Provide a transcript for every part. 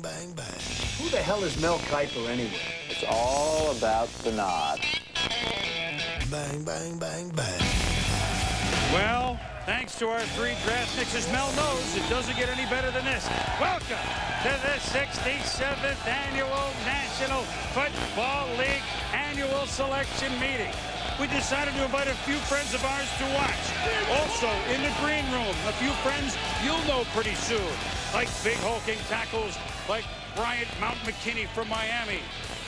bang, bang. Who the hell is Mel Kiper anyway? It's all about the nod. Bang, bang, bang, bang. Well, thanks to our 3 draft picks, as Mel knows, it doesn't get any better than this. Welcome to the 67th Annual National Football League Annual Selection Meeting. We decided to invite a few friends of ours to watch. Also, in the green room, a few friends you'll know pretty soon, like big hulking tackles like Bryant Mount McKinney from Miami,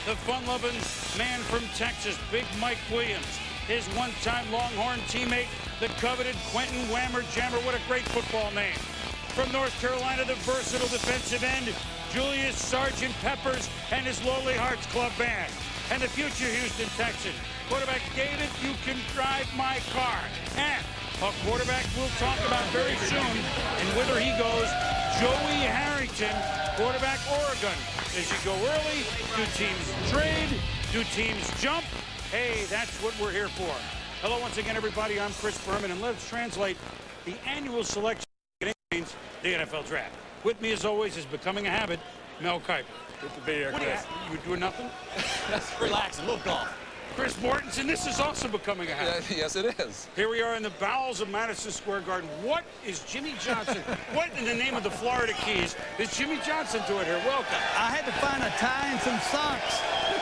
the fun-loving man from Texas, Big Mike Williams, his one-time Longhorn teammate, the coveted Quentin Whammer Jammer. What a great football name. From North Carolina, the versatile defensive end, Julius Sergeant Peppers and his Lowly Hearts Club Band. And the future Houston Texan, quarterback David, you can drive my car. And a quarterback we'll talk about very soon, and whither he goes, Joey Harrington, quarterback Oregon. Does he go early? Do teams trade? Do teams jump? Hey, that's what we're here for. Hello once again, everybody. I'm Chris Berman, and let's translate the annual selection means the NFL Draft. With me, as always, is becoming a habit, Mel Kiper. Good to be here, Chris. You doing nothing? Relax, a little golf. Chris Mortensen, this is also becoming a habit. Yes, it is. Here we are in the bowels of Madison Square Garden. What is Jimmy Johnson? What in the name of the Florida Keys is Jimmy Johnson doing here? Welcome. I had to find a tie and some socks.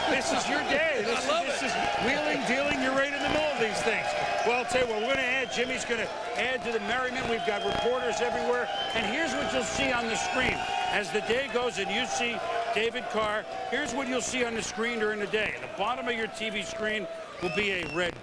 This is your day. This is wheeling, dealing. You're right in the middle of these things. Well, I'll tell you what, we're going to add. Jimmy's going to add to the merriment. We've got reporters everywhere. And here's what you'll see on the screen. As the day goes and you see David Carr, here's what you'll see on the screen during the day. At the bottom of your TV screen will be a red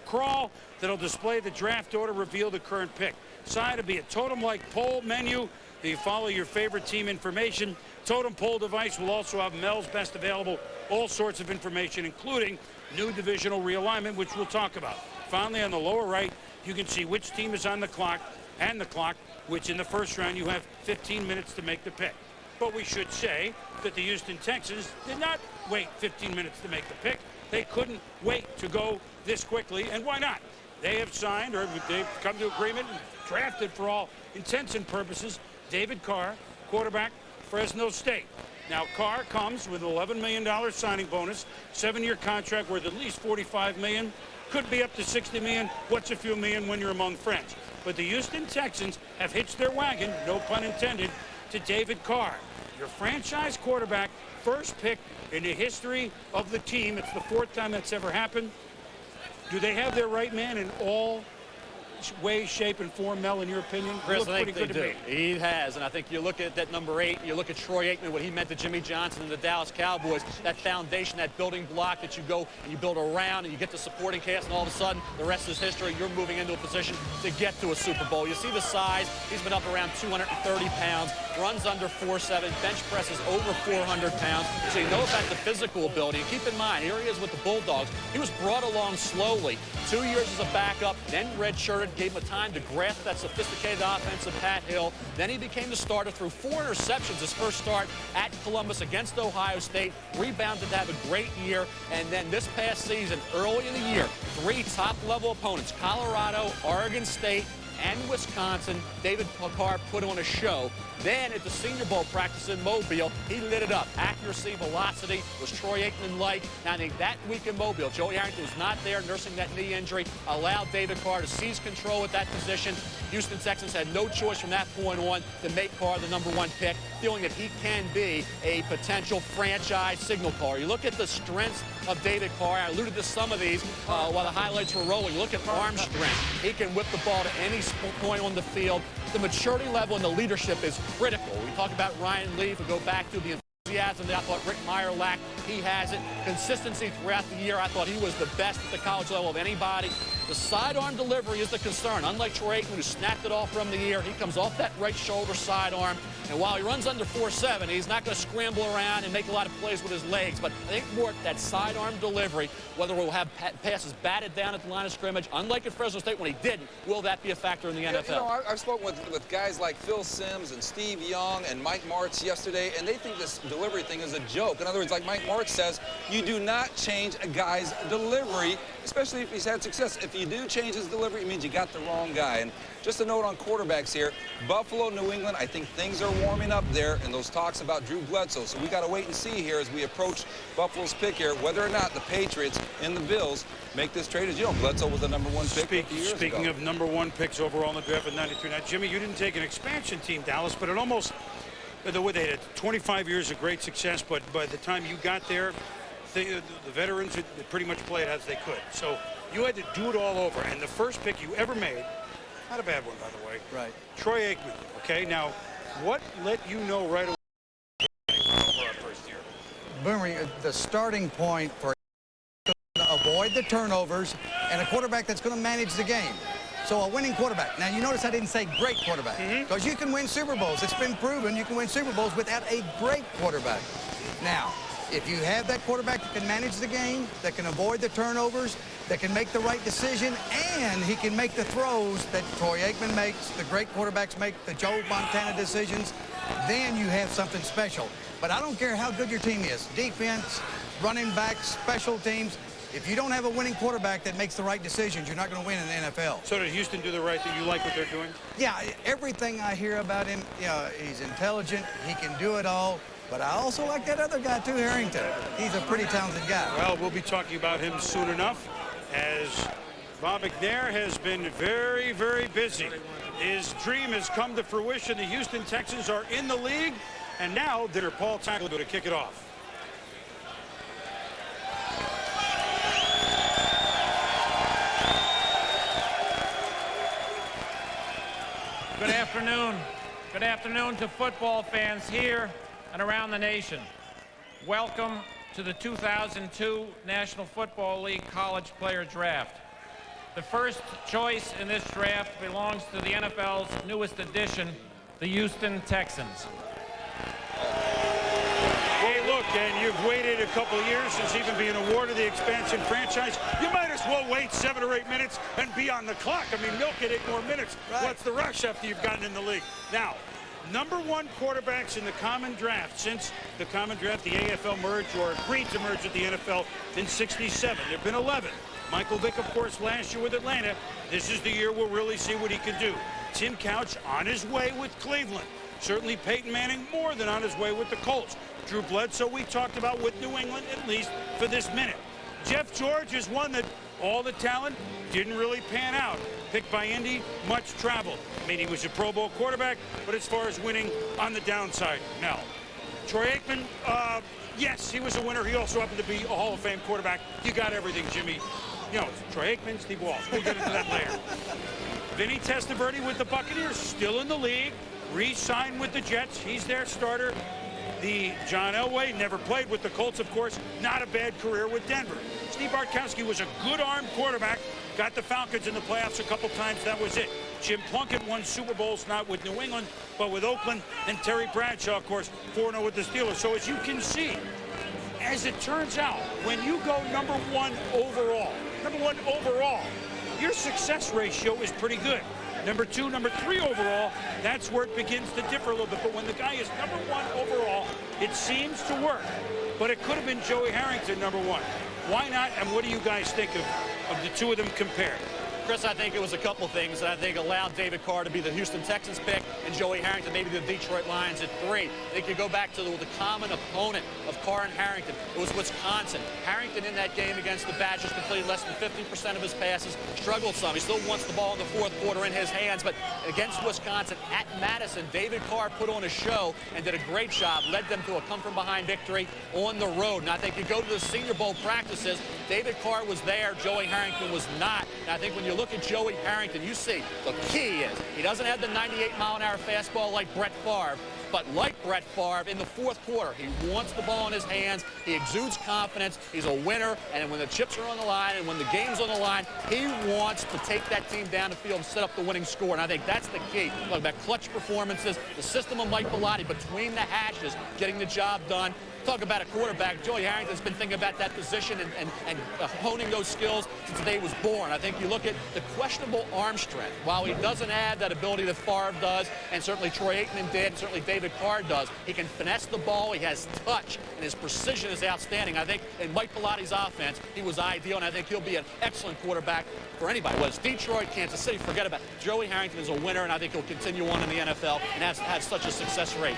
crawl that'll display the draft order, reveal the current pick. Side will be a totem-like poll menu. You follow your favorite team information. Totem poll device will also have Mel's best available, all sorts of information, including new divisional realignment, which we'll talk about. Finally, on the lower right, you can see which team is on the clock, which in the first round you have 15 minutes to make the pick. But we should say that the Houston Texans did not wait 15 minutes to make the pick. They couldn't wait to go this quickly, and why not? They have signed, or they've come to agreement and drafted, for all intents and purposes, David Carr, quarterback, Fresno State. Now, Carr comes with an $11 million signing bonus, 7-year contract worth at least $45 million, could be up to $60 million. What's a few million when you're among friends? But the Houston Texans have hitched their wagon, no pun intended, to David Carr, your franchise quarterback, first pick in the history of the team. It's the 4th time that's ever happened. Do they have their right man in all way, shape, and form, Mel, in your opinion? Chris, I think they do. He has, and I think you look at that number 8, you look at Troy Aikman, what he meant to Jimmy Johnson and the Dallas Cowboys, that foundation, that building block that you go and you build around and you get the supporting cast, and all of a sudden, the rest is history. You're moving into a position to get to a Super Bowl. You see the size. He's been up around 230 pounds, runs under 4'7", bench presses over 400 pounds. So you know about the physical ability. And keep in mind, here he is with the Bulldogs. He was brought along slowly. 2 years as a backup, then redshirted, gave him a time to grasp that sophisticated offense of Pat Hill. Then he became the starter, threw 4 interceptions his first start at Columbus against Ohio State, rebounded to have a great year, and then this past season, early in the year, 3 top-level opponents, Colorado, Oregon State, and Wisconsin. David Carr put on a show. Then at the Senior Bowl practice in Mobile, he lit it up. Accuracy, velocity was Troy Aikman-like. Now, I think that week in Mobile, Joey Harrington was not there, nursing that knee injury, allowed David Carr to seize control at that position. Houston Texans had no choice from that point on to make Carr the #1 pick, feeling that he can be a potential franchise signal caller. You look at the strengths of David Carr. I alluded to some of these while the highlights were rolling. Look at arm strength. He can whip the ball to any point on the field. The maturity level and the leadership is critical. We talk about Ryan Leaf. We go back to the enthusiasm that I thought Rick Meyer lacked. He has it. Consistency throughout the year. I thought he was the best at the college level of anybody. The sidearm delivery is the concern. Unlike Troy Aikman, who snapped it off from the ear, he comes off that right shoulder sidearm. And while he runs under 4'7", he's not going to scramble around and make a lot of plays with his legs. But I think more that sidearm delivery, whether we'll have passes batted down at the line of scrimmage, unlike at Fresno State when he didn't, will that be a factor in the NFL? You know, I've spoken with guys like Phil Simms and Steve Young and Mike Martz yesterday, and they think this delivery thing is a joke. In other words, like Mike Martz says, you do not change a guy's delivery, especially if he's had success. If you do change his delivery, it means you got the wrong guy. And just a note on quarterbacks here, Buffalo, New England, I think things are warming up there, and those talks about Drew Bledsoe. So we got to wait and see here as we approach Buffalo's pick here, whether or not the Patriots and the Bills make this trade. As you know, Bledsoe was the #1 pick 50 years ago. Speaking of #1 picks overall in the draft in '93. Now, Jimmy, you didn't take an expansion team, Dallas, but it almost, they had 25 years of great success, but by the time you got there, the veterans had pretty much played as they could. So you had to do it all over. And the first pick you ever made, not a bad one, by the way. Right. Troy Aikman. Okay, now, what let you know right away over our first year? Boomer, the starting point for avoid the turnovers and a quarterback that's going to manage the game. So a winning quarterback. Now, you notice I didn't say great quarterback, because you can win Super Bowls. It's been proven you can win Super Bowls without a great quarterback. Now, if you have that quarterback that can manage the game, that can avoid the turnovers, that can make the right decision, and he can make the throws that Troy Aikman makes, the great quarterbacks make, the Joe Montana decisions, then you have something special. But I don't care how good your team is, defense, running back, special teams, if you don't have a winning quarterback that makes the right decisions, you're not going to win in the NFL. So did Houston do the right thing? You like what they're doing? Yeah, everything I hear about him, he's intelligent, he can do it all. But I also like that other guy, too, Harrington. He's a pretty talented guy. Well, we'll be talking about him soon enough, as Bob McNair has been very, very busy. His dream has come to fruition. The Houston Texans are in the league, and now Dinner Paul Tackle to kick it off. Good afternoon. Good afternoon to football fans here and around the nation. Welcome to the 2002 National Football League College Player Draft. The first choice in this draft belongs to the NFL's newest addition, the Houston Texans. Hey, look, and you've waited a couple of years since even being awarded the expansion franchise. You might as well wait 7 or 8 minutes and be on the clock. I mean, milk it 8 more minutes. Right. What's the rush after you've gotten in the league? Now, #1 quarterbacks in the common draft since the common draft, the AFL merged or agreed to merge with the NFL in '67. There have been 11. Michael Vick, of course, last year with Atlanta. This is the year we'll really see what he can do. Tim Couch on his way with Cleveland. Certainly Peyton Manning more than on his way with the Colts. Drew Bledsoe we talked about with New England, at least for this minute. Jeff George is one that all the talent didn't really pan out. Picked by Indy, much traveled. I mean, he was a Pro Bowl quarterback, but as far as winning, on the downside, no. Troy Aikman, yes, he was a winner. He also happened to be a Hall of Fame quarterback. You got everything, Jimmy. You know, Troy Aikman, Steve Walsh. We'll get into that later. Vinny Testaverde with the Buccaneers, still in the league. Re-signed with the Jets. He's their starter. The John Elway never played with the Colts, of course. Not a bad career with Denver. Steve Bartkowski was a good-armed quarterback. Got the Falcons in the playoffs a couple times. That was it. Jim Plunkett won Super Bowls, not with New England, but with Oakland. And Terry Bradshaw, of course, 4-0 with the Steelers. So as you can see, as it turns out, when you go #1 overall, your success ratio is pretty good. #2, #3 overall, that's where it begins to differ a little bit. But when the guy is #1 overall, it seems to work. But it could have been Joey Harrington #1. Why not? And what do you guys think of the two of them compared? Chris, I think it was a couple things that I think allowed David Carr to be the Houston Texans pick and Joey Harrington maybe the Detroit Lions at 3. I think you go back to the common opponent of Carr and Harrington. It was Wisconsin. Harrington in that game against the Badgers completed less than 50% of his passes, struggled some. He still wants the ball in the fourth quarter in his hands, but against Wisconsin at Madison, David Carr put on a show and did a great job, led them to a come-from-behind victory on the road. And I think you go to the Senior Bowl practices, David Carr was there, Joey Harrington was not. And I think when you look at Joey Harrington, you see the key is he doesn't have the 98-mile-an-hour fastball like Brett Favre, but like Brett Favre, in the fourth quarter, he wants the ball in his hands, he exudes confidence, he's a winner, and when the chips are on the line and when the game's on the line, he wants to take that team down the field and set up the winning score, and I think that's the key. Look about clutch performances, the system of Mike Bellotti between the hashes, getting the job done. Talk about a quarterback. Joey Harrington's been thinking about that position and honing those skills since the day he was born. I think you look at the questionable arm strength. While he doesn't have that ability that Favre does, and certainly Troy Aikman did, and certainly David David Carr does. He can finesse the ball. He has touch, and his precision is outstanding. I think in Mike Pilotti's offense, he was ideal, and I think he'll be an excellent quarterback for anybody. Whether it's Detroit, Kansas City, forget about it. Joey Harrington is a winner, and I think he'll continue on in the NFL and has had such a success rate.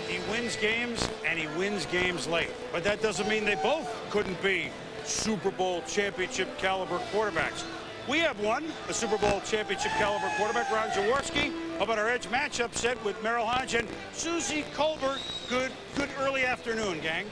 He wins games, and he wins games late. But that doesn't mean they both couldn't be Super Bowl championship caliber quarterbacks. We have one, a Super Bowl championship caliber quarterback, Ron Jaworski. How about our edge matchup set with Merrill Hodge and Susie Colbert? Good early afternoon, gang.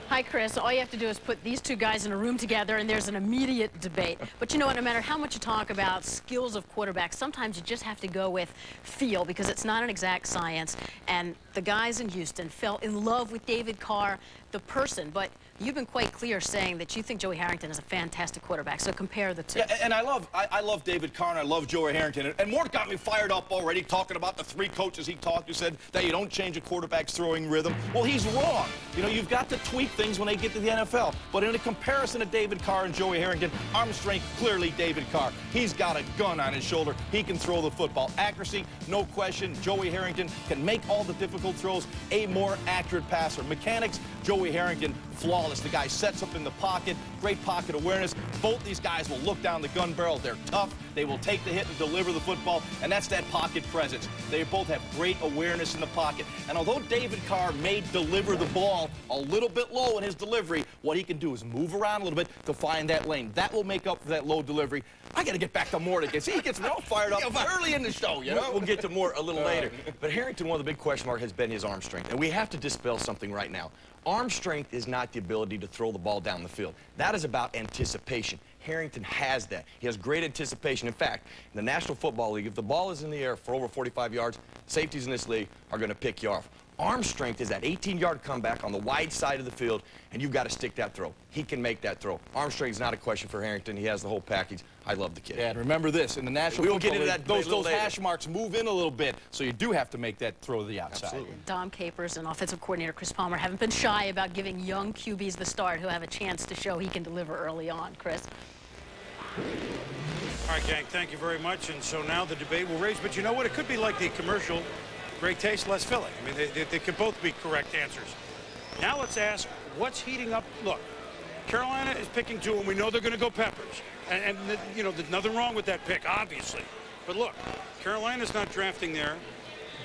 Hi, Chris. All you have to do is put these two guys in a room together, and there's an immediate debate. But you know what? No matter how much you talk about skills of quarterbacks, sometimes you just have to go with feel, because it's not an exact science. And the guys in Houston fell in love with David Carr, the person. But you've been quite clear saying that you think Joey Harrington is a fantastic quarterback. So compare the two. Yeah, and I love David Carr, and I love Joey Harrington. And Mort got me fired up already talking about the three coaches he talked to, said that you don't change a quarterback's throwing rhythm. Well, he's wrong. You know, you've got to tweak things when they get to the NFL. But in a comparison to David Carr and Joey Harrington, arm strength, clearly David Carr. He's got a gun on his shoulder. He can throw the football. Accuracy, no question. Joey Harrington can make all the difficult throws, a more accurate passer. Mechanics, Joey Harrington, flawless. The guy sets up in the pocket, great pocket awareness. Both these guys will look down the gun barrel. They're tough. They will take the hit and deliver the football, and that's that pocket presence. They both have great awareness in the pocket. And although David Carr may deliver the ball a little bit low in his delivery, what he can do is move around a little bit to find that lane. That will make up for that low delivery. I got to get back to Mort again. See, he gets me all fired up early in the show, you know? We'll get to Mort a little later. But Harrington, one of the big question marks has been his arm strength. And we have to dispel something right now. Arm strength is not the ability to throw the ball down the field. That is about anticipation. Harrington has that. He has great anticipation. In fact, in the National Football League, if the ball is in the air for over 45 yards, safeties in this league are going to pick you off. Arm strength is that 18-yard comeback on the wide side of the field, and you've got to stick that throw. He can make that throw. Arm strength is not a question for Harrington. He has the whole package. I love the kid. Yeah, and remember this, in the National Football get into League, that those hash marks move in a little bit, so you do have to make that throw to the outside. Absolutely. Dom Capers and offensive coordinator Chris Palmer haven't been shy about giving young QBs the start who have a chance to show he can deliver early on. Chris? All right, gang, thank you very much. And so now the debate will raise, but you know what? It could be like the commercial, great taste, less filling. I mean, they could both be correct answers. Now let's ask, what's heating up? Look, Carolina is picking two, and we know they're going to go Peppers. And you know, there's nothing wrong with that pick, obviously. But look, Carolina's not drafting there.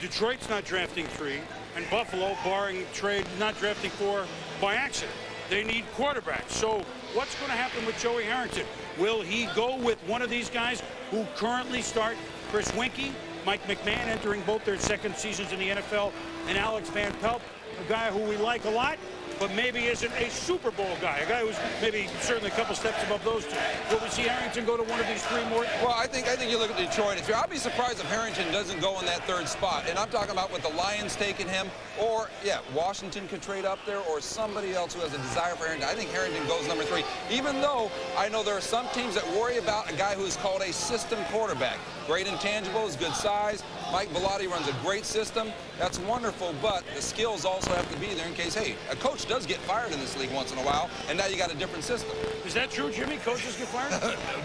Detroit's not drafting 3. And Buffalo, barring trade, not drafting 4 by accident. They need quarterbacks. So what's going to happen with Joey Harrington? Will he go with one of these guys who currently start? Chris Winkie, Mike McMahon entering both their second seasons in the NFL, and Alex Van Pelt, a guy who we like a lot, but maybe isn't a Super Bowl guy, a guy who's maybe certainly a couple steps above those two. Will we see Harrington go to one of these 3 more? Well, I think you look at Detroit. I'll be surprised if Harrington doesn't go in that 3rd spot. And I'm talking about with the Lions taking him, or, yeah, Washington could trade up there, or somebody else who has a desire for Harrington. I think Harrington goes number 3, even though I know there are some teams that worry about a guy who is called a system quarterback. Great intangibles, good size. Mike Pillotti runs a great system. That's wonderful, but the skills also have to be there in case, hey, a coach does get fired in this league once in a while, and now you got a different system. Is that true, Jimmy? Coaches get fired?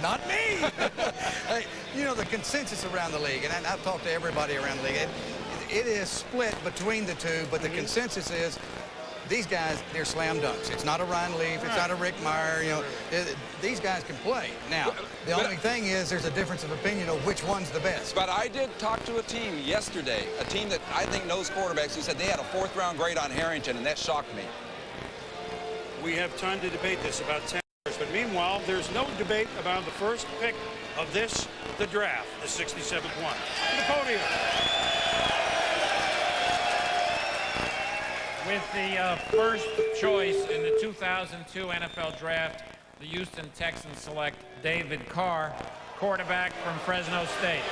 Not me. Hey, you know, the consensus around the league, and I've talked to everybody around the league, it is split between the two, but the consensus is these guys, they're slam dunks. It's not a Ryan Leaf. It's not a Rick Meyer. You know, these guys can play. Now, the only thing is there's a difference of opinion of which one's the best. But I did talk to a team yesterday, a team that I think knows quarterbacks, who said they had a 4th-round grade on Harrington, and that shocked me. We have time to debate this about 10 years, but meanwhile, there's no debate about the first pick of the draft, the 67th one. To the podium. With the first choice in the 2002 NFL Draft, the Houston Texans select David Carr, quarterback from Fresno State.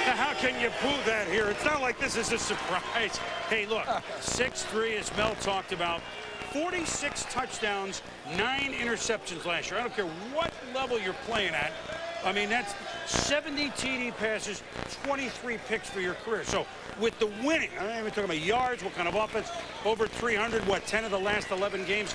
Now, how can you boo that here? It's not like this is a surprise. Hey, look, 6'3", as Mel talked about, 46 touchdowns, 9 interceptions last year. I don't care what level you're playing at. I mean, that's 70 TD passes, 23 picks for your career. So with the winning, I'm not even talking about yards, what kind of offense, over 300, 10 of the last 11 games.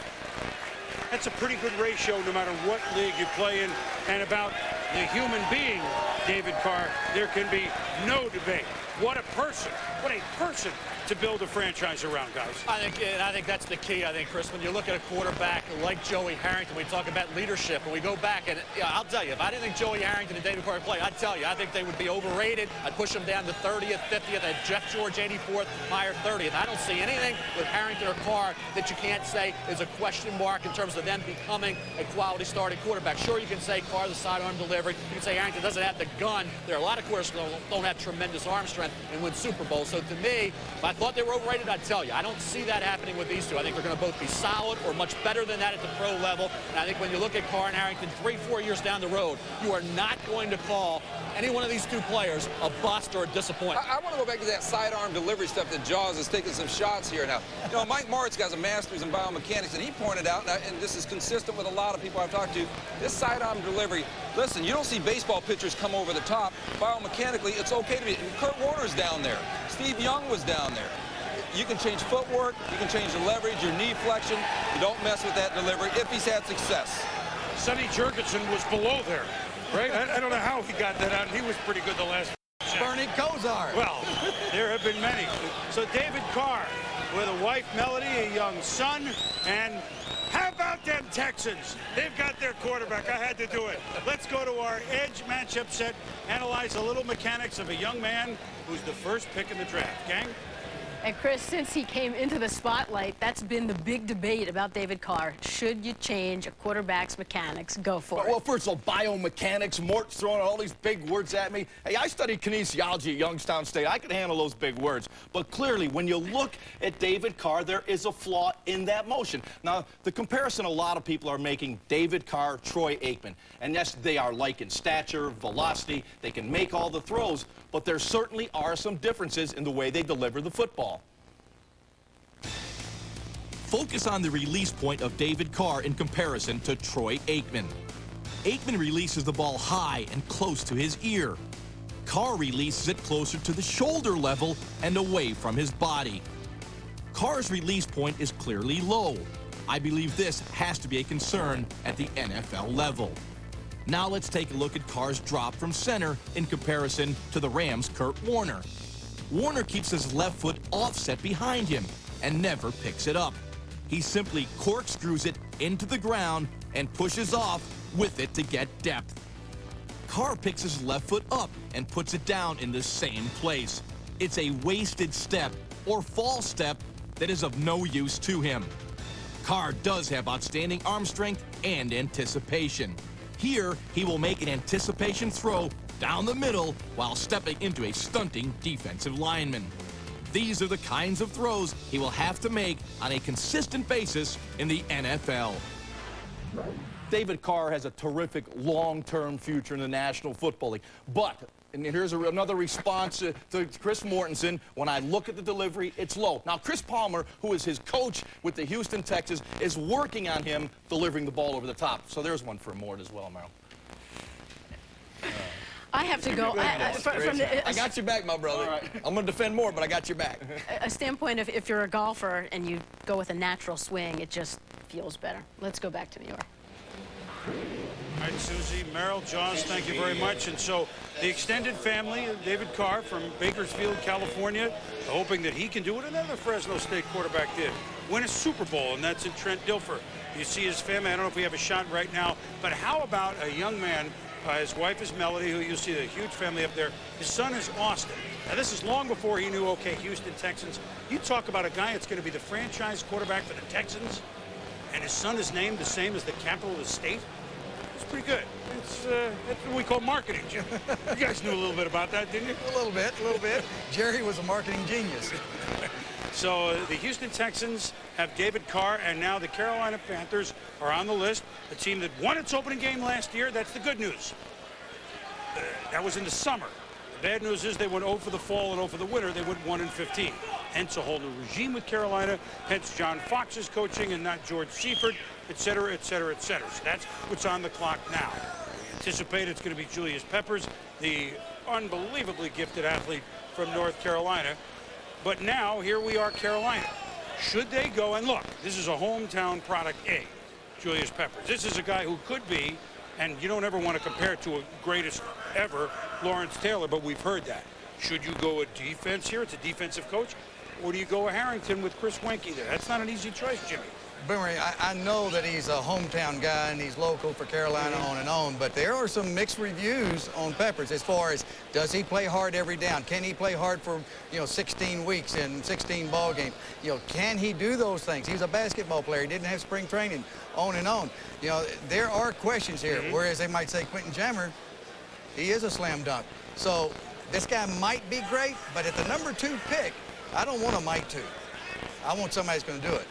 That's a pretty good ratio no matter what league you play in. And about the human being, David Carr, there can be no debate. What a person. what a person to build a franchise around, guys. I think that's the key. I think, Chris, when you look at a quarterback like Joey Harrington, we talk about leadership, and we go back, and I'll tell you, if I didn't think Joey Harrington and David Carr play, I'd tell you, I think they would be overrated. I'd push them down to 30th, 50th, and Jeff George 84th, Meyer 30th. I don't see anything with Harrington or Carr that you can't say is a question mark in terms of them becoming a quality starting quarterback. Sure, you can say Carr, the sidearm delivery. You can say Harrington doesn't have the gun. There are a lot of quarterbacks that don't have tremendous arm strength and win Super Bowls. So to me, if I thought they were overrated, I'd tell you. I don't see that happening with these two. I think they're going to both be solid or much better than that at the pro level. And I think when you look at Carr and Harrington 3-4 years down the road, you are not going to call any one of these two players a bust or a disappointment. I want to go back to that sidearm delivery stuff that Jaws is taking some shots here now. You know, Mike Martz has a master's in biomechanics, and he pointed out, and this is consistent with a lot of people I've talked to, this sidearm delivery, listen, you don't see baseball pitchers come over the top. Biomechanically, it's okay to be. And Kurt Warner's down there. Steve Young was down there. You can change footwork, you can change the leverage, your knee flexion. You don't mess with that delivery if he's had success. Sonny Jurgensen was below there, right? I don't know how he got that out. He was pretty good the last Bernie Kosar. Well, there have been many. So David Carr with a wife, Melody, a young son, and how about them Texans? They've got their quarterback. I had to do it. Let's go to our edge matchup set, analyze a little mechanics of a young man who's the first pick in the draft. Gang? And Chris, since he came into the spotlight, that's been the big debate about David Carr. Should you change a quarterback's mechanics? Go for it. Well, first of all, biomechanics, Mort's throwing all these big words at me. Hey, I studied kinesiology at Youngstown State. I can handle those big words. But clearly, when you look at David Carr, there is a flaw in that motion. Now, the comparison a lot of people are making, David Carr, Troy Aikman. And yes, they are like in stature, velocity. They can make all the throws. But there certainly are some differences in the way they deliver the football. Focus on the release point of David Carr in comparison to Troy Aikman. Aikman releases the ball high and close to his ear. Carr releases it closer to the shoulder level and away from his body. Carr's release point is clearly low. I believe this has to be a concern at the NFL level. Now let's take a look at Carr's drop from center in comparison to the Rams' Kurt Warner. Warner keeps his left foot offset behind him and never picks it up. He simply corkscrews it into the ground and pushes off with it to get depth. Carr picks his left foot up and puts it down in the same place. It's a wasted step or false step that is of no use to him. Carr does have outstanding arm strength and anticipation. Here, he will make an anticipation throw down the middle while stepping into a stunting defensive lineman. These are the kinds of throws he will have to make on a consistent basis in the NFL. David Carr has a terrific long-term future in the National Football League. But, and here's another response to Chris Mortensen, when I look at the delivery, it's low. Now, Chris Palmer, who is his coach with the Houston Texans, is working on him delivering the ball over the top. So there's one for Mort as well, Merrill. I have to go. I got your back, my brother. Right. I'm going to defend more, but I got your back. A standpoint, if you're a golfer and you go with a natural swing, it just feels better. Let's go back to New York. All right, Susie, Merrill, Jaws, thank you very much. And so the extended family of David Carr from Bakersfield, California, hoping that he can do what another Fresno State quarterback did, win a Super Bowl, and that's in Trent Dilfer. You see his family. I don't know if we have a shot right now, but how about a young man? His wife is Melody, who you see a huge family up there. His son is Austin. Now, this is long before he knew, okay, Houston Texans. You talk about a guy that's going to be the franchise quarterback for the Texans, and his son is named the same as the capital of the state. It's pretty good. That's what we call marketing, Jim. You guys knew a little bit about that, didn't you? A little bit. Jerry was a marketing genius. So the Houston Texans have David Carr, and now the Carolina Panthers are on the list. A team that won its opening game last year. That's the good news. That was in the summer. The bad news is they went 0 for the fall and 0 for the winter. They went 1-15. Hence a whole new regime with Carolina. Hence John Fox's coaching and not George Seifert, et cetera, et cetera, et cetera. So that's what's on the clock now. Anticipate it's going to be Julius Peppers, the unbelievably gifted athlete from North Carolina. But now, here we are, Carolina. Should they go and look? This is a hometown product A, Julius Peppers. This is a guy who could be, and you don't ever want to compare it to a greatest ever, Lawrence Taylor, but we've heard that. Should you go a defense here? It's a defensive coach. Or do you go a Harrington with Chris Wenke there? That's not an easy choice, Jimmy. Boomer, I know that he's a hometown guy and he's local for Carolina on and on, but there are some mixed reviews on Peppers as far as does he play hard every down? Can he play hard for, 16 weeks and 16 ball games? Can he do those things? He was a basketball player. He didn't have spring training, on and on. There are questions here, whereas they might say Quentin Jammer, he is a slam dunk. So this guy might be great, but at the number 2 pick, I don't want a might 2. I want somebody that's going to do it.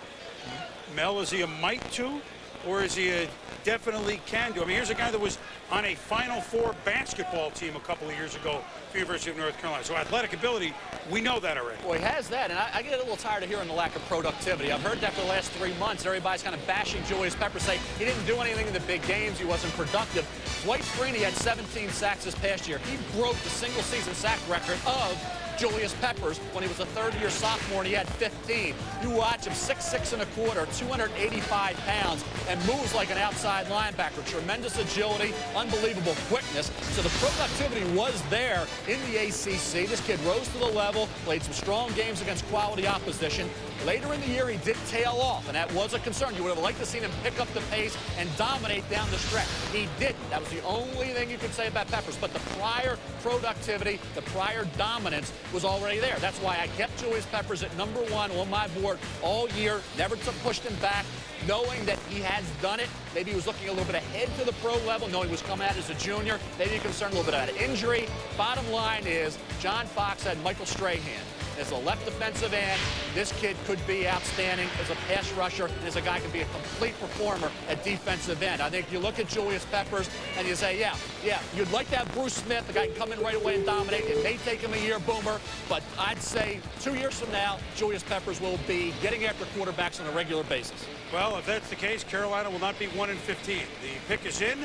Mel, is he a might 2, or is he a definitely can do? I mean, here's a guy that was on a Final Four basketball team a couple of years ago for the University of North Carolina. So athletic ability, we know that already. Well, he has that, and I get a little tired of hearing the lack of productivity. I've heard that for the last 3 months. Everybody's kind of bashing Julius Peppers, say he didn't do anything in the big games, he wasn't productive. Dwight Freeney had 17 sacks this past year. He broke the single-season sack record of Julius Peppers when he was a third-year sophomore, and he had 15. You watch him, 6'6" and a quarter, 285 pounds, and moves like an outside linebacker. Tremendous agility, unbelievable quickness. So the productivity was there in the ACC. This kid rose to the level, played some strong games against quality opposition. Later in the year, he did tail off, and that was a concern. You would have liked to see him pick up the pace and dominate down the stretch. He didn't. That was the only thing you could say about Peppers. But the prior productivity, the prior dominance was already there. That's why I kept Julius Peppers at number 1 on my board all year, never pushed him back, knowing that he has done it. Maybe he was looking a little bit ahead to the pro level, knowing he was coming out as a junior. Maybe concerned a little bit about injury. Bottom line is, John Fox had Michael Strahan as a left defensive end. This kid could be outstanding as a pass rusher, and as a guy can be a complete performer at defensive end. I think you look at Julius Peppers and you say, yeah, you'd like to have Bruce Smith, the guy can come in right away and dominate. It may take him a year, Boomer, but I'd say 2 years from now, Julius Peppers will be getting after quarterbacks on a regular basis. Well, if that's the case, Carolina will not be 1-15. The pick is in.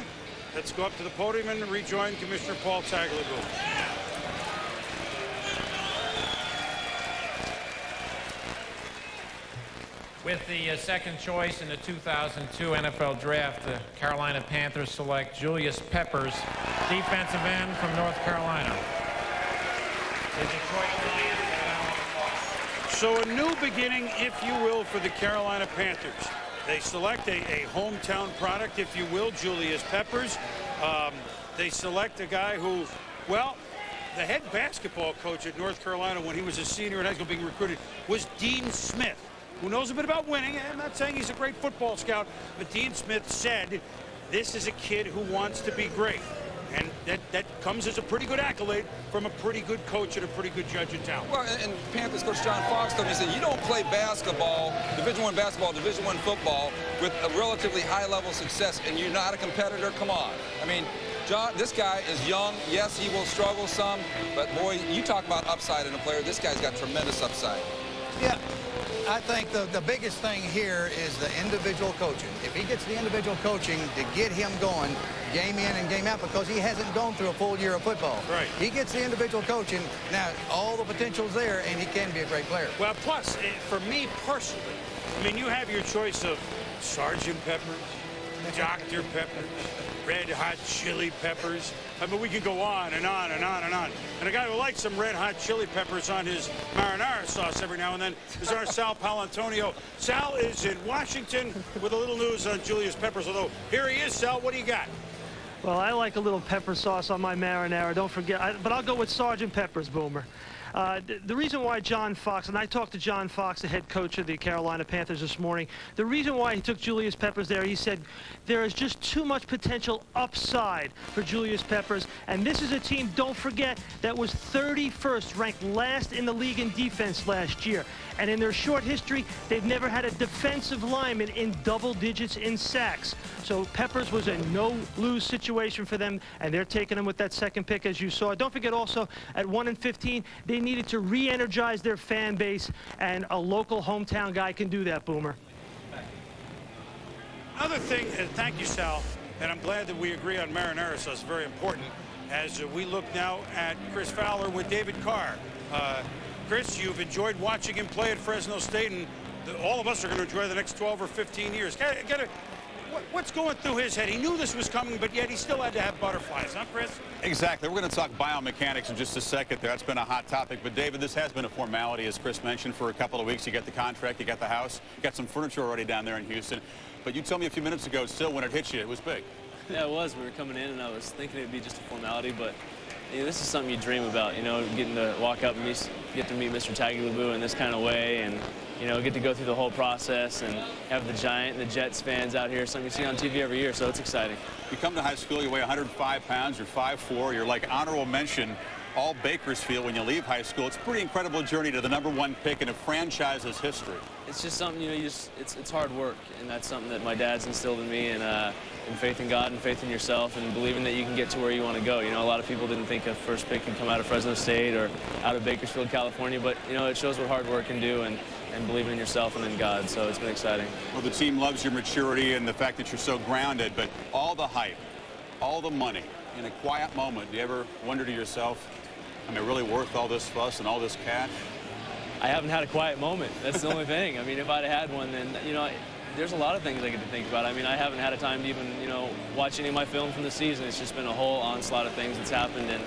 Let's go up to the podium and rejoin Commissioner Paul Tagliabue. With the second choice in the 2002 NFL Draft, the Carolina Panthers select Julius Peppers, defensive end from North Carolina. The Detroit Lions. So a new beginning, if you will, for the Carolina Panthers. They select a hometown product, if you will, Julius Peppers. They select a guy who, well, the head basketball coach at North Carolina when he was a senior in high school being recruited was Dean Smith, who knows a bit about winning. I'm not saying he's a great football scout, but Dean Smith said this is a kid who wants to be great. And that comes as a pretty good accolade from a pretty good coach and a pretty good judge in town. Well, and Panthers coach John Fox told me, he said, you don't play basketball, Division I basketball, Division I football, with a relatively high-level success, and you're not a competitor. Come on. I mean, John, this guy is young. Yes, he will struggle some, but boy, you talk about upside in a player. This guy's got tremendous upside. Yeah. I think the biggest thing here is the individual coaching. If he gets the individual coaching to get him going game in and game out, because he hasn't gone through a full year of football. Right. He gets the individual coaching. Now, all the potential's there, and he can be a great player. Well, plus, for me personally, I mean, you have your choice of Sergeant Peppers, Dr. Peppers, Red Hot Chili Peppers. I mean, we could go on and on and on and on. And a guy who likes some Red Hot Chili Peppers on his marinara sauce every now and then is our Sal Palantonio. Sal is in Washington with a little news on Julius Peppers, although here he is. Sal, what do you got? Well, I like a little pepper sauce on my marinara, don't forget. But I'll go with Sergeant Peppers, Boomer. The reason why John Fox, and I talked to John Fox, the head coach of the Carolina Panthers this morning, the reason why he took Julius Peppers there, he said there is just too much potential upside for Julius Peppers. And this is a team, don't forget, that was 31st, ranked last in the league in defense last year. And in their short history, they've never had a defensive lineman in double digits in sacks. So Peppers was a no-lose situation for them, and they're taking him with that second pick, as you saw. Don't forget also, at 1-15, they needed to re-energize their fan base, and a local hometown guy can do that, Boomer. Another thing, and thank you, Sal, and I'm glad that we agree on marinara sauce, very important, as we look now at Chris Fowler with David Carr. Chris, you've enjoyed watching him play at Fresno State, and all of us are going to enjoy the next 12 or 15 years. What's going through his head? He knew this was coming, but yet he still had to have butterflies, huh, Chris? Exactly. We're going to talk biomechanics in just a second there. That's been a hot topic. But, David, this has been a formality, as Chris mentioned, for a couple of weeks. You got the contract, you got the house, you got some furniture already down there in Houston. But you told me a few minutes ago, still, when it hit you, it was big. Yeah, it was. We were coming in, and I was thinking it would be just a formality, but this is something you dream about, getting to walk up and get to meet Mr. Tagovailoa in this kind of way, and get to go through the whole process and have the Giant and the Jets fans out here, something you see on TV every year, so it's exciting. You come to high school, you weigh 105 pounds, you're 5'4", you're like honorable mention all Bakersfield when you leave high school. It's a pretty incredible journey to the #1 pick in a franchise's history. It's just something, it's hard work, and that's something that my dad's instilled in me, and faith in God and faith in yourself and believing that you can get to where you want to go. A lot of people didn't think a first pick could come out of Fresno State or out of Bakersfield, California, but, it shows what hard work can do and believing in yourself and in God, so it's been exciting. Well, the team loves your maturity and the fact that you're so grounded, but all the hype, all the money, in a quiet moment, do you ever wonder to yourself, am I really worth all this fuss and all this cash? I haven't had a quiet moment. That's the only thing. If I'd had one, then, there's a lot of things I get to think about. I haven't had a time to even, watch any of my film from the season. It's just been a whole onslaught of things that's happened, and,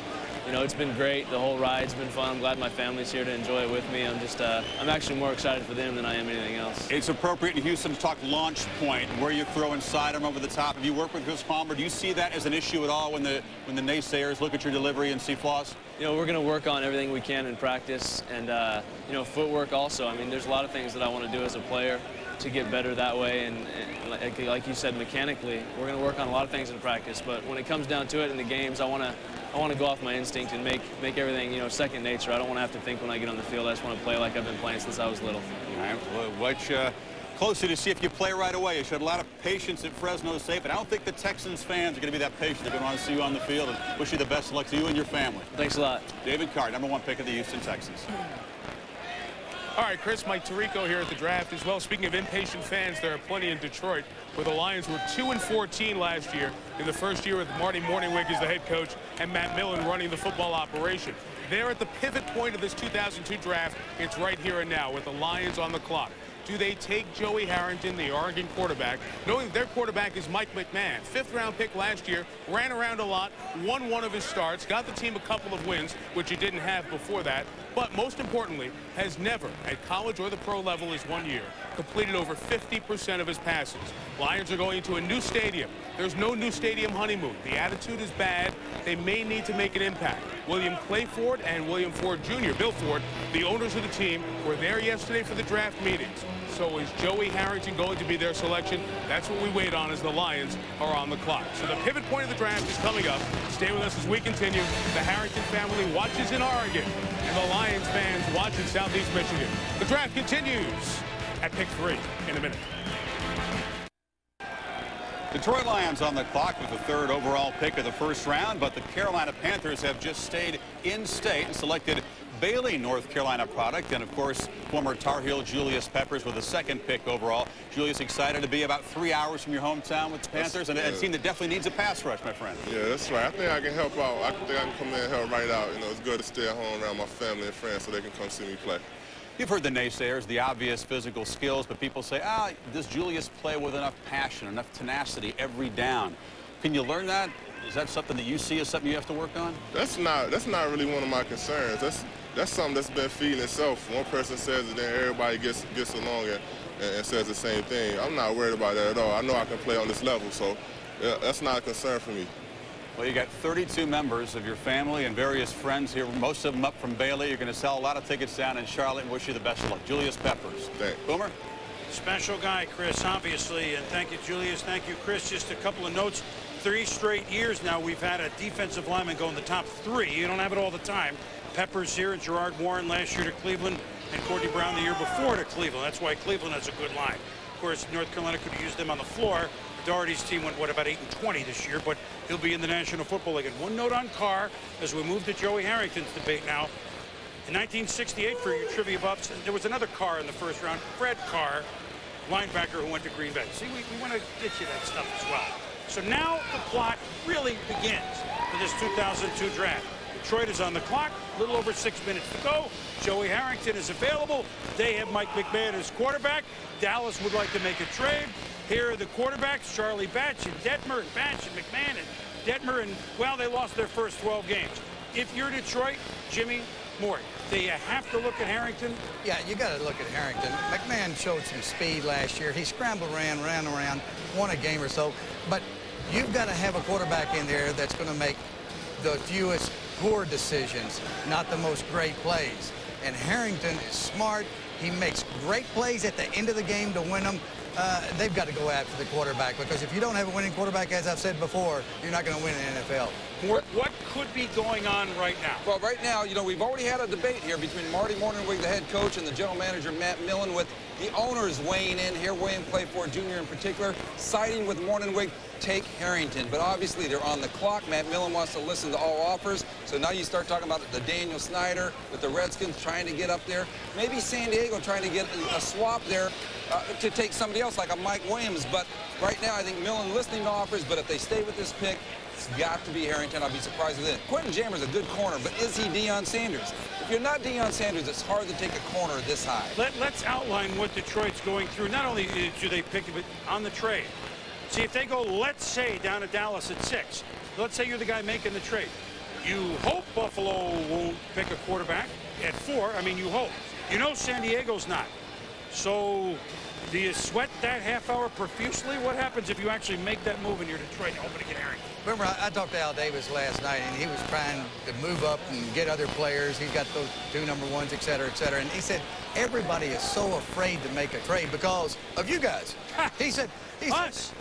it's been great. The whole ride's been fun. I'm glad my family's here to enjoy it with me. I'm actually more excited for them than I am anything else. It's appropriate in Houston to talk launch point, where you throw inside them over the top. Have you worked with Chris Palmer? Do you see that as an issue at all when the naysayers look at your delivery and see flaws? We're going to work on everything we can in practice, and, footwork also. There's a lot of things that I want to do as a player to get better that way, and like you said, mechanically, we're going to work on a lot of things in practice, but when it comes down to it in the games, I want to go off my instinct and make everything, second nature. I don't want to have to think when I get on the field. I just want to play like I've been playing since I was little. All right, well, watch closely to see if you play right away. You showed a lot of patience at Fresno State, but I don't think the Texans fans are going to be that patient. They're going to want to see you on the field, and wish you the best of luck to you and your family. Thanks a lot. David Carr, #1 pick of the Houston Texans. All right, Chris, Mike Tirico here at the draft as well. Speaking of impatient fans, there are plenty in Detroit, where the Lions were 2-14 last year in the first year with Marty Morningwig as the head coach and Matt Millen running the football operation. They're at the pivot point of this 2002 draft. It's right here and now with the Lions on the clock. Do they take Joey Harrington, the Oregon quarterback, knowing their quarterback is Mike McMahon, 5th-round pick last year, ran around a lot, won one of his starts, got the team a couple of wins, which he didn't have before that, but most importantly, has never, at college or the pro level his 1 year, completed over 50% of his passes. Lions are going to a new stadium. There's no new stadium honeymoon. The attitude is bad. They may need to make an impact. William Clay Ford and William Ford Jr., Bill Ford, the owners of the team, were there yesterday for the draft meetings. So is Joey Harrington going to be their selection? That's what we wait on as the Lions are on the clock. So the pivot point of the draft is coming up. Stay with us as we continue. The Harrington family watches in Oregon, and the Lions fans watch in Southeast Michigan. The draft continues at pick 3 in a minute. Detroit Lions on the clock with the 3rd overall pick of the first round, but the Carolina Panthers have just stayed in state and selected Bailey, North Carolina product, and of course former Tar Heel Julius Peppers with the 2nd pick overall. Julius, excited to be about 3 hours from your hometown with the Panthers, and a team that definitely needs a pass rush, my friend. Yeah, that's right. I think I can help out. I think I can come in and help right out. It's good to stay at home around my family and friends so they can come see me play. You've heard the naysayers, the obvious physical skills, but people say, does Julius play with enough passion, enough tenacity every down? Can you learn that? Is that something that you see as something you have to work on? That's not really one of my concerns. That's something that's been feeding itself. One person says it, then everybody gets along and says the same thing. I'm not worried about that at all. I know I can play on this level, so that's not a concern for me. Well, you got 32 members of your family and various friends here, most of them up from Bailey. You're going to sell a lot of tickets down in Charlotte, and wish you the best of luck. Julius Peppers. Thanks. Boomer? Special guy, Chris, obviously, and thank you, Julius. Thank you, Chris. Just a couple of notes. 3 straight years now we've had a defensive lineman go in the top 3. You don't have it all the time. Peppers here and Gerard Warren last year to Cleveland, and Courtney Brown the year before to Cleveland. That's why Cleveland has a good line. Of course, North Carolina could have used them on the floor. Doherty's team went, about 8-20 this year, but he'll be in the National Football League. And one note on Carr, as we move to Joey Harrington's debate now. In 1968, for your trivia buffs, there was another Carr in the first round, Fred Carr, linebacker who went to Green Bay. See, we want to get you that stuff as well. So now the plot really begins for this 2002 draft. Detroit is on the clock. A little over 6 minutes to go. Joey Harrington is available. They have Mike McMahon as quarterback. Dallas would like to make a trade. Here are the quarterbacks, Charlie Batch and Detmer, and Batch and McMahon and Detmer, and, well, they lost their first 12 games. If you're Detroit, Jimmy, Mort, do you have to look at Harrington? Yeah, you got to look at Harrington. McMahon showed some speed last year. He scrambled around, ran around, won a game or so. But you've got to have a quarterback in there that's going to make the fewest poor decisions, not the most great plays. And Harrington is smart. He makes great plays at the end of the game to win them. They've got to go after the quarterback, because if you don't have a winning quarterback, as I've said before, you're not going to win in the NFL. What could be going on right now? Well, right now, you know, we've already had a debate here between Marty Mornhinweg, the head coach, and the general manager, Matt Millen, with the owners weighing in here, William Clayford Jr. in particular, siding with Mornhinweg, take Harrington. But obviously, they're on the clock. Matt Millen wants to listen to all offers. So now you start talking about the Daniel Snyder with the Redskins trying to get up there. Maybe San Diego trying to get a swap there to take somebody else like a Mike Williams. But right now, I think Millen listening to offers, but if they stay with this pick, it's got to be Harrington. I'll be surprised if it isn't. Quentin Jammer's a good corner, but is he Deion Sanders? If you're not Deion Sanders, it's hard to take a corner this high. Let's outline what Detroit's going through. Not only do they pick it, but on the trade. See, if they go, let's say, down to Dallas at 6. Let's say you're the guy making the trade. You hope Buffalo won't pick a quarterback at 4. I mean, you hope. You know San Diego's not. So do you sweat that half hour profusely? What happens if you actually make that move in your Detroit and hoping to get Harrington? Remember, I talked to Al Davis last night, and he was trying to move up and get other players. He's got those 2 number 1s, et cetera, et cetera. And he said, everybody is so afraid to make a trade because of you guys. He said,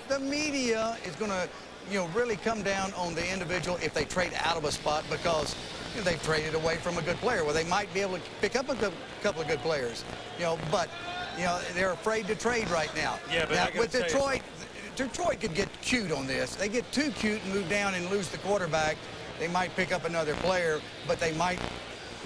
the media is going to, you know, really come down on the individual if they trade out of a spot because, you know, they've traded away from a good player. Well, they might be able to pick up a couple of good players, you know, but, you know, they're afraid to trade right now. Yeah, but now, with Detroit could get cute on this. They get too cute and move down and lose the quarterback. They might pick up another player, but they might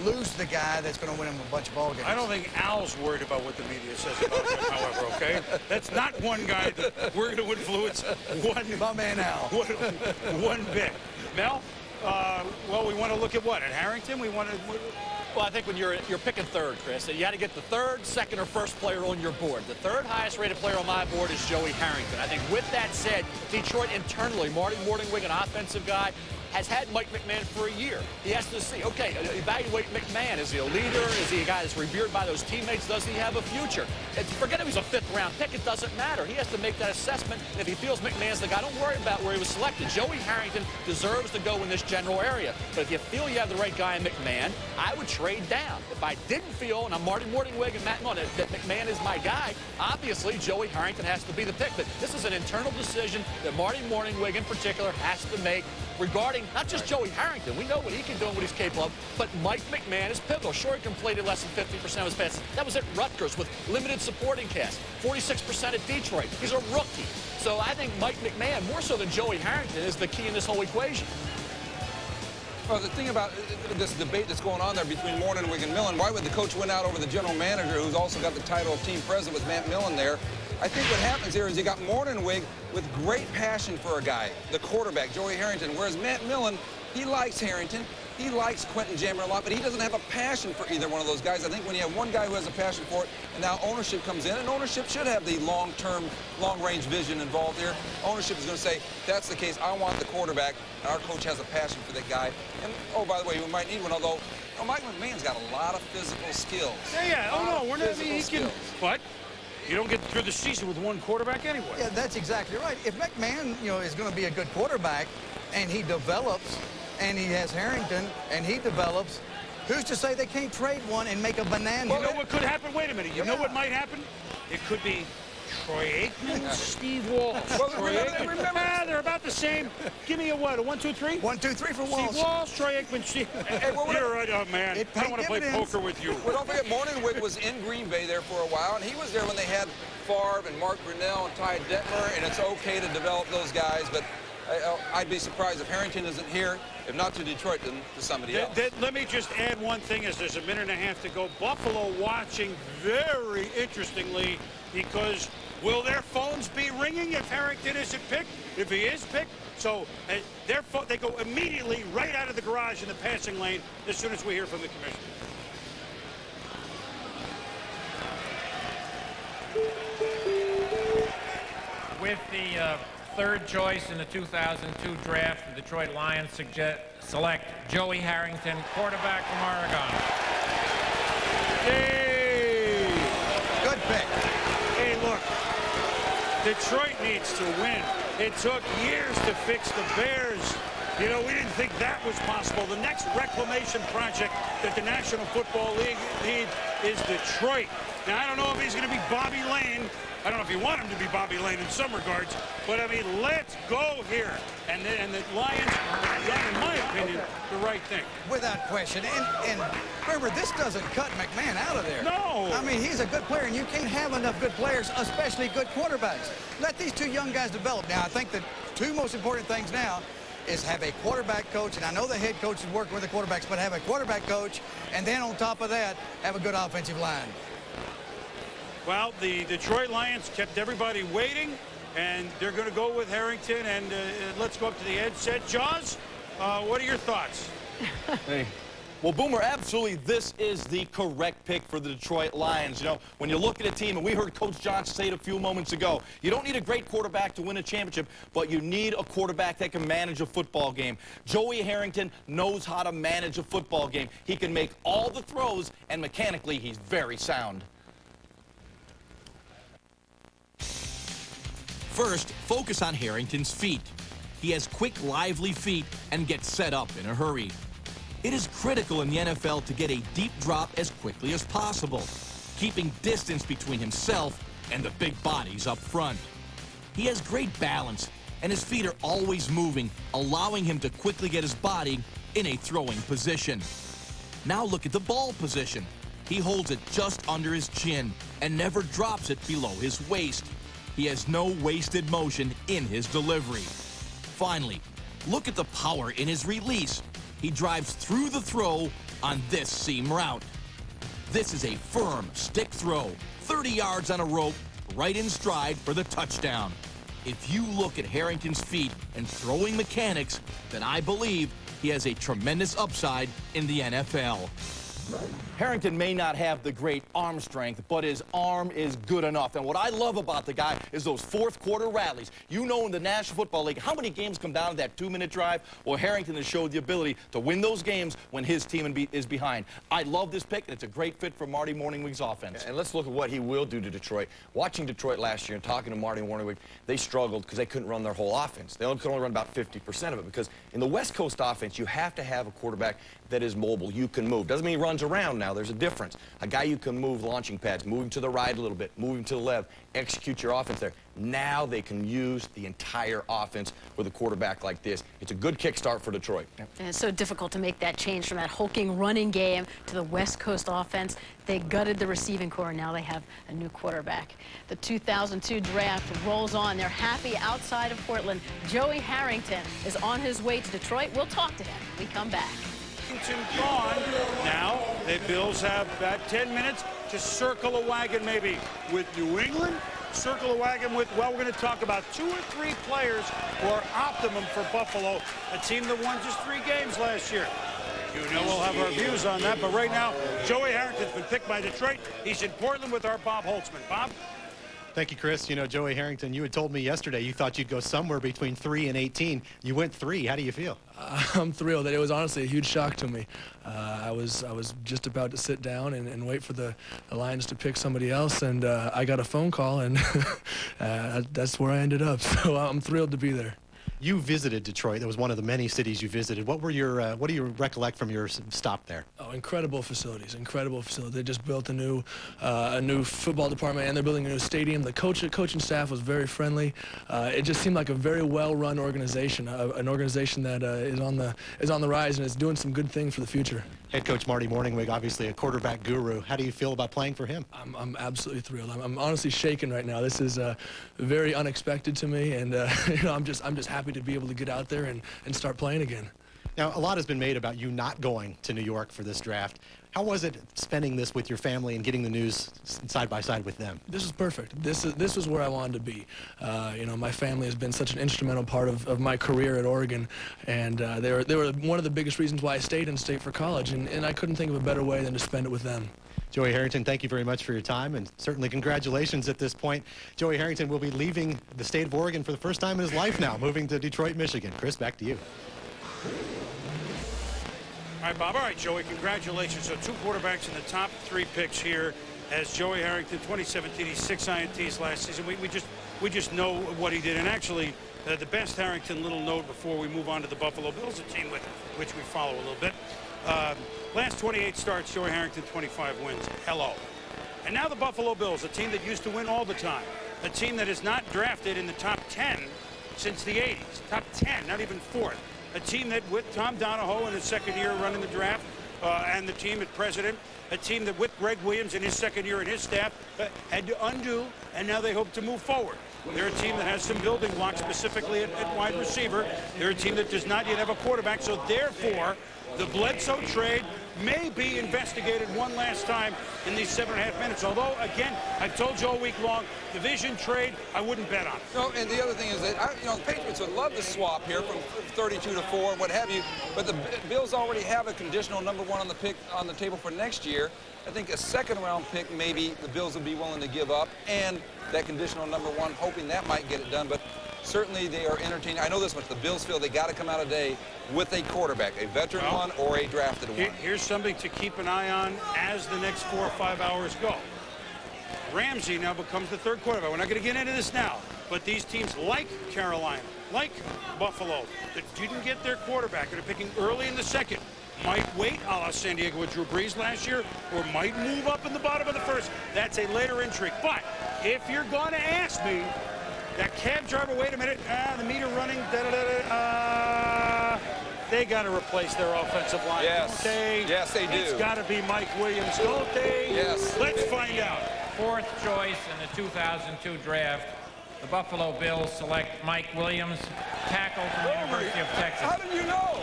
lose the guy that's going to win them a bunch of ball games. I don't think Al's worried about what the media says about him, however, okay? That's not one guy that we're going to influence My man Al. one bit. Mel, well, we want to look at what? At Harrington? We want to... Well, I think when you're picking third, Chris, you got to get the third, second, or first player on your board. The third highest rated player on my board is Joey Harrington. I think with that said, Detroit internally, Marty Mornhinweg, an offensive guy, has had Mike McMahon for a year. He has to see, okay, evaluate McMahon. Is he a leader? Is he a guy that's revered by those teammates? Does he have a future? And forget if he's a 5th-round pick. It doesn't matter. He has to make that assessment. And if he feels McMahon's the guy, don't worry about where he was selected. Joey Harrington deserves to go in this general area. But if you feel you have the right guy in McMahon, I would trade down. If I didn't feel, and I'm Marty Mornhinweg and Matt Millen, that McMahon is my guy, obviously Joey Harrington has to be the pick. But this is an internal decision that Marty Mornhinweg in particular has to make regarding not just Joey Harrington. We know what he can do and what he's capable of, but Mike McMahon is pivotal. Sure, he completed less than 50% of his passes. That was at Rutgers with limited supporting cast. 46% at Detroit. He's a rookie. So I think Mike McMahon, more so than Joey Harrington, is the key in this whole equation. Well, the thing about this debate that's going on there between Mornhinweg and Millen, why would the coach win out over the general manager, who's also got the title of team president with Matt Millen there? I think what happens here is you got Mornhinweg with great passion for a guy, the quarterback, Joey Harrington, whereas Matt Millen, he likes Harrington. He likes Quentin Jammer a lot, but he doesn't have a passion for either one of those guys. I think when you have one guy who has a passion for it, and now ownership comes in, and ownership should have the long-term, long-range vision involved here. Ownership is going to say, if that's the case, I want the quarterback, and our coach has a passion for that guy. And, oh, by the way, we might need one, although Mike McMahon's got a lot of physical skills. Yeah. Oh, no, we're not... He can... But... You don't get through the season with one quarterback anyway. Yeah, that's exactly right. If McMahon, you know, is going to be a good quarterback and he develops and he has Harrington and he develops, who's to say they can't trade one and make a bonanza? You know what could happen? Wait a minute. You know what might happen? It could be Troy Aikman, Steve Walsh. Well, Troy Aikman. They're about the same. Give me a what? A 1, 2, 3? 1, 2, 3 for Walsh. Steve Walsh, Troy Aikman, Steve. Hey, you're right, oh, man. I don't want to play poker with you. Well, don't forget, Mornhinweg was in Green Bay there for a while, and he was there when they had Favre and Mark Brunell and Ty Detmer, and it's okay to develop those guys, but I'd be surprised if Harrington isn't here, if not to Detroit, then to somebody else. Let me just add one thing as there's a minute and a half to go. Buffalo watching very interestingly because Will their phones be ringing if Harrington isn't picked? If he is picked? So they go immediately right out of the garage in the passing lane as soon as we hear from the commissioner. With the third choice in the 2002 draft, the Detroit Lions select Joey Harrington, quarterback from Oregon. Hey! Good pick. Hey, look. Detroit needs to win. It took years to fix the Bears. You know, we didn't think that was possible. The next reclamation project that the National Football League needs is Detroit. Now, I don't know if he's going to be Bobby Lane. I don't know if you want him to be Bobby Lane in some regards, but I mean, let's go here. And the Lions have done, in my opinion, the right thing. Without question. And remember, this doesn't cut McMahon out of there. No. I mean, he's a good player, and you can't have enough good players, especially good quarterbacks. Let these two young guys develop. Now, I think the two most important things now is have a quarterback coach, and I know the head coach is working with the quarterbacks, but have a quarterback coach, and then on top of that, have a good offensive line. Well, the Detroit Lions kept everybody waiting, and they're going to go with Harrington. And let's go up to the edge set. Jaws, what are your thoughts? Hey. Well, Boomer, absolutely, this is the correct pick for the Detroit Lions. You know, when you look at a team, and we heard Coach Johnson say it a few moments ago, you don't need a great quarterback to win a championship, but you need a quarterback that can manage a football game. Joey Harrington knows how to manage a football game. He can make all the throws, and mechanically, he's very sound. First, focus on Harrington's feet. He has quick, lively feet and gets set up in a hurry. It is critical in the NFL to get a deep drop as quickly as possible, keeping distance between himself and the big bodies up front. He has great balance, and his feet are always moving, allowing him to quickly get his body in a throwing position. Now look at the ball position. He holds it just under his chin and never drops it below his waist. He has no wasted motion in his delivery. Finally, look at the power in his release. He drives through the throw on this seam route. This is a firm stick throw, 30 yards on a rope, right in stride for the touchdown. If you look at Harrington's feet and throwing mechanics, then I believe he has a tremendous upside in the NFL. Harrington may not have the great arm strength, but his arm is good enough. And what I love about the guy is those fourth quarter rallies. You know, in the National Football League, how many games come down to that 2-minute drive? Well, Harrington has showed the ability to win those games when his team is behind. I love this pick, and it's a great fit for Marty Morningwig's offense. And let's look at what he will do to Detroit. Watching Detroit last year and talking to Marty Morningwig, they struggled because they couldn't run their whole offense. They could only run about 50% of it, because in the West Coast offense, you have to have a quarterback that is mobile. You can move. Doesn't mean he runs around now. There's a difference. A guy you can move launching pads, moving to the right a little bit, moving to the left, execute your offense there. Now they can use the entire offense with a quarterback like this. It's a good kickstart for Detroit. And it's so difficult to make that change from that hulking running game to the West Coast offense. They gutted the receiving core, and now they have a new quarterback. The 2002 draft rolls on. They're happy outside of Portland. Joey Harrington is on his way to Detroit. We'll talk to him when we come back. Gone. Now, the Bills have about 10 minutes to circle a wagon maybe with New England, circle a wagon with, well, we're going to talk about 2 or 3 players who are optimum for Buffalo, a team that won just 3 games last year. You know we'll have our views on that, but right now, Joey Harrington's been picked by Detroit. He's in Portland with our Bob Holtzman. Bob? Thank you, Chris. You know, Joey Harrington, you had told me yesterday you thought you'd go somewhere between 3 and 18. You went 3. How do you feel? I'm thrilled. It was honestly a huge shock to me. I was just about to sit down and wait for the Lions to pick somebody else, and I got a phone call, and that's where I ended up. So I'm thrilled to be there. You visited Detroit. That was one of the many cities you visited. What do you recollect from your stop there? Oh, incredible facilities, incredible facilities. They just built a new football department, and they're building a new stadium. The coaching staff was very friendly. It just seemed like a very well-run organization, an organization that is on the rise and is doing some good things for the future. Head coach Marty Morningwig, obviously a quarterback guru. How do you feel about playing for him? I'm absolutely thrilled. I'm honestly shaken right now. This is very unexpected to me, and you know, I'm just happy to be able to get out there and start playing again. Now, a lot has been made about you not going to New York for this draft. How was it spending this with your family and getting the news side by side with them? This is perfect. This is where I wanted to be. You know, my family has been such an instrumental part of my career at Oregon, and they were one of the biggest reasons why I stayed in state for college, and I couldn't think of a better way than to spend it with them. Joey Harrington, thank you very much for your time, and certainly congratulations at this point. Joey Harrington will be leaving the state of Oregon for the first time in his life now, moving to Detroit, Michigan. Chris, back to you. All right, Bob. All right, Joey, congratulations. So 2 quarterbacks in the top 3 picks here as Joey Harrington, 2017. He's 6 INTs last season. We just know what he did. And actually, the best Harrington little note before we move on to the Buffalo Bills, a team with which we follow a little bit. Last 28 starts, Joey Harrington, 25 wins. Hello. And now the Buffalo Bills, a team that used to win all the time. A team that is not drafted in the top 10 since the 80s. Top 10, not even 4th. A team that with Tom Donahoe in his 2nd year running the draft and the team at president, a team that with Greg Williams in his 2nd year and his staff had to undo, and now they hope to move forward. They're a team that has some building blocks, specifically at wide receiver. They're a team that does not yet have a quarterback, so therefore the Bledsoe trade may be investigated one last time in these 7.5 minutes. Although, again, I've told you all week long, division trade, I wouldn't bet on it. No, and the other thing is that, the Patriots would love to swap here from 32 to 4, what have you, but the Bills already have a conditional #1 on the table for next year. I think a 2nd-round pick maybe the Bills would be willing to give up, and that conditional #1, hoping that might get it done. But certainly they are entertaining. I know this much. The Bills feel they got to come out today with a quarterback, a veteran one or a drafted one. Here's something to keep an eye on as the next 4 or 5 hours go. Ramsey now becomes the 3rd quarterback. We're not going to get into this now, but these teams like Carolina, like Buffalo, that didn't get their quarterback and are picking early in the 2nd, might wait a la San Diego with Drew Brees last year, or might move up in the bottom of the 1st. That's a later intrigue. But if you're going to ask me, that cab driver, wait a minute, the meter running, they got to replace their offensive line. Yes. Don't they? Yes, they do. It's got to be Mike Williams, don't they? Yes. Let's find out. 4th choice in the 2002 draft, the Buffalo Bills select Mike Williams, tackle from the University of Texas. How did you know?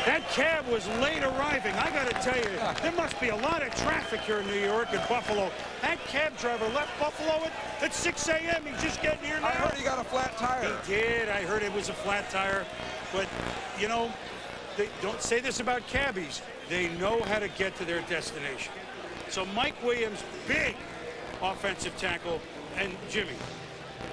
That cab was late arriving. I got to tell you, there must be a lot of traffic here in New York and Buffalo. That cab driver left Buffalo at 6 a.m. He's just getting here now. I heard he got a flat tire. He did. I heard it was a flat tire. But, you know, they don't say this about cabbies. They know how to get to their destination. So Mike Williams, big offensive tackle. And Jimmy,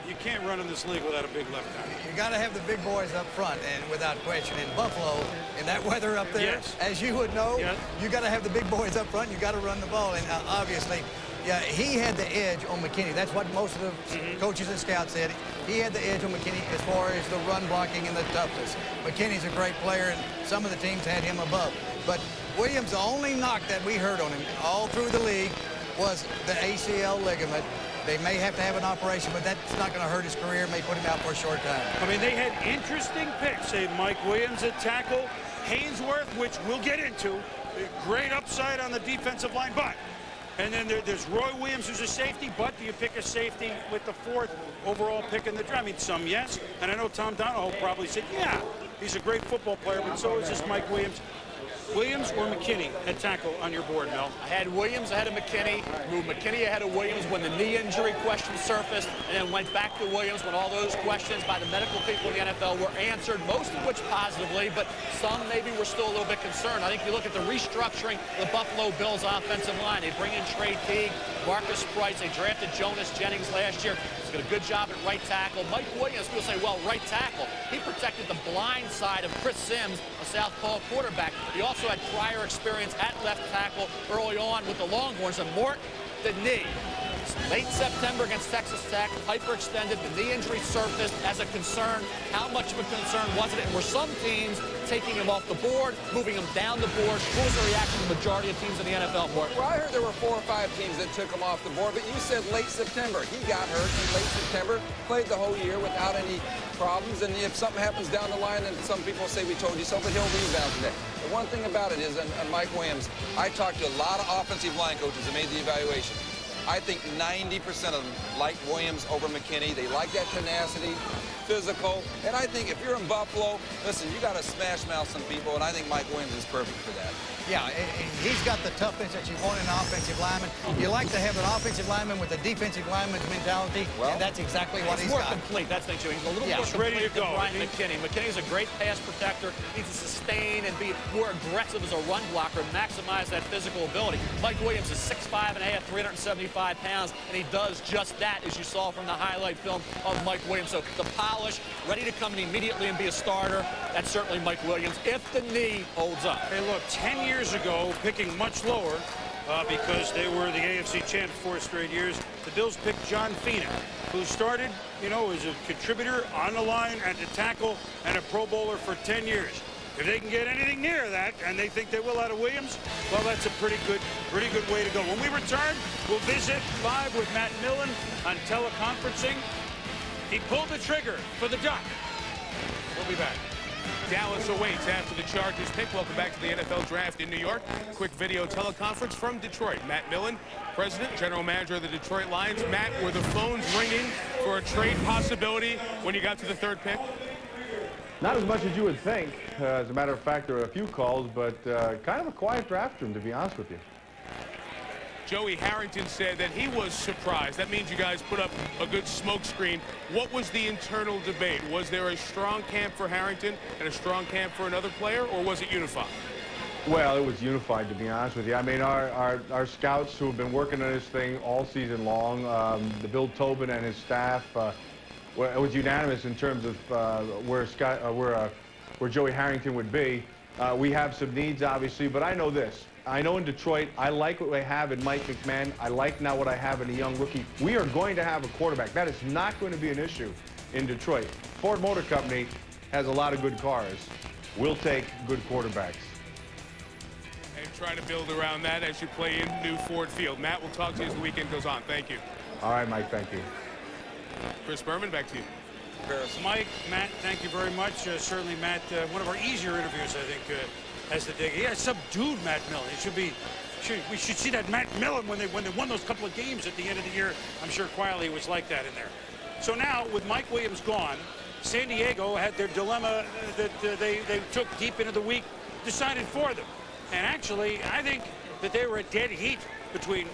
you can't run in this league without a big left tackle. You got to have the big boys up front, and without question, in Buffalo, in that weather up there, yes, as you would know, yes, you got to have the big boys up front. You got to run the ball, and obviously, yeah, he had the edge on McKinney. That's what most of the coaches and scouts said. He had the edge on McKinney as far as the run blocking and the toughness. McKinney's a great player, and some of the teams had him above. But Williams, the only knock that we heard on him all through the league was the ACL ligament. They may have to have an operation, but that's not going to hurt his career. May put him out for a short time. I mean, they had interesting picks. Say Mike Williams at tackle, Haynesworth, which we'll get into. Great upside on the defensive line, but. And then there's Roy Williams, who's a safety, but do you pick a safety with the 4th overall pick in the draft? I mean, some yes, and I know Tom Donahoe probably said, yeah, he's a great football player, but so is this Mike Williams. Williams or McKinney at tackle on your board, Mel? I had Williams ahead of McKinney, moved McKinney ahead of Williams when the knee injury question surfaced, and then went back to Williams when all those questions by the medical people in the NFL were answered, most of which positively, but some maybe were still a little bit concerned. I think if you look at the restructuring of the Buffalo Bills offensive line, they bring in Trey Teague, Marcus Price, they drafted Jonas Jennings last year. He's got a good job at right tackle. Mike Williams, people say, well, right tackle. He protected the blind side of Chris Sims, a southpaw quarterback. He also had prior experience at left tackle early on with the Longhorns, and Mort, the knee. Late September against Texas Tech, hyperextended, the knee injury surfaced as a concern. How much of a concern was it? And were some teams taking him off the board, moving him down the board? What was the reaction of the majority of teams in the NFL, Mort? Well, I heard there were 4 or 5 teams that took him off the board, but you said late September. He got hurt in late September, played the whole year without any problems, and if something happens down the line, then some people say we told you so, but he'll rebound today. The one thing about it is, and Mike Williams, I talked to a lot of offensive line coaches that made the evaluation. I think 90% of them like Williams over McKinney. They like that tenacity, physical. And I think if you're in Buffalo, listen, you got to smash mouth some people, and I think Mike Williams is perfect for that. Yeah, he's got the toughness that you want in an offensive lineman. You like to have an offensive lineman with a defensive lineman's mentality, and that's exactly what he's more got. complete. That's the thing. He's a little more ready complete to go. than Brian McKinney. McKinney's a great pass protector. He needs to sustain and be more aggressive as a run blocker and maximize that physical ability. Mike Williams is 6'5.5", 375 pounds, and he does just that, as you saw from the highlight film of Mike Williams. So the polish, ready to come in immediately and be a starter, that's certainly Mike Williams, if the knee holds up. Hey, look, 10 years ago, picking much lower because they were the AFC champs 4 straight years, the Bills picked John Fina, who started, you know, as a contributor on the line and a tackle and a Pro Bowler for 10 years. If they can get anything near that, and they think they will out of Williams, well, that's a pretty good way to go. When we return, we'll visit live with Matt Millen on teleconferencing. He pulled the trigger for the duck. We'll be back. Dallas awaits after the Chargers pick. Welcome back to the NFL Draft in New York. Quick video teleconference from Detroit. Matt Millen, President, General Manager of the Detroit Lions. Matt, were the phones ringing for a trade possibility when you got to the 3rd pick? Not as much as you would think. As a matter of fact, there were a few calls, but kind of a quiet draft room, to be honest with you. Joey Harrington said that he was surprised. That means you guys put up a good smoke screen. What was the internal debate? Was there a strong camp for Harrington and a strong camp for another player, or was it unified? Well, it was unified, to be honest with you. I mean, our scouts who have been working on this thing all season long, the Bill Tobin and his staff, it was unanimous in terms of where Joey Harrington would be. We have some needs, obviously, but I know this. I know in Detroit, I like what I have in Mike McMahon. I like now what I have in a young rookie. We are going to have a quarterback. That is not going to be an issue in Detroit. Ford Motor Company has a lot of good cars. We'll take good quarterbacks. And try to build around that as you play in new Ford Field. Matt, we'll talk to you as the weekend goes on. Thank you. All right, Mike, thank you. Chris Berman, back to you. Mike, Matt, thank you very much. Certainly, Matt, one of our easier interviews, I think, as the day. He has subdued Matt Millen. It should be. We should see that Matt Millen when they won those couple of games at the end of the year. I'm sure quietly it was like that in there. So now, with Mike Williams gone, San Diego had their dilemma that they took deep into the week, decided for them. And actually, I think that they were a dead heat between,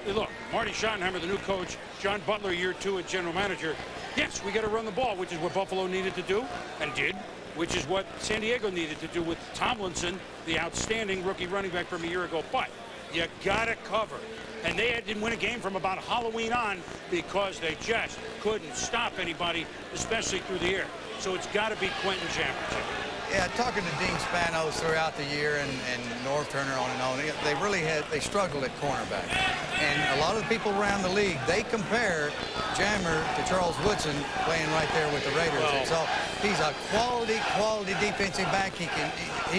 look, Marty Schottenheimer, the new coach, John Butler, year 2 as general manager. Yes, we got to run the ball, which is what Buffalo needed to do and did, which is what San Diego needed to do with Tomlinson, the outstanding rookie running back from a year ago. But you got to cover. And they didn't win a game from about Halloween on because they just couldn't stop anybody, especially through the air. So it's got to be Quentin Championship. Yeah, talking to Dean Spanos throughout the year and North Turner on and on, they struggled at cornerback. And a lot of the people around the league, they compare Jammer to Charles Woodson playing right there with the Raiders. And so he's a quality defensive back. He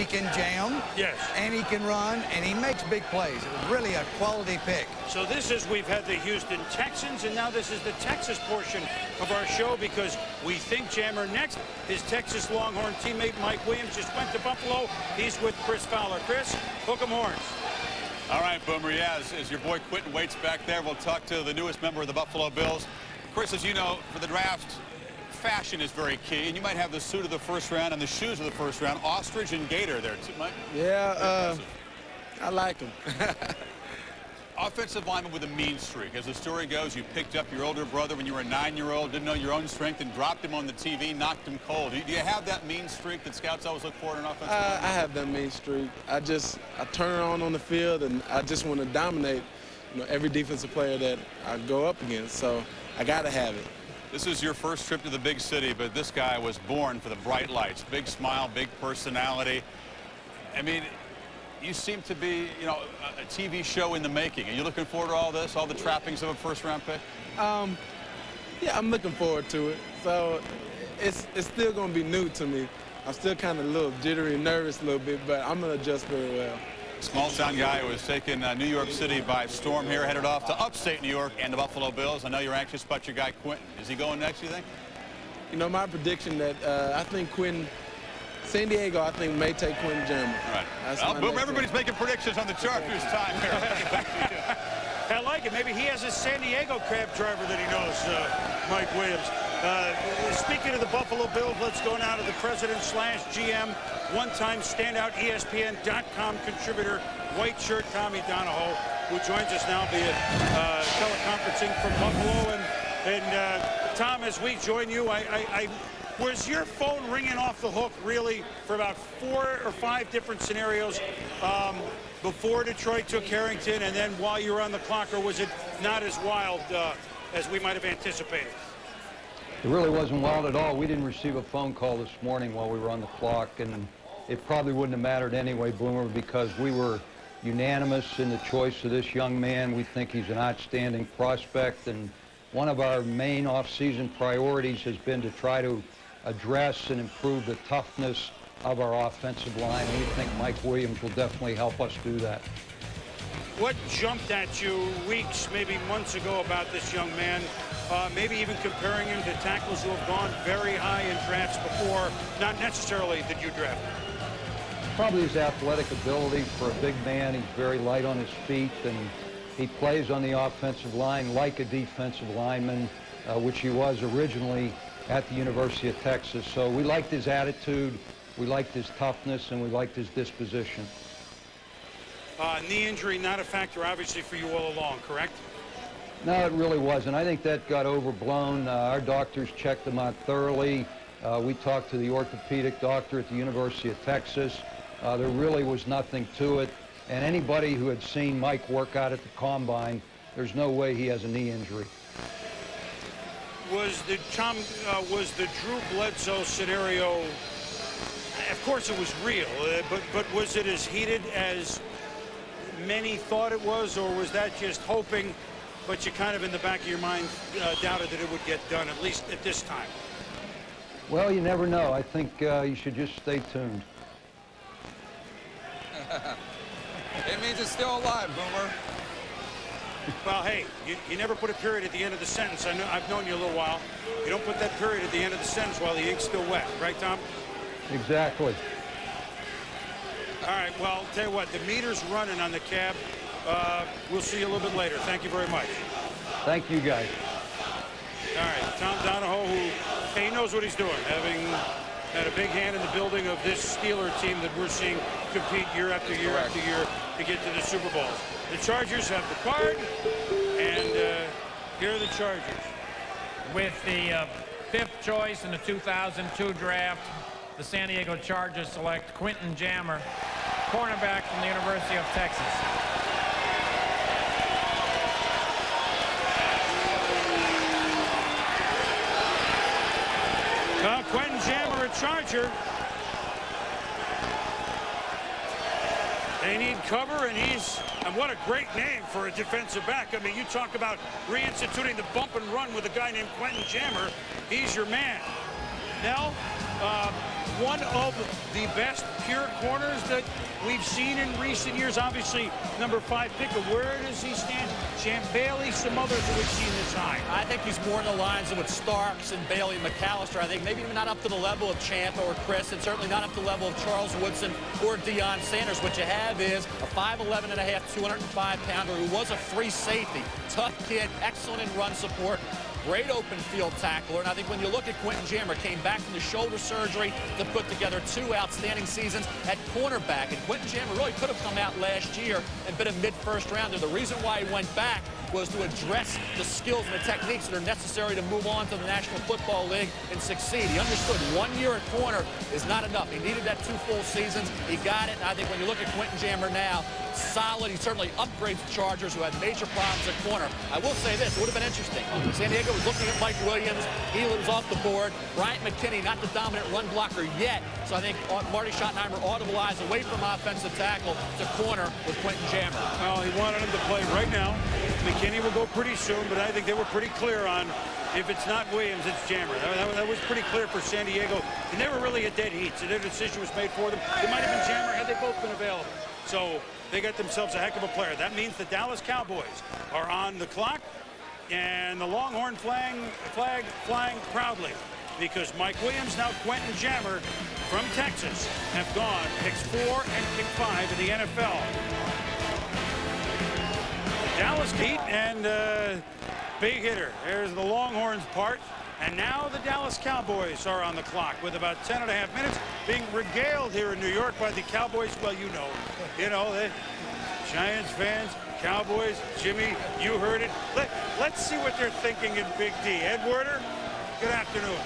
can jam, yes, and he can run, and he makes big plays. It was really a quality pick. So this is, we've had the Houston Texans, and now this is the Texas portion of our show because we think Jammer next. His Texas Longhorn teammate Mike Williams just went to Buffalo. He's with Chris Fowler. Chris, hook 'em horns. All right, Boomer, yeah, as your boy Quentin waits back there, we'll talk to the newest member of the Buffalo Bills. Chris, as you know, for the draft, fashion is very key, and you might have the suit of the first round and the shoes of the first round. Ostrich and gator there, too, Mike? Yeah, I like them. Offensive lineman with a mean streak. As the story goes, you picked up your older brother when you were a 9-year-old, didn't know your own strength, and dropped him on the TV, knocked him cold. Do you have that mean streak that scouts always look for in an offensive lineman? I have that mean streak. I turn on the field, and I just want to dominate, every defensive player that I go up against. So I got to have it. This is your first trip to the big city, but this guy was born for the bright lights. Big smile, big personality. I mean, you seem to be, a TV show in the making. Are you looking forward to all this, all the trappings of a first-round pick? Yeah, I'm looking forward to it. So it's still going to be new to me. I'm still kind of a little jittery and nervous a little bit, but I'm going to adjust very well. Small-town guy who has taken New York City by storm here, headed off to upstate New York and the Buffalo Bills. I know you're anxious about your guy, Quentin. Is he going next, you think? My prediction that I think Quentin, San Diego, I think, may take Quentin Jammer. Right. Well, Boom, everybody's making predictions on the Chargers time here. I like it. Maybe he has a San Diego cab driver that he knows, Mike Williams. Speaking of the Buffalo Bills, let's go now to the president/GM, one-time standout ESPN.com contributor, white shirt Tommy Donahoe, who joins us now via teleconferencing from Buffalo. And Tom, as we join you, was your phone ringing off the hook really for about 4 or 5 different scenarios before Detroit took Harrington and then while you were on the clock, or was it not as wild as we might have anticipated? It really wasn't wild at all. We didn't receive a phone call this morning while we were on the clock, and it probably wouldn't have mattered anyway, Boomer, because we were unanimous in the choice of this young man. We think he's an outstanding prospect, and one of our main off-season priorities has been to try to address and improve the toughness of our offensive line, and we think Mike Williams will definitely help us do that. What jumped at you weeks, maybe months ago about this young man, maybe even comparing him to tackles who have gone very high in drafts before, not necessarily that you drafted? Probably his athletic ability for a big man. He's very light on his feet, and he plays on the offensive line like a defensive lineman, which he was originally at the University of Texas. So we liked his attitude, we liked his toughness, and we liked his disposition. Knee injury not a factor, obviously, for you all along, correct? No, it really wasn't. I think that got overblown. Our doctors checked him out thoroughly. We talked to the orthopedic doctor at the University of Texas. There really was nothing to it. And anybody who had seen Mike work out at the Combine, there's no way he has a knee injury. Was the Drew Bledsoe scenario, of course it was real, but was it as heated as many thought it was, or was that just hoping, but you kind of in the back of your mind doubted that it would get done, at least at this time? Well, you never know. I think you should just stay tuned. It means it's still alive, Boomer. Well, hey, you never put a period at the end of the sentence. I've known you a little while. You don't put that period at the end of the sentence while the ink's still wet. Right, Tom? Exactly. All right, well, tell you what, the meter's running on the cab. We'll see you a little bit later. Thank you very much. Thank you, guys. All right, Tom Donahoe, who he knows what he's doing, having had a big hand in the building of this Steeler team that we're seeing compete year after year after year to get to the Super Bowls. The Chargers have the card, and here are the Chargers. With the 5th choice in the 2002 draft, the San Diego Chargers select Quentin Jammer, cornerback from the University of Texas. Quentin Jammer, a Charger. They need cover, and what a great name for a defensive back. I mean, you talk about reinstituting the bump and run with a guy named Quentin Jammer. He's your man. Now, one of the best pure corners that we've seen in recent years. Obviously, number 5 pick. Where does he stand? Champ Bailey, some others who we've seen this high. I think he's more in the lines of what Starks and Bailey and McAllister. I think maybe even not up to the level of Champ or Chris, and certainly not up to the level of Charles Woodson or Deion Sanders. What you have is a 5'11 and a half, 205-pounder who was a free safety. Tough kid, excellent in run support. Great open field tackler, and I think when you look at Quentin Jammer, came back from the shoulder surgery to put together 2 outstanding seasons at cornerback, and Quentin Jammer really could have come out last year and been a mid-first rounder. The reason why he went back was to address the skills and the techniques that are necessary to move on to the National Football League and succeed. He understood 1 year at corner is not enough. He needed that 2 full seasons. He got it, and I think when you look at Quentin Jammer now, solid. He certainly upgrades the Chargers, who had major problems at corner. I will say this, it would have been interesting. San Diego was looking at Mike Williams. He was off the board. Bryant McKinney, not the dominant run blocker yet. So I think Marty Schottenheimer audible away from offensive tackle to corner with Quentin Jammer. Well, he wanted him to play right now. McKinney will go pretty soon, but I think they were pretty clear on if it's not Williams, it's Jammer. That was pretty clear for San Diego. They never really had dead heat, so their decision was made for them. It might have been Jammer had they both been available. So they got themselves a heck of a player. That means the Dallas Cowboys are on the clock, and the Longhorn flag flying proudly, because Mike Williams, now Quentin Jammer from Texas, have gone picks 4 and pick 5 in the NFL. Dallas Heat and big hitter. There's the Longhorns part. And now the Dallas Cowboys are on the clock with about 10.5 minutes being regaled here in New York by the Cowboys. Well, you know, the Giants fans, Cowboys, Jimmy, you heard it. Let's see what they're thinking in Big D. Ed Werder, good afternoon.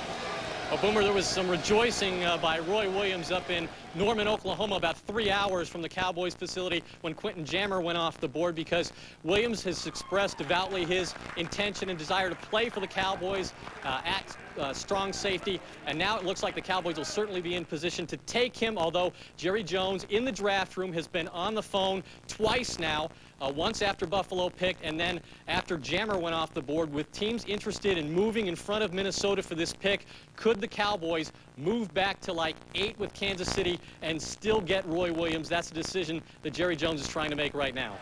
Well, Boomer, there was some rejoicing by Roy Williams up in Norman, Oklahoma, about 3 hours from the Cowboys facility when Quentin Jammer went off the board, because Williams has expressed devoutly his intention and desire to play for the Cowboys at strong safety, and now it looks like the Cowboys will certainly be in position to take him, although Jerry Jones in the draft room has been on the phone twice now, once after Buffalo picked and then after Jammer went off the board, with teams interested in moving in front of Minnesota for this pick. Could the Cowboys move back to like 8 with Kansas City and still get Roy Williams? That's a decision that Jerry Jones is trying to make right now.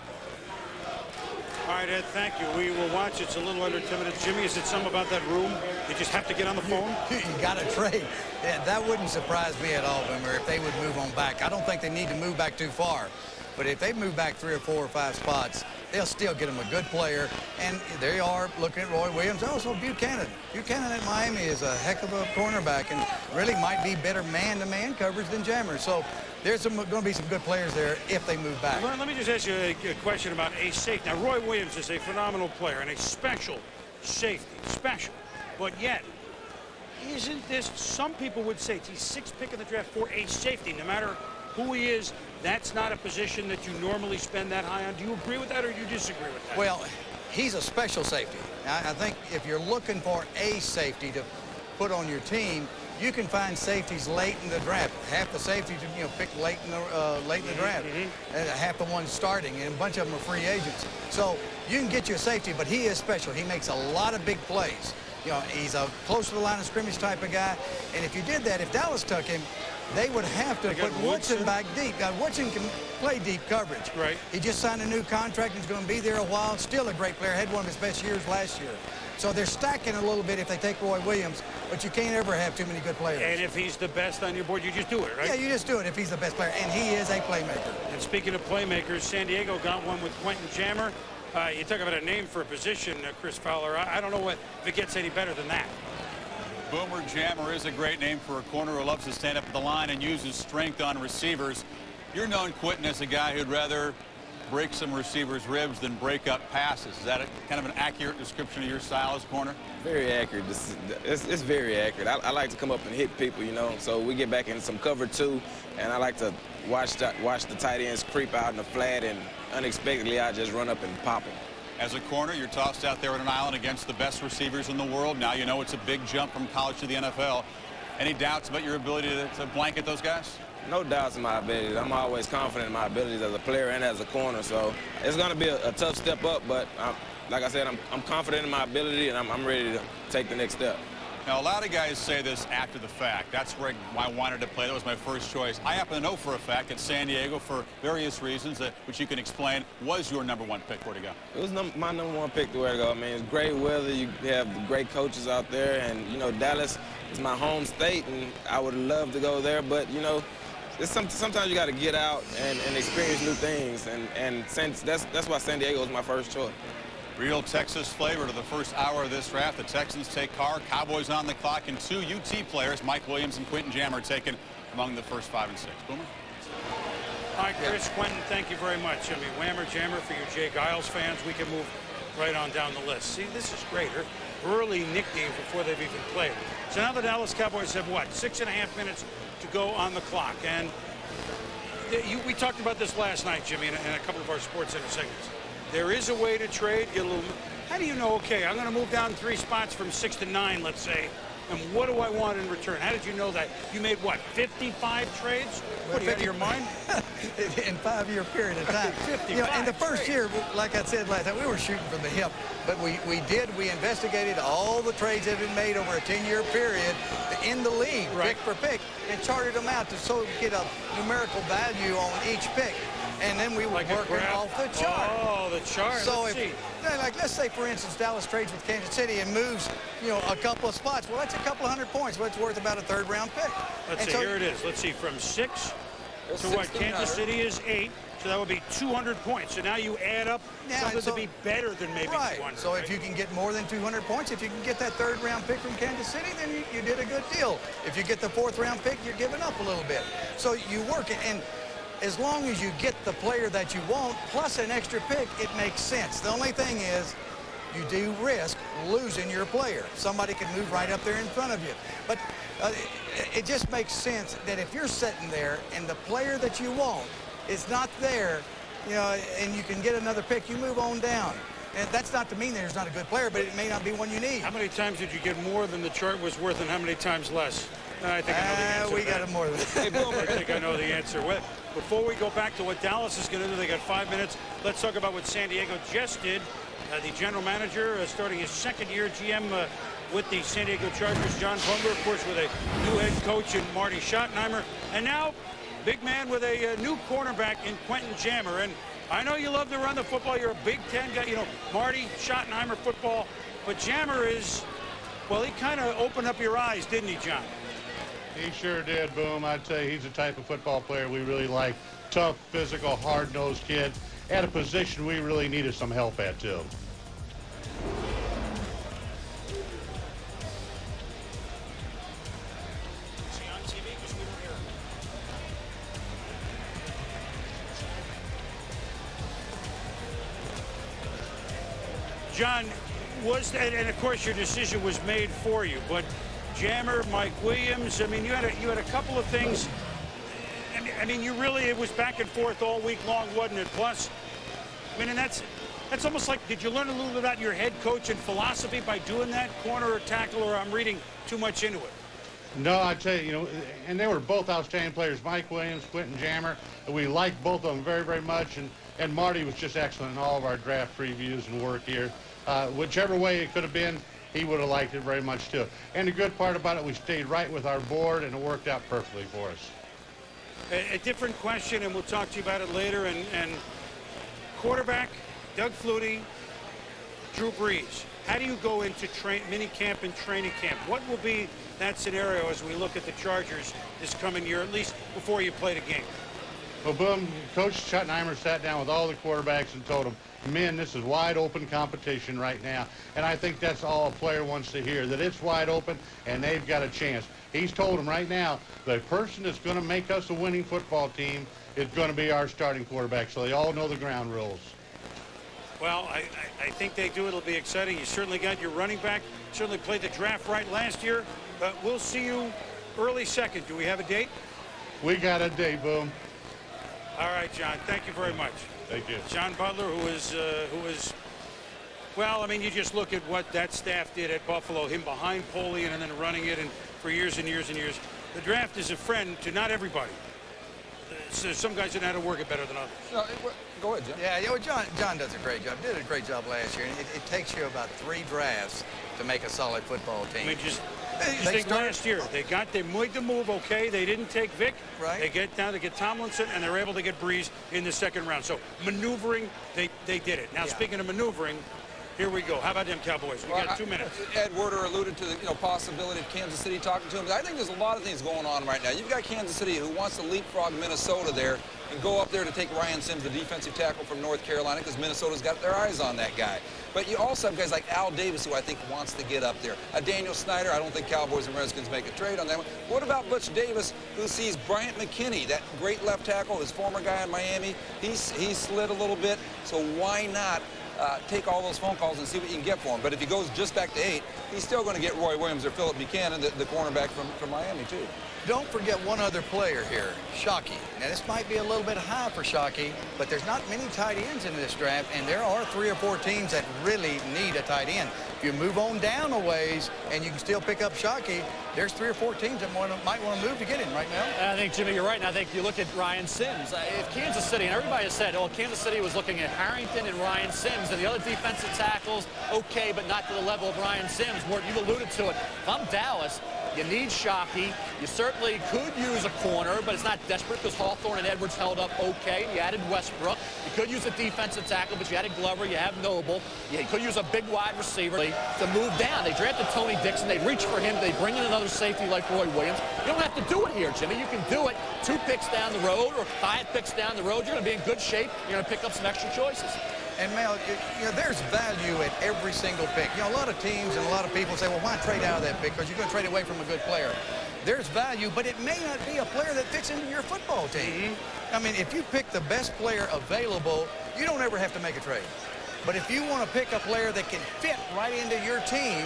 All right, Ed, thank you. We will watch. It's a little under 10 minutes. Jimmy, is it something about that room? You just have to get on the phone? You got to trade. Yeah, that wouldn't surprise me at all, Boomer, if they would move on back. I don't think they need to move back too far. But if they move back 3 or 4 or 5 spots, they'll still get him a good player. And they are looking at Roy Williams. Also, Buchanan. Buchanan at Miami is a heck of a cornerback and really might be better man-to-man coverage than Jammer. So there's going to be some good players there if they move back. Well, let me just ask you a question about a safety. Now, Roy Williams is a phenomenal player and a special safety. Special. But yet, isn't this, some people would say, he's 6th pick in the draft for a safety, no matter who he is. That's not a position that you normally spend that high on. Do you agree with that or do you disagree with that? Well, he's a special safety. I think if you're looking for a safety to put on your team, you can find safeties late in the draft. Half the safeties, pick late in the draft. Half the ones starting, and a bunch of them are free agents. So you can get you a safety, but he is special. He makes a lot of big plays. He's a close to the line of scrimmage type of guy. And if you did that, if Dallas took him, they would have to put Woodson back deep. Now, Woodson can play deep coverage. Right. He just signed a new contract and he's going to be there a while. Still a great player. Had one of his best years last year. So they're stacking a little bit if they take Roy Williams, but you can't ever have too many good players. And if he's the best on your board, you just do it, right? Yeah, you just do it if he's the best player. And he is a playmaker. And speaking of playmakers, San Diego got one with Quentin Jammer. You talk about a name for a position, Chris Fowler. I don't know if it gets any better than that. Boomer Jammer is a great name for a corner who loves to stand up at the line and use his strength on receivers. You're known, Quentin, as a guy who'd rather break some receivers' ribs than break up passes. Is that kind of an accurate description of your style as a corner? Very accurate. It's very accurate. I like to come up and hit people, so we get back in some cover too, and I like to watch the tight ends creep out in the flat, and unexpectedly I just run up and pop them. As a corner, you're tossed out there on an island against the best receivers in the world. Now you know it's a big jump from college to the NFL. Any doubts about your ability to blanket those guys? No doubts in my abilities. I'm always confident in my abilities as a player and as a corner. So it's going to be a tough step up, but like I said, I'm confident in my ability, and I'm ready to take the next step. Now, a lot of guys say this after the fact. That's where I wanted to play. That was my first choice. I happen to know for a fact that San Diego, for various reasons, which you can explain, was your #1 pick. Where to go? It was my #1 pick to where to go. I mean, it's great weather. You have great coaches out there, and, Dallas is my home state, and I would love to go there, but, sometimes you got to get out and experience new things, and that's why San Diego was my first choice. Real Texas flavor to the first hour of this draft. The Texans take Carr, Cowboys on the clock, and 2 UT players, Mike Williams and Quentin Jammer, taken among the first 5 and 6. Boomer? All right, Chris, Quentin, thank you very much. I mean, Whammer, Jammer, for you Jay Giles fans, we can move right on down the list. See, this is great. Early nicknames before they've even played. So now the Dallas Cowboys have, 6.5 minutes to go on the clock. And we talked about this last night, Jimmy, in a couple of our Sports Center segments. There is a way to trade. How do you know, okay, I'm going to move down 3 spots from 6 to 9, let's say, and what do I want in return? How did you know that? You made, 55 trades? What, are you out of your mind? In 5-year period of time. 55 in the first year, like I said last time, we were shooting from the hip, but we investigated all the trades that had been made over a 10-year period in the league, pick for pick, and charted them out to get a numerical value on each pick. And then we were working off the chart. Oh, the chart. So let's say, for instance, Dallas trades with Kansas City and moves, a couple of spots. Well, that's a couple of $100 points. Well, it's worth about a 3rd-round pick. Let's see. Here it is. Let's see. From 6 to what? Kansas City is 8. So that would be 200 points. So now you add up something to be better than maybe 200. So if you can get more than 200 points, if you can get that third-round pick from Kansas City, then you did a good deal. If you get the fourth-round pick, you're giving up a little bit. So you work it, and as long as you get the player that you want, plus an extra pick, it makes sense. The only thing is, you do risk losing your player. Somebody can move right up there in front of you. But it just makes sense that if you're sitting there and the player that you want is not there, you know, and you can get another pick, you move on down. And that's not to mean there's not a good player, but it may not be one you need. How many times did you get more than the chart was worth, and how many times less? I think I know the answer. We got it more than I think I know the answer. Well, before we go back to what Dallas is going to do, they got 5 minutes. Let's talk about what San Diego just did. The general manager starting his second-year GM with the San Diego Chargers, John Butler, of course, with a new head coach in Marty Schottenheimer. And now, big man with a new cornerback in Quentin Jammer. And I know you love to run the football. You're a Big Ten guy. You know, Marty Schottenheimer football. But Jammer is, well, he kind of opened up your eyes, didn't he, John? He sure did, Boom. I'd say he's the type of football player we really like. Tough, physical, hard-nosed kid. At a position we really needed some help at, too. John, and of course your decision was made for you, but Jammer, Mike Williams, I mean, you had a couple of things. I mean, it was back and forth all week long, wasn't it? Plus, I mean, and that's almost like, did you learn a little bit about your head coach and philosophy by doing that, corner or tackle, or I'm reading too much into it? No, I tell you, you know, and they were both outstanding players, Mike Williams, Quentin Jammer. We liked both of them very, very much, and Marty was just excellent in all of our draft previews and work here. Whichever way it could have been, he would have liked it very much too. And the good part about it, we stayed right with our board, and it worked out perfectly for us. A different question, and we'll talk to you about it later. And quarterback, Doug Flutie, Drew Brees. How do you go into mini camp and training camp? What will be that scenario as we look at the Chargers this coming year, at least before you play the game? Well, Boom, Coach Schottenheimer sat down with all the quarterbacks and told them, men, this is wide open competition right now. And I think that's all a player wants to hear, that it's wide open and they've got a chance. He's told them right now, the person that's going to make us a winning football team is going to be our starting quarterback. So they all know the ground rules. Well, I think they do. It'll be exciting. You certainly got your running back. Certainly played the draft right last year. We'll see you early second. Do we have a date? We got a date, Boom. All right, John. Thank you very much. Thank you. John Butler, who is, well, I mean, you just look at what that staff did at Buffalo, him behind Polian and then running it, and for years and years and years. The draft is a friend to not everybody. So some guys that know how to work it better than others. No, go ahead, John. Yeah, well, John does a great job. Did a great job last year. And it takes you about 3 drafts to make a solid football team. I mean, just think last year. They made the move, okay. They didn't take Vic. Right. They get down to get Tomlinson, and they're able to get Brees in the second round. So maneuvering, they did it. Now, speaking of maneuvering, here we go. How about them Cowboys? We got 2 minutes. Ed Werder alluded to the possibility of Kansas City talking to him. I think there's a lot of things going on right now. You've got Kansas City who wants to leapfrog Minnesota there and go up there to take Ryan Sims, the defensive tackle from North Carolina, because Minnesota's got their eyes on that guy. But you also have guys like Al Davis, who I think wants to get up there. Daniel Snyder, I don't think Cowboys and Redskins make a trade on that one. What about Butch Davis, who sees Bryant McKinney, that great left tackle, his former guy in Miami? He's slid a little bit, so why not take all those phone calls and see what you can get for him? But if he goes just back to 8, he's still going to get Roy Williams or Philip Buchanan, the cornerback from Miami, too. Don't forget one other player here, Shockey. Now, this might be a little bit high for Shockey, but there's not many tight ends in this draft, and there are 3 or 4 teams that really need a tight end. If you move on down a ways and you can still pick up Shockey, there's 3 or 4 teams that might want to move to get him right now. I think, Jimmy, you're right, and I think you look at Ryan Sims. If Kansas City, and everybody has said, well, Kansas City was looking at Harrington and Ryan Sims, and the other defensive tackles, okay, but not to the level of Ryan Sims. Mort, you've alluded to it. If I'm Dallas, you need Shockey. You certainly could use a corner, but it's not desperate because Hawthorne and Edwards held up okay. You added Westbrook. You could use a defensive tackle, but you added Glover. You have Noble. You could use a big wide receiver to move down. They drafted Tony Dixon. They reach for him. They bring in another safety like Roy Williams. You don't have to do it here, Jimmy. You can do it 2 picks down the road or 5 picks down the road. You're going to be in good shape. You're going to pick up some extra choices. And Mel, you know, there's value at every single pick. You know, a lot of teams and a lot of people say, well, why trade out of that pick? Because you're going to trade away from a good player. There's value, but it may not be a player that fits into your football team. I mean, if you pick the best player available, you don't ever have to make a trade. But if you want to pick a player that can fit right into your team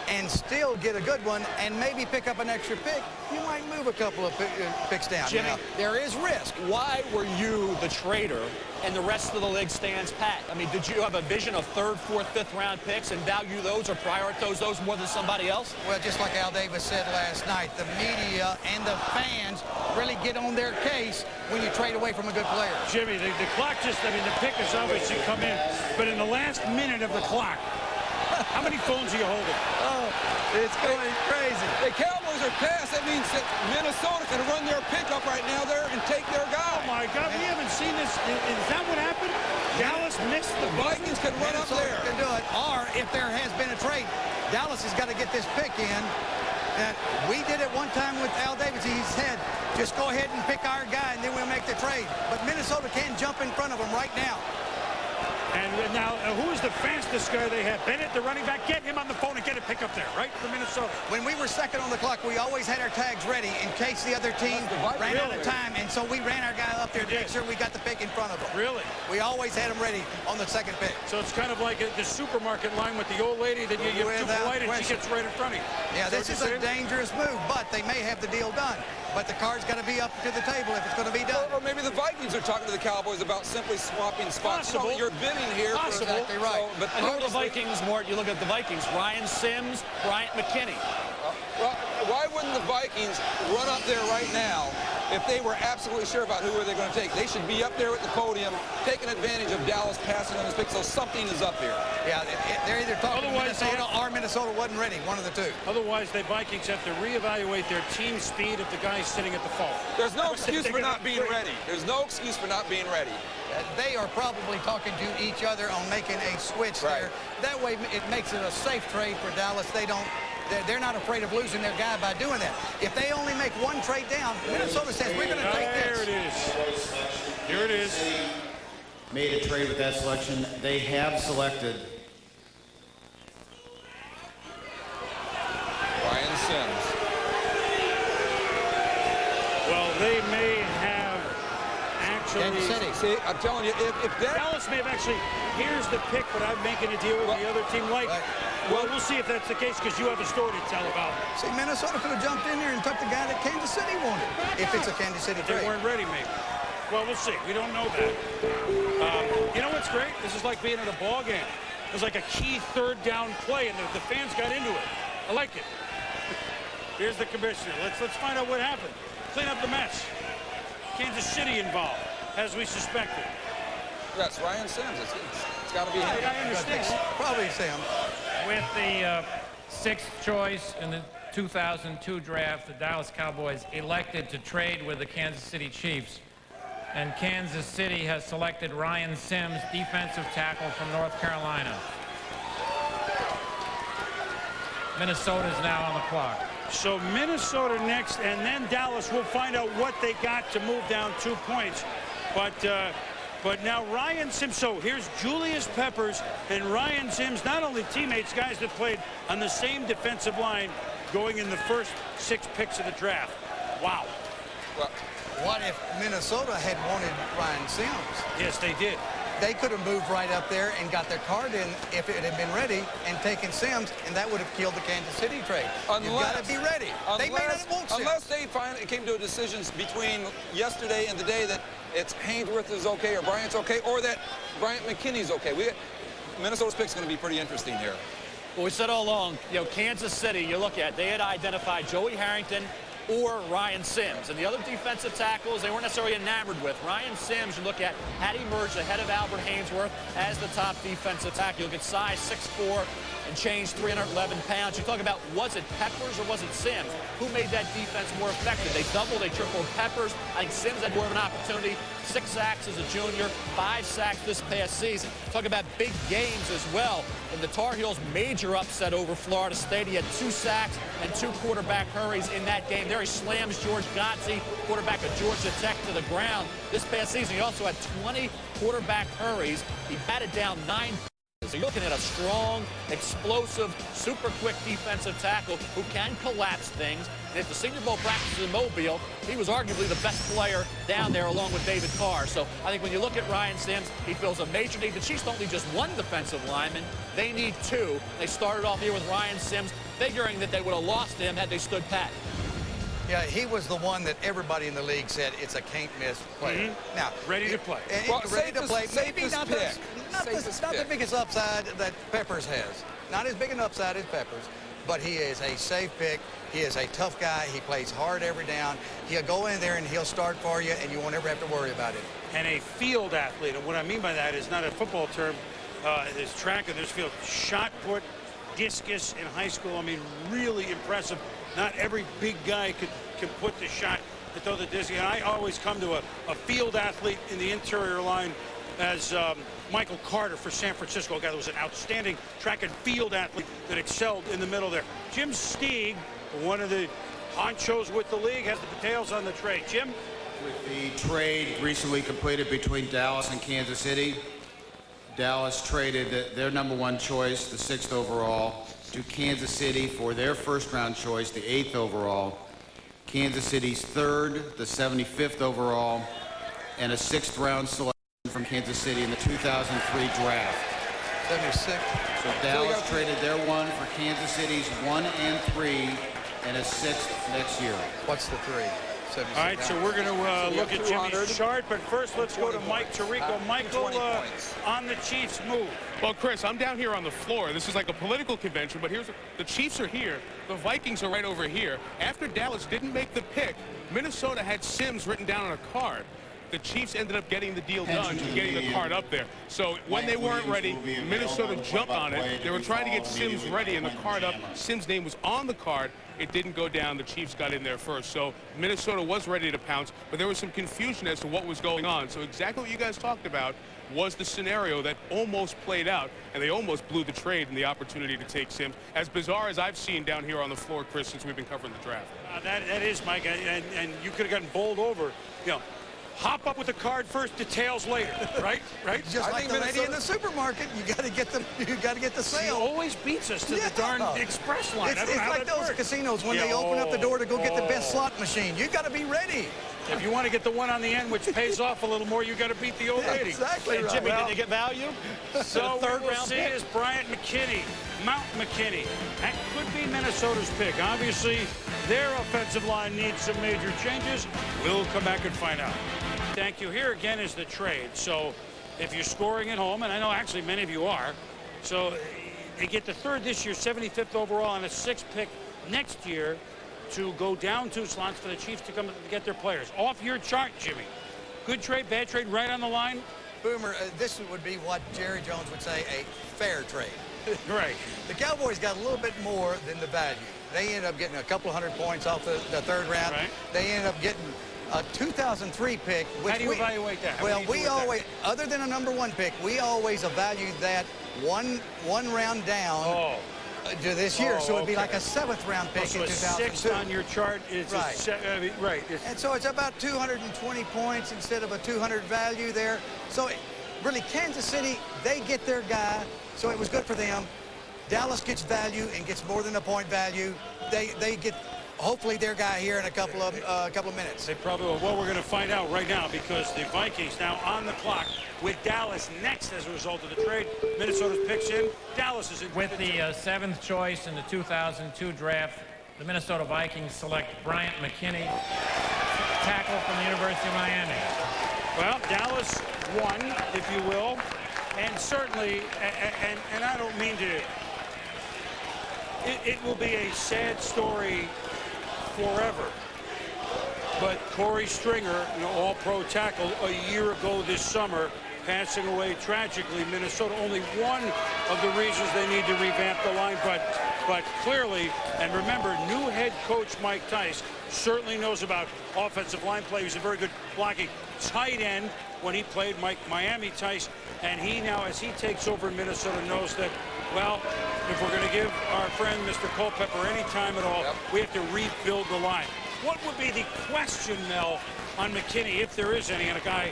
and still get a good one and maybe pick up an extra pick, you might move a couple of picks down. Jimmy, now, there is risk. Why were you the trader and the rest of the league stands pat? I mean, did you have a vision of 3rd, 4th, 5th round picks and value those or prioritize those more than somebody else? Well, just like Al Davis said last night, the media and the fans really get on their case when you trade away from a good player. Jimmy, the clock just, I mean, the pick has obviously come in, but in the last minute of the clock, how many phones are you holding? Oh, it's going crazy. The Cowboys are past. That means that Minnesota can run their pickup right now there and take their guy. Oh, my God. We haven't seen this. Is that what happened? Dallas missed the Vikings can run Minnesota up there. Can do it. Or if there has been a trade, Dallas has got to get this pick in. And we did it one time with Al Davis. He said, just go ahead and pick our guy, and then we'll make the trade. But Minnesota can jump in front of them right now. And now, who is the fastest guy they have? Bennett, the running back. Get him on the phone and get a pick up there, right, for Minnesota. When we were second on the clock, we always had our tags ready in case the other team ran out of time. And so we ran our guy up there to make sure we got the pick in front of them. Really? We always had them ready on the second pick. So it's kind of like the supermarket line with the old lady that you get too polite and she gets right in front of you. Yeah, this is a dangerous move, but they may have the deal done. But the card's got to be up to the table if it's going to be done. Or maybe the Vikings are talking to the Cowboys about simply swapping spots. Possible. You know, you're bidding here. Possible. Exactly right. So, but And who are the Vikings, Mort? You look at the Vikings. Ryan Sims, Bryant McKinney. Well, why wouldn't the Vikings run up there right now if they were absolutely sure about who they're going to take? They should be up there at the podium, taking advantage of Dallas passing on his pick, so something is up here. Yeah, they're either talking Minnesota or Minnesota wasn't ready, one of the two. Otherwise, the Vikings have to reevaluate their team speed if the guy's sitting at the phone. There's no excuse for not being ready. There's no excuse for not being ready. They are probably talking to each other on making a switch there. That way, it makes it a safe trade for Dallas. They're not afraid of losing their guy by doing that. If they only make one trade down, Minnesota says, we're going to take this. There it is. Here it is. Made a trade with that selection. They have selected Ryan Sims. Well, they may have actually... Kansas City. See, I'm telling you, if Dallas may have actually, here's the pick, but I'm making a deal with the other team like... Well, we'll see if that's the case because you have a story to tell about it. See, Minnesota could have jumped in there and took the guy that Kansas City wanted, if it's a Kansas City trade. They weren't ready, maybe. Well, we'll see. We don't know that. You know what's great? This is like being at a ball game. It was like a key third down play, and the fans got into it. I like it. Here's the commissioner. Let's find out what happened. Clean up the mess. Kansas City involved, as we suspected. That's Ryan Sims. It's got to be him. I understand. Probably Sims. With the 6th choice in the 2002 draft, the Dallas Cowboys elected to trade with the Kansas City Chiefs. And Kansas City has selected Ryan Sims, defensive tackle from North Carolina. Minnesota is now on the clock. So Minnesota next, and then Dallas will find out what they got to move down 2 points. But now Ryan Sims, so here's Julius Peppers and Ryan Sims, not only teammates, guys that played on the same defensive line going in the first 6 picks of the draft. Wow. Well, what if Minnesota had wanted Ryan Sims? Yes, they did. They could have moved right up there and got their card in if it had been ready and taken Sims, and that would have killed the Kansas City trade. You've got to be ready. They may not want Sims. Unless they finally came to a decision between yesterday and today that it's Haynesworth is okay or Bryant's okay or that Bryant McKinney's okay. Minnesota's pick's going to be pretty interesting here. Well, we said all along, Kansas City, you look at, they had identified Joey Harrington or Ryan Sims. And the other defensive tackles they weren't necessarily enamored with. Ryan Sims, you look at, had emerged ahead of Albert Haynesworth as the top defensive tackle. You look at size, 6'4", and change, 311 pounds. You talk about, was it Peppers or was it Sims? Who made that defense more effective? They doubled, they tripled Peppers. I think Sims had more of an opportunity. 6 sacks as a junior, 5 sacks this past season. Talk about big games as well. In the Tar Heels' major upset over Florida State, he had 2 sacks and 2 quarterback hurries in that game. There he slams George Godsey, quarterback of Georgia Tech, to the ground. This past season, he also had 20 quarterback hurries. He batted down 9. So you're looking at a strong, explosive, super quick defensive tackle who can collapse things. And at the Senior Bowl practices in Mobile, he was arguably the best player down there along with David Carr. So I think when you look at Ryan Sims, he fills a major need. The Chiefs don't need just one defensive lineman. They need 2. They started off here with Ryan Sims, figuring that they would have lost him had they stood pat. Yeah, he was the one that everybody in the league said it's a can't-miss player. Now, ready to play. Well, ready to play. Maybe not the biggest upside that Peppers has. Not as big an upside as Peppers, but he is a safe pick. He is a tough guy. He plays hard every down. He'll go in there and he'll start for you, and you won't ever have to worry about it. And a field athlete, and what I mean by that is not a football term. There's track and there's field. Shot put, discus in high school. I mean, really impressive. Not every big guy can put the shot to throw the discus. And I always come to a field athlete in the interior line as Michael Carter for San Francisco, a guy that was an outstanding track and field athlete that excelled in the middle there. Jim Stieg, one of the honchos with the league, has the details on the trade. Jim? With the trade recently completed between Dallas and Kansas City, Dallas traded their #1 choice, the 6th overall, to Kansas City for their first-round choice, the 8th overall, Kansas City's 3rd, the 75th overall, and a 6th-round selection from Kansas City in the 2003 draft. 76. So Dallas traded their 1 for Kansas City's 1 and 3, and a 6th next year. What's the 3? All right, so we're going to look at Jimmy's chart, but first let's go to Mike Tirico. Michael, on the Chiefs' move. Well, Chris, I'm down here on the floor. This is like a political convention, but the Chiefs are here. The Vikings are right over here. After Dallas didn't make the pick, Minnesota had Sims written down on a card. The Chiefs ended up getting the deal done and getting the card up there. So when they weren't ready, Minnesota jumped on it. They were trying to get Sims ready and the card up. Sims' name was on the card. It didn't go down. The Chiefs got in there first. So Minnesota was ready to pounce, but there was some confusion as to what was going on. So exactly what you guys talked about was the scenario that almost played out, and they almost blew the trade and the opportunity to take Sims. As bizarre as I've seen down here on the floor, Chris, since we've been covering the draft. That is, Mike, and you could have gotten bowled over. You know, hop up with the card first, details later, right? Right? Just like the lady in the supermarket, you got to get the sale. She always beats us to the darn express line. It's like those casinos when they open up the door to go get the best slot machine. You got to be ready. If you want to get the one on the end, which pays off a little more, you got to beat the old lady. Exactly right. Jimmy, did you get value? So what we'll see is Bryant McKinney, Mount McKinney. That could be Minnesota's pick. Obviously, their offensive line needs some major changes. We'll come back and find out. Thank you. Here again is the trade. So if you're scoring at home, and I know actually many of you are, so they get the 3rd this year, 75th overall, and a 6th pick next year to go down 2 slots for the Chiefs to come and get their players. Off your chart, Jimmy. Good trade, bad trade, right on the line? Boomer, this would be what Jerry Jones would say a fair trade. Right. The Cowboys got a little bit more than the value. They ended up getting a couple hundred points off the 3rd round. Right. They ended up getting a 2003 pick. Which how do you evaluate that? Well, we always, other than a #1 pick, we always evaluate that one round down to this year. So it'd be like a 7th round pick in 2002. 6 on your chart is right. Right. And so it's about 220 points instead of a 200 value there. So really, Kansas City, they get their guy, so it was good for them. Dallas gets value and gets more than a point value. They get hopefully their guy here in a couple of minutes. They probably will. Well, we're going to find out right now because the Vikings now on the clock with Dallas next as a result of the trade. Minnesota's picks in. Dallas is in. With the 7th choice in the 2002 draft, the Minnesota Vikings select Bryant McKinney, tackle from the University of Miami. Well, Dallas won, if you will, and certainly, and I don't mean to, it will be a sad story forever. But Corey Stringer, all-pro tackle, a year ago this summer, passing away tragically. Minnesota only one of the reasons they need to revamp the line, but clearly, and remember, new head coach Mike Tice certainly knows about offensive line play. He's a very good blocking tight end when he played Miami Tice, and he now, as he takes over in Minnesota, knows that, well, if we're going to give our friend Mr. Culpepper any time at all, we have to rebuild the line. What would be the question, Mel, on McKinney, if there is any, on a guy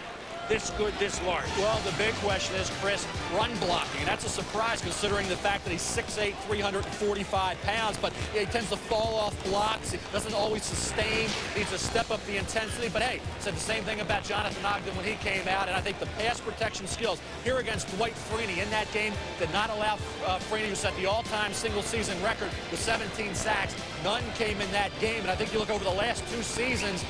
this good, this large? Well, the big question is, Chris, run blocking. And that's a surprise considering the fact that he's 6'8", 345 pounds, but he tends to fall off blocks. He doesn't always sustain. He needs to step up the intensity. But, hey, said the same thing about Jonathan Ogden when he came out, and I think the pass protection skills here against Dwight Freeney in that game did not allow Freeney, who set the all-time single-season record with 17 sacks. None came in that game, and I think you look over the last 2 seasons,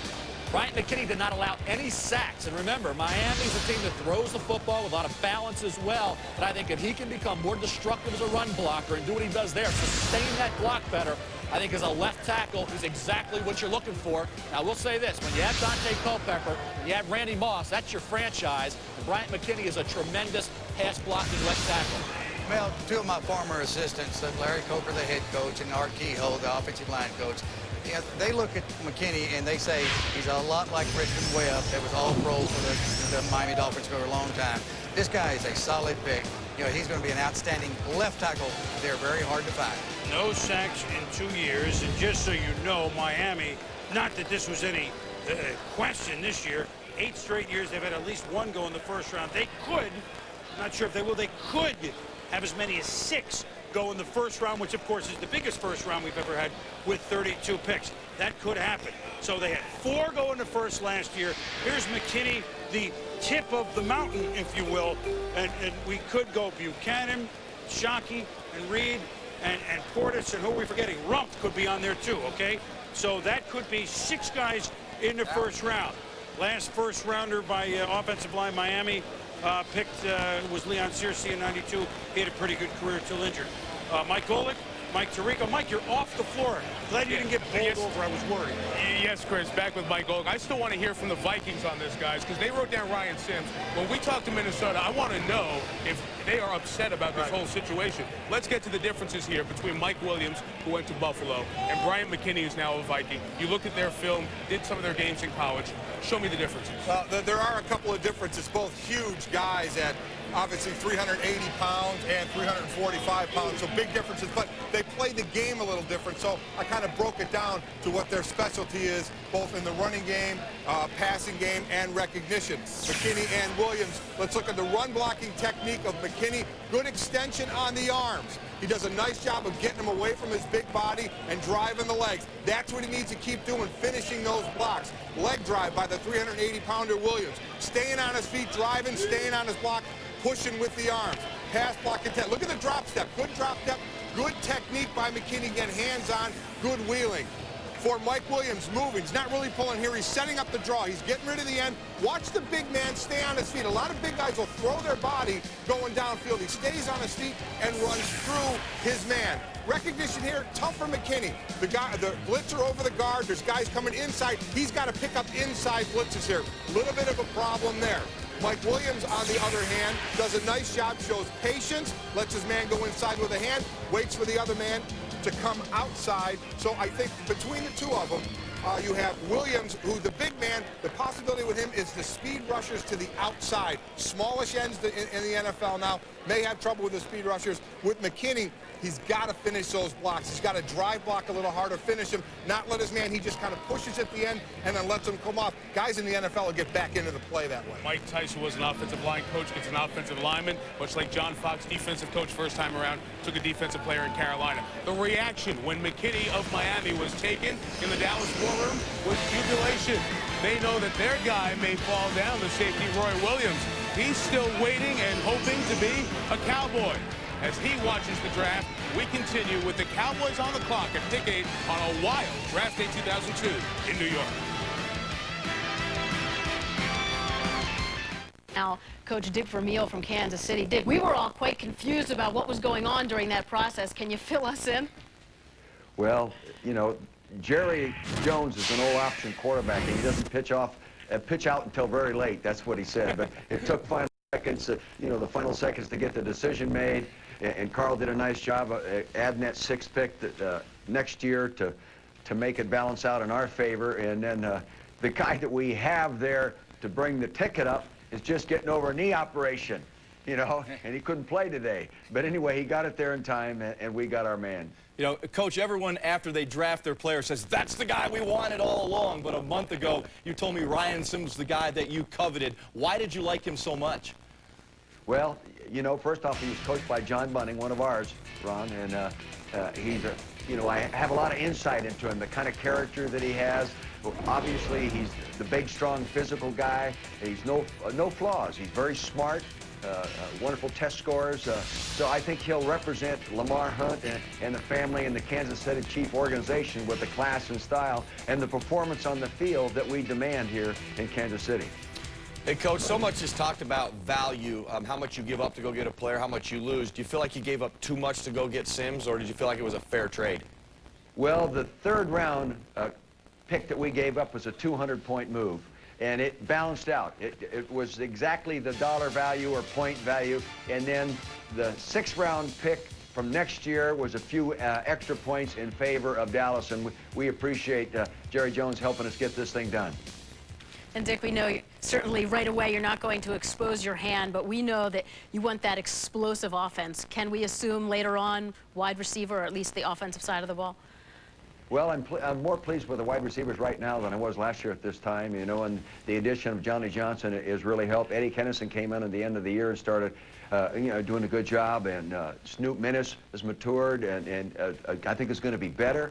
Bryant McKinnie did not allow any sacks. And remember, Miami's a team that throws the football with a lot of balance as well. But I think if he can become more destructive as a run blocker and do what he does there, sustain that block better, I think as a left tackle, he's exactly what you're looking for. Now, we'll say this. When you have Dante Culpepper, and you have Randy Moss, that's your franchise. And Bryant McKinnie is a tremendous pass-blocking left tackle. Well, 2 of my former assistants, Larry Coker, the head coach, and Art Kehoe, the offensive line coach, they look at McKinney and they say he's a lot like Richard Webb that was all pro for the Miami Dolphins for a long time. This guy is a solid pick. You know, he's going to be an outstanding left tackle. They're very hard to find. No sacks in 2 years, and just so you know, Miami, not that this was any question this year, 8 straight years they've had at least 1 go in the first round. They could, not sure if they will, they could have as many as 6 go in the first round, which of course is the biggest first round we've ever had with 32 picks. That could happen. So they had 4 go in the first last year. Here's McKinney, the tip of the mountain, if you will, and we could go Buchanan, Shockey, and Reed, and Portis, and who are we forgetting? Rump could be on there too, okay? So that could be 6 guys in the first round. Last first rounder by offensive line Miami picked was Leon Searcy in '92. He had a pretty good career till injured. Mike Golick, Mike Tirico. Mike, you're off the floor. Glad you didn't get bowled over. I was worried. Yes, Chris, back with Mike Golick. I still want to hear from the Vikings on this, guys, because they wrote down Ryan Sims. When we talk to Minnesota, I want to know if they are upset about this whole situation. Let's get to the differences here between Mike Williams, who went to Buffalo, and Bryant McKinnie, who's now a Viking. You looked at their film, did some of their games in college. Show me the differences. There are a couple of differences. Both huge guys at obviously 380 pounds and 345 pounds, so big differences, but they play the game a little different, so I kind of broke it down to what their specialty is, both in the running game, passing game, and recognition. McKinney and Williams, let's look at the run blocking technique of McKinney. Good extension on the arms. He does a nice job of getting him away from his big body and driving the legs. That's what he needs to keep doing, finishing those blocks. Leg drive by the 380-pounder Williams. Staying on his feet, driving, staying on his block, pushing with the arms. Pass block intent. Look at the drop step. Good drop step. Good technique by McKinney. Again, hands-on. Good wheeling. For Mike Williams, moving. He's not really pulling here. He's setting up the draw. He's getting rid of the end. Watch the big man stay on his feet. A lot of big guys will throw their body going downfield. He stays on his feet and runs through his man. Recognition here, tough for McKinney. The blitzer over the guard. There's guys coming inside. He's got to pick up inside blitzes here. A little bit of a problem there. Mike Williams, on the other hand, does a nice job, shows patience, lets his man go inside with a hand, waits for the other man to come outside. So I think between the 2 of them, you have Williams, who the big man, the possibility with him is the speed rushers to the outside. Smallish ends in the NFL now may have trouble with the speed rushers. With McKinney, he's got to finish those blocks. He's got to drive block a little harder, finish him, not let his man, he just kind of pushes at the end and then lets him come off. Guys in the NFL will get back into the play that way. Mike Tyson was an offensive line coach, gets an offensive lineman, much like John Fox, defensive coach first time around, took a defensive player in Carolina. The reaction when McKinney of Miami was taken in the Dallas war room was jubilation. They know that their guy may fall down, the safety Roy Williams. He's still waiting and hoping to be a Cowboy. As he watches the draft, we continue with the Cowboys on the clock at pick 8 on a wild draft day 2002 in New York. Now, Coach Dick Vermeil from Kansas City. Dick, we were all quite confused about what was going on during that process. Can you fill us in? Well, you know, Jerry Jones is an old option quarterback, and he doesn't pitch out until very late. That's what he said. But it took final seconds, the final seconds to get the decision made. And Carl did a nice job of adding that 6th pick that, next year to make it balance out in our favor. And then the guy that we have there to bring the ticket up is just getting over a knee operation, you know, and he couldn't play today. But anyway, he got it there in time, and we got our man. You know, Coach, everyone after they draft their player says, that's the guy we wanted all along. But a month ago, you told me Ryan Sims was the guy that you coveted. Why did you like him so much? Well, you know, first off, he was coached by John Bunning, one of ours, Ron, and he's a, you know, I have a lot of insight into him, the kind of character that he has. Obviously, he's the big, strong, physical guy. He's no flaws. He's very smart. Wonderful test scores. So I think he'll represent Lamar Hunt and the family and the Kansas City Chief organization with the class and style and the performance on the field that we demand here in Kansas City. Hey, Coach, so much is talked about value, how much you give up to go get a player, how much you lose. Do you feel like you gave up too much to go get Sims, or did you feel like it was a fair trade? Well, the 3rd round pick that we gave up was a 200-point move. And it balanced out. It was exactly the dollar value or point value. And then the 6th round pick from next year was a few extra points in favor of Dallas. And we appreciate Jerry Jones helping us get this thing done. And Dick, we know certainly right away you're not going to expose your hand, but we know that you want that explosive offense. Can we assume later on wide receiver, or at least the offensive side of the ball? Well, I'm more pleased with the wide receivers right now than I was last year at this time, you know, and the addition of Johnny Johnson has really helped. Eddie Kennison came in at the end of the year and started, you know, doing a good job, and Snoop Minnis has matured, and I think it's going to be better.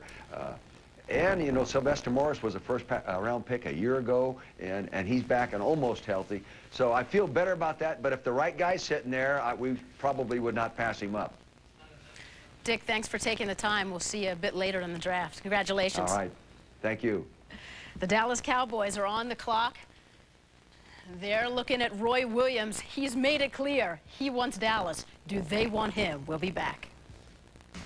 And, you know, Sylvester Morris was a first-round pick a year ago, and he's back and almost healthy. So I feel better about that, but if the right guy's sitting there, we probably would not pass him up. Dick, thanks for taking the time. We'll see you a bit later in the draft. Congratulations. All right. Thank you. The Dallas Cowboys are on the clock. They're looking at Roy Williams. He's made it clear he wants Dallas. Do they want him? We'll be back.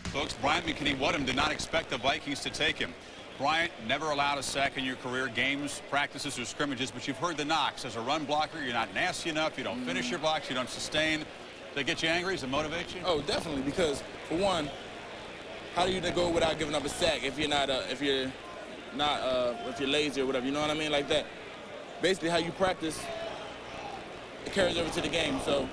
Folks, Bryant McKinney-Woodham did not expect the Vikings to take him. Bryant, never allowed a sack in your career, games, practices, or scrimmages, but you've heard the knocks. As a run blocker, you're not nasty enough, you don't finish your blocks, you don't sustain. They get you angry? Does it motivate you? Oh, definitely, because for one, how do you go without giving up a sack if you're lazy or whatever? You know what I mean? Like that. Basically, how you practice, it carries over to the game. So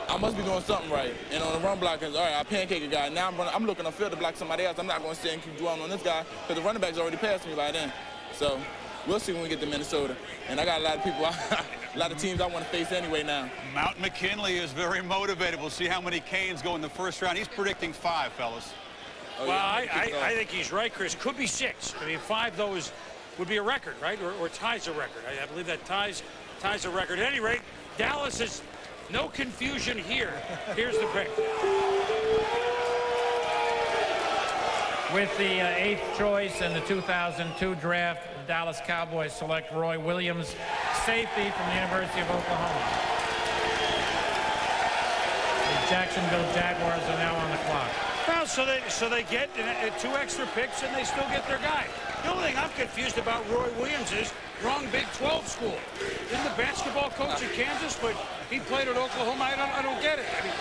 I must be doing something right. And on the run block, all right, I pancake a guy. Now I'm looking to field to block somebody else. I'm not going to sit and keep dwelling on this guy because the running back's already passed me by then. So we'll see when we get to Minnesota. And I got a lot of people, a lot of teams I want to face anyway now. Mount McKinley is very motivated. We'll see how many Canes go in the first round. He's predicting 5, fellas. Oh, well, yeah, I think he's right, Chris. Could be 6. I mean, 5, though, would be a record, right? Or ties a record. I believe that ties a record. At any rate, Dallas is no confusion here. Here's the pick. With the 8th choice in the 2002 draft, the Dallas Cowboys select Roy Williams, safety from the University of Oklahoma. The Jacksonville Jaguars are now on the clock. Well, so they get 2 extra picks and they still get their guy. The only thing I'm confused about Roy Williams is wrong Big 12 school. Isn't the basketball coach at Kansas, but he played at Oklahoma? I don't get it. I mean,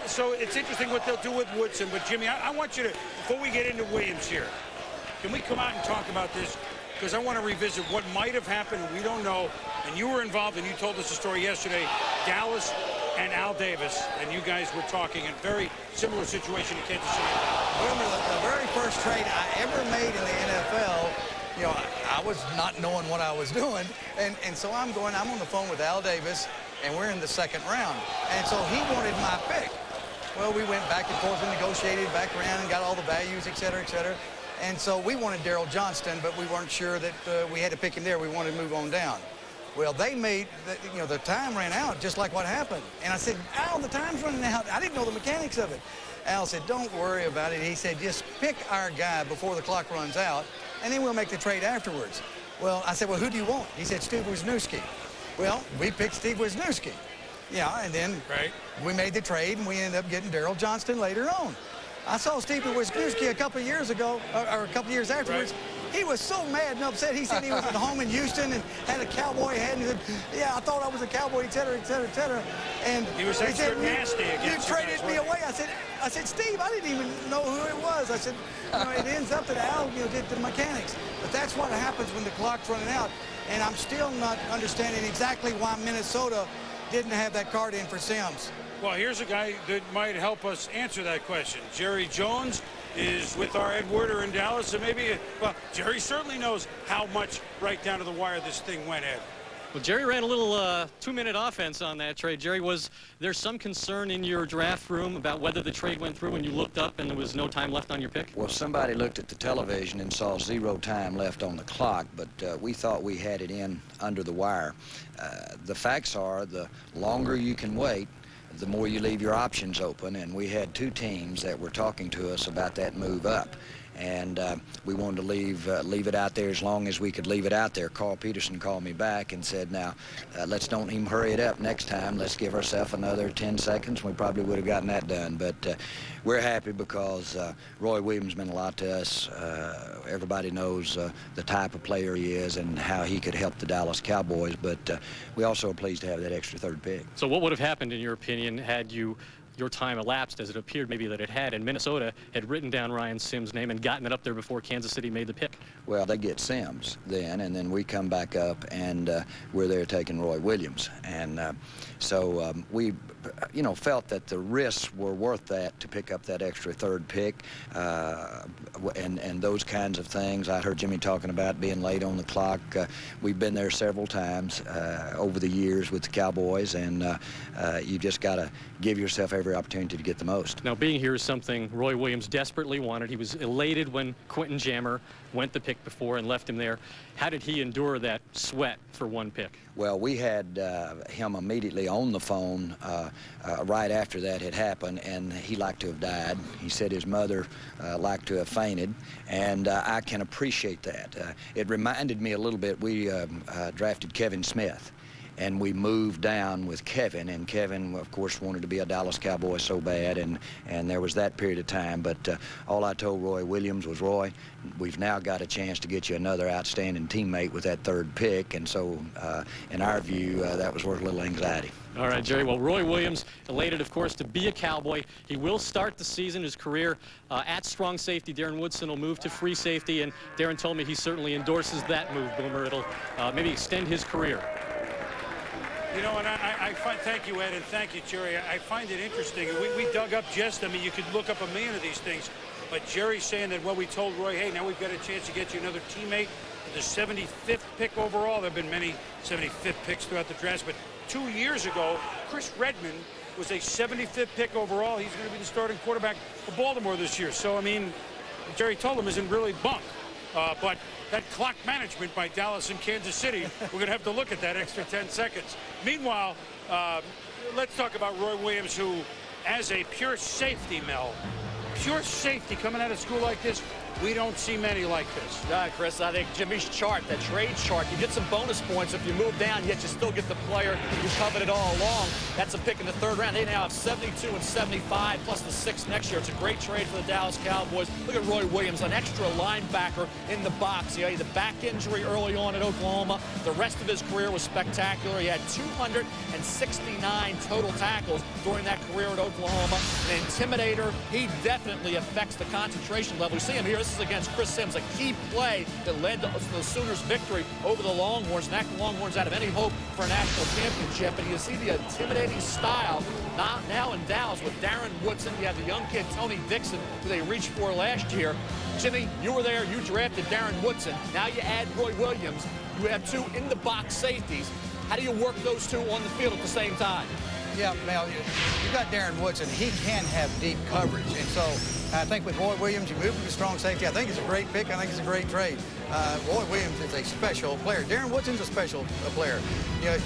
so it's interesting what they'll do with Woodson. But Jimmy, I want you to, before we get into Williams here, can we come out and talk about this? Because I want to revisit what might have happened. We don't know. And you were involved, and you told us a story yesterday. Dallas and Al Davis, and you guys were talking in very similar situation in Kansas City. Remember, the very first trade I ever made in the NFL, you know, I was not knowing what I was doing, and so I'm on the phone with Al Davis, and we're in the 2nd round, and so he wanted my pick. Well, we went back and forth and negotiated back around and got all the values, et cetera, et cetera. And so we wanted Daryl Johnston, but we weren't sure that we had to pick him there. We wanted to move on down. Well, they made, the time ran out, just like what happened. And I said, Al, the time's running out. I didn't know the mechanics of it. Al said, don't worry about it. He said, just pick our guy before the clock runs out, and then we'll make the trade afterwards. Well, I said, well, who do you want? He said, Steve Wisniewski. Well, we picked Steve Wisniewski. Yeah, and then we made the trade, and we ended up getting Daryl Johnston later on. I saw Steve Wisniewski a couple of years ago, or a couple of years afterwards, He was so mad and upset. He said he was at home in Houston and had a cowboy hat, and he said, yeah, I thought I was a cowboy, et cetera, et cetera, et cetera. And he was extra nasty against you traded me away. I said, Steve, I didn't even know who it was. I said, it ends up that Al, did the mechanics. But that's what happens when the clock's running out. And I'm still not understanding exactly why Minnesota didn't have that card in for Sims. Well, here's a guy that might help us answer that question. Jerry Jones is with our Ed Werder in Dallas, so maybe, well, Jerry certainly knows how much right down to the wire this thing went, Ed. Well, Jerry ran a little two-minute offense on that trade. Jerry, was there some concern in your draft room about whether the trade went through when you looked up and there was no time left on your pick? Well, somebody looked at the television and saw 0 time left on the clock, but we thought we had it in under the wire. The facts are, the longer you can wait, the more you leave your options open, and we had 2 teams that were talking to us about that move up. And we wanted to leave it out there as long as we could leave it out there. Carl Peterson called me back and said, now, let's don't even hurry it up next time. Let's give ourselves another 10 seconds. We probably would have gotten that done. But we're happy because Roy Williams meant a lot to us. Everybody knows the type of player he is and how he could help the Dallas Cowboys. But we also are pleased to have that extra 3rd pick. So what would have happened, in your opinion, had your time elapsed, as it appeared maybe that it had, and Minnesota had written down Ryan Sims' name and gotten it up there before Kansas City made the pick? Well, they get Sims then, and then we come back up, and we're there taking Roy Williams. And so we, felt that the risks were worth that to pick up that extra 3rd pick, and those kinds of things. I heard Jimmy talking about being late on the clock. We've been there several times over the years with the Cowboys, and you just got to give yourself every opportunity to get the most. Now, being here is something Roy Williams desperately wanted. He was elated when Quentin Jammer went the pick before and left him there. How did he endure that sweat for 1 pick? Well, we had him immediately on the phone right after that had happened, and he liked to have died. He said his mother liked to have fainted, and I can appreciate that. It reminded me a little bit, we drafted Kevin Smith, and we moved down with Kevin, and Kevin, of course, wanted to be a Dallas Cowboy so bad, and there was that period of time. But all I told Roy Williams was, Roy, we've now got a chance to get you another outstanding teammate with that 3rd pick, and so in our view, that was worth a little anxiety. All right, Jerry. Well, Roy Williams, elated, of course, to be a Cowboy. He will start the season, his career at strong safety. Darren Woodson will move to free safety, and Darren told me he certainly endorses that move, Boomer. It'll maybe extend his career. And I find, thank you, Ed, and thank you, Jerry. I find it interesting. We dug up just, you could look up a million of these things, but Jerry's saying that, well, we told Roy, hey, now we've got a chance to get you another teammate. The 75th pick overall. There have been many 75th picks throughout the draft, but 2 years ago, Chris Redmond was a 75th pick overall. He's going to be the starting quarterback for Baltimore this year. So, Jerry told him isn't really bunk. But that clock management by Dallas and Kansas City, we're going to have to look at that extra 10 seconds. Meanwhile, let's talk about Roy Williams, who, as a pure safety, Mel, pure safety coming out of school like this, we don't see many like this. Chris, I think Jimmy's chart, that trade chart, you get some bonus points if you move down, yet you still get the player who covered it all along. That's a pick in the 3rd round. They now have 72 and 75 plus the 6 next year. It's a great trade for the Dallas Cowboys. Look at Roy Williams, an extra linebacker in the box. He had a back injury early on at Oklahoma. The rest of his career was spectacular. He had 269 total tackles during that career at Oklahoma. An intimidator. He definitely affects the concentration level. You see him here. This is against Chris Sims, a key play that led to the Sooners' victory over the Longhorns. Knocked the Longhorns out of any hope for a national championship. And you see the intimidating style now in Dallas with Darren Woodson. You have the young kid, Tony Dixon, who they reached for last year. Jimmy, you were there. You drafted Darren Woodson. Now you add Roy Williams. You have 2 in-the-box safeties. How do you work those 2 on the field at the same time? Yeah, Mel, you got Darren Woodson. He can have deep coverage. And so I think with Roy Williams, you move him to strong safety. I think it's a great pick. I think it's a great trade. Roy Williams is a special player. Darren Woodson's a special player.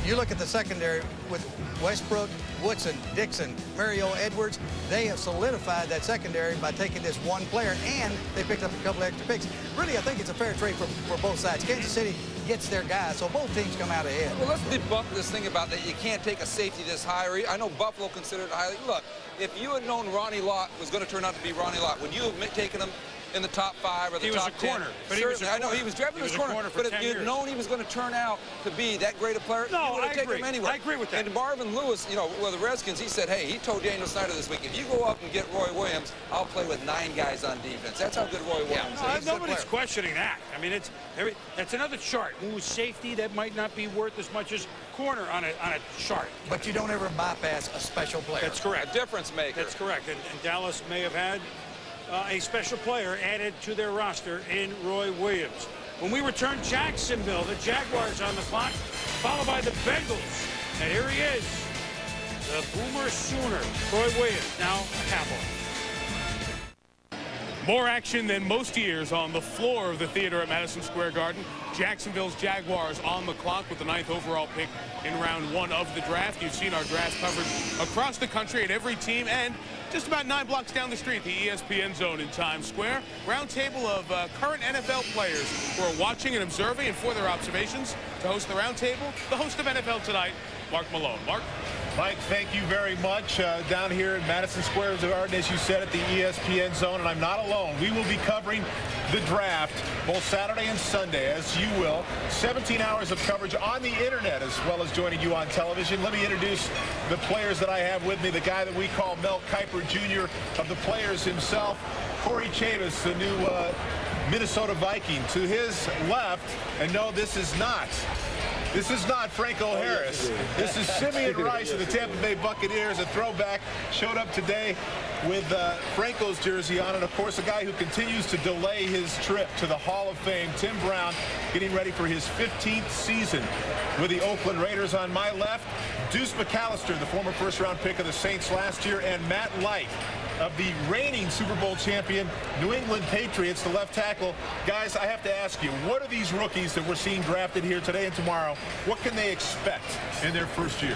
You look at the secondary with Westbrook, Woodson, Dixon, Mario Edwards. They have solidified that secondary by taking this 1 player, and they picked up a couple extra picks. Really, I think it's a fair trade for both sides. Kansas City gets their guys, so both teams come out ahead. Well, let's debunk this thing about that you can't take a safety this high. I know Buffalo considered it highly. Look, if you had known Ronnie Lott was going to turn out to be Ronnie Lott, would you have taken him in the top 5 or the he was top a 10. corner, but Certainly, I know he was drafted as a corner, for but 10 if you'd years. known he was going to turn out to be that great a player, No, you would have I taken agree. him anyway. I agree with that. And Marvin Lewis, you know, well, the Redskins, he said, hey, he told Daniel Snyder this week, if you go up and get Roy Williams, I'll play with 9 guys on defense. That's how good Roy Williams is. Nobody's questioning that. I mean, that's another chart. Who's safety that might not be worth as much as corner on a chart. But you don't ever bypass a special player. That's correct. A difference maker. That's correct. And Dallas may have had a special player added to their roster in Roy Williams. When we return, Jacksonville, the Jaguars on the clock, followed by the Bengals. And here he is, the Boomer Sooner, Roy Williams, now a Cowboy. More action than most years on the floor of the theater at Madison Square Garden. Jacksonville's Jaguars on the clock with the 9th overall pick in round 1 of the draft. You've seen our draft coverage across the country at every team and just about 9 blocks down the street, the ESPN zone in Times Square. Round table of current NFL players who are watching and observing, and for their observations to host the round table, the host of NFL Tonight, Mark Malone. Mark? Mike, thank you very much. Down here in Madison Square Garden, as you said, at the ESPN zone, and I'm not alone. We will be covering the draft both Saturday and Sunday, as you will. 17 hours of coverage on the internet, as well as joining you on television. Let me introduce the players that I have with me. The guy that we call Mel Kiper Jr. of the players himself, Corey Chavis, the new Minnesota Viking. To his left, and no, this is not Franco Harris. This is Simeon Rice of the Tampa Bay Buccaneers, a throwback. Showed up today with Franco's jersey on, and of course a guy who continues to delay his trip to the Hall of Fame, Tim Brown, getting ready for his 15th season with the Oakland Raiders. On my left, Deuce McAllister, the former first-round pick of the Saints last year, and Matt Light of the reigning Super Bowl champion New England Patriots, the left tackle. Guys, I have to ask you, what are these rookies that we're seeing drafted here today and tomorrow, what can they expect in their first year?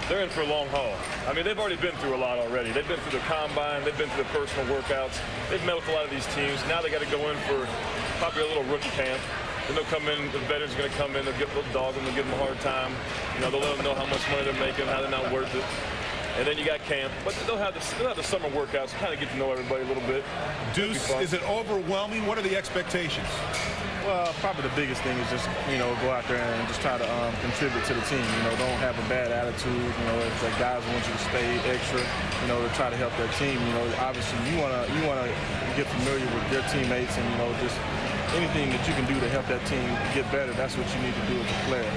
They're in for a long haul. I mean, they've already been through a lot already. They've been through the combine. They've been through the personal workouts. They've met with a lot of these teams. Now they got to go in for probably a little rookie camp. Then they'll come in, the veterans are going to come in, they'll get a little dog them, they'll give them a hard time. You know, they'll let them know how much money they're making, how they're not worth it. And then you got camp, but they'll have the summer workouts, kind of get to know everybody a little bit. Deuce, is it overwhelming? What are the expectations? Well, probably the biggest thing is just, you know, go out there and just try to contribute to the team. You know, don't have a bad attitude. You know, if the guys want you to stay extra, you know, to try to help their team. You know, obviously you wanna get familiar with their teammates, and you know, just anything that you can do to help that team get better. That's what you need to do as a player.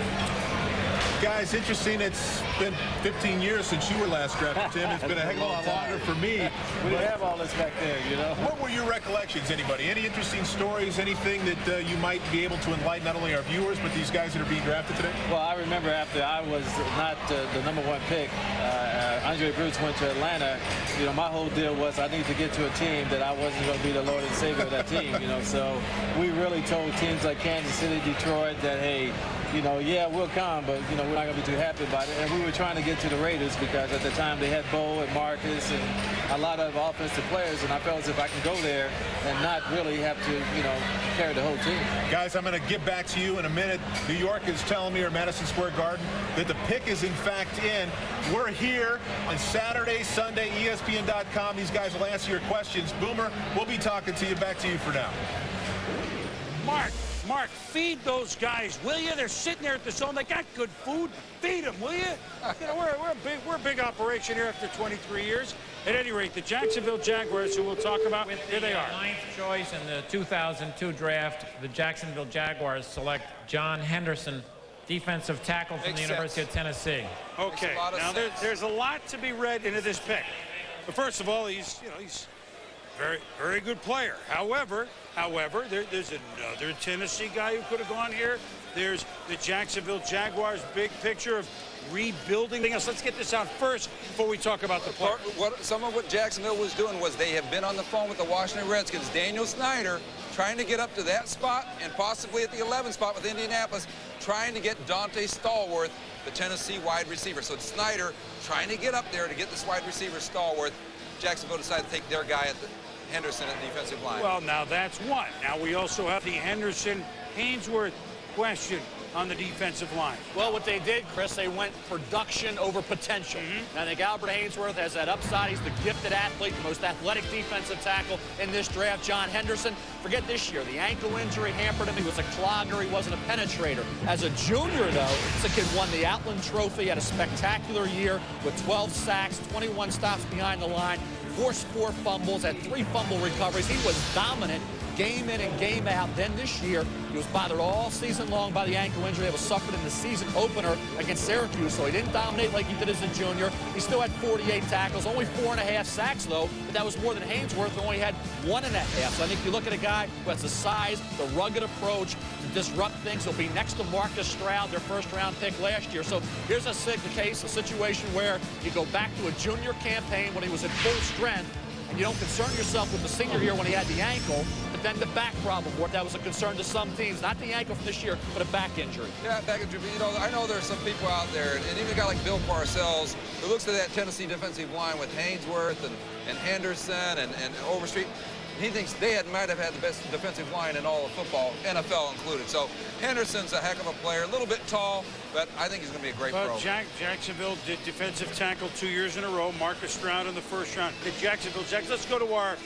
Guys, interesting. It's been 15 years since you were last drafted, Tim. It's been a heck of a lot longer for me. We didn't have all this back there, you know. What were your recollections, anybody? Any interesting stories, anything that you might be able to enlighten not only our viewers, but these guys that are being drafted today? Well, I remember after I was not the #1 pick, Andre Bruce went to Atlanta. You know, my whole deal was I need to get to a team that I wasn't going to be the Lord and Savior of that team, you know. So we really told teams like Kansas City, Detroit that, hey, you know, yeah, we'll come, but, you know, we're not going to be too happy about it. And we were trying to get to the Raiders because at the time they had Bo and Marcus and a lot of offensive players, and I felt as if I can go there and not really have to, you know, carry the whole team. Guys, I'm going to get back to you in a minute. New York is telling me, or Madison Square Garden, that the pick is in fact in. We're here on Saturday, Sunday, ESPN.com. These guys will answer your questions. Boomer, we'll be talking to you. Back to you for now. Mark, feed those guys, will you? They're sitting there at the zone. They got good food. Feed them, will you? You know, we're a big operation here after 23 years. At any rate, the Jacksonville Jaguars, who we'll talk about, here they are. 9th choice in the 2002 draft, the Jacksonville Jaguars select John Henderson, defensive tackle from the University of Tennessee. Okay, now there's a lot to be read into this pick. But first of all, he's very, very good player. However, there's another Tennessee guy who could have gone here. There's the Jacksonville Jaguars' big picture of rebuilding. Let's get this out first before we talk about the player. Some of what Jacksonville was doing was they have been on the phone with the Washington Redskins. Daniel Snyder trying to get up to that spot and possibly at the 11th spot with Indianapolis, trying to get Dante Stallworth, the Tennessee wide receiver. So it's Snyder trying to get up there to get this wide receiver Stallworth. Jacksonville decided to take their guy at the Henderson at the defensive line. Well, now that's one. Now we also have the Henderson-Haynesworth question. on the defensive line? Well, what they did, Chris, they went production over potential. And I think Albert Hainsworth has that upside. He's the gifted athlete, the most athletic defensive tackle in this draft. John Henderson, forget this year. The ankle injury hampered him. He was a clogger. He wasn't a penetrator. As a junior, though, this kid won the Outland Trophy, had a spectacular year with 12 sacks, 21 stops behind the line, forced 4 fumbles, had 3 fumble recoveries. He was dominant game in and game out. Then this year, he was bothered all season long by the ankle injury that was suffered in the season opener against Syracuse, so he didn't dominate like he did as a junior. He still had 48 tackles, only 4.5 sacks, though, but that was more than Hainsworth, who only had 1.5. So I think you look at a guy who has the size, the rugged approach to disrupt things. He'll be next to Marcus Stroud, their first-round pick last year. So here's a situation where you go back to a junior campaign when he was at full strength, and you don't concern yourself with the senior year when he had the ankle, but then the back problem, where that was a concern to some teams. Not the ankle from this year, but a back injury. Yeah, back injury. You know, I know there's some people out there, and even a guy like Bill Parcells, who looks at that Tennessee defensive line with Hainsworth and Henderson and Overstreet. He thinks they might have had the best defensive line in all of football, NFL included. So Henderson's a heck of a player, a little bit tall, but I think he's going to be a great pro. Jacksonville did defensive tackle 2 years in a row. Marcus Stroud in the first round. Did Jacksonville. Let's go to our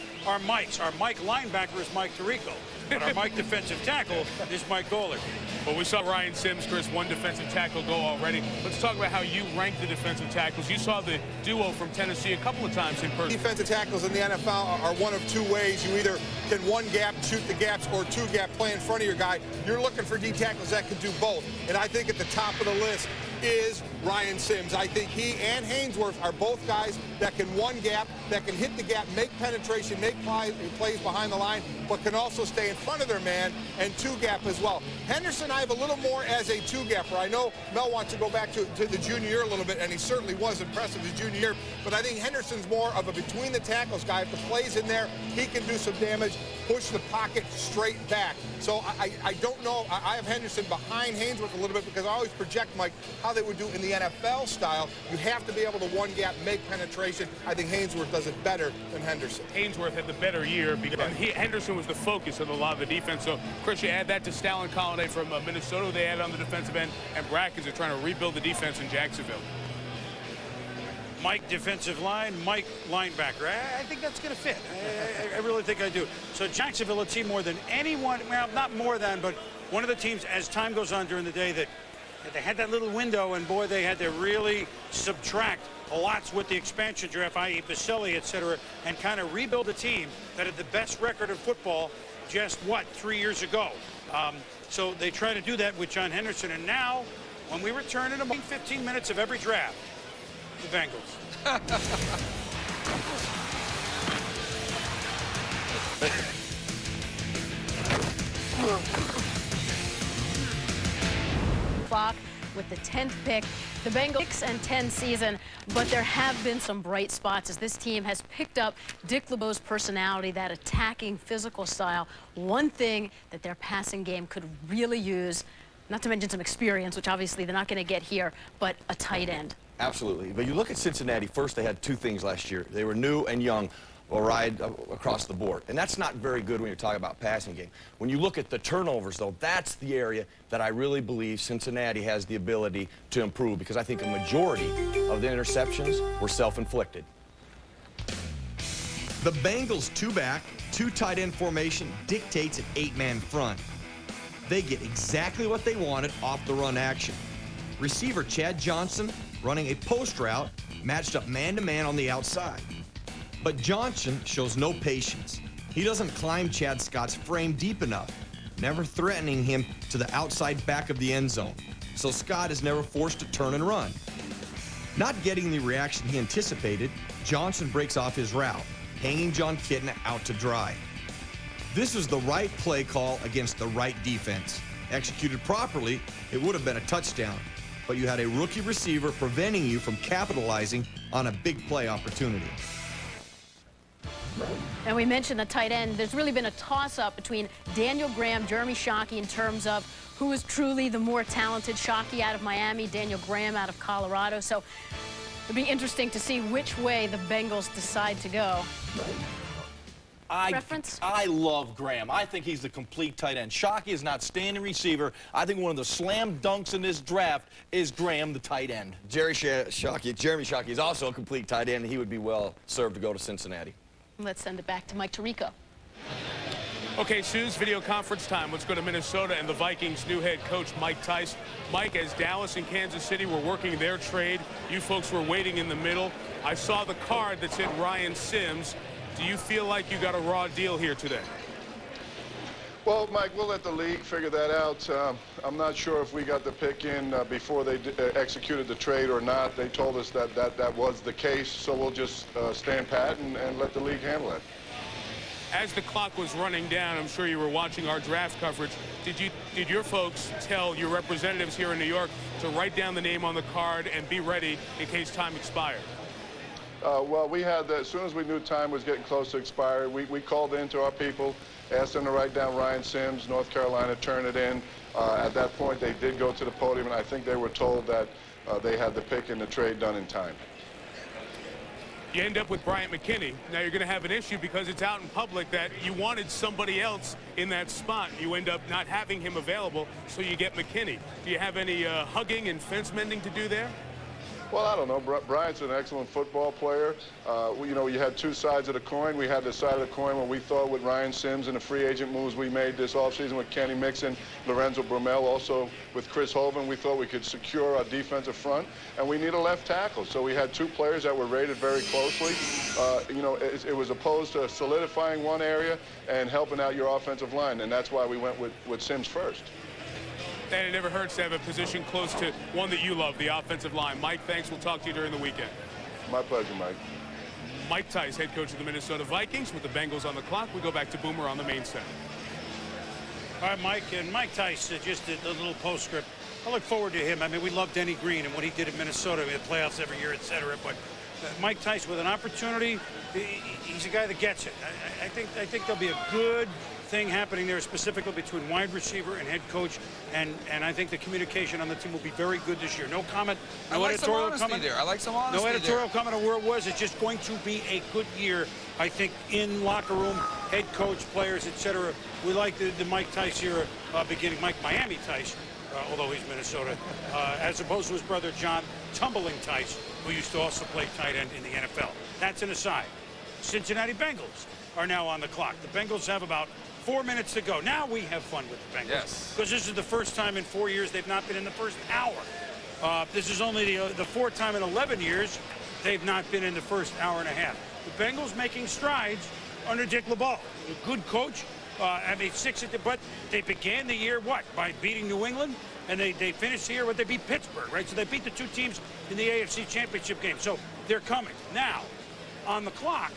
Mikes. Our Mike linebacker is Mike Tirico, but our Mike defensive tackle is Mike Goller. Well, we saw Ryan Sims, Chris, 1 defensive tackle go already. Let's talk about how you rank the defensive tackles. You saw the duo from Tennessee a couple of times in person. Defensive tackles in the NFL are one of 2 ways. You either can 1 gap, shoot the gaps, or 2 gap, play in front of your guy. You're looking for D tackles that can do both. And I think at the top of the list is Ryan Sims. I think he and Hainsworth are both guys that can 1 gap, that can hit the gap, make penetration, make plays behind the line, but can also stay in front of their man and 2 gap as well. Henderson, I have a little more as a 2 gapper. I know Mel wants to go back to the junior year a little bit, and he certainly was impressive his junior year, but I think Henderson's more of a between the tackles guy. If the play's in there, he can do some damage, push the pocket straight back. So I don't know. I have Henderson behind Hainsworth a little bit because I always project, Mike, how they would do in the NFL style. You have to be able to 1 gap, make penetration. I think Hainsworth does it better than Henderson. Hainsworth had the better year because Henderson was the focus of a lot of the defense. So, Chris, you add that to Stalin Colonnade from Minnesota, they added on the defensive end, and Brackens are trying to rebuild the defense in Jacksonville. Mike defensive line, Mike linebacker. I think that's going to fit. I really think I do. So Jacksonville, a team more than anyone, well, not more than, but one of the teams as time goes on during the day that they had that little window, and boy, they had to really subtract a lot with the expansion draft, i.e. Baselli, et cetera, and kind of rebuild a team that had the best record in football just, 3 years ago. So they try to do that with John Henderson, and now, when we return in about 15 minutes of every draft, the Bengals. Clock with the 10th pick, the Bengals 6-10 season, but there have been some bright spots as this team has picked up Dick LeBeau's personality, that attacking physical style. One thing that their passing game could really use, not to mention some experience, which obviously they're not going to get here, but a tight end. Absolutely. But you look at Cincinnati, first they had 2 things last year. They were new and young, right across the board. And that's not very good when you're talking about passing game. When you look at the turnovers, though, that's the area that I really believe Cincinnati has the ability to improve, because I think a majority of the interceptions were self-inflicted. The Bengals' 2-back, 2 tight end formation dictates an 8-man front. They get exactly what they wanted off the run action. Receiver Chad Johnson running a post route matched up man-to-man on the outside. But Johnson shows no patience. He doesn't climb Chad Scott's frame deep enough, never threatening him to the outside back of the end zone. So Scott is never forced to turn and run. Not getting the reaction he anticipated, Johnson breaks off his route, hanging John Kitna out to dry. This was the right play call against the right defense. Executed properly, it would have been a touchdown, but you had a rookie receiver preventing you from capitalizing on a big play opportunity. And we mentioned the tight end. There's really been a toss-up between Daniel Graham, Jeremy Shockey, in terms of who is truly the more talented. Shockey out of Miami, Daniel Graham out of Colorado. So it'll be interesting to see which way the Bengals decide to go. preference? I love Graham. I think he's the complete tight end. Shockey is an outstanding receiver. I think one of the slam dunks in this draft is Graham, the tight end. Jeremy Shockey is also a complete tight end, and he would be well served to go to Cincinnati. Let's send it back to Mike Tirico. Okay, Sue's video conference time. Let's go to Minnesota and the Vikings' new head coach, Mike Tice. Mike, as Dallas and Kansas City were working their trade, you folks were waiting in the middle. I saw the card that said Ryan Sims. Do you feel like you got a raw deal here today? Well, Mike, we'll let the league figure that out. I'm not sure if we got the pick in before they executed the trade or not. They told us that was the case, so we'll just stand pat and let the league handle it. As the clock was running down, I'm sure you were watching our draft coverage. Did your folks tell your representatives here in New York to write down the name on the card and be ready in case time expired? Well, we had that as soon as we knew time was getting close to expiry. We called in to our people, asked them to write down Ryan Sims, North Carolina, turn it in. At that point, they did go to the podium, and I think they were told that they had the pick and the trade done in time. You end up with Bryant McKinney. Now you're going to have an issue because it's out in public that you wanted somebody else in that spot. You end up not having him available, so you get McKinney. Do you have any hugging and fence mending to do there? Well, I don't know. Bryant's an excellent football player. You know, you had two sides of the coin. We had the side of the coin where we thought with Ryan Sims and the free agent moves we made this offseason with Kenny Mixon, Lorenzo Brumell, also with Chris Hovan, we thought we could secure our defensive front, and we need a left tackle. So we had two players that were rated very closely. You know, it was opposed to solidifying one area and helping out your offensive line, and that's why we went with Sims first. And it never hurts to have a position close to one that you love, the offensive line. Mike, thanks. We'll talk to you during the weekend. My pleasure, Mike. Mike Tice, head coach of the Minnesota Vikings. With the Bengals on the clock, we go back to Boomer on the main set. All right, Mike. And Mike Tice, just a little postscript. I look forward to him. I mean, we love Denny Green and what he did in Minnesota. We had playoffs every year, et cetera. But Mike Tice, with an opportunity, he's a guy that gets it. I think there'll be a good thing happening there, specifically between wide receiver and head coach, and I think the communication on the team will be very good this year. No comment, no editorial comment there. I like some honesty. No editorial comment on where it was. It's just going to be a good year, I think, in locker room, head coach, players, etc. We like the Mike Tice here beginning. Mike Miami Tice, although he's Minnesota, as opposed to his brother John Tumbling Tice, who used to also play tight end in the NFL. That's an aside. Cincinnati Bengals are now on the clock. The Bengals have about 4 minutes to go. Now we have fun with the Bengals. Yes. Because this is the first time in 4 years they've not been in the first hour. This is only the fourth time in 11 years they've not been in the first hour and a half. The Bengals making strides under Dick LeBeau. A good coach. I mean, but they began the year, what? By beating New England? And they finished the year, they beat Pittsburgh, right? So they beat the two teams in the AFC Championship game. So they're coming. Now, on the clock,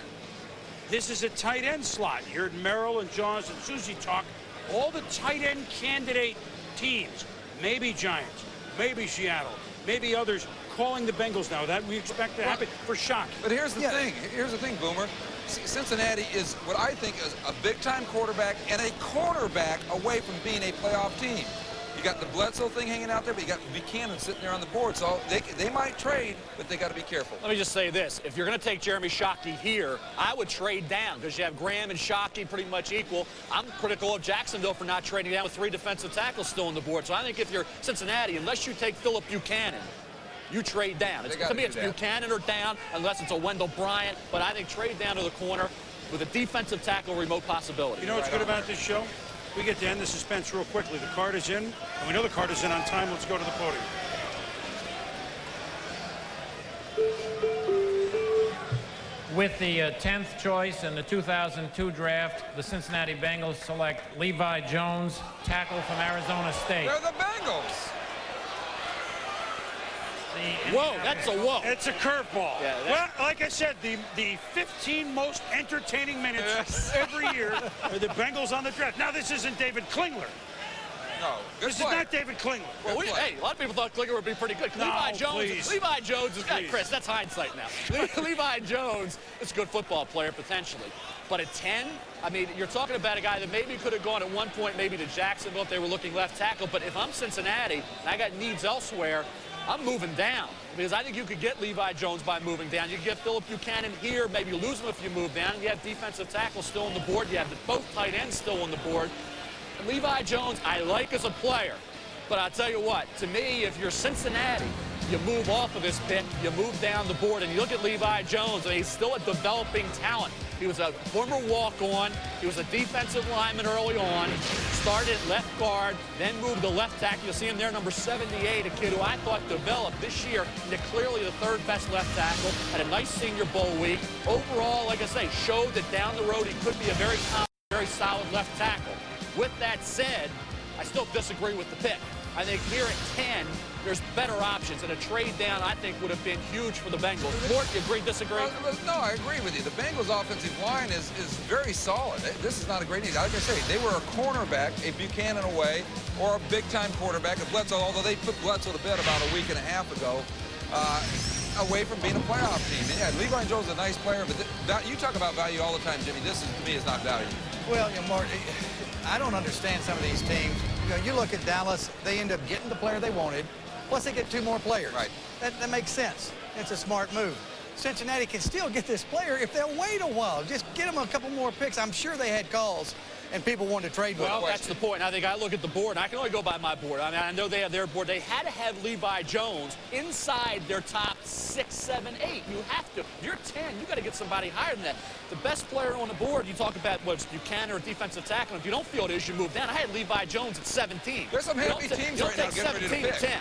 this is a tight end slot. You heard Merrill and Jaws and Susie talk. All the tight end candidate teams, maybe Giants, maybe Seattle, maybe others, calling the Bengals now. That we expect to happen for shock. But here's the thing. Here's the thing, Boomer. Cincinnati is what I think is a big-time quarterback and a cornerback away from being a playoff team. You got the Bledsoe thing hanging out there, but you got Buchanan sitting there on the board. So they might trade, but they got to be careful. Let me just say this. If you're going to take Jeremy Shockey here, I would trade down because you have Graham and Shockey pretty much equal. I'm critical of Jacksonville for not trading down with 3 defensive tackles still on the board. So I think if you're Cincinnati, unless you take Phillip Buchanan, you trade down. To me, it's Buchanan or down, unless it's a Wendell Bryant. But I think trade down to the corner with a defensive tackle remote possibility. You know what's good about this show? We get to end the suspense real quickly. The card is in, and we know the card is in on time. Let's go to the podium. With the 10th choice in the 2002 draft, the Cincinnati Bengals select Levi Jones, tackle from Arizona State. They're the Bengals. Whoa, that's a whoa. It's a curveball. Yeah, well, like I said, the 15 most entertaining minutes every year are the Bengals on the draft. Now, this isn't David Klingler. No, this is not David Klingler. Well, hey, a lot of people thought Klingler would be pretty good. No, Levi Jones is good. Chris, that's hindsight now. Levi Jones is a good football player, potentially. But at 10, I mean, you're talking about a guy that maybe could have gone at one point maybe to Jacksonville if they were looking left tackle. But if I'm Cincinnati and I got needs elsewhere, I'm moving down because I think you could get Levi Jones by moving down. You could get Phillip Buchanan here, maybe lose him if you move down. You have defensive tackle still on the board. You have both tight ends still on the board. And Levi Jones, I like as a player. But I'll tell you what, to me, if you're Cincinnati, you move off of his pick, you move down the board, and you look at Levi Jones, and he's still a developing talent. He was a former walk-on. He was a defensive lineman early on. Started left guard, then moved to left tackle. You'll see him there, number 78, a kid who I thought developed this year into clearly the third best left tackle. Had a nice Senior Bowl week. Overall, like I say, showed that down the road he could be a very solid left tackle. With that said, I still disagree with the pick. I think here at 10, there's better options, and a trade down, I think, would have been huge for the Bengals. Mort, you agree, disagree? No, I agree with you. The Bengals' offensive line is very solid. This is not a great need. Like I say, they were a cornerback, a Buchanan away, or a big-time quarterback, a Bledsoe, although they put Bledsoe to bed about a week and a half ago, away from being a playoff team. And yeah, Levi Jones is a nice player, but you talk about value all the time, Jimmy. This, to me, is not value. Well, you know, Mark, I don't understand some of these teams. You know, you look at Dallas, they end up getting the player they wanted, plus they get 2 more players. Right. That makes sense. It's a smart move. Cincinnati can still get this player if they'll wait a while. Just get them a couple more picks. I'm sure they had calls and people wanted to trade with them. Well, that's the point. I think I look at the board, and I can only go by my board. I mean, I know they have their board. They had to have Levi Jones inside their top 6, 7, 8. You have to. If you're 10, you got to get somebody higher than that. The best player on the board, you talk about what's Buchanan or defensive tackle. If you don't feel it is, you move down. I had Levi Jones at 17. There's some happy teams right now getting ready to pick. 10.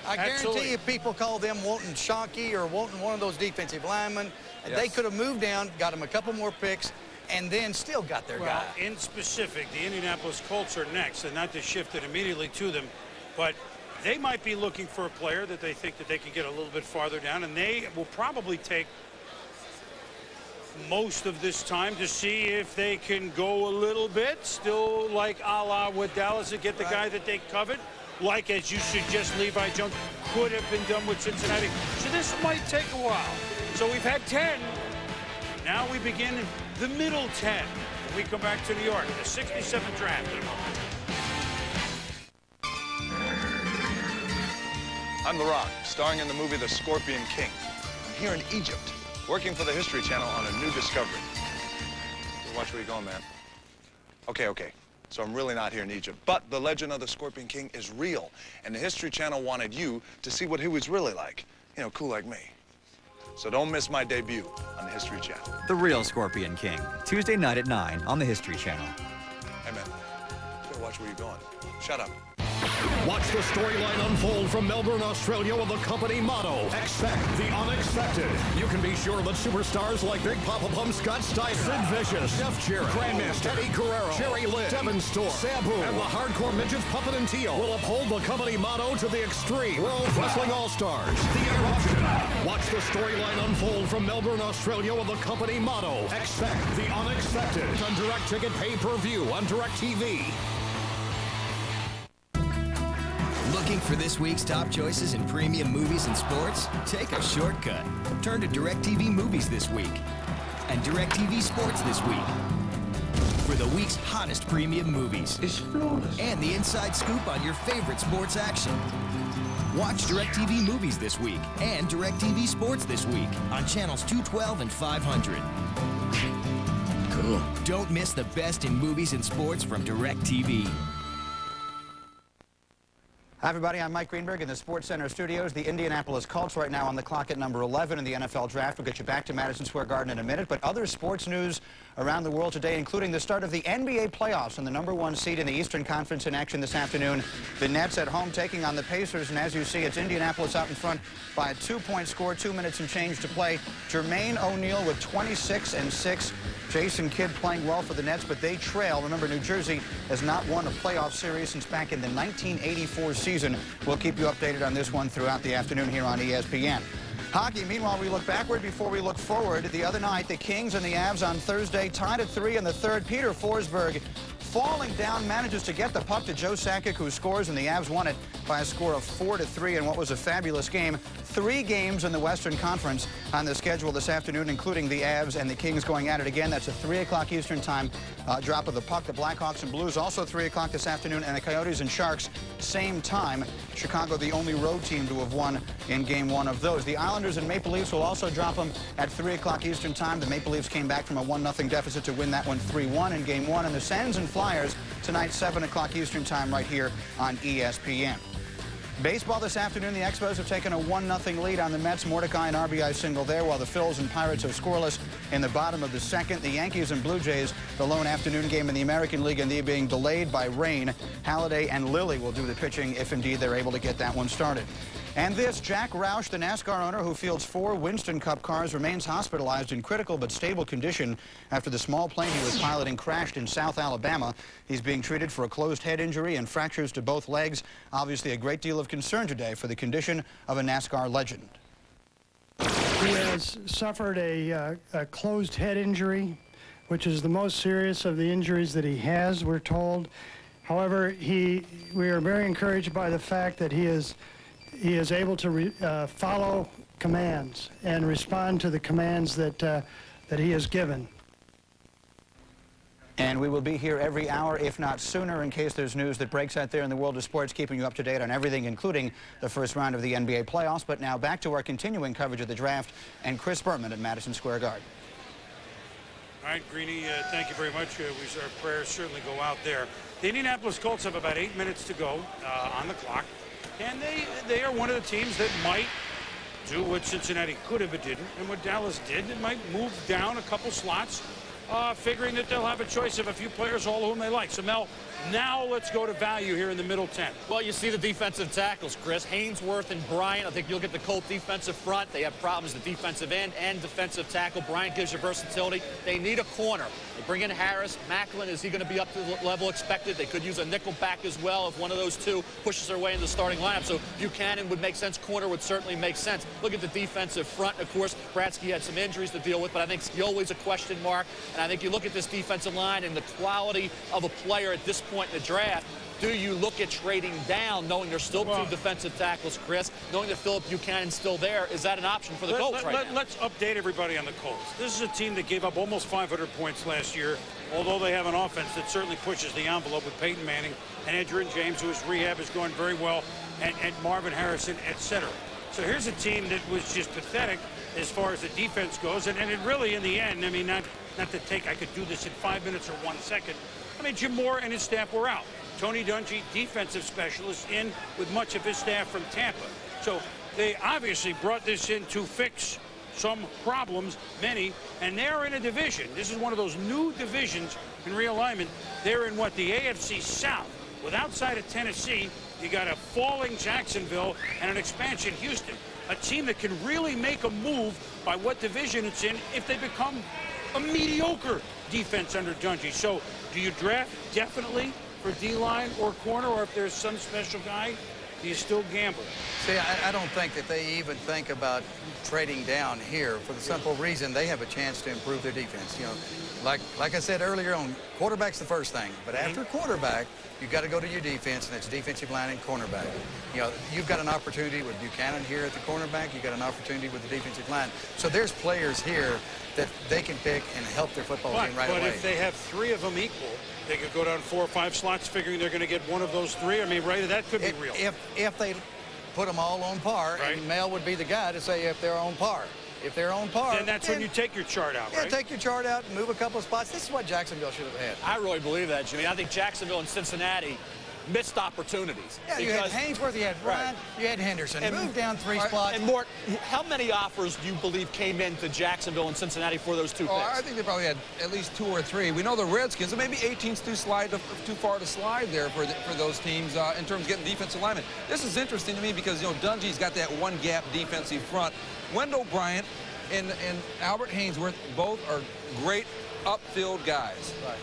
I guarantee you people call them wanting Shockey or wanting one of those defensive linemen. Yes. They could have moved down, got them a couple more picks, and then still got their guy. In specific, the Indianapolis Colts are next, and not to shift it immediately to them, but they might be looking for a player that they think that they can get a little bit farther down, and they will probably take most of this time to see if they can go a little bit, still like a la with Dallas, and get the guy that they covet. Like, as you suggest, Levi Jones could have been done with Cincinnati. So this might take a while. So we've had 10. Now we begin the middle 10. When we come back to New York, the 67th draft in a moment. I'm The Rock, starring in the movie The Scorpion King. I'm here in Egypt, working for the History Channel on a new discovery. Watch where you're going, man. Okay. So I'm really not here in Egypt. But the legend of the Scorpion King is real. And the History Channel wanted you to see what he was really like. You know, cool like me. So don't miss my debut on the History Channel. The Real Scorpion King, Tuesday night at 9 on the History Channel. Hey, man, you better watch where you're going. Shut up. Watch the storyline unfold from Melbourne, Australia with the company motto, expect the unexpected. You can be sure that superstars like Big Papa Pump, Scott Steiner, Sid Vicious, Jeff Jarrett, Grandmaster, Eddie Guerrero, Jerry Lynn, Devin Storm, Sabu, and the hardcore midgets Puppet and Teal will uphold the company motto to the extreme. World Wrestling All-Stars, The Eruption. Watch the storyline unfold from Melbourne, Australia with the company motto, expect the unexpected. On direct ticket pay-per-view on DirecTV. Looking for this week's top choices in premium movies and sports? Take a shortcut. Turn to DirecTV Movies this week and DirecTV Sports this week for the week's hottest premium movies. It's flawless. And the inside scoop on your favorite sports action. Watch DirecTV Movies this week and DirecTV Sports this week on channels 212 and 500. Cool. Don't miss the best in movies and sports from DirecTV. Hi, everybody. I'm Mike Greenberg in the Sports Center studios. The Indianapolis Colts right now on the clock at number 11 in the NFL Draft. We'll get you back to Madison Square Garden in a minute. But other sports news around the world today, including the start of the NBA playoffs and the #1 seed in the Eastern Conference in action this afternoon. The Nets at home taking on the Pacers. And as you see, it's Indianapolis out in front by a 2-point score, 2 minutes and change to play. Jermaine O'Neal with 26 and 6. Jason Kidd playing well for the Nets, but they trail. Remember, New Jersey has not won a playoff series since back in the 1984 season. We'll keep you updated on this one throughout the afternoon here on ESPN. Hockey, meanwhile, we look backward before we look forward. The other night, the Kings and the Avs on Thursday tied at 3 in the third. Peter Forsberg falling down, manages to get the puck to Joe Sakic, who scores, and the Avs won it by a score of 4-3 in what was a fabulous game. 3 games in the Western Conference on the schedule this afternoon, including the Avs and the Kings going at it again. That's a 3 o'clock Eastern time drop of the puck. The Blackhawks and Blues also 3 o'clock this afternoon, and the Coyotes and Sharks same time. Chicago the only road team to have won in Game 1 of those. The Islanders and Maple Leafs will also drop them at 3 o'clock Eastern time. The Maple Leafs came back from a 1-0 deficit to win that one 3-1 in Game 1. And the Sens and Flyers tonight 7 o'clock Eastern time right here on ESPN. Baseball this afternoon, the Expos have taken a 1-0 lead on the Mets. Mordecai and RBI single there, while the Phils and Pirates are scoreless in the bottom of the second. The Yankees and Blue Jays, the lone afternoon game in the American League, and they're being delayed by rain. Halladay and Lilly will do the pitching if indeed they're able to get that one started. And this, Jack Roush, the NASCAR owner who fields 4 Winston Cup cars, remains hospitalized in critical but stable condition after the small plane he was piloting crashed in South Alabama. He's being treated for a closed head injury and fractures to both legs. Obviously a great deal of concern today for the condition of a NASCAR legend. He has suffered a closed head injury, which is the most serious of the injuries that he has, we're told. However, we are very encouraged by the fact that he is able to follow commands and respond to the commands that he is given. And we will be here every hour, if not sooner, in case there's news that breaks out there in the world of sports, keeping you up to date on everything, including the first round of the NBA playoffs. But now back to our continuing coverage of the draft and Chris Berman at Madison Square Garden. All right, Greeny, thank you very much. Our prayers certainly go out there. The Indianapolis Colts have about 8 minutes to go on the clock. And they are one of the teams that might do what Cincinnati could have but didn't, and what Dallas did. It might move down a couple slots, figuring that they'll have a choice of a few players, all of whom they like. So, Mel, now let's go to value here in the middle 10. Well, you see the defensive tackles, Chris. Hainsworth and Bryant. I think you look at the Colt defensive front. They have problems at defensive end and defensive tackle. Bryant gives you versatility. They need a corner. They bring in Harris. Macklin, is he going to be up to the level expected? They could use a nickel back as well if one of those two pushes their way in the starting lineup. So Buchanan would make sense. Corner would certainly make sense. Look at the defensive front. Of course, Bratsky had some injuries to deal with, but I think Scioli's a question mark. And I think you look at this defensive line and the quality of a player at this point in the draft. Do you look at trading down, knowing there's still 2 defensive tackles, Chris, knowing that Philip Buchanan's still there? Is that an option for the Colts right now? Let's update everybody on the Colts. This is a team that gave up almost 500 points last year, although they have an offense that certainly pushes the envelope with Peyton Manning and Edgerrin James, whose rehab is going very well, and Marvin Harrison, etc. So here's a team that was just pathetic as far as the defense goes, and it really, in the end, I mean, not to take, I could do this in 5 minutes or 1 second. I mean, Jim Moore and his staff were out. Tony Dungy, defensive specialist, in with much of his staff from Tampa. So they obviously brought this in to fix some problems, many, and they're in a division. This is one of those new divisions in realignment. They're in what, the AFC South. With outside of Tennessee, you got a falling Jacksonville and an expansion Houston. A team that can really make a move by what division it's in if they become a mediocre defense under Dungy. So do you draft definitely for D-line or corner, or if there's some special guy, do you still gamble? See, I don't think that they even think about trading down here for the simple reason they have a chance to improve their defense. You know, like I said earlier on, quarterback's the first thing, but after quarterback, you've got to go to your defense, and it's defensive line and cornerback. You know, you've got an opportunity with Buchanan here at the cornerback. You've got an opportunity with the defensive line. So there's players here that they can pick and help their football team right away. But if they have 3 of them equal, they could go down 4 or 5 slots figuring they're going to get one of those 3. I mean, right, that could be real. If they put them all on par, and Mel would be the guy to say if they're on par. If they're on par, and that's when you take your chart out, right? Yeah, take your chart out and move a couple of spots. This is what Jacksonville should have had. I really believe that, Jimmy. I think Jacksonville and Cincinnati missed opportunities. Yeah, you had Hainsworth, you had Bryant, you had Henderson. And moved down 3 spots. And Mort, how many offers do you believe came into Jacksonville and Cincinnati for those 2 picks? I think they probably had at least 2 or 3. We know the Redskins, maybe 18's too far to slide there for those teams in terms of getting defensive linemen. This is interesting to me because, you know, Dungy's got that one-gap defensive front. Wendell Bryant and Albert Hainsworth both are great upfield guys. Right.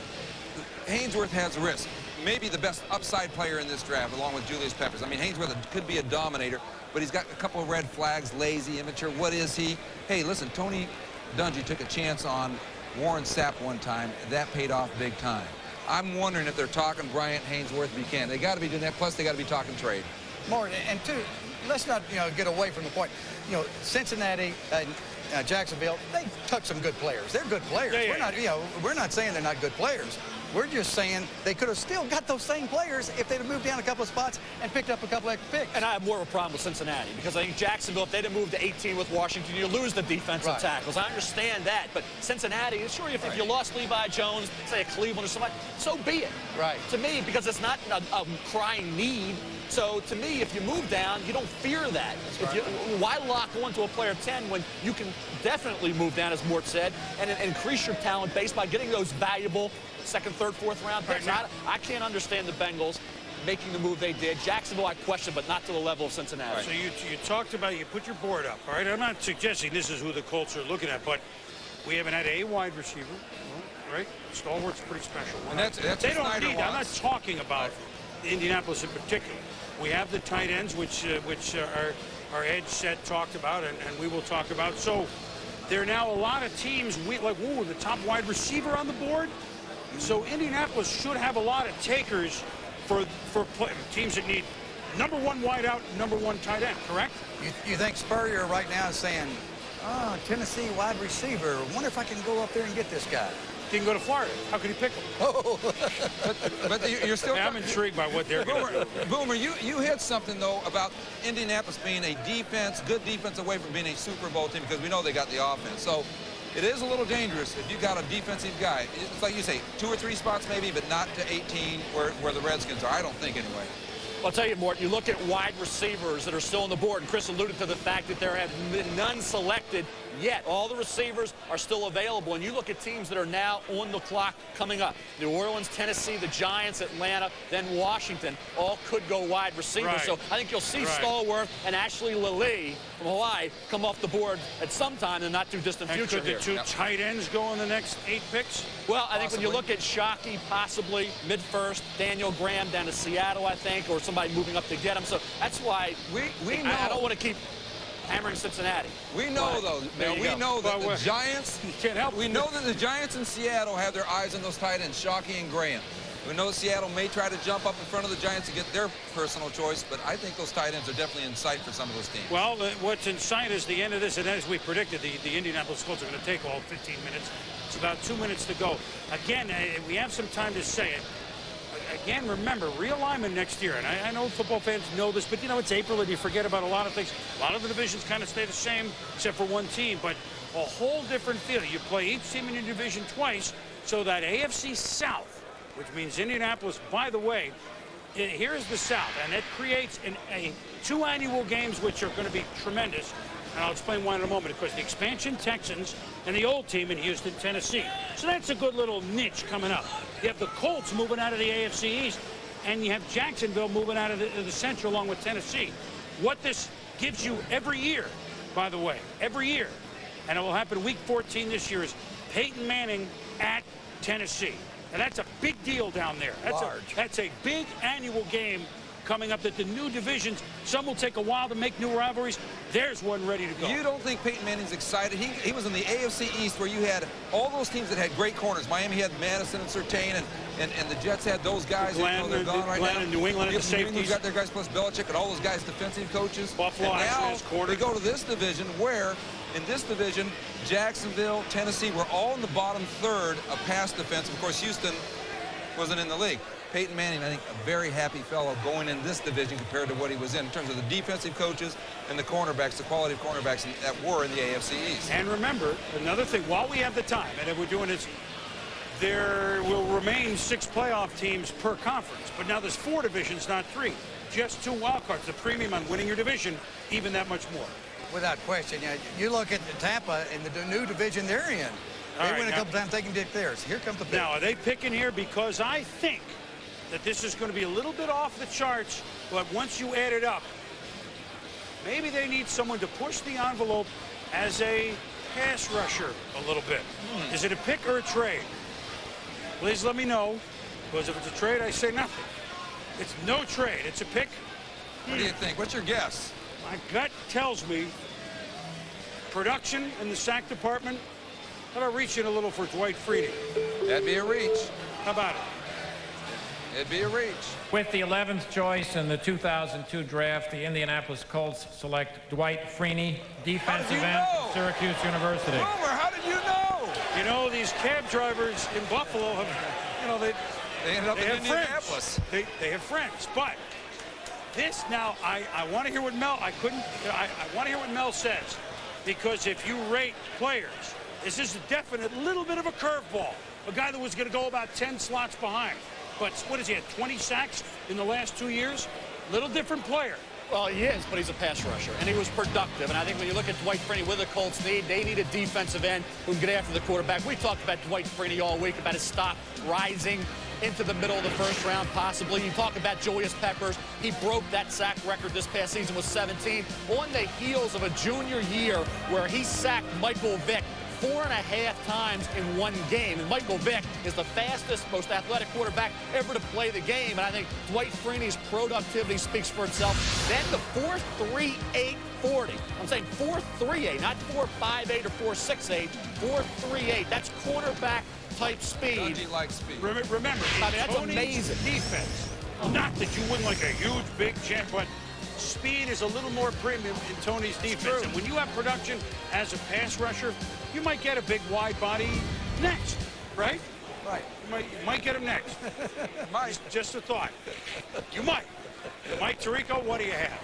Hainsworth has risk. Maybe the best upside player in this draft, along with Julius Peppers. I mean, Hainsworth could be a dominator, but he's got a couple of red flags, lazy, immature. What is he? Hey, listen, Tony Dungy took a chance on Warren Sapp one time. That paid off big time. I'm wondering if they're talking Bryant, Hainsworth, Buchanan. They got to be doing that. Plus, they got to be talking trade. More, and 2, let's not, get away from the point. Cincinnati and Jacksonville, they took some good players. They're good players. We're not saying they're not good players. We're just saying they could have still got those same players if they'd have moved down a couple of spots and picked up a couple extra picks. And I have more of a problem with Cincinnati because I think Jacksonville, if they'd have moved to 18 with Washington, you lose the defensive tackles. I understand that, but Cincinnati, sure, if you lost Levi Jones, say at Cleveland or somebody, so be it. Right. To me, because it's not a crying need. So to me, if you move down, you don't fear that. Why lock on to a player 10 when you can definitely move down, as Mort said, and increase your talent base by getting those valuable second, third, fourth round picks? I can't understand the Bengals making the move they did. Jacksonville, I question, but not to the level of Cincinnati. So you talked about, you put your board up, all right? I'm not suggesting this is who the Colts are looking at, but we haven't had a wide receiver, right? Stalwart's pretty special. And that's they don't Snyder need. wants. I'm not talking about Indianapolis in particular. We have the tight ends, which our Edge said talked about, and we will talk about. So there are now a lot of teams the top wide receiver on the board. So Indianapolis should have a lot of takers for teams that need number one wideout, number one tight end. Correct? You think Spurrier right now is saying, Tennessee wide receiver. Wonder if I can go up there and get this guy. He can go to Florida. How can he pick him? Oh, but you're still. I'm intrigued by what they're going to do. Boomer, you hit something though about Indianapolis being a good defense away from being a Super Bowl team, because we know they got the offense. So it is a little dangerous if you got a defensive guy. It's like you say, 2 or 3 spots maybe, but not to 18 where the Redskins are. I don't think anyway. I'll tell you, Mort, you look at wide receivers that are still on the board, and Chris alluded to the fact that there have been none selected yet. All the receivers are still available, and you look at teams that are now on the clock coming up. New Orleans, Tennessee, the Giants, Atlanta, then Washington, all could go wide receivers. Right. So I think you'll see Stallworth and Ashley Lilly from Hawaii come off the board at some time in the not-too-distant And future could the here. two tight ends go in the next 8 picks? Well, I think when you look at Shockey, possibly mid-first, Daniel Graham down to Seattle, I think, or somebody moving up to get him. So that's why we know. I don't want to keep hammering Cincinnati. We know, though, we know that the Giants can't help. We know that the Giants in Seattle have their eyes on those tight ends, Shockey and Graham. We know Seattle may try to jump up in front of the Giants to get their personal choice, but I think those tight ends are definitely in sight for some of those teams. Well, what's in sight is the end of this, and as we predicted, the Indianapolis Colts are going to take all 15 minutes. It's about 2 minutes to go. Again, we have some time to say it. Again, remember, realignment next year, and I know football fans know this, but, it's April, and you forget about a lot of things. A lot of the divisions kind of stay the same, except for one team, but a whole different feel. You play each team in your division twice, so that AFC South, which means Indianapolis, by the way, here's the South, and it creates 2 annual games which are going to be tremendous, and I'll explain why in a moment, because the expansion Texans and the old team in Houston, Tennessee. So that's a good little niche coming up. You have the Colts moving out of the AFC East, and you have Jacksonville moving out of the Central along with Tennessee. What this gives you every year, by the way, every year, and it will happen week 14 this year, is Peyton Manning at Tennessee. And that's a big deal down there. That's a big annual game coming up, that the new divisions, some will take a while to make new rivalries. There's one ready to go. You don't think Peyton Manning's excited? He was in the AFC East, where you had all those teams that had great corners. Miami had Madison and Surtain, and the Jets had those guys. Glenn, they're gone right now. And New England at the safeties. You got their guys plus Belichick and all those guys defensive coaches. Buffalo and actually now has corner. they go to this division where, in this division, Jacksonville, Tennessee were all in the bottom third of pass defense. Of course, Houston wasn't in the league. Peyton Manning, I think, a very happy fellow going in this division compared to what he was in terms of the defensive coaches and the cornerbacks, the quality of cornerbacks that were in the AFC East. And remember, another thing, while we have the time, and if we're doing this, there will remain 6 playoff teams per conference. But now there's 4 divisions, not 3. Just 2 wild cards. The premium on winning your division, even that much more. Without question. You look at Tampa in the new division they're in. They win a couple times, they can get theirs. Here comes the pick. Now, are they picking here? Because I think that this is going to be a little bit off the charts, but once you add it up, maybe they need someone to push the envelope as a pass rusher a little bit. Is it a pick or a trade? Please let me know, because if it's a trade, I say nothing. It's no trade. It's a pick. What do you think? What's your guess? My gut tells me production in the sack department. How about reaching a little for Dwight Freeney? That'd be a reach. How about it? It'd be a reach. With the 11th choice in the 2002 draft, the Indianapolis Colts select Dwight Freeney, defensive end from Syracuse University. Boomer, how did you know? You know, these cab drivers in Buffalo have, you know, they ended up in have Indianapolis. friends. They have friends. But this now, I want to hear what Mel. I want to hear what Mel says, because if you rate players, this is a definite little bit of a curveball. A guy that was going to go about 10 slots behind. But what is he, at 20 sacks in the last 2 years? Little different player. Well, he is, but he's a pass rusher, and he was productive. And I think when you look at Dwight Freeney with the Colts, they need a defensive end who can get after the quarterback. We talked about Dwight Freeney all week, about his stock rising into the middle of the first round, possibly. You talk about Julius Peppers. He broke that sack record this past season with 17 on the heels of a junior year where he sacked Michael Vick 4.5 times in one game. And Michael Vick is the fastest, most athletic quarterback ever to play the game. And I think Dwight Freeney's productivity speaks for itself. Then the 4.38 40. I'm saying 4.38, not 4.58 or 4.68. 4.38. That's quarterback type speed. Like speed. Remember, I mean, that's Tony's amazing. defense. Not that you win like a huge, big champ, but speed is a little more premium in Tony's defense. And when you have production as a pass rusher, you might get a big wide body next, right? Right. You might get him next. Might. Just a thought. You might. Mike Tirico, what do you have?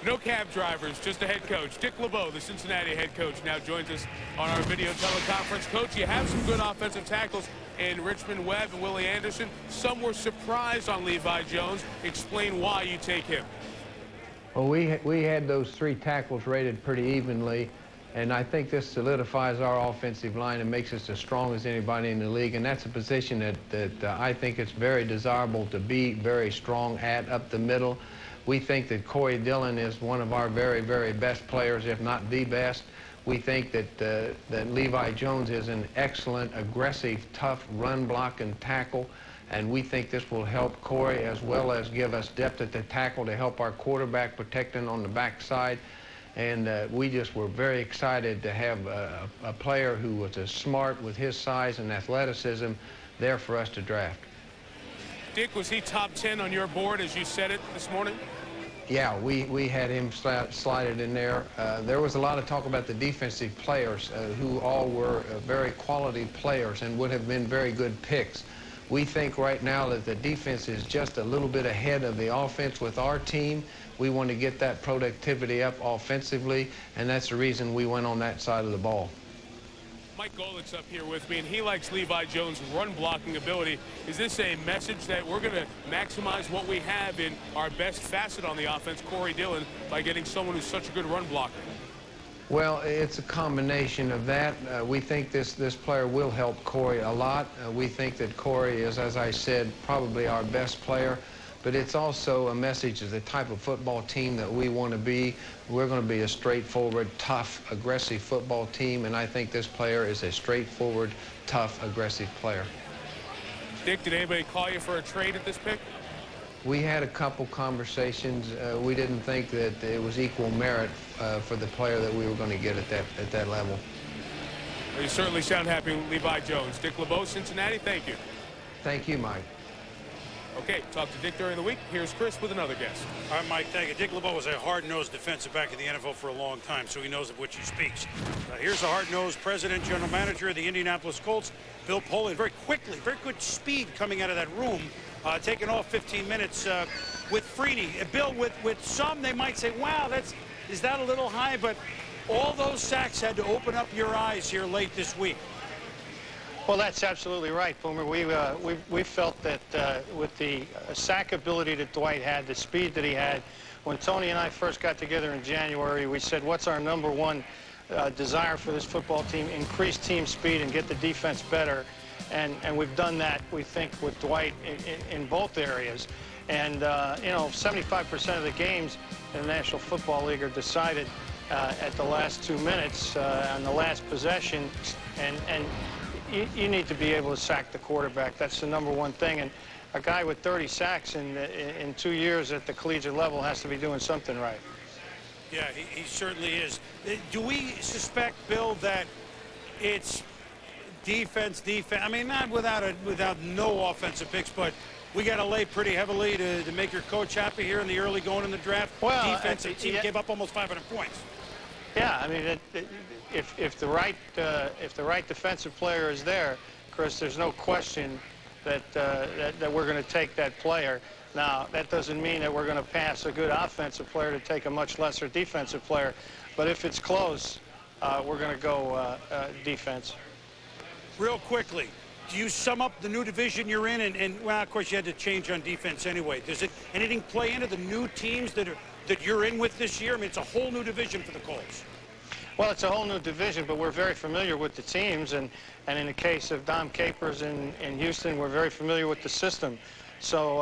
No cab drivers, just a head coach. Dick LeBeau, the Cincinnati head coach, now joins us on our video teleconference. Coach, you have some good offensive tackles in Richmond Webb and Willie Anderson. Some were surprised on Levi Jones. Explain why you take him. Well, we had those 3 tackles rated pretty evenly, and I think this solidifies our offensive line and makes us as strong as anybody in the league, and that's a position that I think it's very desirable to be very strong at up the middle. We think that Corey Dillon is one of our very, very best players, if not the best. We think that Levi Jones is an excellent, aggressive, tough run-blocking tackle. And we think this will help Corey as well as give us depth at the tackle to help our quarterback protecting on the backside. And we just were very excited to have a player who was as smart with his size and athleticism there for us to draft. Dick, was he top 10 on your board as you said it this morning? Yeah, we had him slided in there. There was a lot of talk about the defensive players who all were very quality players and would have been very good picks. We think right now that the defense is just a little bit ahead of the offense with our team. We want to get that productivity up offensively, and that's the reason we went on that side of the ball. Mike Golick's up here with me, and he likes Levi Jones' run-blocking ability. Is this a message that we're going to maximize what we have in our best facet on the offense, Corey Dillon, by getting someone who's such a good run blocker? Well, it's a combination of that. We think this player will help Corey a lot. We think that Corey is, as I said, probably our best player. But it's also a message of the type of football team that we want to be. We're going to be a straightforward, tough, aggressive football team, and I think this player is a straightforward, tough, aggressive player. Dick, did anybody call you for a trade at this pick? We had a couple conversations. We didn't think that it was equal merit for the player that we were going to get at that level. Well, you certainly sound happy with Levi Jones. Dick LeBeau, Cincinnati, thank you. Thank you, Mike. Okay, talk to Dick during the week. Here's Chris with another guest. All right, Mike, thank you. Dick LeBeau was a hard-nosed defensive back in the NFL for a long time, so he knows of which he speaks. Here's a hard-nosed president, general manager of the Indianapolis Colts, Bill Polian. Very quickly, very good speed coming out of that room, taking off 15 minutes with Freeney. Bill, with some, they might say, wow, is that a little high? But all those sacks had to open up your eyes here late this week. Well, that's absolutely right, Boomer. We felt that with the sack ability that Dwight had, the speed that he had, when Tony and I first got together in January, we said, what's our number one desire for this football team? Increase team speed and get the defense better. And we've done that, we think, with Dwight in both areas. And, you know, 75% of the games in the National Football League are decided at the last 2 minutes on the last possession. And you need to be able to sack the quarterback. That's the number one thing. And a guy with 30 sacks in 2 years at the collegiate level has to be doing something right. Yeah, he certainly is. Do we suspect, Bill, that it's defense? I mean, not without no offensive picks, but we got to lay pretty heavily to make your coach happy here in the early going in the draft? Well, defensive team gave up almost 500 points. Yeah, I mean, if the right defensive player is there, Chris, there's no question that we're going to take that player. Now, that doesn't mean that we're going to pass a good offensive player to take a much lesser defensive player. But if it's close, we're going to go defense. Real quickly, do you sum up the new division you're in? And well, of course, you had to change on defense anyway. Does anything play into the new teams that you're in with this year? I mean, it's a whole new division for the Colts. Well, it's a whole new division, but we're very familiar with the teams. And in the case of Dom Capers in Houston, we're very familiar with the system. So,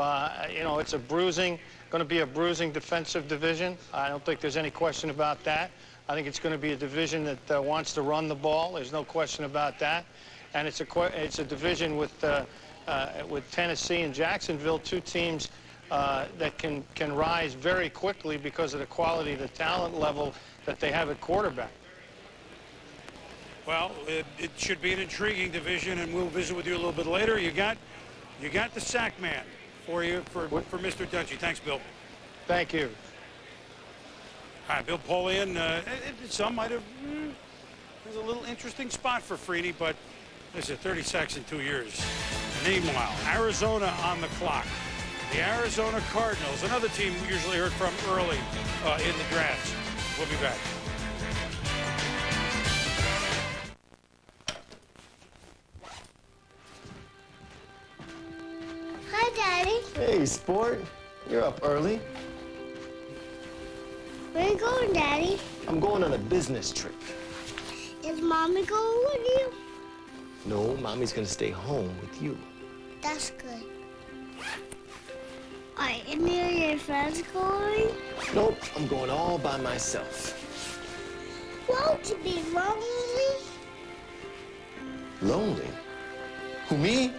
you know, it's going to be a bruising defensive division. I don't think there's any question about that. I think it's going to be a division that wants to run the ball. There's no question about that. And it's a division with Tennessee and Jacksonville, two teams that can rise very quickly because of the quality, the talent level that they have at quarterback. Well, it should be an intriguing division, and we'll visit with you a little bit later. You got the sack man for Mr. Dutchie. Thanks, Bill. Thank you. All right, Bill Polian. Some might have. There's a little interesting spot for Freeney, but this is 30 sacks in 2 years. Meanwhile, Arizona on the clock. The Arizona Cardinals, another team we usually heard from early in the drafts. We'll be back. Hi, Daddy. Hey, sport. You're up early. Where are you going, Daddy? I'm going on a business trip. Is Mommy going with you? No, Mommy's gonna stay home with you. That's good. Are any of your friends going? Nope, I'm going all by myself. Won't you be lonely? Lonely? Who, me?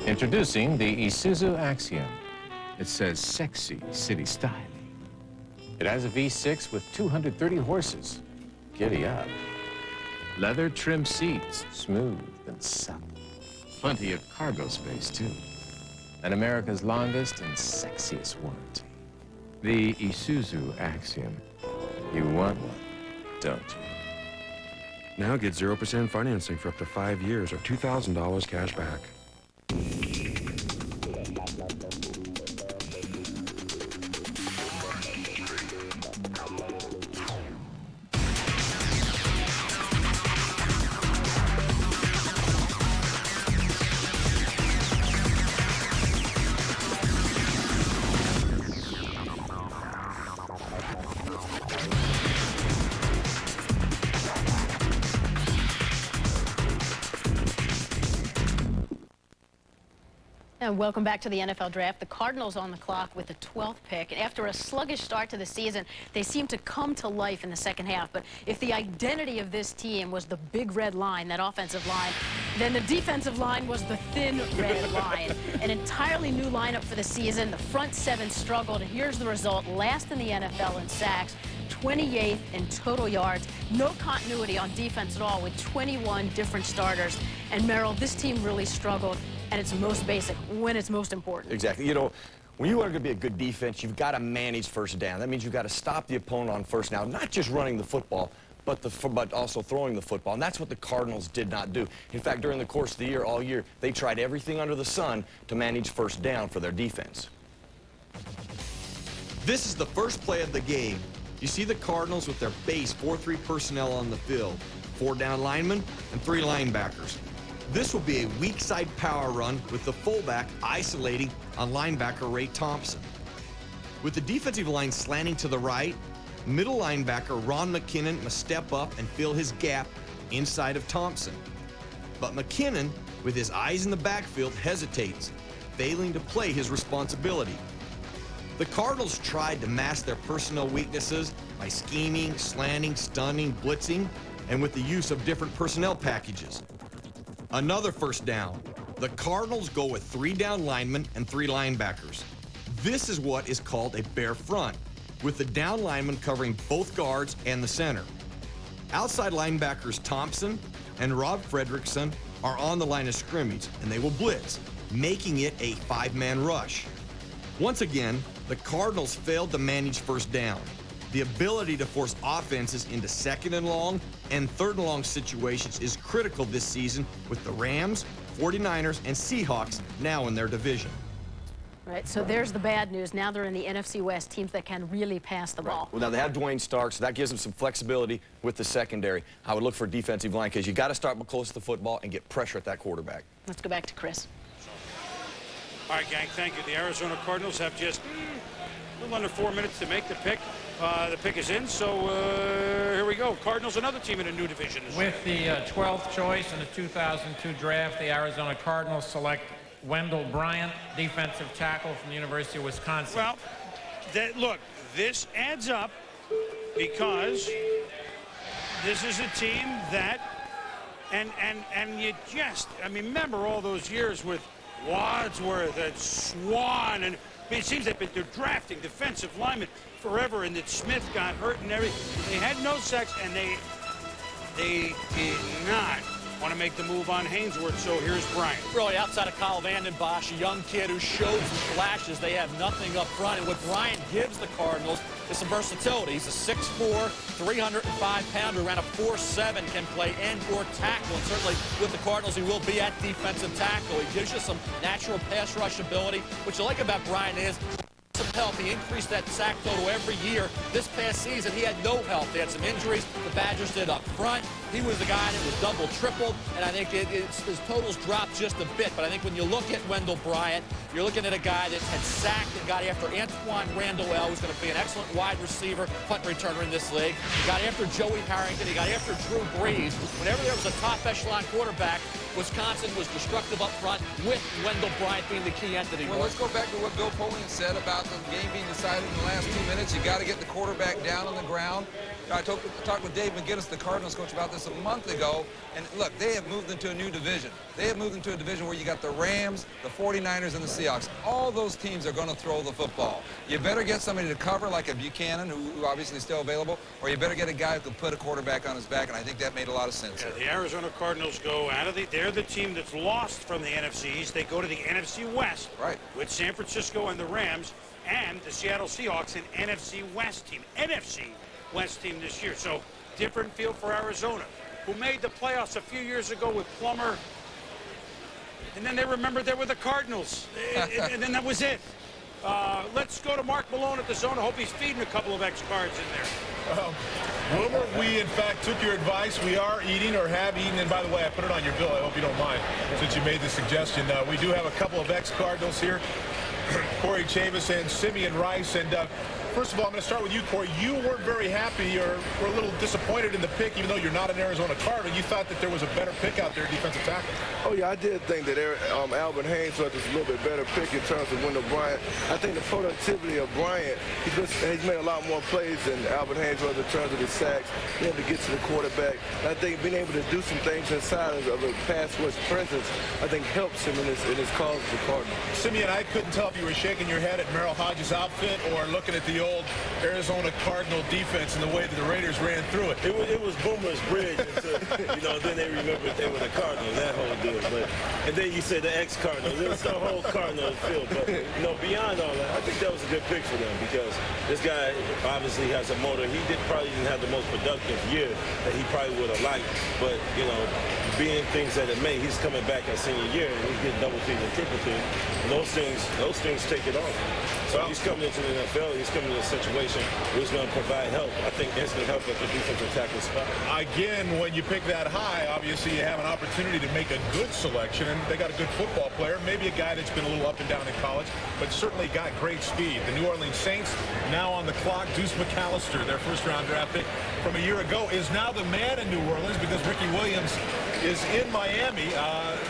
Introducing the Isuzu Axiom. It says sexy city styling. It has a V6 with 230 horses. Giddy up. Leather trim seats, smooth and supple. Plenty of cargo space, too. And America's longest and sexiest warranty. The Isuzu Axiom. You want one, don't you? Now get 0% financing for up to 5 years or $2,000 cash back. And welcome back to the NFL Draft. The Cardinals on the clock with the 12th pick. And after a sluggish start to the season, they seem to come to life in the second half. But if the identity of this team was the big red line, that offensive line, then the defensive line was the thin red line. An entirely new lineup for the season. The front seven struggled. And here's the result. Last in the NFL in sacks. 28th in total yards. No continuity on defense at all with 21 different starters. And Merrill, this team really struggled at its most basic when it's most important. Exactly. You know, when you are going to be a good defense, you've got to manage first down. That means you've got to stop the opponent on first down, not just running the football, but also throwing the football. And that's what the Cardinals did not do. In fact, during the course of the year, all year, they tried everything under the sun to manage first down for their defense. This is the first play of the game. You see the Cardinals with their base 4-3 personnel on the field, 4 down linemen and 3 linebackers. This will be a weak side power run with the fullback isolating on linebacker Ray Thompson. With the defensive line slanting to the right, middle linebacker Ron McKinnon must step up and fill his gap inside of Thompson. But McKinnon, with his eyes in the backfield, hesitates, failing to play his responsibility. The Cardinals tried to mask their personnel weaknesses by scheming, slanting, stunning, blitzing, and with the use of different personnel packages. Another first down. The Cardinals go with 3 down linemen and 3 linebackers. This is what is called a bare front, with the down lineman covering both guards and the center. Outside linebackers Thompson and Rob Fredrickson are on the line of scrimmage, and they will blitz, making it a 5-man rush. Once again, the Cardinals failed to manage first down. The ability to force offenses into 2nd and long and 3rd and long situations is critical this season with the Rams, 49ers, and Seahawks now in their division. Right, so there's the bad news. Now they're in the NFC West, teams that can really pass the ball. Well, now they have Dwayne Starks, so that gives them some flexibility with the secondary. I would look for defensive line because you got to start close to the football and get pressure at that quarterback. Let's go back to Chris. All right, gang, thank you. The Arizona Cardinals have just a little under 4 minutes to make the pick. The pick is in, so here we go. Cardinals, another team in a new division. With the 12th choice in the 2002 draft, the Arizona Cardinals select Wendell Bryant, defensive tackle from the University of Wisconsin. Well, look, this adds up because this is a team that, and you just, I mean, remember all those years with Wadsworth and Swan, and I mean, it seems they're drafting defensive linemen forever, and that Smith got hurt and everything. They had no sacks, and they did not want to make the move on Hainsworth, so here's Bryant. Really, outside of Kyle Vanden Bosch, a young kid who showed some flashes, they have nothing up front, and what Bryant gives the Cardinals is some versatility. He's a 6'4", 305-pounder, around a 4'7", can play end or tackle, and certainly with the Cardinals, he will be at defensive tackle. He gives you some natural pass rush ability. What you like about Bryant is some help. He increased that sack total every year. This past season, he had no help. They had some injuries. The Badgers did up front. He was the guy that was double, tripled, and I think his totals dropped just a bit. But I think when you look at Wendell Bryant, you're looking at a guy that had sacked and got after Antoine Randall, who's going to be an excellent wide receiver, punt returner in this league. He got after Joey Harrington. He got after Drew Brees. Whenever there was a top echelon quarterback, Wisconsin was destructive up front with Wendell Bryant being the key entity. Well, let's go back to what Bill Polian said about the game being decided in the last 2 minutes. You got to get the quarterback down on the ground. I talked with Dave McGinnis, the Cardinals coach, about this a month ago. And look, they have moved into a new division. They have moved into a division where you got the Rams, the 49ers, and the Seahawks. All those teams are going to throw the football. You better get somebody to cover, like a Buchanan, who obviously is still available, or you better get a guy who can put a quarterback on his back, and I think that made a lot of sense. Yeah, the Arizona Cardinals go out of they're the team that's lost from the NFC East. They go to the NFC West, right, with San Francisco and the Rams, and the Seattle Seahawks, an NFC West team. NFC West team this year. So different field for Arizona, who made the playoffs a few years ago with Plummer. And then they remembered they were the Cardinals. And then that was it. Let's go to Mark Malone at the Zone. I hope he's feeding a couple of X cards in there. Wilmer, we in fact took your advice. We are eating or have eaten. And by the way, I put it on your bill. I hope you don't mind since you made the suggestion. We do have a couple of ex-Cardinals here. Corey Chavis and Simeon Rice. And first of all, I'm going to start with you, Corey. You weren't very happy or were a little disappointed in the pick, even though you're not an Arizona Cardinal. You thought that there was a better pick out there, defensive tackle. Oh, yeah, I did think that Albert Hainsworth is a little bit better pick in terms of Wendell Bryant. I think the productivity of Bryant, he's made a lot more plays than Albert Hainsworth in terms of his sacks, being able to get to the quarterback. I think being able to do some things inside of a pass rush presence, I think helps him in his cause as a Cardinal. Simeon, I couldn't tell if you were shaking your head at Merrill Hodges' outfit or looking at the old Arizona Cardinal defense and the way that the Raiders ran through it. It was Boomer's bridge until, then they remembered they were the Cardinals, that whole deal. And then you say the ex-Cardinals. It was the whole Cardinals field. But, beyond all that, I think that was a good pick for them because this guy obviously has a motor. He probably didn't have the most productive year that he probably would have liked. But, being things that it may, he's coming back at senior year and he's getting double team and triple team. And those things take it off. So he's coming into the NFL. He's coming into a situation where he's going to provide help, I think instantly help at the defensive tackle spot. Again, when you pick that high, obviously you have an opportunity to make a good selection, and they got a good football player, maybe a guy that's been a little up and down in college, but certainly got great speed. The New Orleans Saints now on the clock. Deuce McAllister, their first-round draft pick from a year ago, is now the man in New Orleans because Ricky Williams is in Miami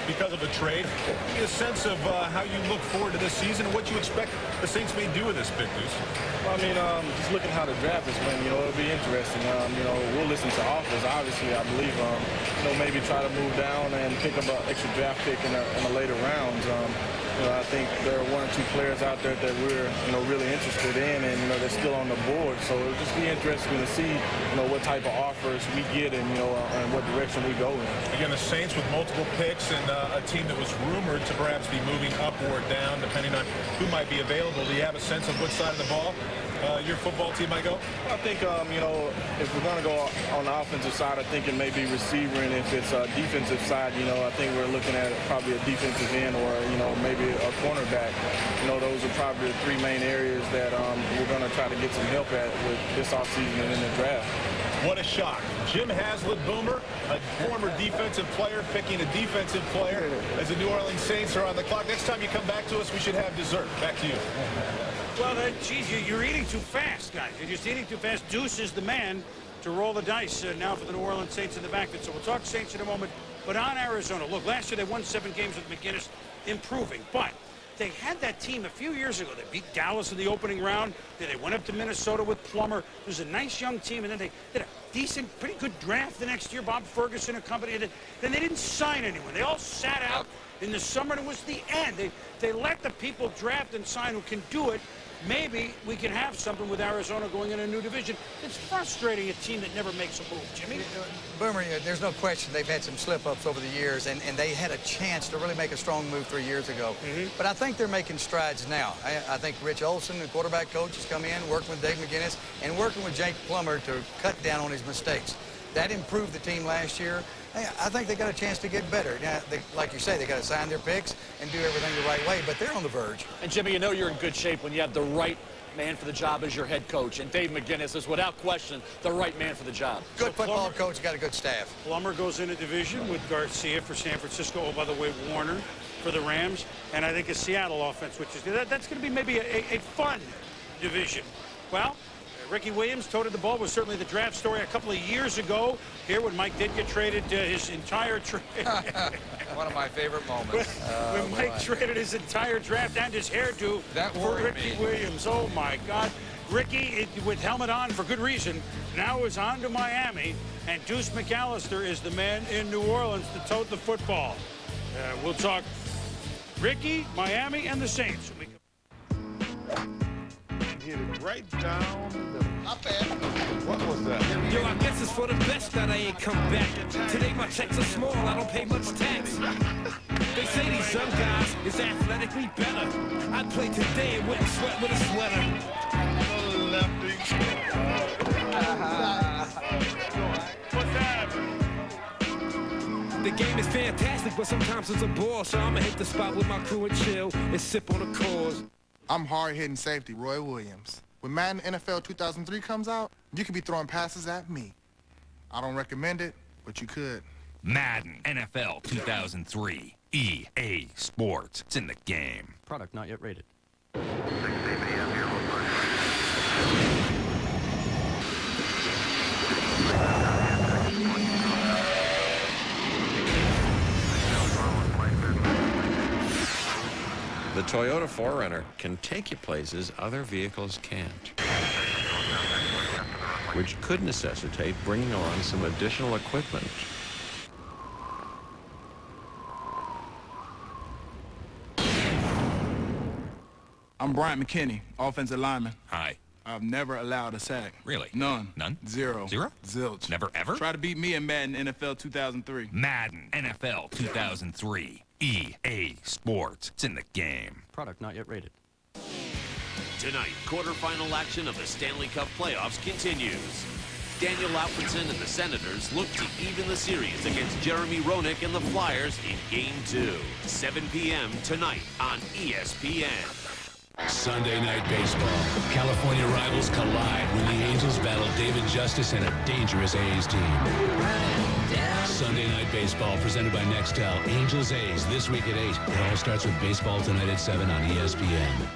because of a trade. Give me a sense of how you look forward to this season and what you expect the Saints may do with this pick, Deuce. Well, I mean, just looking how the draft is went, it'll be interesting. We'll listen to offers, obviously, I believe. Maybe try to move down and pick up an extra draft pick in the later rounds. I think there are one or two players out there that we're, really interested in, and, they're still on the board. So it'll just be interesting to see, what type of offers we get and, and what direction we go in. Again, the Saints with multiple picks and a team that was rumored to perhaps be moving up or down, depending on who might be available. Do you have a sense of which side of the ball your football team might go? I think, if we're going to go on the offensive side, I think it may be receiver, and if it's a defensive side, I think we're looking at probably a defensive end or, maybe a cornerback. Those are probably the three main areas that we're going to try to get some help at with this offseason and in the draft. What a shock. Jim Haslett, Boomer, a former defensive player, picking a defensive player as the New Orleans Saints are on the clock. Next time you come back to us, we should have dessert. Back to you. Well, geez, you're eating too fast, guys. You're just eating too fast. Deuce is the man to roll the dice now for the New Orleans Saints in the backfield. So we'll talk Saints in a moment. But on Arizona, look, last year they won 7 games with McGinnis, improving. But they had that team a few years ago. They beat Dallas in the opening round. Then they went up to Minnesota with Plummer. It was a nice young team. And then they did a decent, pretty good draft the next year. Bob Ferguson and company. And then they didn't sign anyone. They all sat out in the summer, and it was the end. They let the people draft and sign who can do it. Maybe we can have something with Arizona going in a new division. It's frustrating, a team that never makes a move. Jimmy? Boomer, there's no question they've had some slip-ups over the years, and they had a chance to really make a strong move 3 years ago. But I think they're making strides now. I think Rich Olson, the quarterback coach, has come in, working with Dave McGinnis, and working with Jake Plummer to cut down on his mistakes. That improved the team last year. I think they got a chance to get better. Now, like you say, they got to sign their picks and do everything the right way, but they're on the verge. And, Jimmy, you're in good shape when you have the right man for the job as your head coach. And Dave McGinnis is, without question, the right man for the job. Good football coach, got a good staff. Plummer goes in a division with Garcia for San Francisco. Oh, by the way, Warner for the Rams. And I think a Seattle offense, which is that's going to be maybe a fun division. Well, Ricky Williams toted the ball, was certainly the draft story a couple of years ago. Here, when Mike did get traded his entire trade. One of my favorite moments. When Mike traded his entire draft and his hairdo for Ricky Williams. Oh, my God. Ricky, with helmet on for good reason, now is on to Miami. And Deuce McAllister is the man in New Orleans to tote the football. We'll talk Ricky, Miami, and the Saints. Hit it right down the... Not bad. What was that? Yo, I guess it's for the best that I ain't come back. Today my checks are small, I don't pay much tax. They say these young guys is athletically better. I'd play today and wouldn't sweat with a sweater. What's that? The game is fantastic, but sometimes it's a bore. So I'ma hit the spot with my crew and chill and sip on the cause. I'm hard-hitting safety, Roy Williams. When Madden NFL 2003 comes out, you could be throwing passes at me. I don't recommend it, but you could. Madden NFL 2003. EA Sports. It's in the game. Product not yet rated. The Toyota 4Runner can take you places other vehicles can't, which could necessitate bringing on some additional equipment. I'm Bryant McKinney, offensive lineman. Hi. I've never allowed a sack. Really? None. None? Zero. Zero? Zilch. Never ever? Try to beat me in Madden NFL 2003. Madden NFL 2003. EA Sports. It's in the game. Product not yet rated. Tonight, quarterfinal action of the Stanley Cup playoffs continues. Daniel Alfredson and the Senators look to even the series against Jeremy Roenick and the Flyers in Game 2. 7 p.m. tonight on ESPN. Sunday Night Baseball. California rivals collide when the Angels battle David Justice and a dangerous A's team. Sunday Night Baseball presented by Nextel. Angels A's this week at 8. It all starts with Baseball Tonight at 7 on ESPN.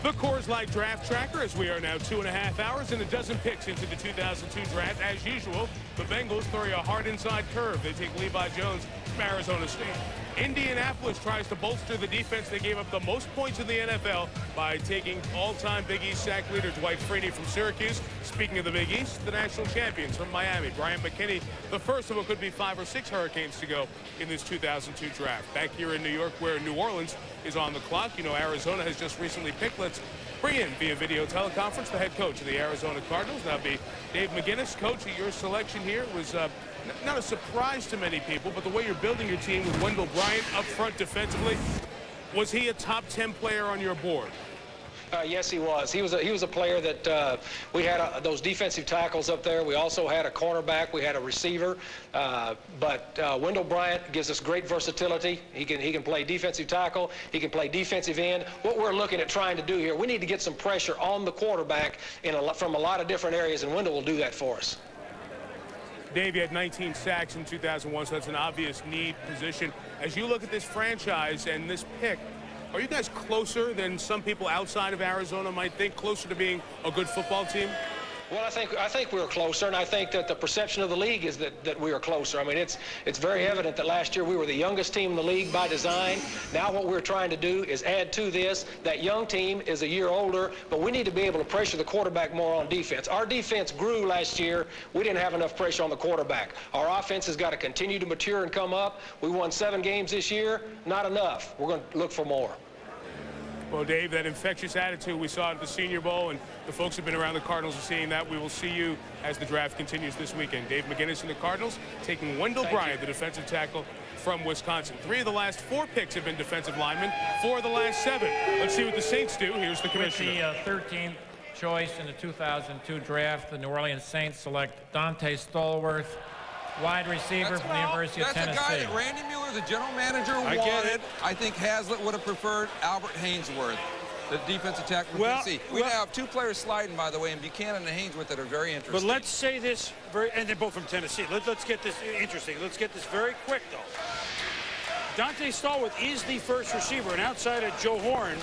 The Coors Light Draft Tracker, as we are now 2.5 hours and a dozen picks into the 2002 draft. As usual, the Bengals throwing a hard inside curve. They take Levi Jones from Arizona State. Indianapolis tries to bolster the defense. They gave up the most points in the NFL by taking all-time Big East sack leader Dwight Freeney from Syracuse. Speaking of the Big East, the national champions from Miami. Brian McKinney, the first of what could be 5 or 6 Hurricanes to go in this 2002 draft. Back here in New York, where New Orleans is on the clock. You know, Arizona has just recently picked. Let's bring in via video teleconference the head coach of the Arizona Cardinals. That'll be Dave McGinnis. Coach, your selection here was not a surprise to many people, but the way you're building your team with Wendell Bryant up front defensively, was he a top 10 player on your board? Yes, he was. He was a player that we had those defensive tackles up there. We also had a cornerback. We had a receiver. But Wendell Bryant gives us great versatility. He can play defensive tackle. He can play defensive end. What we're looking at trying to do here, we need to get some pressure on the quarterback from a lot of different areas, and Wendell will do that for us. Dave, you had 19 sacks in 2001, so that's an obvious need position. As you look at this franchise and this pick, are you guys closer than some people outside of Arizona might think, closer to being a good football team? Well, I think we're closer, and I think that the perception of the league is that we are closer. I mean, it's very evident that last year we were the youngest team in the league by design. Now what we're trying to do is add to this. That young team is a year older, but we need to be able to pressure the quarterback more on defense. Our defense grew last year. We didn't have enough pressure on the quarterback. Our offense has got to continue to mature and come up. We won 7 games this year. Not enough. We're going to look for more. Well, Dave, that infectious attitude we saw at the Senior Bowl, and the folks who've been around the Cardinals are seeing that. We will see you as the draft continues this weekend. Dave McGinnis and the Cardinals taking Wendell Bryant, the defensive tackle from Wisconsin. 3 of the last 4 picks have been defensive linemen, 4 of the last 7. Let's see what the Saints do. Here's the commissioner. With the 13th choice in the 2002 draft, the New Orleans Saints select Dante Stallworth, wide receiver from the University of Tennessee. That's the guy that Randy Mueller, the general manager, wanted. I think Hazlitt would have preferred Albert Hainsworth, the defensive tackle from Tennessee. We now have 2 players sliding, by the way, and Buchanan and Hainsworth that are very interesting. But let's say this, and they're both from Tennessee. Let's get this interesting. Let's get this very quick, though. Dante Stallworth is the first receiver, and outside of Joe Horn,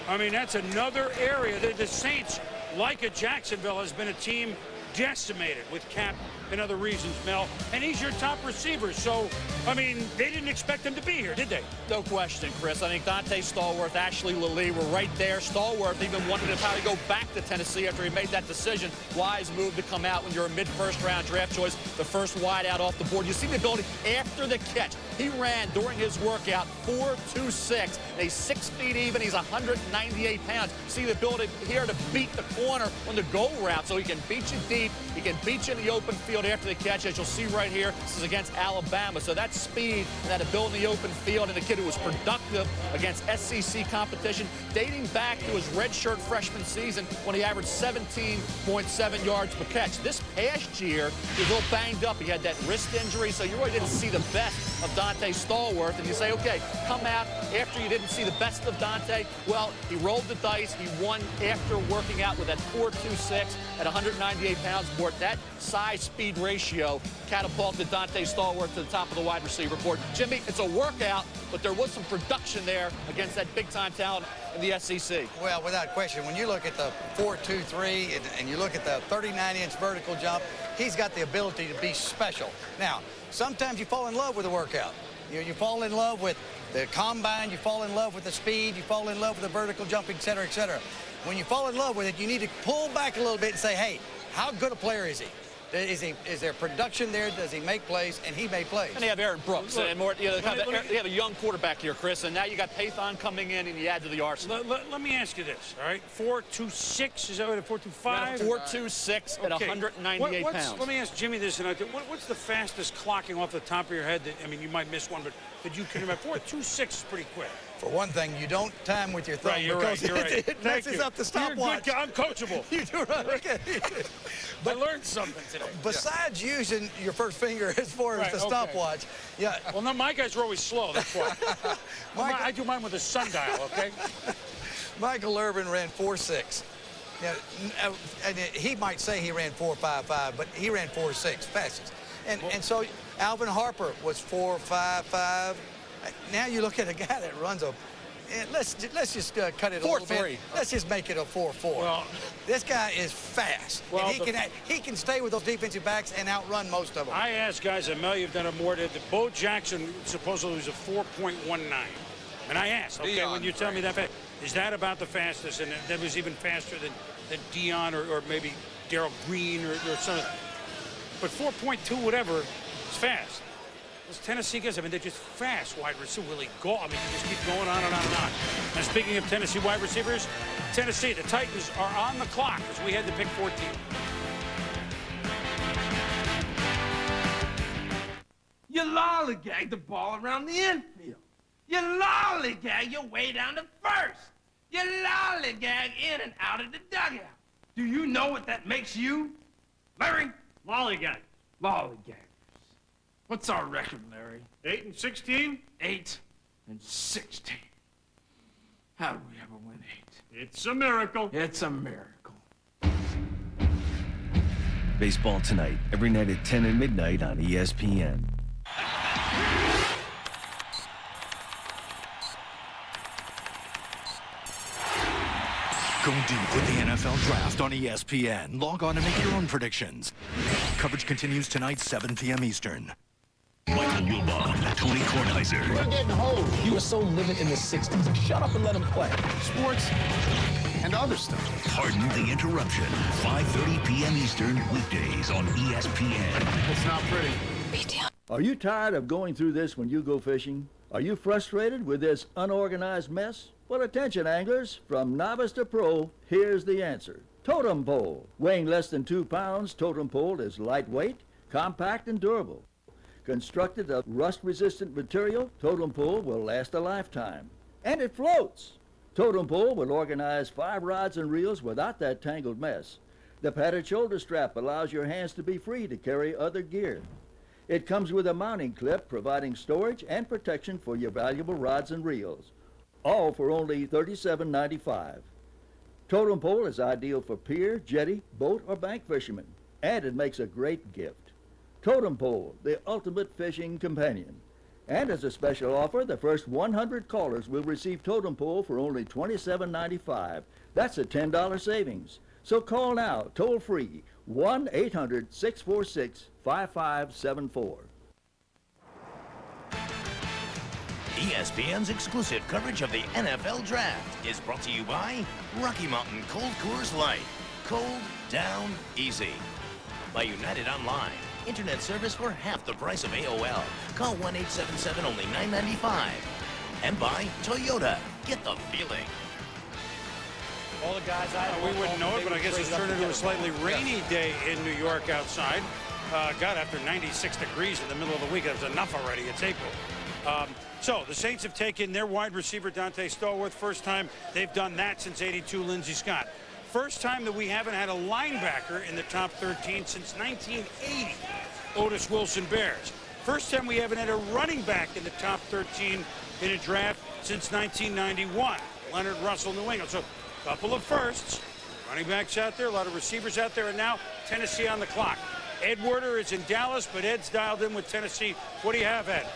I mean, that's another area that the Saints, like at Jacksonville, has been a team decimated with cap and other reasons, Mel, and he's your top receiver. So, I mean, they didn't expect him to be here, did they? No question, Chris. I think Dante Stallworth, Ashley Lilly were right there. Stallworth even wanted to probably go back to Tennessee after he made that decision. Wise move to come out when you're a mid-first round draft choice, the first wide out off the board. You see the ability after the catch. He ran during his workout 4.26, and he's 6 feet even. He's 198 pounds. See the ability here to beat the corner on the goal route, so he can beat you deep. He can beat you in the open field after the catch, as you'll see right here. This is against Alabama. So that speed and that ability in the open field, and the kid who was productive against SEC competition dating back to his redshirt freshman season when he averaged 17.7 yards per catch. This past year, he was a little banged up. He had that wrist injury, so you really didn't see the best of Dante Stallworth. And you say, okay, come out after you didn't see the best of Dante. Well, he rolled the dice. He won after working out with that 4.26 at 198 pounds board. That size-speed ratio catapulted Dante Stallworth to the top of the wide receiver board. Jimmy, it's a workout, but there was some production there against that big-time talent in the SEC. Well, without question, when you look at the 4.23 and you look at the 39-inch vertical jump, he's got the ability to be special. Now, sometimes you fall in love with the workout. You fall in love with the combine, you fall in love with the speed, you fall in love with the vertical jumping, et cetera, et cetera. When you fall in love with it, you need to pull back a little bit and say, hey, how good a player is he? Is there production there? Does he make plays? And he made plays. And they have Aaron Brooks. And more, you know, they have a young quarterback here, Chris, and now you got Pathon coming in, and you add to the arsenal. Let me ask you this, all right? 4.26, is that what, 4.25? 4.26 at 198 pounds. Let me ask Jimmy this, and what's the fastest clocking off the top of your head? I mean, you might miss one, but that you can remember. 4.26 is pretty quick. For one thing, you don't time with your thumb Right, you're because right. it messes up the stopwatch. I'm coachable. You do right. Okay. But I learned something today. Besides using your first finger as far as the stopwatch, yeah. Well, no, my guys are always slow. That's why. I do mine with a sundial. Okay. Michael Irvin ran 4.6. Yeah, and he might say he ran 4.55, but he ran 4.6 fastest. And so Alvin Harper was 4.55. Now you look at a guy that runs a. Let's just cut it a little bit. Let's just make it a 4.4. Well, this guy is fast. Well, and he can stay with those defensive backs and outrun most of them. I asked guys, and Mel, you've done it more. Bo Jackson supposedly was a 4.19, and I asked, okay, when you tell me that, is that about the fastest? And that was even faster than Dion or maybe Darrell Green or something. But 4.2, whatever, is fast. Those Tennessee guys, I mean, they're just fast wide receiver. Willie Gaul, I mean, you just keep going on and on and on. And speaking of Tennessee wide receivers, Tennessee, the Titans are on the clock as we head to pick 14. You lollygag the ball around the infield. You lollygag your way down to first. You lollygag in and out of the dugout. Do you know what that makes you, Larry? Lollygag. Lollygag. What's our record, Larry? 8-16? 8-16. How do we ever win 8? It's a miracle. It's a miracle. Baseball Tonight, every night at 10 and midnight on ESPN. Go deep with the NFL Draft on ESPN. Log on and make your own predictions. Coverage continues tonight, 7 p.m. Eastern. Michael Wilbon, Tony Kornheiser. We're getting old. You were so living in the 60s. Shut up and let him play. Sports and other stuff. Pardon the interruption. 5:30 p.m. Eastern, weekdays on ESPN. It's not pretty. Are you tired of going through this when you go fishing? Are you frustrated with this unorganized mess? Well, attention anglers, from novice to pro, here's the answer. Totem Pole. Weighing less than 2 pounds, Totem Pole is lightweight, compact, and durable. Constructed of rust-resistant material, Totem Pole will last a lifetime. And it floats. Totem Pole will organize 5 rods and reels without that tangled mess. The padded shoulder strap allows your hands to be free to carry other gear. It comes with a mounting clip providing storage and protection for your valuable rods and reels. All for only $37.95. Totem Pole is ideal for pier, jetty, boat, or bank fishermen, and it makes a great gift. Totem Pole, the ultimate fishing companion. And as a special offer, the first 100 callers will receive Totem Pole for only $27.95. That's a $10 savings. So call now, toll free, 1-800-646-5574. ESPN's exclusive coverage of the NFL Draft is brought to you by Rocky Mountain Cold Coors Light. Cold, down, easy. By United Online. Internet service for half the price of AOL. Call 1-877 only $9.95. And by Toyota. Get the feeling. All the guys we wouldn't know it, but I guess it's turned into a slightly rainy day in New York outside. God, after 96 degrees in the middle of the week, that was enough already. It's April. So the Saints have taken their wide receiver, Dante Stallworth. First time they've done that since '82, Lindsey Scott. First time that we haven't had a linebacker in the top 13 since 1980, Otis Wilson Bears. First time we haven't had a running back in the top 13 in a draft since 1991, Leonard Russell, New England. So a couple of firsts. Running backs out there, a lot of receivers out there, and now Tennessee on the clock. Ed Werder is in Dallas, but Ed's dialed in with Tennessee. What do you have, Ed?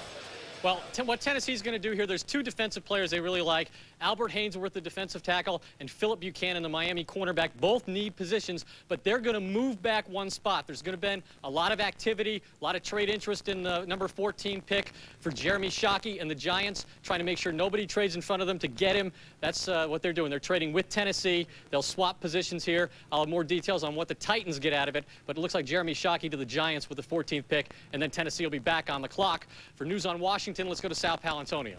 Well, what Tennessee's going to do here, there's 2 defensive players they really like. Albert Haynesworth, the defensive tackle, and Phillip Buchanan, the Miami cornerback. Both need positions, but they're going to move back 1 spot. There's going to be a lot of activity, a lot of trade interest in the number 14 pick for Jeremy Shockey and the Giants, trying to make sure nobody trades in front of them to get him. That's what they're doing. They're trading with Tennessee. They'll swap positions here. I'll have more details on what the Titans get out of it, but it looks like Jeremy Shockey to the Giants with the 14th pick, and then Tennessee will be back on the clock. For News on Washington, let's go to Sal Palantonio.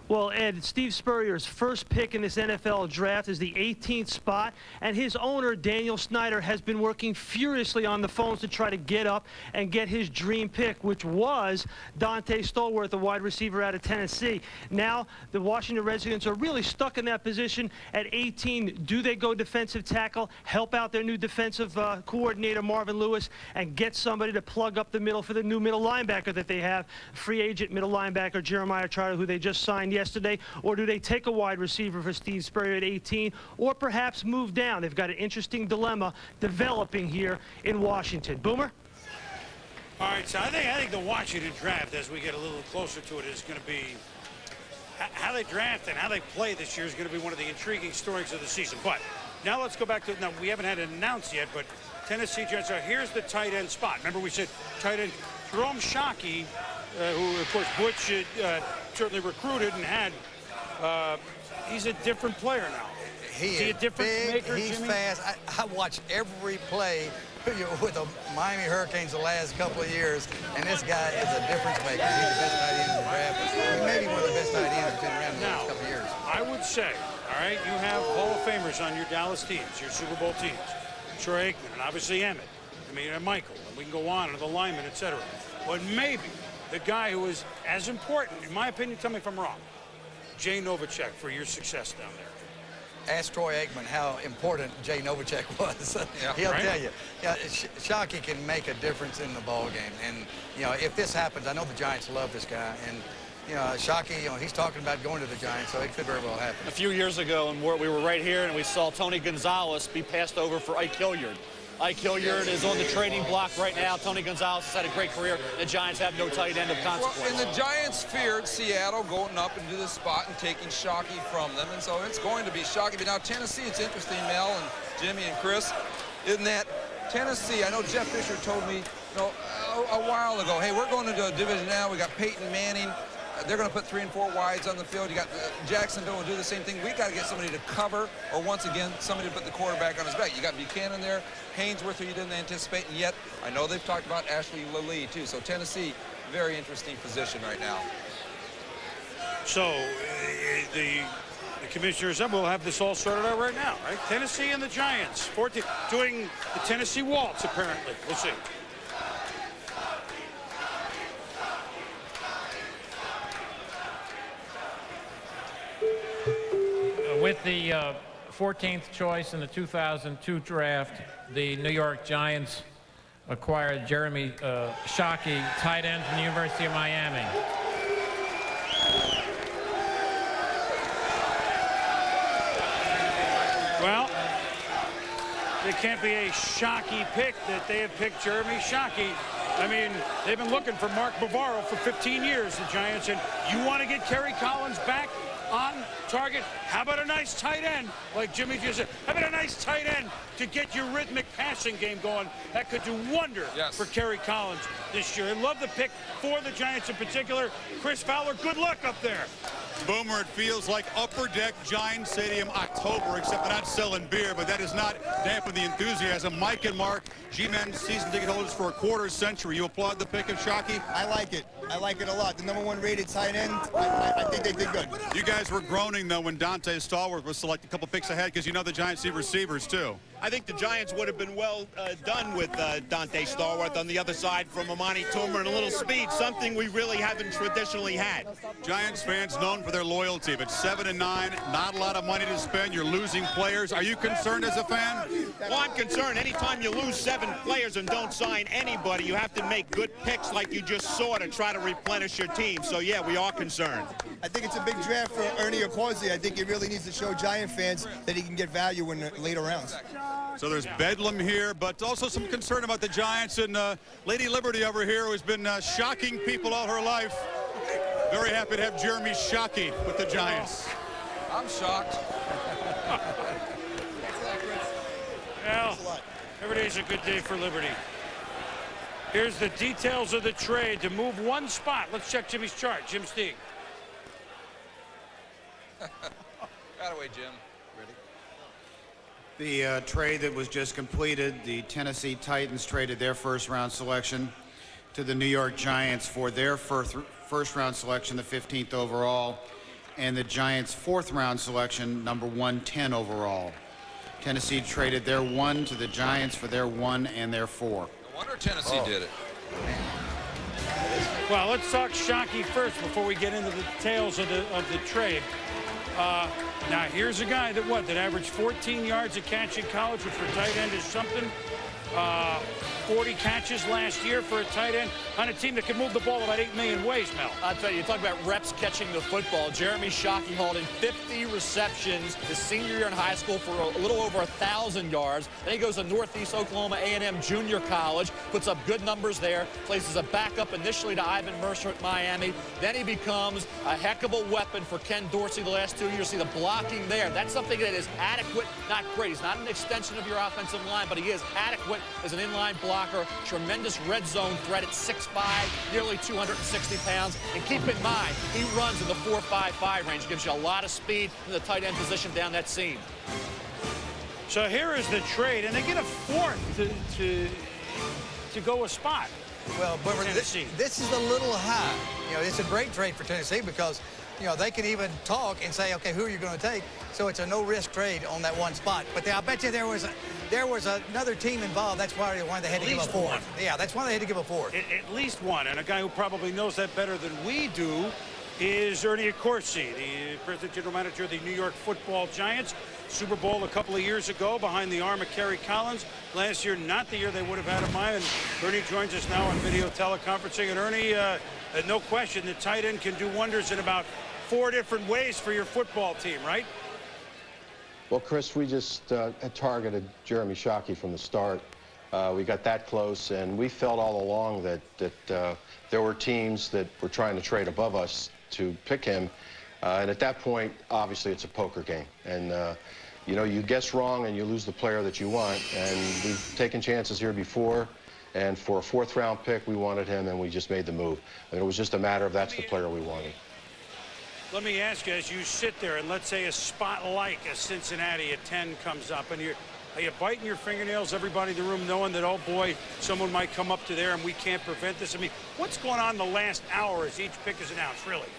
Well, Ed, Steve Spurrier's first pick in this NFL draft is the 18th spot, and his owner, Daniel Snyder, has been working furiously on the phones to try to get up and get his dream pick, which was Dante Stallworth, the wide receiver out of Tennessee. Now, the Washington Redskins are really stuck in that position at 18. Do they go defensive tackle, help out their new defensive coordinator, Marvin Lewis, and get somebody to plug up the middle for the new middle linebacker that they have, free agent middle linebacker Jeremiah Trotter, who they just signed yesterday? Or do they take a wide receiver for Steve Spurrier at 18, or perhaps move down? They've got an interesting dilemma developing here in Washington. Boomer? All right, so I think the Washington draft, as we get a little closer to it, is going to be how they draft and how they play this year is going to be one of the intriguing stories of the season. But now let's go back to, now we haven't had it announced yet, but Tennessee Giants, here's the tight end spot. Remember we said tight end Jerome Shockey, who, of course, Butch certainly recruited and had. He's a different player now. He is he a difference big, maker, he's Jimmy? fast. I watched every play with the Miami Hurricanes the last couple of years, and this guy is a difference maker. He's the best tight end in the draft. Maybe one of the best tight ends that's been around in the last couple of years. I would say, all right, you have Hall of Famers on your Dallas teams, your Super Bowl teams. Troy Aikman and obviously Emmett. I mean, and Michael, and we can go on, and the linemen, etc. But maybe the guy who is as important, in my opinion, tell me if I'm wrong, Jay Novacek, for your success down there. Ask Troy Aikman how important Jay Novacek was. Yeah, He'll right? tell you. Yeah, Shockey can make a difference in the ball game. And, you know, if this happens, I know the Giants love this guy. And, you know, Shockey, you know, he's talking about going to the Giants, so it could very well happen. A few years ago, and we were right here, and we saw Tony Gonzalez be passed over for Ike Hilliard. Ike Hilliard is on the trading block right now. Tony Gonzalez has had a great career. The Giants have no tight end of consequence. Well, and the Giants feared Seattle going up into the spot and taking Shockey from them, and so it's going to be Shockey. But now Tennessee, it's interesting, Mel and Jimmy and Chris, in that Tennessee, I know Jeff Fisher told me, you know, a while ago, hey, we're going into a division now. We got Peyton Manning. They're going to put 3 and 4 wides on the field. You got Jacksonville will do the same thing. We got to get somebody to cover, or once again, somebody to put the quarterback on his back. You got Buchanan there, Haynesworth, who you didn't anticipate, and yet I know they've talked about Ashley Lallee too. So Tennessee, very interesting position right now. So the commissioners will have this all sorted out right now, right? Tennessee and the Giants, 14, doing the Tennessee waltz apparently. We'll see. With the 14th choice in the 2002 draft, the New York Giants acquired Jeremy Shockey, tight end from the University of Miami. Well, it can't be a Shockey pick that they have picked Jeremy Shockey. I mean, they've been looking for Mark Bavaro for 15 years, the Giants, and you want to get Kerry Collins back on target? How about a nice tight end, like Jimmy just said? How about a nice tight end to get your rhythmic passing game going? That could do wonder for Kerry Collins this year. I love the pick for the Giants in particular. Chris Fowler, good luck up there. Boomer, it feels like Upper Deck Giant Stadium October, except they're not selling beer, but that does not dampen the enthusiasm. Mike and Mark, G-Men season ticket holders for a quarter century. You applaud the pick of Shockey? I like it. I like it a lot. The #1 rated tight end, I think they did good. You guys were groaning, though, when Dante Stallworth was selected a couple picks ahead, because you know the Giants see receivers, too. I think the Giants would have been well done with Dante Stallworth on the other side from Amani Toomer and a little speed, something we really haven't traditionally had. Giants fans known for their loyalty, but 7-9, not a lot of money to spend. You're losing players. Are you concerned as a fan? Well, I'm concerned. Anytime you lose 7 players and don't sign anybody, you have to make good picks like you just saw to try to replenish your team. So, yeah, we are concerned. I think it's a big draft for Ernie Accorsi. I think he really needs to show Giant fans that he can get value in the later rounds. So there's bedlam here, but also some concern about the Giants and Lady Liberty over here, who's been shocking people all her life. Very happy to have Jeremy Shockey with the Giants. I'm shocked. Well, every day's a good day for Liberty. Here's the details of the trade to move 1 spot. Let's check Jimmy's chart. Jim Stieg. Right away, Jim. The trade that was just completed, the Tennessee Titans traded their first-round selection to the New York Giants for their first-round selection, the 15th overall. and the Giants' 4th-round selection, number 110 overall. Tennessee traded their 1 to the Giants for their 1 and their 4. No wonder Tennessee did it. Well, let's talk Shockey first before we get into the details of the trade. Now, here's a guy that averaged 14 yards a catch in college, which for tight end is something. 40 catches last year for a tight end on a team that could move the ball about 8 million ways, Mel. I'll tell you, talk about reps catching the football. Jeremy Shockey hauled in 50 receptions his senior year in high school for a little over 1,000 yards. Then he goes to Northeast Oklahoma A&M Junior College, puts up good numbers there, plays as a backup initially to Ivan Mercer at Miami. Then he becomes a heck of a weapon for Ken Dorsey the last 2 years. See the blocking there. That's something that is adequate, not great. He's not an extension of your offensive line, but he is adequate as an inline blocker. Tremendous red zone threat at 6'5", nearly 260 pounds. And keep in mind, he runs in the 4.55 range. Gives you a lot of speed in the tight end position down that seam. So here is the trade, and they get a 4th to go a spot. Well, but this is a little high. You know, it's a great trade for Tennessee because, you know, they could even talk and say, okay, who are you going to take? So it's a no-risk trade on that one spot. But I bet you there was another team involved. That's why they had to give a 4th. Yeah, that's why they had to give a 4th. At least one. And a guy who probably knows that better than we do is Ernie Accorsi, the president general manager of the New York Football Giants. Super Bowl a couple of years ago behind the arm of Kerry Collins. Last year, not the year they would have had him by. And Ernie joins us now on video teleconferencing. And Ernie, no question, the tight end can do wonders in about 4 different ways for your football team, right? Well, Chris, we just had targeted Jeremy Shockey from the start. We got that close, and we felt all along that there were teams that were trying to trade above us to pick him. And at that point, obviously, it's a poker game. And, you know, you guess wrong and you lose the player that you want. And we've taken chances here before. And for a 4th-round pick, we wanted him, and we just made the move. And it was just a matter of that's the player we wanted. Let me ask you, as you sit there, and let's say a spot like a Cincinnati at 10 comes up, and are you biting your fingernails, everybody in the room, knowing that, oh, boy, someone might come up to there and we can't prevent this? I mean, what's going on the last hour as each pick is announced, really?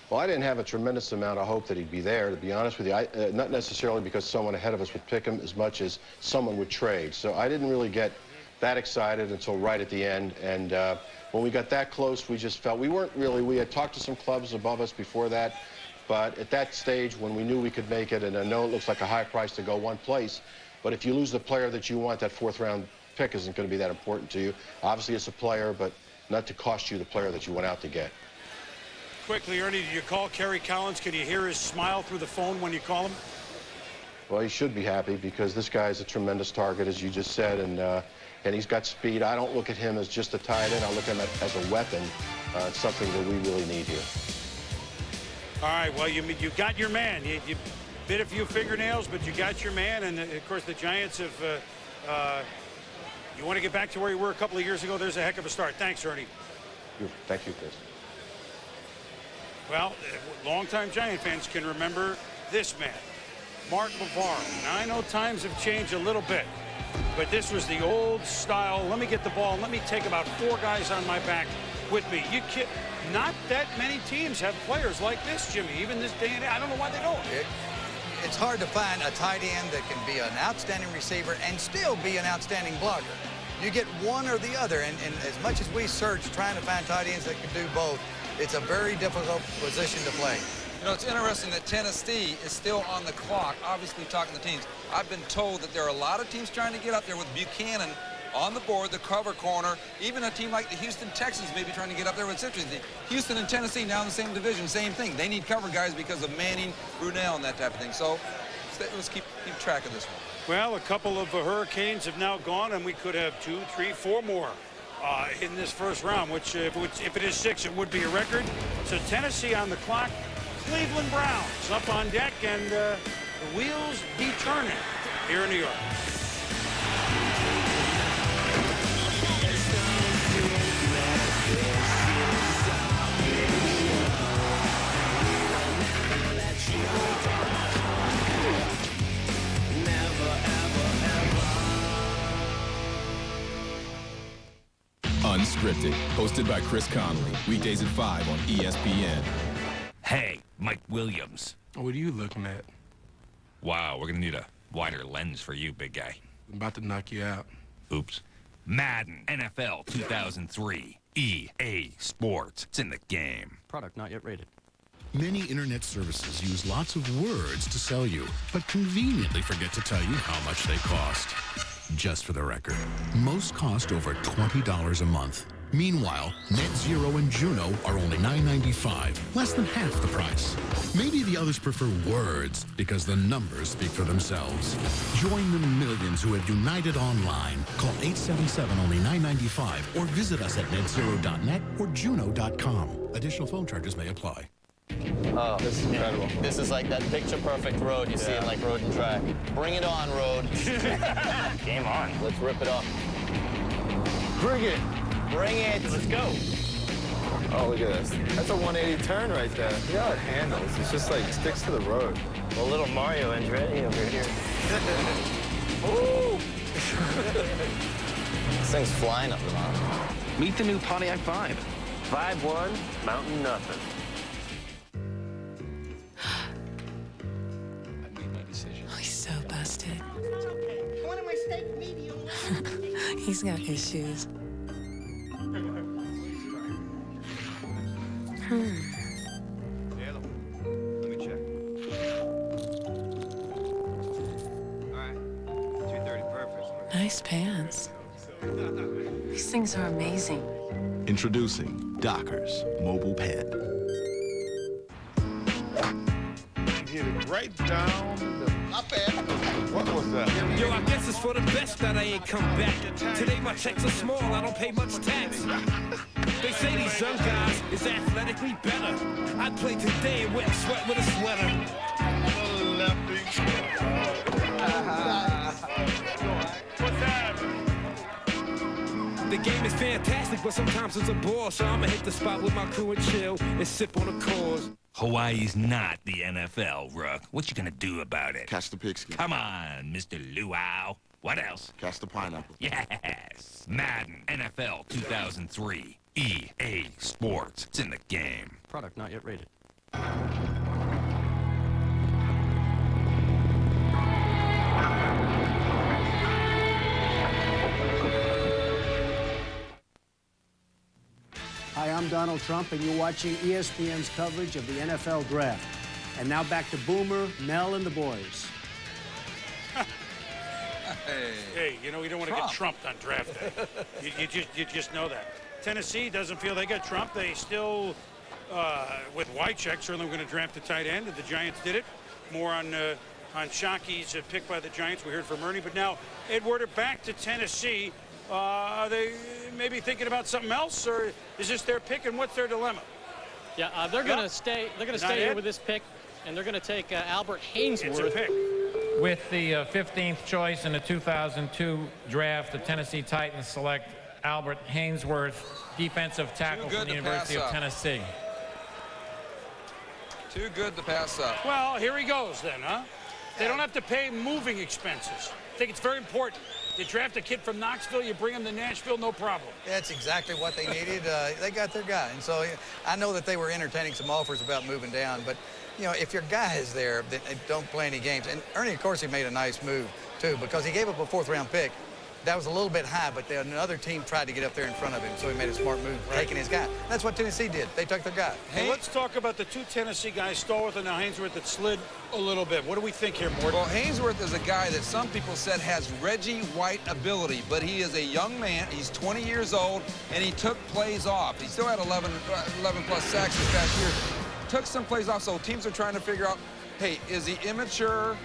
Well, I didn't have a tremendous amount of hope that he'd be there, to be honest with you. Not necessarily because someone ahead of us would pick him as much as someone would trade. So I didn't really get that excited until right at the end. And when we got that close, we just felt we had talked to some clubs above us before that. But at that stage, when we knew we could make it, and I know it looks like a high price to go one place, but if you lose the player that you want, that 4th-round pick isn't going to be that important to you. Obviously, it's a player, but not to cost you the player that you went out to get. Quickly, Ernie, did you call Kerry Collins? Can you hear his smile through the phone when you call him? Well, he should be happy because this guy is a tremendous target, as you just said, and he's got speed. I don't look at him as just a tight end. I look at him as a weapon. It's something that we really need here. All right, well, you got your man. You bit a few fingernails, but you got your man. And, of course, the Giants have you want to get back to where you were a couple of years ago. There's a heck of a start. Thanks, Ernie. Thank you, Chris. Well, longtime Giant fans can remember this man, Mark Bavaro. Now, I know times have changed a little bit, but this was the old style. Let me get the ball. Let me take about 4 guys on my back with me. Not that many teams have players like this, Jimmy, even this day and age. I don't know why they don't. It's hard to find a tight end that can be an outstanding receiver and still be an outstanding blocker. You get one or the other, and as much as we search trying to find tight ends that can do both, it's a very difficult position to play. You know, it's interesting that Tennessee is still on the clock, obviously talking to teams. I've been told that there are a lot of teams trying to get up there with Buchanan on the board, the cover corner. Even a team like the Houston Texans may be trying to get up there. What's interesting, Houston and Tennessee now in the same division, same thing. They need cover guys because of Manning, Brunell, and that type of thing. So let's keep track of this one. Well, a couple of Hurricanes have now gone, and we could have 2, 3, 4 more in this first round, which if it is 6, it would be a record. So Tennessee on the clock, Cleveland Browns up on deck, and the wheels be turning here in New York. Unscripted, hosted by Chris Connolly, weekdays at 5 on ESPN. Hey, Mike Williams. What are you looking at? Wow, we're gonna need a wider lens for you, big guy. I'm about to knock you out. Oops. Madden NFL 2003. EA Sports. It's in the game. Product not yet rated. Many internet services use lots of words to sell you, but conveniently forget to tell you how much they cost. Just for the record, most cost over $20 a month. Meanwhile, NetZero and Juno are only $9.95, less than half the price. Maybe the others prefer words because the numbers speak for themselves. Join the millions who have united online. Call 877 only $9.95 or visit us at netzero.net or juno.com. Additional phone charges may apply. Oh, this is incredible. This is like that picture-perfect road you see in like Road and Track. Bring it on, road. Game on. Let's rip it up. Bring it. Bring it. Let's go. Oh, look at this. That's a 180 turn right there. See how it handles. It's just like sticks to the road. A little Mario Andretti over here. Ooh. This thing's flying up the mountain. Meet the new Pontiac Vibe. Vibe 1, mountain nothing. Oh, he's so busted. He's got issues. Let me check. All right. 230, perfect. Nice pants. These things are amazing. Introducing Dockers Mobile Pen. Hit it right down the... Not bad. What was that? Yo, I guess it's for the best that I ain't come back. Today my checks are small, I don't pay much tax. They say these young guys is athletically better. I'd play today and wouldn't sweat with a sweater. What's that? The game is fantastic, but sometimes it's a bore. So I'ma hit the spot with my crew and chill and sip on the cause. Hawaii's not the NFL, Rook. What you gonna do about it? Catch the pigskin. Come on, Mr. Luau. What else? Catch the pineapple. Yes. Madden NFL 2003. EA Sports. It's in the game. Product not yet rated. Hi, I'm Donald Trump, and you're watching ESPN's coverage of the NFL Draft. And now back to Boomer, Mel, and the boys. Hey, you know, you don't want to get trumped on draft day. You just know that. Tennessee doesn't feel they got trumped. They still, with Wycheck, certainly we're going to draft a tight end, and the Giants did it. More on Shockey's pick by the Giants. We heard from Ernie. But now, Edward, back to Tennessee. Are they maybe thinking about something else, or is this their pick, and what's their dilemma? Yeah, they're going to stay. They're going to stay here with this pick, and they're going to take Albert Hainsworth. It's a pick. With the 15th choice in the 2002 draft, the Tennessee Titans select Albert Hainsworth, defensive tackle from the University of Tennessee. Too good to pass up. Well, here he goes then, huh? They don't have to pay moving expenses. I think it's very important. You draft a kid from Knoxville, you bring him to Nashville, no problem. That's exactly what they needed. They got their guy. And so I know that they were entertaining some offers about moving down, but you know, if your guy is there, then don't play any games. And Ernie, of course, he made a nice move, too, because he gave up a fourth-round pick. That was a little bit high, but another team tried to get up there in front of him, so he made a smart move, taking his guy. That's what Tennessee did. They took their guy. Hey, let's talk about the two Tennessee guys, Stallworth and now Hainsworth, that slid a little bit. What do we think here, Morton? Well, Hainsworth is a guy that some people said has Reggie White ability, but he is a young man. He's 20 years old, and he took plays off. He still had 11-plus sacks this past year. Took some plays off, so teams are trying to figure out, hey, is he immature?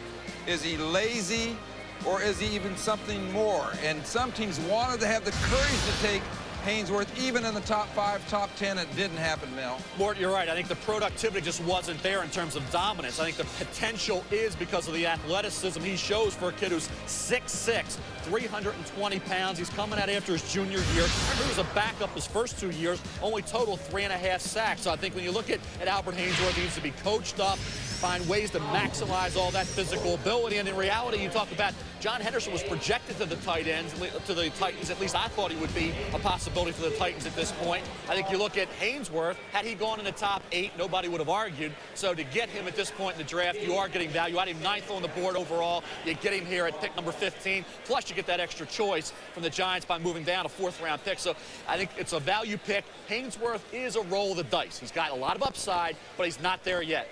Is he lazy? Or is he even something more? And some teams wanted to have the courage to take Hainsworth, even in the top 5, top 10. It didn't happen, Mel. Mort, you're right. I think the productivity just wasn't there in terms of dominance. I think the potential is because of the athleticism he shows for a kid who's 6'6", 320 pounds. He's coming out after his junior year. Remember, he was a backup his first 2 years, only totaled 3.5 sacks. So I think when you look at Albert Hainsworth, he needs to be coached up, find ways to maximize all that physical ability. And in reality, you talk about John Henderson was projected to the tight ends, to the Titans. At least I thought he would be a possibility. possibility for the Titans at this point. I think you look at Haynesworth. Had he gone in the top 8, nobody would have argued. So to get him at this point in the draft, you are getting value. I had him 9th on the board overall. You get him here at pick number 15. Plus, you get that extra choice from the Giants by moving down a 4th-round pick. So I think it's a value pick. Haynesworth is a roll of the dice. He's got a lot of upside, but he's not there yet.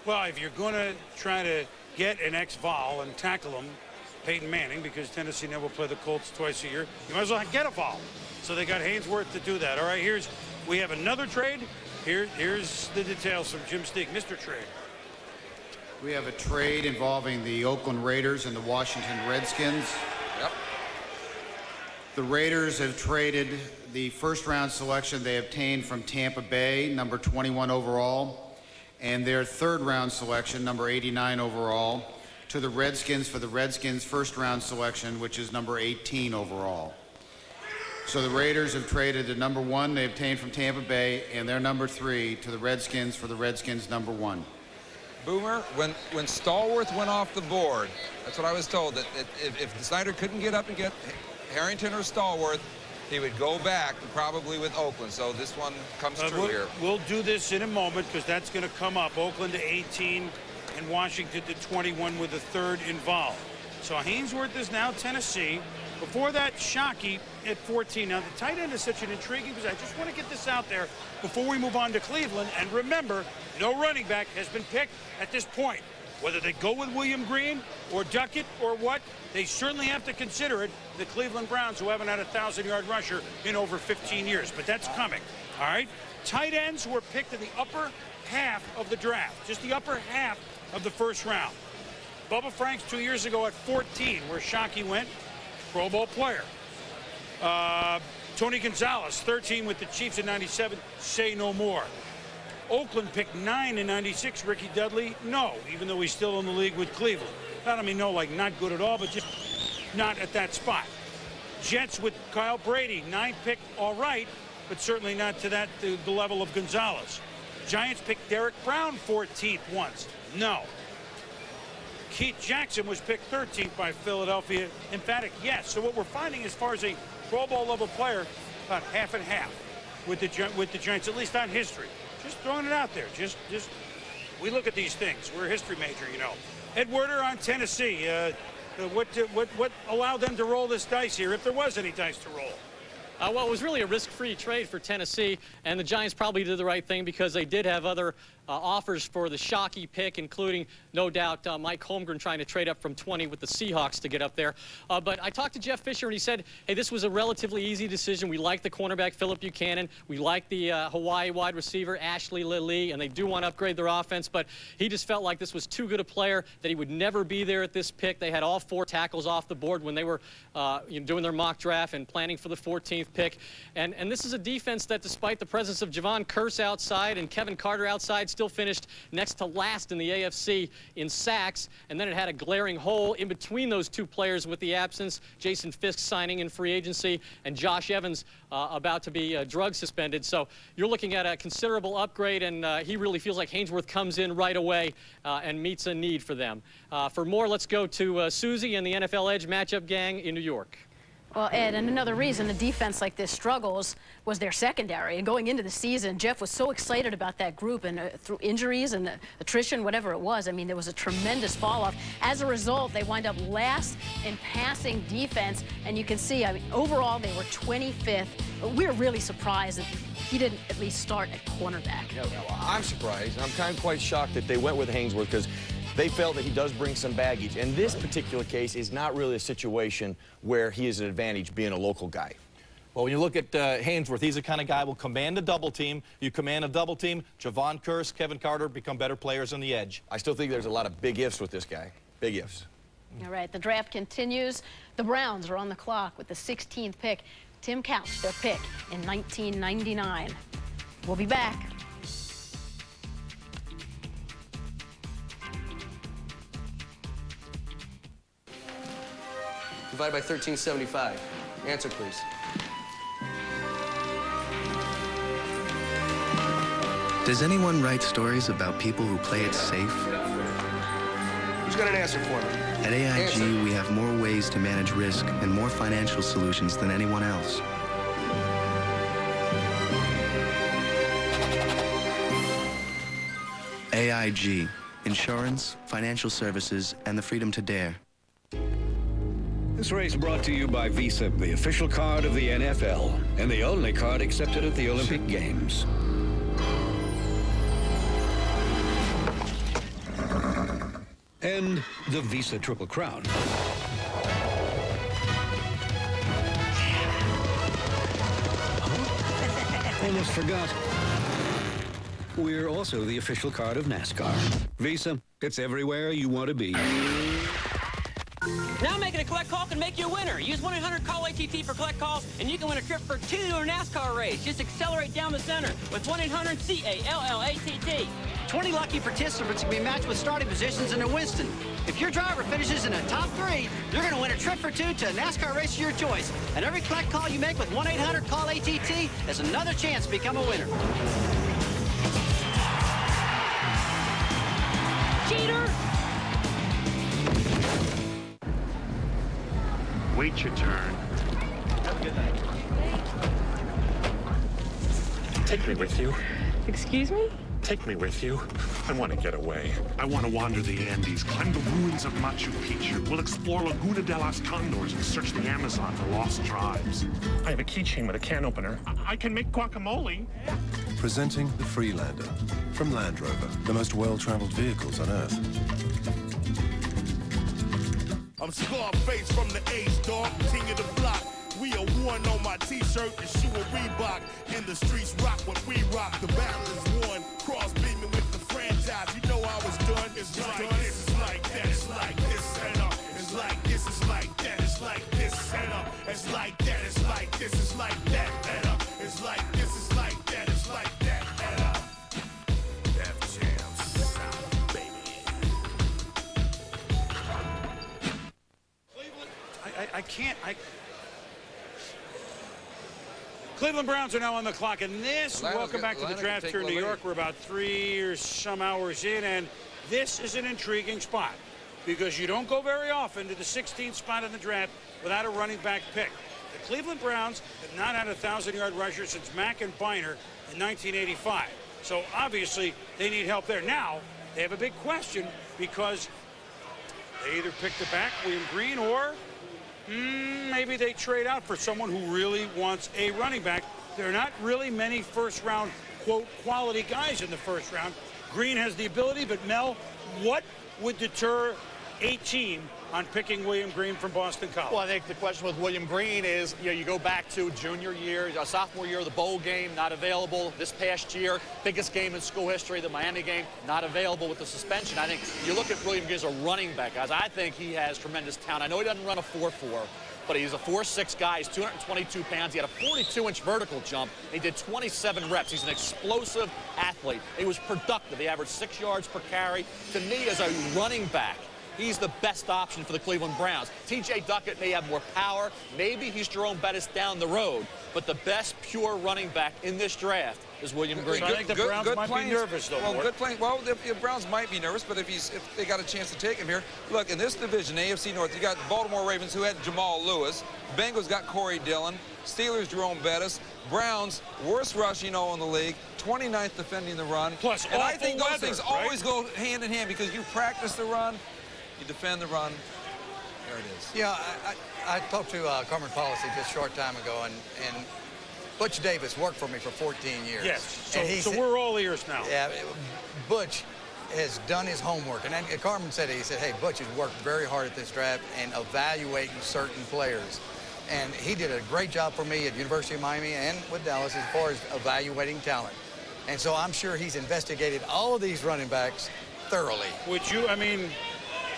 Well, if you're going to try to get an ex-Vol and tackle him, Peyton Manning, because Tennessee never play the Colts twice a year, you might as well get a Vol. So they got Haynesworth to do that. All right, we have another trade. Here's the details from Jim Steek. Mr. Trade. We have a trade involving the Oakland Raiders and the Washington Redskins. Yep. The Raiders have traded the 1st-round selection they obtained from Tampa Bay, number 21 overall, and their 3rd-round selection, number 89 overall, to the Redskins for the Redskins' 1st-round selection, which is number 18 overall. So the Raiders have traded the number 1 they obtained from Tampa Bay and their number 3 to the Redskins for the Redskins' number 1. Boomer, when Stallworth went off the board, that's what I was told, that if Snyder couldn't get up and get Harrington or Stallworth, he would go back probably with Oakland. So this one comes true here. We'll do this in a moment because that's going to come up. Oakland to 18 and Washington to 21 with a 3rd involved. So Haynesworth is now Tennessee. Before that, Shockey at 14. Now, the tight end is such an intriguing position. I just want to get this out there before we move on to Cleveland. And remember, no running back has been picked at this point. Whether they go with William Green or Duckett or what, they certainly have to consider it. The Cleveland Browns, who haven't had a 1,000-yard rusher in over 15 years. But that's coming, all right? Tight ends were picked in the upper half of the draft, just the upper half of the 1st round. Bubba Franks 2 years ago at 14, where Shockey went, Pro Bowl player. Tony Gonzalez, 13 with the Chiefs in 97, say no more. Oakland picked 9 in 96, Ricky Dudley, no, even though he's still in the league with Cleveland. I don't mean no, like not good at all, but just not at that spot. Jets with Kyle Brady, 9 pick, all right, but certainly not to the level of Gonzalez. Giants picked Derek Brown 14th once, no. Keith Jackson was picked 13th by Philadelphia. Emphatic yes. So what we're finding as far as a Pro Bowl level player, about half and half with the Giants, at least on history. Just throwing it out there. Just we look at these things. We're a history major, you know. Ed Werder on Tennessee. What allowed them to roll this dice here, if there was any dice to roll? Well, it was really a risk-free trade for Tennessee, and the Giants probably did the right thing because they did have other offers for the Shockey pick, including, no doubt, Mike Holmgren trying to trade up from 20 with the Seahawks to get up there. But I talked to Jeff Fisher, and he said, hey, this was a relatively easy decision. We like the cornerback, Philip Buchanan. We like the Hawaii wide receiver, Ashley Lilly, and they do want to upgrade their offense, but he just felt like this was too good a player, that he would never be there at this pick. They had all 4 tackles off the board when they were doing their mock draft and planning for the 14th pick. And this is a defense that, despite the presence of Javon Kearse outside and Kevin Carter outside, still finished next to last in the AFC in sacks, and then it had a glaring hole in between those 2 players with the absence, Jason Fisk signing in free agency and Josh Evans about to be drug suspended. So you're looking at a considerable upgrade, and he really feels like Haynesworth comes in right away and meets a need for them. For more, let's go to Susie and the NFL Edge matchup gang in New York. Well, Ed, and another reason a defense like this struggles was their secondary. And going into the season, Jeff was so excited about that group, and through injuries and attrition, whatever it was, I mean, there was a tremendous fall-off. As a result, they wind up last in passing defense, and you can see, I mean, overall, they were 25th. But we're really surprised that he didn't at least start at cornerback. Yeah, well, I'm surprised. I'm kind of quite shocked that they went with Haynesworth because they felt that he does bring some baggage. And this particular case is not really a situation where he is an advantage being a local guy. Well, when you look at Haynesworth, he's the kind of guy who will command a double team. You command a double team, Javon Kearse, Kevin Carter become better players on the edge. I still think there's a lot of big ifs with this guy. Big ifs. All right, the draft continues. The Browns are on the clock with the 16th pick. Tim Couch, their pick in 1999. We'll be back. Divided by 1375. Answer, please. Does anyone write stories about people who play it safe? Who's got an answer for me? At AIG, we have more ways ways to manage risk and more financial solutions than anyone else. AIG, insurance, financial services, and the freedom to dare. This race brought to you by Visa, the official card of the NFL, and the only card accepted at the Olympic Games. And the Visa Triple Crown. Almost forgot. We're also the official card of NASCAR. Visa, it's everywhere you want to be. Now making a collect call can make you a winner. Use 1-800-CALL-ATT for collect calls, and you can win a trip for 2 to a NASCAR race. Just accelerate down the center with 1-800-CALLATT. 20 lucky participants can be matched with starting positions in a Winston. If your driver finishes in the top 3, you're going to win a trip for 2 to a NASCAR race of your choice. And every collect call you make with 1-800-CALL-ATT is another chance to become a winner. Cheater! Wait your turn. Have a good night. Take me with you. Excuse me? Take me with you. I want to get away. I want to wander the Andes, climb the ruins of Machu Picchu. We'll explore Laguna de los Condors and search the Amazon for lost tribes. I have a keychain with a can opener. I can make guacamole. Presenting the Freelander from Land Rover, the most well-traveled vehicles on Earth. I'm Scarface from the H, dog, king of the block. We are one on my t-shirt and shoe a Reebok. In the streets rock what we rock. The battle is won. Cross beaming with the franchise. You know I was done. It's like this, it's like that, it's like this, and up. It's like this, it's like that, it's like this, and up. It's like that, it's like this, it's like that, and up. It's like this, it's like that, it's like that, and up. Def Jam South, baby. I can't. Cleveland Browns are now on the clock, and welcome back to the draft here in New York. We're about 3 or some hours in, and this is an intriguing spot because you don't go very often to the 16th spot in the draft without a running back pick. The Cleveland Browns have not had a 1,000-yard rusher since Mack and Biner in 1985. So obviously they need help there. Now they have a big question because they either pick the back, William Green, or maybe they trade out for someone who really wants a running back. There are not really many first-round, quote, quality guys in the first round. Green has the ability, but Mel, what would deter a team on picking William Green from Boston College? Well, I think the question with William Green is, you go back to junior year, sophomore year, the bowl game, not available. This past year, biggest game in school history, the Miami game, not available with the suspension. I think you look at William Green as a running back, guys. I think he has tremendous talent. I know he doesn't run a 4.4, but he's a 4.6 guy. He's 222 pounds. He had a 42-inch vertical jump. He did 27 reps. He's an explosive athlete. He was productive. He averaged 6 yards per carry. To me, as a running back, he's the best option for the Cleveland Browns. T.J. Duckett may have more power. Maybe he's Jerome Bettis down the road. But the best pure running back in this draft is William Green. So I think the Browns might be nervous, though. Well, good playing. Well, the Browns might be nervous, but if they got a chance to take him here. Look, in this division, AFC North, you got the Baltimore Ravens, who had Jamal Lewis. Bengals got Corey Dillon. Steelers, Jerome Bettis. Browns, worst rush in the league. 29th defending the run. Plus, and I think those weather, things right? always go hand in hand because you practice the run, you defend the run. There it is. Yeah, I talked to Carmen Policy just a short time ago, and Butch Davis worked for me for 14 years. Yes, so we're all ears now. Yeah, Butch has done his homework. And Carmen said it. He said, hey, Butch has worked very hard at this draft and evaluating certain players. And he did a great job for me at University of Miami and with Dallas as far as evaluating talent. And so I'm sure he's investigated all of these running backs thoroughly.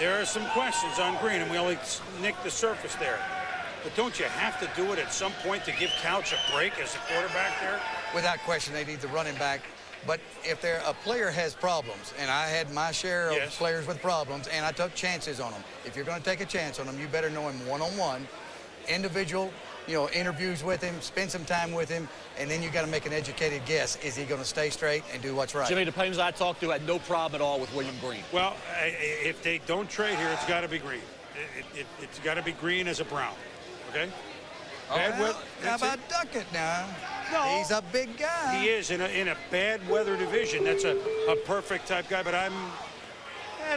There are some questions on Green, and we only nicked the surface there. But don't you have to do it at some point to give Couch a break as a quarterback there? Without question, they need the running back. But if a player has problems, and I had my share of players with problems, and I took chances on them. If you're going to take a chance on them, you better know him one-on-one, individual, interviews with him, spend some time with him, and then you got to make an educated guess. Is he going to stay straight and do what's right? Jimmy, the players I talked to had no problem at all with William Green. Well, if they don't trade here, it's got to be Green. It's got to be Green as a Brown, okay? How about Duckett now? No. He's a big guy. He is in a bad weather division. That's a perfect type guy, but I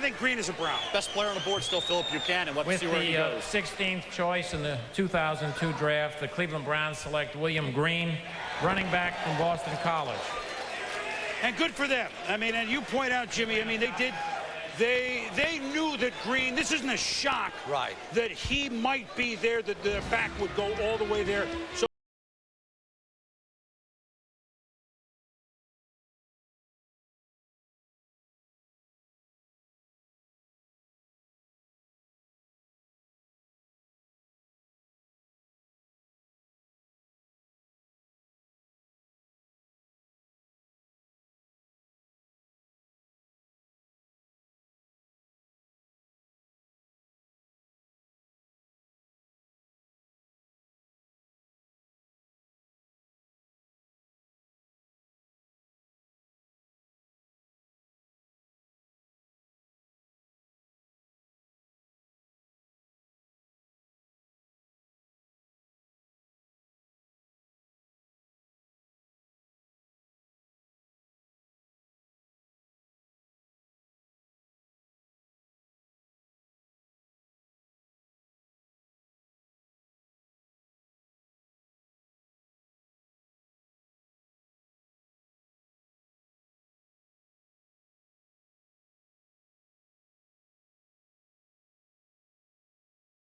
think Green is a Brown. Best player on the board still Philip Buchanan. Let's With see where he the goes. 16th choice in the 2002 draft, the Cleveland Browns select William Green, running back from Boston College. And good for them. I mean, and you point out, Jimmy, I mean, they knew that Green, this isn't a shock, right, that he might be there, that the back would go all the way there. So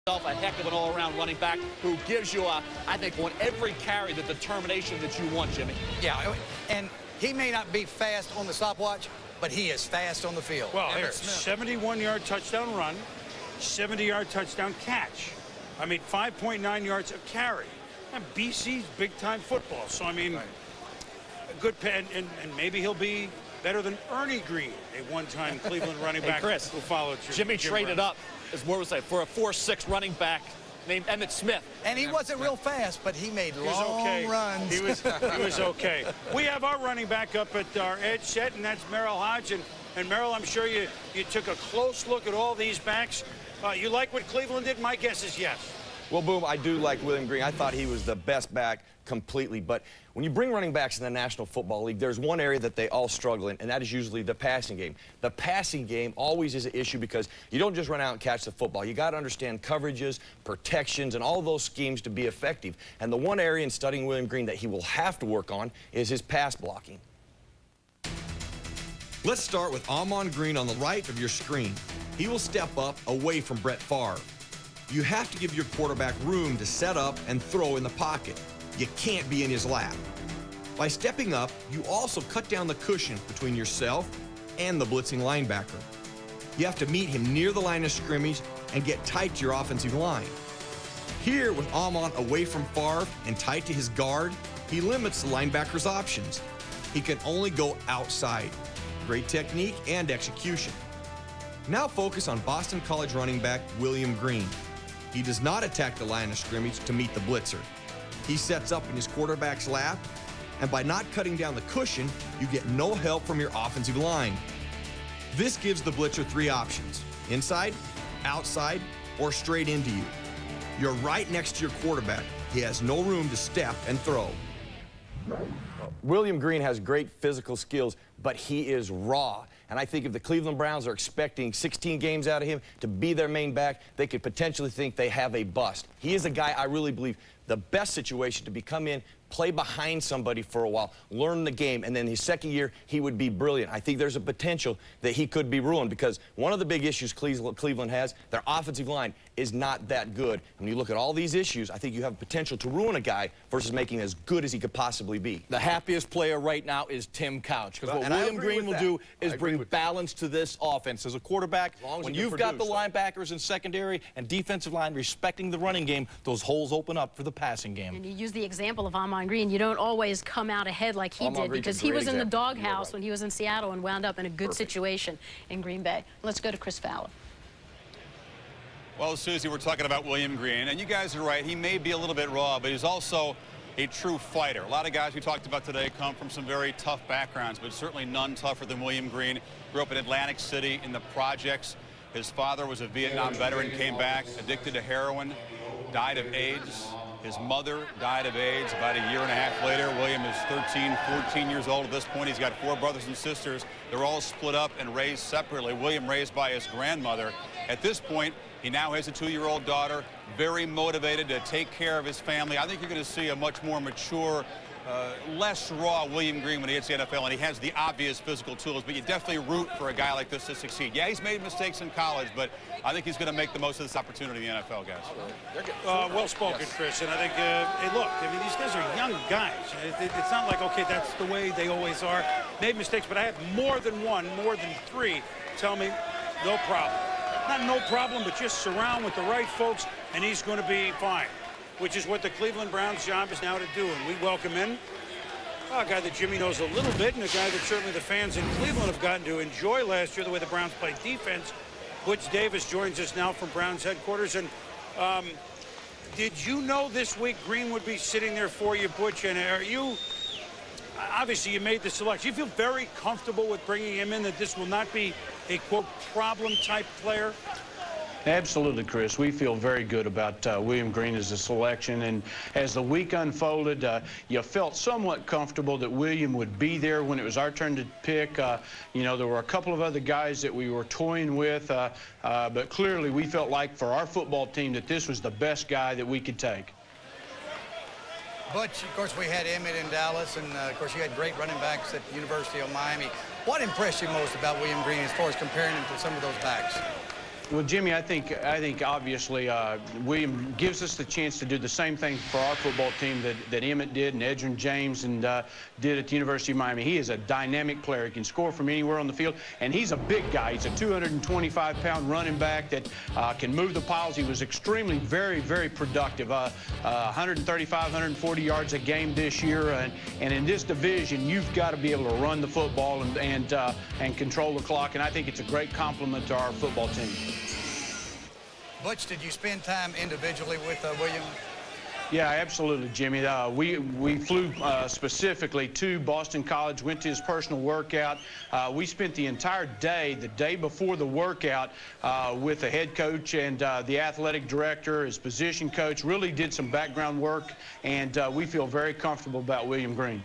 A heck of an all-around running back who gives you, I think, on every carry, the determination that you want, Jimmy. Yeah, and he may not be fast on the stopwatch, but he is fast on the field. well, here, 71-yard touchdown run, 70-yard touchdown catch. I mean, 5.9 yards of carry. And BC's big-time football. So, I mean, a good pen, and maybe he'll be better than Ernie Green, a one-time Cleveland running back Chris, who followed Jimmy traded up, as more would say, for a 4'6" running back named Emmitt Smith. And he wasn't real fast, but he made long runs. He was okay. We have our running back up at our edge set, and that's Merrill Hodge. And Merrill, I'm sure you took a close look at all these backs. You like what Cleveland did? My guess is yes. Well, Boom, I do like William Green. I thought he was the best back completely. But when you bring running backs in the National Football League, there's one area that they all struggle in, and that is usually the passing game. The passing game always is an issue because you don't just run out and catch the football. You got to understand coverages, protections, and all those schemes to be effective. And the one area in studying William Green that he will have to work on is his pass blocking. Let's start with Ahman Green on the right of your screen. He will step up away from Brett Favre. You have to give your quarterback room to set up and throw in the pocket. You can't be in his lap. By stepping up, you also cut down the cushion between yourself and the blitzing linebacker. You have to meet him near the line of scrimmage and get tight to your offensive line. Here, with Ahman away from Favre and tight to his guard, he limits the linebacker's options. He can only go outside. Great technique and execution. Now focus on Boston College running back William Green. He does not attack the line of scrimmage to meet the blitzer. He sets up in his quarterback's lap, and by not cutting down the cushion, you get no help from your offensive line. This gives the blitzer three options: inside, outside, or straight into you. You're right next to your quarterback. He has no room to step and throw. William Green has great physical skills, but he is raw. And I think if the Cleveland Browns are expecting 16 games out of him to be their main back, they could potentially think they have a bust. He is a guy I really believe the best situation to be come in, play behind somebody for a while, learn the game, and then his second year, he would be brilliant. I think there's a potential that he could be ruined because one of the big issues Cleveland has, their offensive line is not that good. When you look at all these issues, I think you have potential to ruin a guy versus making as good as he could possibly be. The happiest player right now is Tim Couch because what William Green will do is bring balance to this offense. As a quarterback, when you've got the linebackers and secondary and defensive line respecting the running game, those holes open up for the passing game. And you use the example of Ahman Green. You don't always come out ahead like he did because he was in the doghouse when he was in Seattle and wound up in a good situation in Green Bay. Let's go to Chris Fowler. Well, Susie, we're talking about William Green, and you guys are right. He may be a little bit raw, but he's also a true fighter. A lot of guys we talked about today come from some very tough backgrounds, but certainly none tougher than William Green. Grew up in Atlantic City in the projects. His father was a Vietnam veteran, came back, addicted to heroin, died of AIDS. His mother died of AIDS about a year and a half later. William is 13, 14 years old at this point. He's got 4 brothers and sisters. They're all split up and raised separately. William raised by his grandmother. At this point, he now has a 2-year-old daughter, very motivated to take care of his family. I think you're going to see a much more mature, less raw William Green when he hits the NFL, and he has the obvious physical tools, but you definitely root for a guy like this to succeed. Yeah, he's made mistakes in college, but I think he's going to make the most of this opportunity in the NFL, guys. Well spoken, Chris. And I think, hey, look, I mean, these guys are young guys. It's not like, okay, that's the way they always are. Made mistakes, but I had more than 1, more than 3 tell me, no problem. Not no problem, but just surround with the right folks, and he's going to be fine, which is what the Cleveland Browns' job is now to do. And we welcome in a guy that Jimmy knows a little bit, and a guy that certainly the fans in Cleveland have gotten to enjoy last year, the way the Browns played defense. Butch Davis joins us now from Browns headquarters. And did you know this week Green would be sitting there for you, Butch? And are you, obviously you made the selection, you feel very comfortable with bringing him in, that this will not be a, quote, problem-type player? Absolutely, Chris. We feel very good about William Green as a selection. And as the week unfolded, you felt somewhat comfortable that William would be there when it was our turn to pick. You know, there were a couple of other guys that we were toying with, but clearly we felt like for our football team that this was the best guy that we could take. Butch, of course, we had Emmett in Dallas, and, of course, you had great running backs at the University of Miami. What impressed you most about William Green as far as comparing him to some of those backs? Well, Jimmy, I think obviously William gives us the chance to do the same thing for our football team that Emmett did and Edgerrin James and did at the University of Miami. He is a dynamic player. He can score from anywhere on the field, and he's a big guy. He's a 225-pound running back that can move the piles. He was extremely, very, very productive. 135, 140 yards a game this year, and in this division, you've got to be able to run the football and control the clock, and I think it's a great compliment to our football team. Butch, did you spend time individually with William? Yeah, absolutely, Jimmy. We flew specifically to Boston College, went to his personal workout. We spent the entire day, the day before the workout, with the head coach and the athletic director, his position coach, really did some background work, and we feel very comfortable about William Green.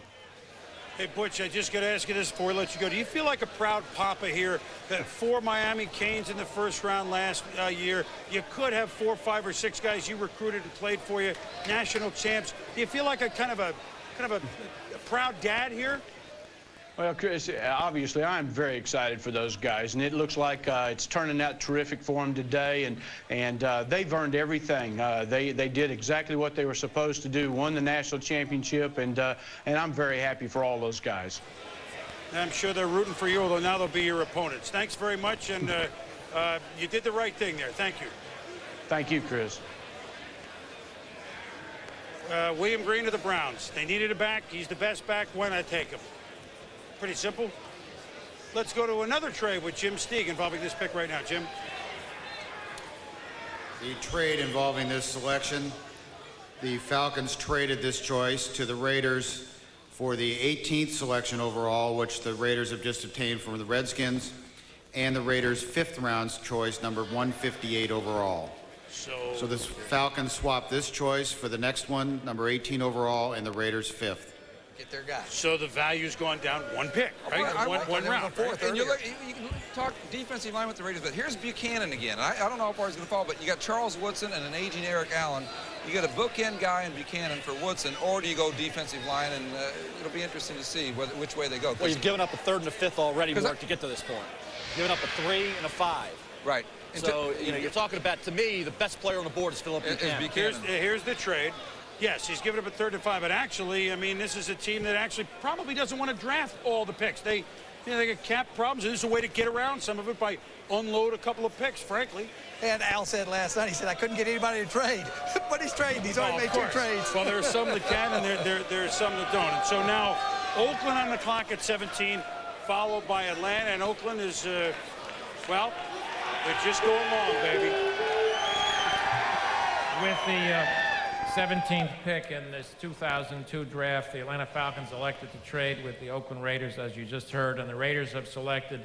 Hey, Butch, I just got to ask you this before we let you go. Do you feel like a proud papa here that 4 Miami Canes in the first round last year? You could have 4, 5, or 6 guys you recruited and played for you, national champs. Do you feel like a kind of a proud dad here? Well, Chris, obviously I'm very excited for those guys, and it looks like it's turning out terrific for them today, and they've earned everything. They did exactly what they were supposed to do, won the national championship, and I'm very happy for all those guys. I'm sure they're rooting for you, although now they'll be your opponents. Thanks very much, and you did the right thing there. Thank you. Thank you, Chris. William Green to the Browns. They needed a back. He's the best back. Why not take him? Pretty simple. Let's go to another trade with Jim Steig involving this pick right now. Jim. The trade involving this selection, the Falcons traded this choice to the Raiders for the 18th selection overall, which the Raiders have just obtained from the Redskins, and the Raiders' 5th round choice, number 158 overall. So the Falcons swapped this choice for the next one, number 18 overall, and the Raiders' 5th. Get their guy. So the value's gone down 1 pick, right? One round. Right? And you can talk defensive line with the Raiders, but here's Buchanan again. I don't know how far he's going to fall, but you got Charles Woodson and an aging Eric Allen. You got a bookend guy in Buchanan for Woodson, or do you go defensive line? And it'll be interesting to see which way they go. Well, you've given up a 3rd and a 5th already, Mark, to get to this point. You've given up a 3 and a 5. Right. So, you know, you're talking about, to me, the best player on the board is Philip Buchanan. Here's the trade. Yes, he's given up a 3rd and 5, but actually, I mean, this is a team that actually probably doesn't want to draft all the picks. They got cap problems, and this is a way to get around some of it by unload a couple of picks, frankly. And Al said last night, he said, I couldn't get anybody to trade. But he's trading. He's already made 2 trades. Well, there are some that can, and there are some that don't. And so now, Oakland on the clock at 17, followed by Atlanta, and Oakland is, well, they're just going long, baby. With the 17th pick in this 2002 draft, the Atlanta Falcons elected to trade with the Oakland Raiders, as you just heard, and the Raiders have selected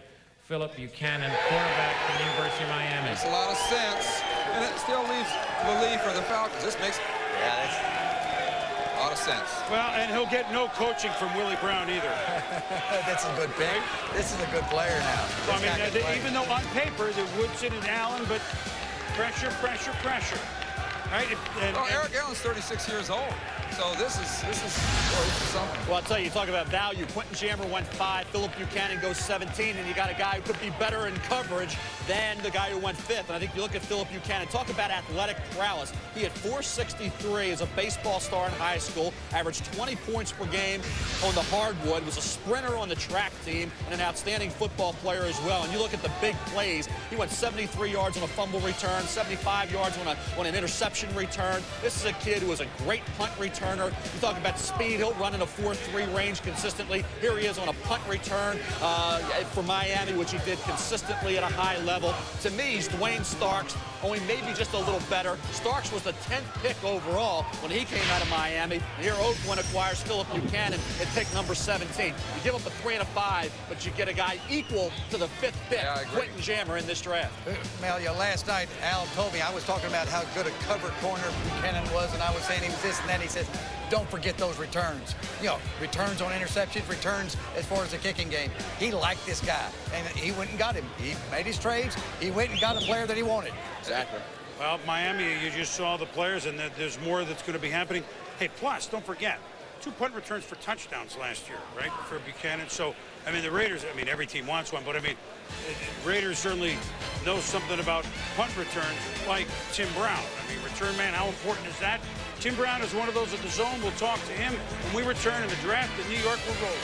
Philip Buchanan, quarterback from the University of Miami. Makes a lot of sense, and it still leaves relief for the Falcons. This makes a lot of sense. Well, and he'll get no coaching from Willie Brown either. That's a good pick. This is a good player now. I mean, even though on paper, the Woodson and Allen, but pressure, pressure, pressure. Right? Well, Eric Allen's 36 years old. So this is something. Well, I'll tell you, talk about value. Quentin Jammer went 5, Philip Buchanan goes 17, and you got a guy who could be better in coverage than the guy who went 5th. And I think you look at Philip Buchanan, talk about athletic prowess. He had 463 as a baseball star in high school, averaged 20 points per game on the hardwood, was a sprinter on the track team, and an outstanding football player as well. And you look at the big plays, he went 73 yards on a fumble return, 75 yards on an interception return. This is a kid who is a great punt returner. You talk about speed, he'll run in a 4.3 range consistently. Here he is on a punt return for Miami, which he did consistently at a high level. To me, he's Dwayne Starks, only maybe just a little better. Starks was the 10th pick overall when he came out of Miami. And here Oakland acquires Philip Buchanan at pick number 17. You give up a 3 and a 5, but you get a guy equal to the 5th pick, Quentin Jammer, in this draft. Melia, last night, Al told me, I was talking about how good a cover corner Buchanan was, and I was saying he was this and that. He says, don't forget those returns. You know, returns on interceptions, returns as far as the kicking game. He liked this guy, and he went and got him. He made his trades. He went and got a player that he wanted. Exactly. Well, Miami, you just saw the players, and there's more that's going to be happening. Hey, plus, don't forget, 2 punt returns for touchdowns last year, right, for Buchanan. So, I mean, the Raiders, I mean, every team wants one, but, I mean, Raiders certainly know something about punt returns like Tim Brown. I mean, return man, how important is that? Tim Brown is one of those at the zone. We'll talk to him when we return in the draft in New York. Will roll.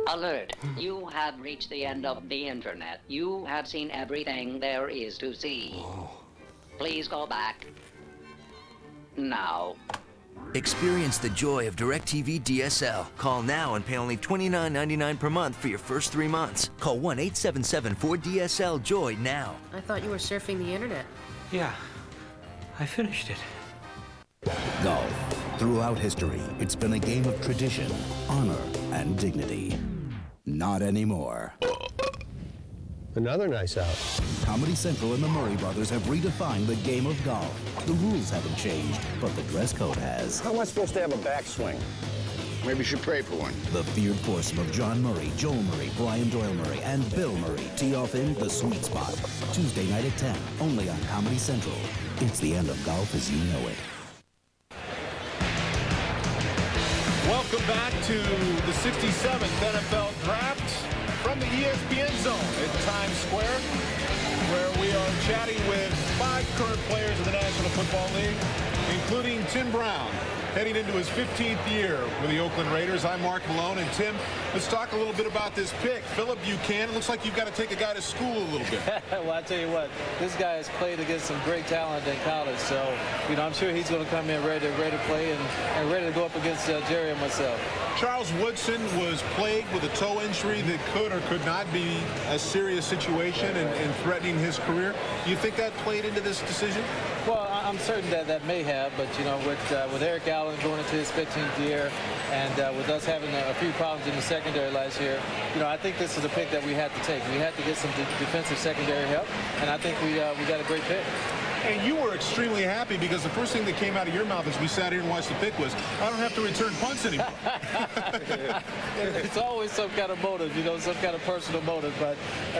Alert. You have reached the end of the internet. You have seen everything there is to see. Please go back now. Experience the joy of DirecTV DSL. Call now and pay only $29.99 per month for your first 3 months. Call 1-877-4DSL-JOY now. I thought you were surfing the internet. Yeah, I finished it. Golf. Throughout history, it's been a game of tradition, honor, and dignity. Not anymore. Another nice out. Comedy Central and the Murray brothers have redefined the game of golf. The rules haven't changed, but the dress code has. How am I supposed to have a backswing? Maybe you should pray for one. The feared foursome of John Murray, Joel Murray, Brian Doyle Murray, and Bill Murray tee off in The Sweet Spot. Tuesday night at 10, only on Comedy Central. It's the end of golf as you know it. Welcome back to the 67th NFL Draft from the ESPN zone in Times Square, where we are chatting with 5 current players of the National Football League, including Tim Brown, heading into his 15th year with the Oakland Raiders. I'm Mark Malone, and Tim, let's talk a little bit about this pick. Philip Buchanan, looks like you've got to take a guy to school a little bit. Well, I tell you what, this guy has played against some great talent in college, so, you know, I'm sure he's going to come in ready to play and ready to go up against Jerry and myself. Charles Woodson was plagued with a toe injury that could or could not be a serious situation and threatening his career. Do you think that played into this decision? Well, I'm certain that may have, but, you know, with Eric Allen going into his 15th year and with us having a few problems in the secondary last year, you know, I think this is a pick that we had to take. We had to get some defensive secondary help, and I think we got a great pick. And you were extremely happy because the first thing that came out of your mouth as we sat here and watched the pick was, I don't have to return punts anymore. It's always some kind of motive, you know, some kind of personal motive. But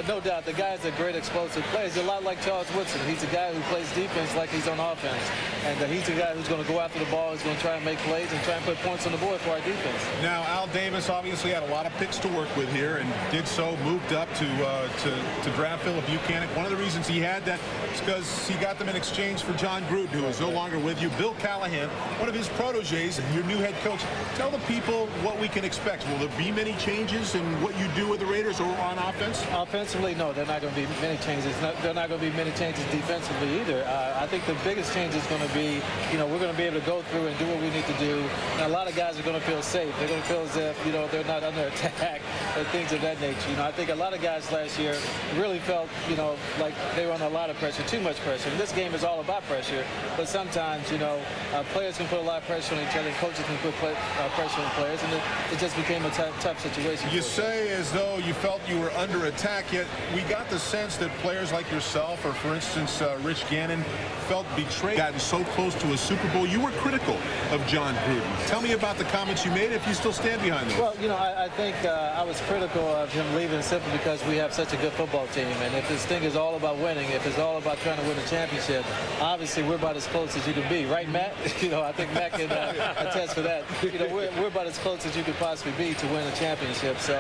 no doubt, the guy's a great explosive player. He's a lot like Charles Woodson. He's a guy who plays defense like he's on offense. offense. And he's the guy who's going to go after the ball, he's going to try and make plays and try and put points on the board for our defense. Now, Al Davis obviously had a lot of picks to work with here and did so, moved up to draft Philip Buchanan. One of the reasons he had that is because he got them in exchange for John Gruden, who is no longer with you. Bill Callahan, one of his proteges, your new head coach. Tell the people what we can expect. Will there be many changes in what you do with the Raiders or on offense? Offensively, no, there are not going to be many changes. There are not going to be many changes defensively either. I think the biggest change is going to be, we're going to be able to go through and do what we need to do. And a lot of guys are going to feel safe. They're going to feel as if, they're not under attack and things of that nature. I think a lot of guys last year really felt, like they were under a lot of pressure, too much pressure. And this game is all about pressure, but sometimes, players can put a lot of pressure on each other, and coaches can put pressure on players, and it just became a tough situation. You say as though you felt you were under attack, yet we got the sense that players like yourself, or for instance, Rich Gannon, felt betrayed, gotten so close to a Super Bowl. You were critical of John Gruden. Tell me about the comments you made, if you still stand behind them. Well, I think I was critical of him leaving simply because we have such a good football team, and if this thing is all about winning, if it's all about trying to win a championship, obviously we're about as close as you can be, right, Matt? I think Matt can attest for that. We're about as close as you could possibly be to win a championship. So,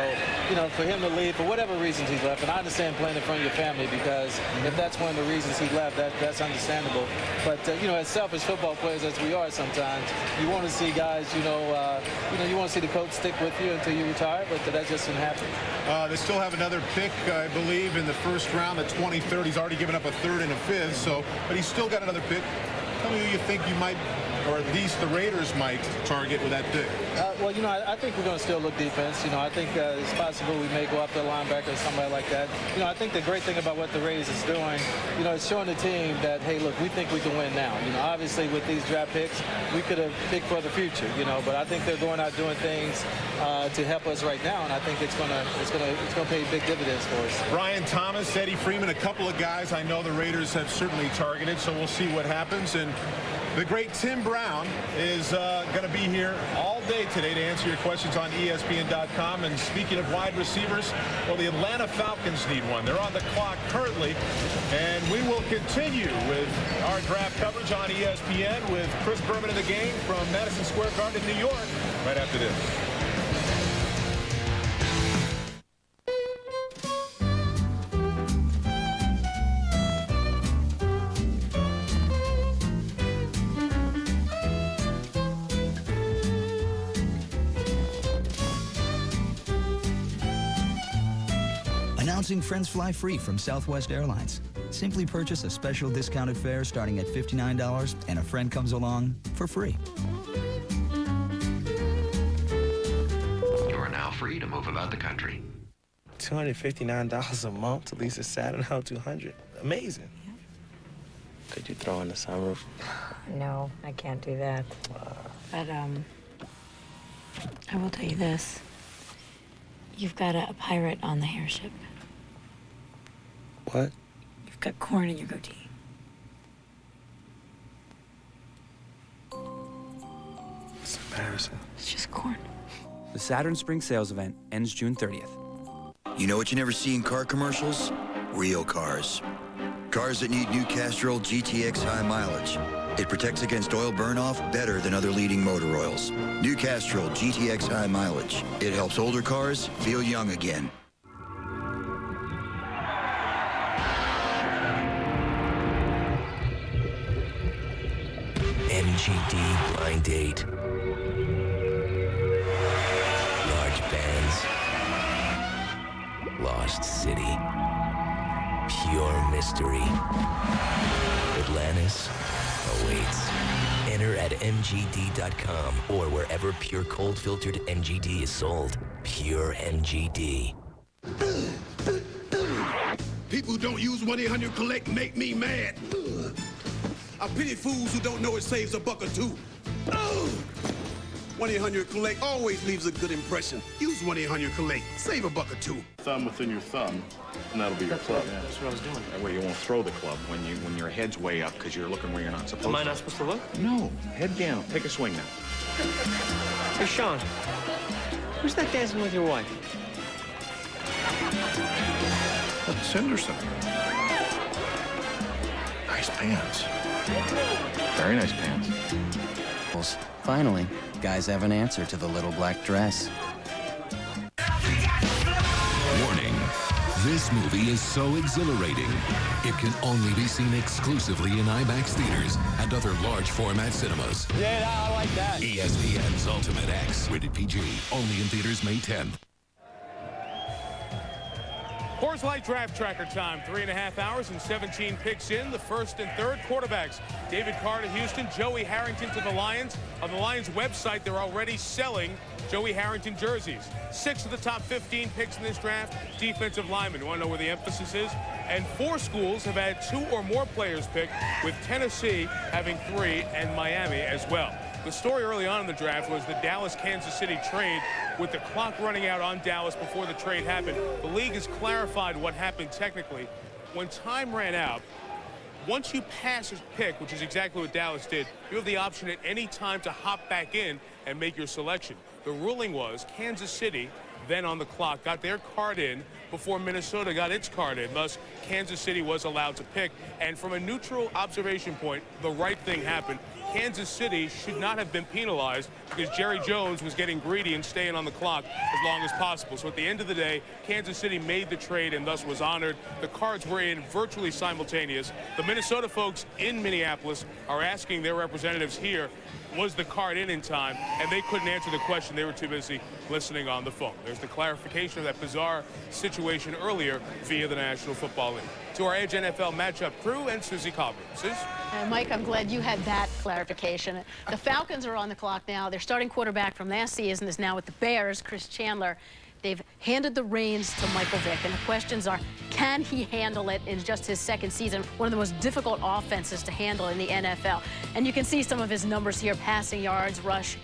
for him to leave, for whatever reasons he's left, and I understand playing in front of your family, because if that's one of the reasons he left, that's understandable. But, as selfish football players as we are sometimes, you want to see guys, you want to see the coach stick with you until you retire, but that just didn't happen. They still have another pick, I believe, in the first round, the 23rd. He's already given up a third and a fifth, but he's still got another pick. Tell me who you think you might, or at least the Raiders might target with that pick. Well, I think we're going to still look defense. I think it's possible we may go after a linebacker or somebody like that. I think the great thing about what the Raiders is doing, it's showing the team that, hey, look, we think we can win now. Obviously with these draft picks, we could have picked for the future, but I think they're going out doing things to help us right now, and I think it's going to pay big dividends for us. Brian Thomas, Eddie Freeman, a couple of guys I know the Raiders have certainly targeted, so we'll see what happens. And the great Tim Brown is going to be here all day today to answer your questions on ESPN.com. And speaking of wide receivers, well, the Atlanta Falcons need one. They're on the clock currently. And we will continue with our draft coverage on ESPN with Chris Berman in the game from Madison Square Garden in New York right after this. Announcing Friends Fly Free from Southwest Airlines. Simply purchase a special discounted fare starting at $59 and a friend comes along for free. You are now free to move about the country. $259 a month to lease a Saturn Out 200. Amazing. Yeah. Could you throw in the sunroof? No, I can't do that. But, I will tell you this. You've got a pirate on the airship. What? You've got corn in your goatee. It's embarrassing. It's just corn. The Saturn Spring Sales Event ends June 30th. You know what you never see in car commercials? Real cars. Cars that need new Castrol GTX high mileage. It protects against oil burn-off better than other leading motor oils. New Castrol GTX high mileage. It helps older cars feel young again. MGD Blind Date. Large bands. Lost City. Pure mystery. Atlantis awaits. Enter at MGD.com or wherever pure cold filtered MGD is sold. Pure MGD. People who don't use 1-800-COLLECT make me mad. I pity fools who don't know it saves a buck or two. 1-800-COLLECT always leaves a good impression. Use 1-800-COLLECT. Save a buck or two. Thumb within your thumb, and that'll be your club. Yeah, that's what I was doing. That way you won't throw the club when your head's way up because you're looking where you're not supposed to. Am I not supposed to look? No. Head down. Take a swing now. Hey, Sean. Who's that dancing with your wife? That's Henderson. Nice pants. Very nice pants. Finally, guys have an answer to the little black dress. Warning. This movie is so exhilarating, it can only be seen exclusively in IMAX theaters and other large format cinemas. Yeah, I like that. ESPN's Ultimate X, rated PG, only in theaters May 10th. Coors Light Draft Tracker time, 3.5 hours and 17 picks in. The first and third quarterbacks. David Carr to Houston, Joey Harrington to the Lions. On the Lions website, they're already selling Joey Harrington jerseys. 6 of the top 15 picks in this draft, defensive linemen. You want to know where the emphasis is? And 4 schools have had 2 or more players picked, with Tennessee having 3 and Miami as well. The story early on in the draft was the Dallas-Kansas City trade, with the clock running out on Dallas before the trade happened. The league has clarified what happened technically. When time ran out, once you pass a pick, which is exactly what Dallas did, you have the option at any time to hop back in and make your selection. The ruling was Kansas City, then on the clock, got their card in before Minnesota got its card in. Thus, Kansas City was allowed to pick. And from a neutral observation point, the right thing happened. Kansas City should not have been penalized because Jerry Jones was getting greedy and staying on the clock as long as possible. So at the end of the day, Kansas City made the trade and thus was honored. The cards were in virtually simultaneous. The Minnesota folks in Minneapolis are asking their representatives here, was the card in time? And they couldn't answer the question. They were too busy listening on the phone. There's the clarification of that bizarre situation earlier via the National Football League. To our Edge NFL matchup crew and Susie Colbert. Suze? Mike, I'm glad you had that clarification. The Falcons are on the clock now. Their starting quarterback from last season is now with the Bears, Chris Chandler. They've handed the reins to Michael Vick, and the questions are, can he handle it in just his second season? One of the most difficult offenses to handle in the NFL. And you can see some of his numbers here: passing yards, rush,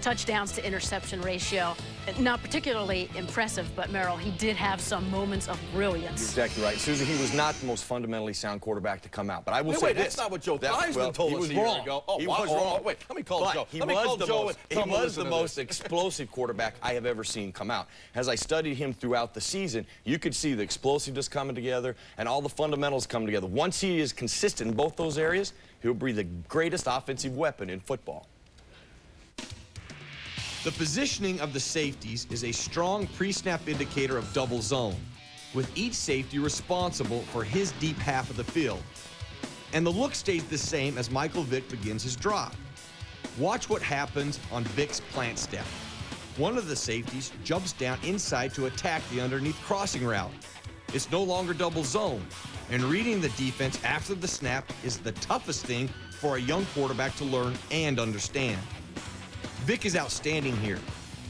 touchdowns to interception ratio. Not particularly impressive, but Merrill, he did have some moments of brilliance. You're exactly right. Susie, he was not the most fundamentally sound quarterback to come out. But I will say that's this. not what Joe Theismann told us a year ago. Oh, he was wrong. Wait, let me call Joe. He was the most explosive quarterback I have ever seen come out. As I studied him throughout the season, you could see the explosiveness coming together and all the fundamentals coming together. Once he is consistent in both those areas, he'll be the greatest offensive weapon in football. The positioning of the safeties is a strong pre-snap indicator of double zone, with each safety responsible for his deep half of the field. And the look stays the same as Michael Vick begins his drop. Watch what happens on Vick's plant step. One of the safeties jumps down inside to attack the underneath crossing route. It's no longer double zone, and reading the defense after the snap is the toughest thing for a young quarterback to learn and understand. Vick is outstanding here.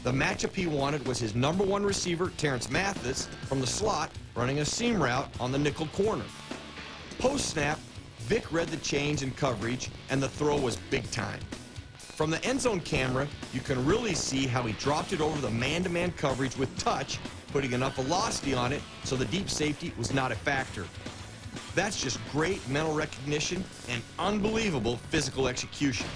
The matchup he wanted was his #1 receiver, Terrence Mathis, from the slot, running a seam route on the nickel corner. Post-snap, Vick read the change in coverage, and the throw was big time. From the end zone camera, you can really see how he dropped it over the man-to-man coverage with touch, putting enough velocity on it so the deep safety was not a factor. That's just great mental recognition and unbelievable physical execution.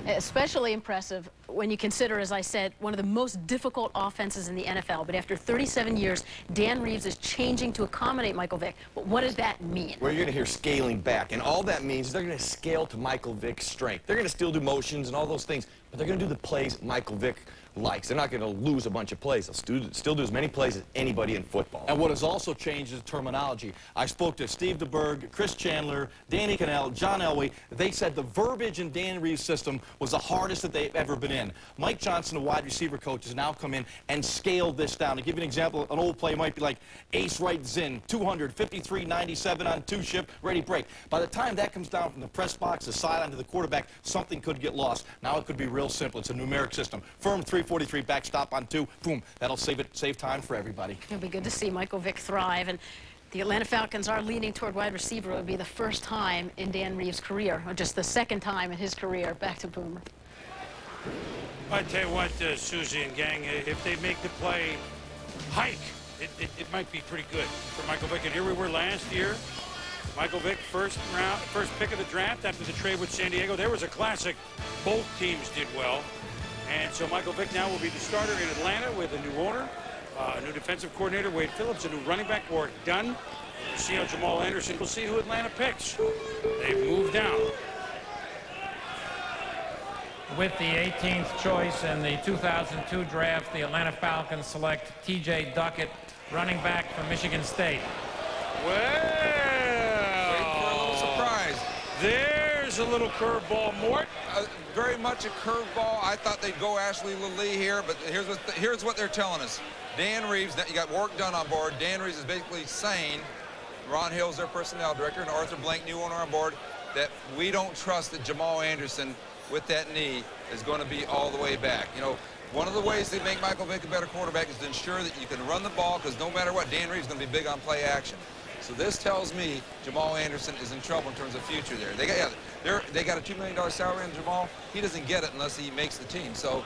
Especially impressive when you consider, as I said, one of the most difficult offenses in the NFL. But after 37 years, Dan Reeves is changing to accommodate Michael Vick. But what does that mean? Well, you're going to hear scaling back, and all that means is they're going to scale to Michael Vick's strength. They're going to still do motions and all those things, but they're going to do the plays Michael Vick likes. They're not going to lose a bunch of plays. They'll still do as many plays as anybody in football. And what has also changed is terminology. I spoke to Steve DeBerg, Chris Chandler, Danny Cannell, John Elway. They said the verbiage in Dan Reeves' system was the hardest that they've ever been in. Mike Johnson, the wide receiver coach, has now come in and scaled this down. To give you an example, an old play might be like ace right zin, 200, 53, 97 on two ship, ready break. By the time that comes down from the press box, the sideline to the quarterback, something could get lost. Now it could be real simple. It's a numeric system. Firm 343, backstop on 2, boom. That'll save time for everybody. It'll be good to see Michael Vick thrive. And the Atlanta Falcons are leaning toward wide receiver. It would be the first time in Dan Reeves' career, or just the second time in his career. Back to Boomer. I tell you what, Susie and gang, if they make the play hike, it might be pretty good for Michael Vick. And here we were last year. Michael Vick, first pick of the draft after the trade with San Diego. There was a classic. Both teams did well. And so Michael Vick now will be the starter in Atlanta with a new owner. New defensive coordinator, Wade Phillips, a new running back, Warwick Dunn. We'll see how Jamal Anderson, we'll see who Atlanta picks. They've moved down. With the 18th choice in the 2002 draft, the Atlanta Falcons select T.J. Duckett, running back from Michigan State. Well, wait for a little surprise. There's a little curveball, Mort. Very much a curveball. I thought they'd go Ashley Lee here, but here's what they're telling us. Dan Reeves, you got Warwick Dunn on board. Dan Reeves is basically saying, Ron Hill's their personnel director, and Arthur Blank, new owner on board, that we don't trust that Jamal Anderson with that knee is going to be all the way back. You know, one of the ways they make Michael Vick a better quarterback is to ensure that you can run the ball, because no matter what, Dan Reeves is going to be big on play action. So this tells me Jamal Anderson is in trouble in terms of future there. They got a $2 million salary on Jamal. He doesn't get it unless he makes the team. So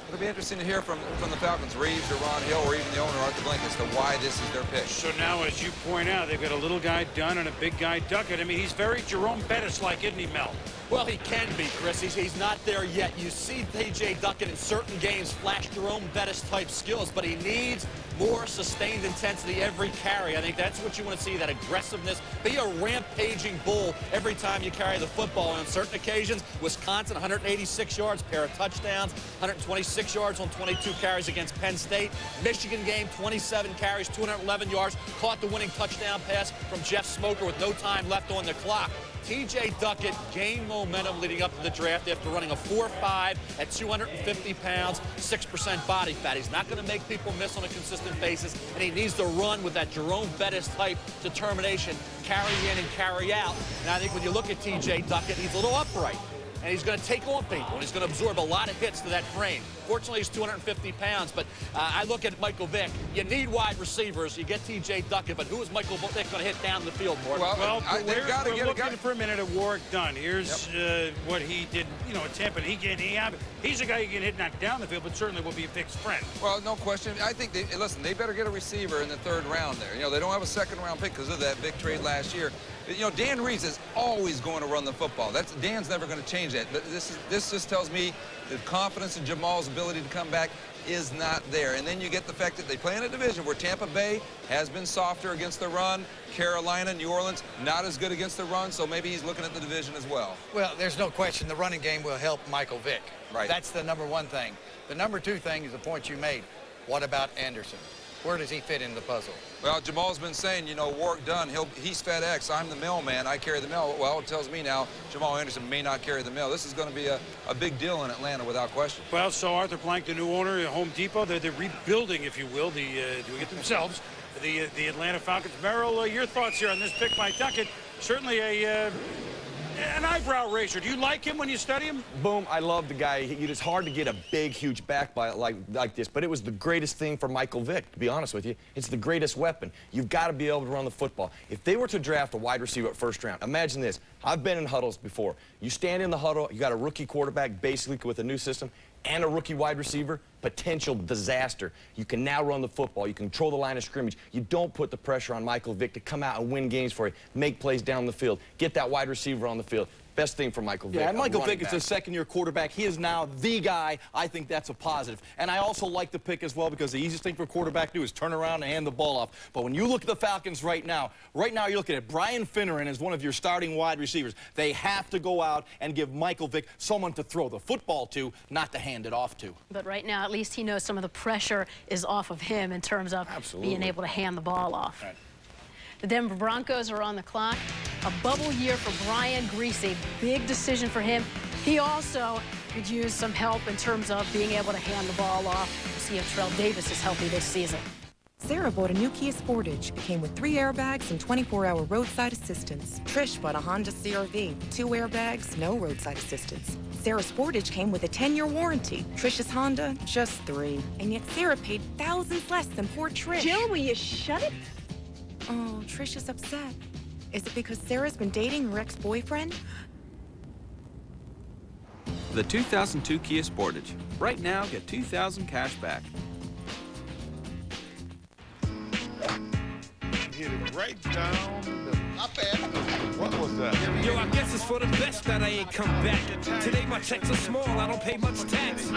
it'll be interesting to hear from the Falcons, Reeves or Ron Hill or even the owner, Arthur Blank, as to why this is their pick. So now, as you point out, they've got a little guy Dunn and a big guy Duckett. I mean, he's very Jerome Bettis-like, isn't he, Mel? Well, he can be, Chris. He's not there yet. You see T.J. Duckett in certain games flash Jerome Bettis-type skills, but he needs more sustained intensity every carry. I think that's what you want to see, that aggressiveness. Be a rampaging bull every time you carry the football. And on certain occasions, Wisconsin, 186 yards, pair of touchdowns, 126 yards on 22 carries against Penn State. Michigan game, 27 carries, 211 yards, caught the winning touchdown pass from Jeff Smoker with no time left on the clock. T.J. Duckett gained momentum leading up to the draft after running a 4.5 at 250 pounds, 6% body fat. He's not going to make people miss on a consistent basis, and he needs to run with that Jerome Bettis-type determination, carry in and carry out. And I think when you look at T.J. Duckett, he's a little upright, and he's going to take on people, and he's going to absorb a lot of hits to that frame. Fortunately, he's 250 pounds, but I look at Michael Vick. You need wide receivers. You get T.J. Duckett, but who is Michael Vick going to hit down the field more? Well, we're looking for a minute at Warwick Dunn. Here's what he did, you know, at Tampa. He's a guy who can hit not down the field, but certainly will be a Vick's friend. Well, no question. I think they better get a receiver in the 3rd round there. You know, they don't have a 2nd round pick because of that big trade last year. You know, Dan Reeves is always going to run the football. Dan's never going to change that. But this just tells me the confidence in Jamal's ability to come back is not there. And then you get the fact that they play in a division where Tampa Bay has been softer against the run. Carolina, New Orleans, not as good against the run, so maybe he's looking at the division as well. Well, there's no question the running game will help Michael Vick. Right. That's the #1 thing. The #2 thing is the point you made. What about Anderson? Where does he fit in the puzzle? Well, Jamal's been saying, you know, Warwick Dunn, he's FedEx, I'm the mailman, I carry the mail. Well, it tells me now Jamal Anderson may not carry the mail. This is going to be a big deal in Atlanta without question. Well, so Arthur Blank, the new owner at Home Depot, they're rebuilding, if you will, doing it themselves, the Atlanta Falcons. Merrill, your thoughts here on this pick by Duckett? Certainly an eyebrow raiser. Do you like him when you study him? Boom, I love the guy. It's hard to get a big, huge back by like this, but it was the greatest thing for Michael Vick, to be honest with you. It's the greatest weapon. You've got to be able to run the football. If they were to draft a wide receiver at 1st round, imagine this. I've been in huddles before. You stand in the huddle, you got a rookie quarterback, basically with a new system, and a rookie wide receiver, potential disaster. You can now run the football. You control the line of scrimmage. You don't put the pressure on Michael Vick to come out and win games for you, make plays down the field, get that wide receiver on the field. Best thing for Michael Vick. Yeah, and Michael Vick is a 2nd-year quarterback. He is now the guy. I think that's a positive. And I also like the pick as well because the easiest thing for a quarterback to do is turn around and hand the ball off. But when you look at the Falcons right now you're looking at Brian Finneran as one of your starting wide receivers. They have to go out and give Michael Vick someone to throw the football to, not to hand it off to. But right now, at least he knows some of the pressure is off of him in terms of being able to hand the ball off. Right. The Denver Broncos are on the clock. A bubble year for Brian Griese. Big decision for him. He also could use some help in terms of being able to hand the ball off. We'll see if Terrell Davis is healthy this season. Sarah bought a new Kia Sportage. It came with 3 airbags and 24-hour roadside assistance. Trish bought a Honda CR-V. 2 airbags, no roadside assistance. Sarah's Sportage came with a 10-year warranty. Trish's Honda, just 3. And yet Sarah paid thousands less than poor Trish. Jill, will you shut it? Oh, Trish is upset. Is it because Sarah's been dating her ex-boyfriend? The 2002 Kia Sportage. Right now, get $2,000 cash back. Hit it right down the... Not bad. What was that? Yo, I guess it's for the best that I ain't come back. Today my checks are small, I don't pay much tax.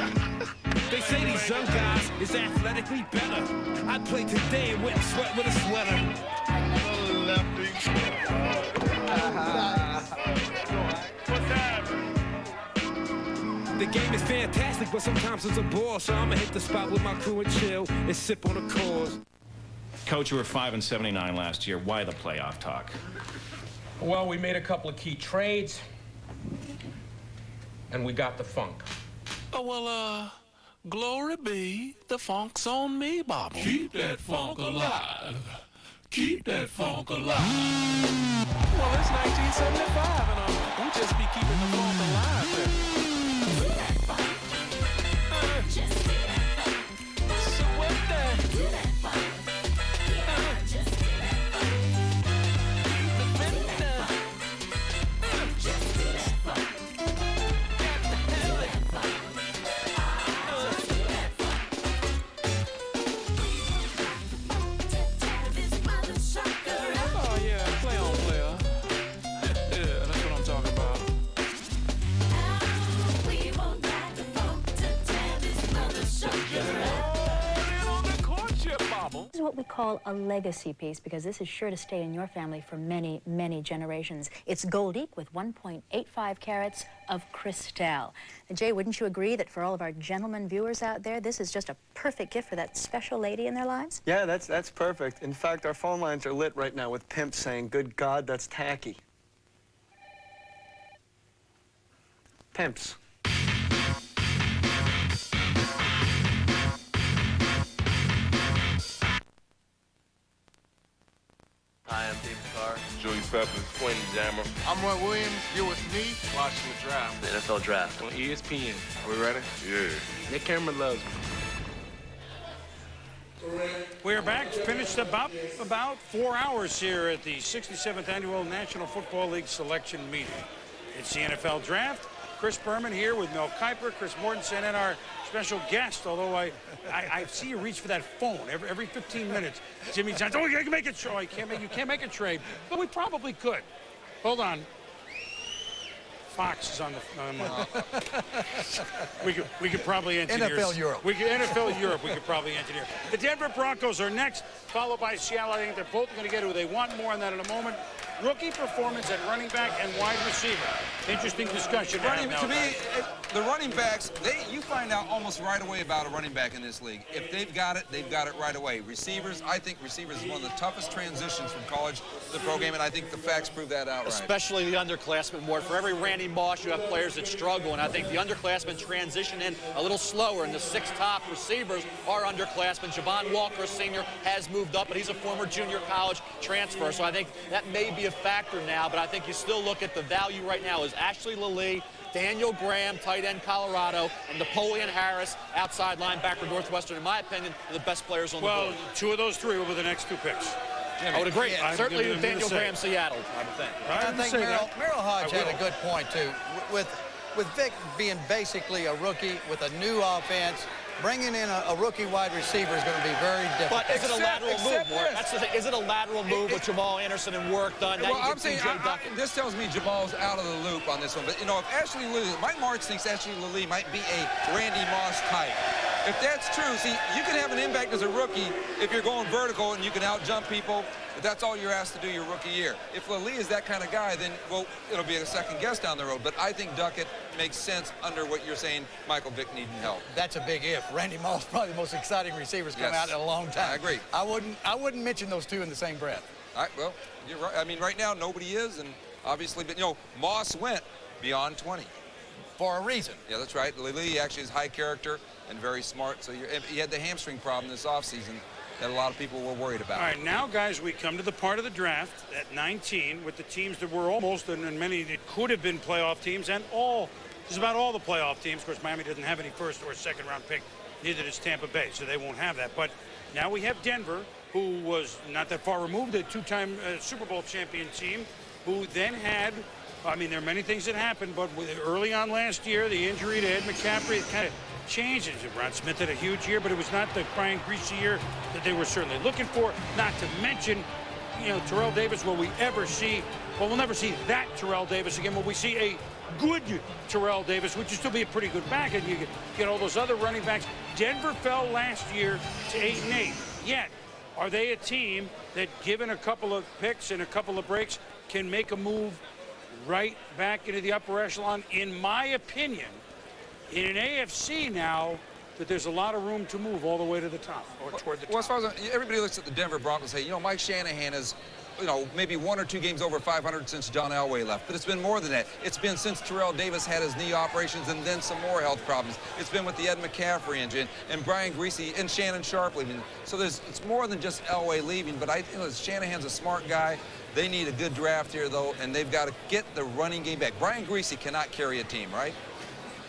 They say these young guys is athletically better. I'd play today and wear a sweat with a sweater. The game is fantastic, but sometimes it's a bore. So I'ma hit the spot with my crew and chill and sip on a cause. Coach, you were 5-79 last year. Why the playoff talk? Well, we made a couple of key trades, and we got the funk. Oh, well, glory be, the funk's on me, Bobby. Keep that funk alive. Keep that funk alive. Well, it's 1975, and we'll just be keeping the funk alive then. So what the? This is what we call a legacy piece because this is sure to stay in your family for many, many generations. It's Goldique with 1.85 carats of Cristal. And Jay, wouldn't you agree that for all of our gentlemen viewers out there, this is just a perfect gift for that special lady in their lives? Yeah, that's perfect. In fact, our phone lines are lit right now with pimps saying, "Good God, that's tacky." Pimps. Hi, I'm David Carr. Joey Peppers, Quentin Jammer. I'm Roy Williams. You're with me watching the draft. The NFL Draft on ESPN. Are we ready? Yeah. Your camera loves me. We're back, finished about 4 hours here at the 67th Annual National Football League Selection Meeting. It's the NFL Draft. Chris Berman here with Mel Kiper, Chris Mortensen, and our special guest, although I see you reach for that phone every 15 minutes. Jimmy Johnson, oh, you can make a trade. You can't make a trade, but we probably could. Hold on. Fox is on the. We could probably engineer. NFL Europe. NFL Europe. We could probably engineer. The Denver Broncos are next, followed by Seattle. I think they're both going to get who they want. More on that in a moment. Rookie performance at running back and wide receiver. Interesting discussion. To me, the running backs, you find out almost right away about a running back in this league. If they've got it right away. Receivers, I think receivers is one of the toughest transitions from college to the pro game, and I think the facts prove that outright. Especially the underclassmen, Ward. For every Randy Moss, you have players that struggle, and I think the underclassmen transition in a little slower, and the 6 top receivers are underclassmen. Javon Walker, senior, has moved up, but he's a former junior college transfer, so I think that may be a factor now, but I think you still look at the value right now is Ashley Lilly, Daniel Graham, tight end Colorado, and Napoleon Harris, outside linebacker Northwestern, in my opinion, are the best players on the board. Well, 2 of those 3 will be the next 2 picks. I would agree. Certainly Daniel Graham, Seattle, I would think. I think Merrill Hodge had a good point, too. With Vic being basically a rookie with a new offense, bringing in a rookie wide receiver is going to be very difficult. But is it a lateral move, Mark? That's the thing. Is it a lateral move with Jamal Anderson and work done? Now well, I'm saying, this tells me Jamal's out of the loop on this one. But, you know, if Ashley Lilly, Mike Martz thinks Ashley Lilly might be a Randy Moss type. If that's true, see, you can have an impact as a rookie if you're going vertical and you can out-jump people, but that's all you're asked to do your rookie year. If Lilly is that kind of guy, then, well, it'll be a second guess down the road. But I think Duckett makes sense under what you're saying, Michael Vick needing help. That's a big if. Randy Moss, probably the most exciting receivers come out in a long time. I agree. I wouldn't mention those 2 in the same breath. Well, you're right. I mean, right now, nobody is, and obviously, but, you know, Moss went beyond 20. For a reason. Yeah, that's right. Lilly actually is high character and very smart. So he had the hamstring problem this offseason that a lot of people were worried about. All right, now, guys, we come to the part of the draft at 19 with the teams that were almost, and many that could have been playoff teams, and just about all the playoff teams. Of course, Miami doesn't have any first or second round pick. Neither does Tampa Bay, so they won't have that. But now we have Denver, who was not that far removed, a 2-time Super Bowl champion team, who then had, I mean, there are many things that happened, but early on last year, the injury to Ed McCaffrey kind of changed. Ron Smith had a huge year, but it was not the Brian Griese year that they were certainly looking for. Not to mention, you know, Terrell Davis, will we ever see, well, we'll never see that Terrell Davis again. Will we see a good Terrell Davis, would you still be a pretty good back, and you get all those other running backs. Denver fell last year to 8-8. Yet, are they a team that, given a couple of picks and a couple of breaks, can make a move right back into the upper echelon? In my opinion, in an AFC now, that there's a lot of room to move all the way to the top, or toward the top. Well, as far as everybody looks at the Denver Broncos and say, you know, Mike Shanahan is, you know, maybe 1 or 2 games over 500 since John Elway left. But it's been more than that. It's been since Terrell Davis had his knee operations and then some more health problems. It's been with the Ed McCaffrey injury and Brian Greasy and Shannon Sharp leaving. So it's more than just Elway leaving. But Shanahan's a smart guy. They need a good draft here, though, and they've got to get the running game back. Brian Greasy cannot carry a team, right?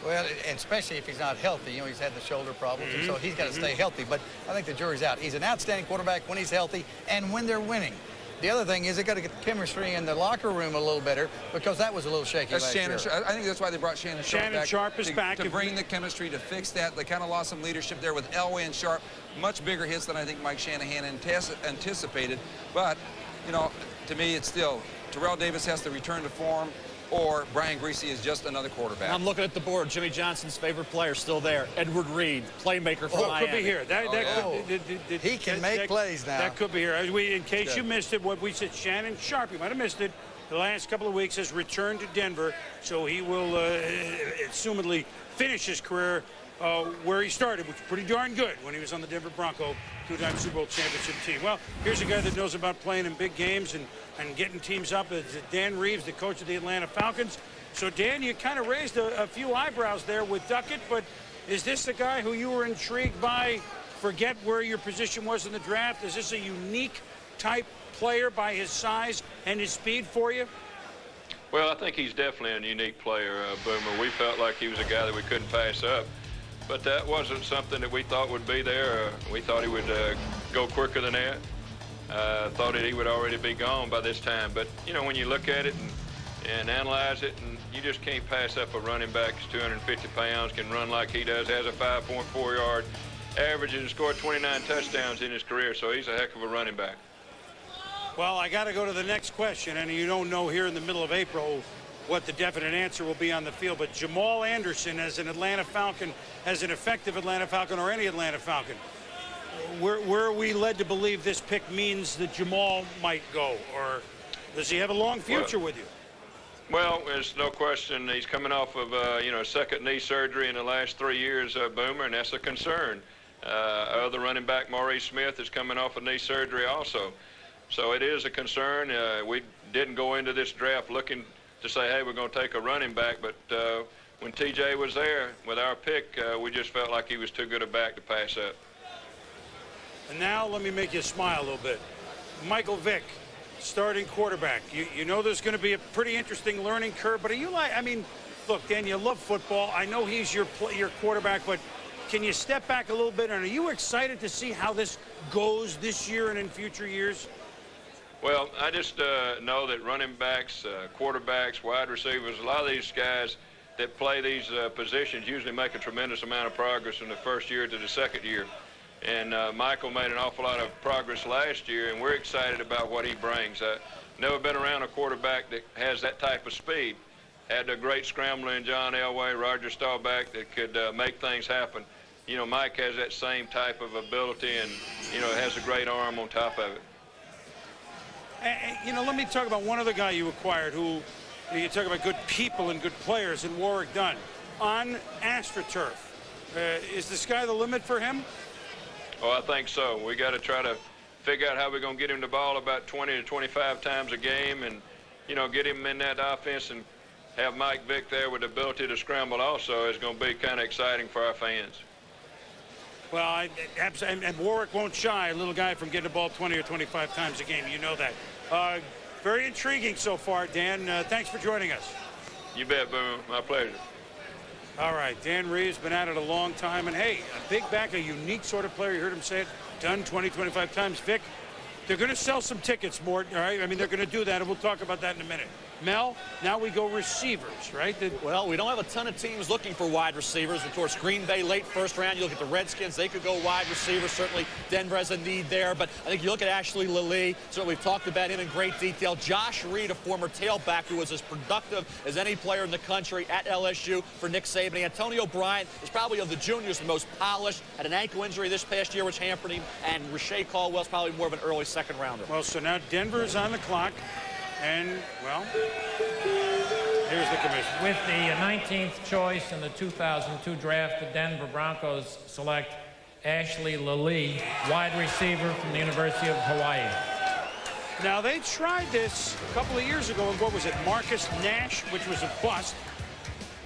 Well, and especially if he's not healthy. You know, he's had the shoulder problems, and so he's got to stay healthy. But I think the jury's out. He's an outstanding quarterback when he's healthy and when they're winning. The other thing is they got to get the chemistry in the locker room a little better, because that was a little shaky last year. I think that's why they brought Shannon Sharp back. Shannon Sharp is back. To bring the chemistry, to fix that. They kind of lost some leadership there with Elway and Sharp. Much bigger hits than I think Mike Shanahan anticipated. But, you know, to me, it's still Terrell Davis has to return to form, or Brian Greasy is just another quarterback. I'm looking at the board. Jimmy Johnson's favorite player still there. Edward Reed, playmaker for Miami. Could be here. He can make plays now. That could be here. In case you missed it, what we said, Shannon Sharp, you might have missed it, the last couple of weeks has returned to Denver, so he will assumedly finish his career where he started, which was pretty darn good when he was on the Denver Bronco, 2-time Super Bowl championship team. Well, here's a guy that knows about playing in big games and getting teams up. It's Dan Reeves, the coach of the Atlanta Falcons. So, Dan, you kind of raised a few eyebrows there with Duckett, but is this the guy who you were intrigued by? Forget where your position was in the draft. Is this a unique type player by his size and his speed for you? Well, I think he's definitely a unique player, Boomer. We felt like he was a guy that we couldn't pass up. But that wasn't something that we thought would be there. We thought he would go quicker than that. Thought that he would already be gone by this time. But, you know, when you look at it and analyze it, and you just can't pass up a running back who's 250 pounds, can run like he does, has a 5.4 yard average, and scored 29 touchdowns in his career. So he's a heck of a running back. Well, I got to go to the next question, and you don't know here in the middle of April what the definite answer will be on the field, but Jamal Anderson as an Atlanta Falcon, as an effective Atlanta Falcon or any Atlanta Falcon, where are we led to believe this pick means that Jamal might go, or does he have a long future with you? Well, there's no question he's coming off of second knee surgery in the last 3 years, Boomer, and that's a concern. Other running back Maurice Smith is coming off of knee surgery also, so it is a concern. We didn't go into this draft looking to say, hey, we're going to take a running back, but when TJ was there with our pick, we just felt like he was too good a back to pass up. And now let me make you smile a little bit. Michael Vick, starting quarterback. You know there's going to be a pretty interesting learning curve, but are you like, I mean, look, Dan, you love football. I know he's your quarterback, but can you step back a little bit, and are you excited to see how this goes this year and in future years? Well, I just know that running backs, quarterbacks, wide receivers, a lot of these guys that play these positions usually make a tremendous amount of progress from the first year to the second year. And Michael made an awful lot of progress last year, and we're excited about what he brings. Never been around a quarterback that has that type of speed. Had a great scrambler in John Elway, Roger Staubach, that could make things happen. You know, Mike has that same type of ability, and, you know, has a great arm on top of it. You know, let me talk about one other guy you acquired who, you talk about good people and good players, in Warrick Dunn. On AstroTurf, is the sky the limit for him? Oh, I think so. We got to try to figure out how we're going to get him the ball about 20 to 25 times a game, and, you know, get him in that offense, and have Mike Vick there with the ability to scramble also is going to be kind of exciting for our fans. Well, and Warrick won't shy a little guy from getting the ball 20 or 25 times a game. You know that. Very intriguing so far, Dan. Thanks for joining us. You bet, Boom. My pleasure. All right, Dan Reeves been at it a long time, and hey, a big back, a unique sort of player. You heard him say it, done 20, 25 times. Vic, They're going to sell some tickets, Mort, all right? I mean, they're going to do that, and we'll talk about that in a minute. Mel, now we go receivers, right? Well, we don't have a ton of teams looking for wide receivers. Of course, Green Bay late first round. You look at the Redskins, they could go wide receiver. Certainly, Denver has a need there. But I think you look at Ashley Lilly. Certainly, we've talked about him in great detail. Josh Reed, a former tailback who was as productive as any player in the country at LSU for Nick Saban. Antonio Bryant is probably of the juniors the most polished. Had an ankle injury this past year, which hampered him. And Rashay Caldwell's probably more of an early second rounder. Well, so now Denver's on the clock. And, well, here's the commission. With the 19th choice in the 2002 draft, the Denver Broncos select Ashley Lilly, wide receiver from the University of Hawaii. Now, they tried this a couple of years ago, and what was it, Marcus Nash, which was a bust.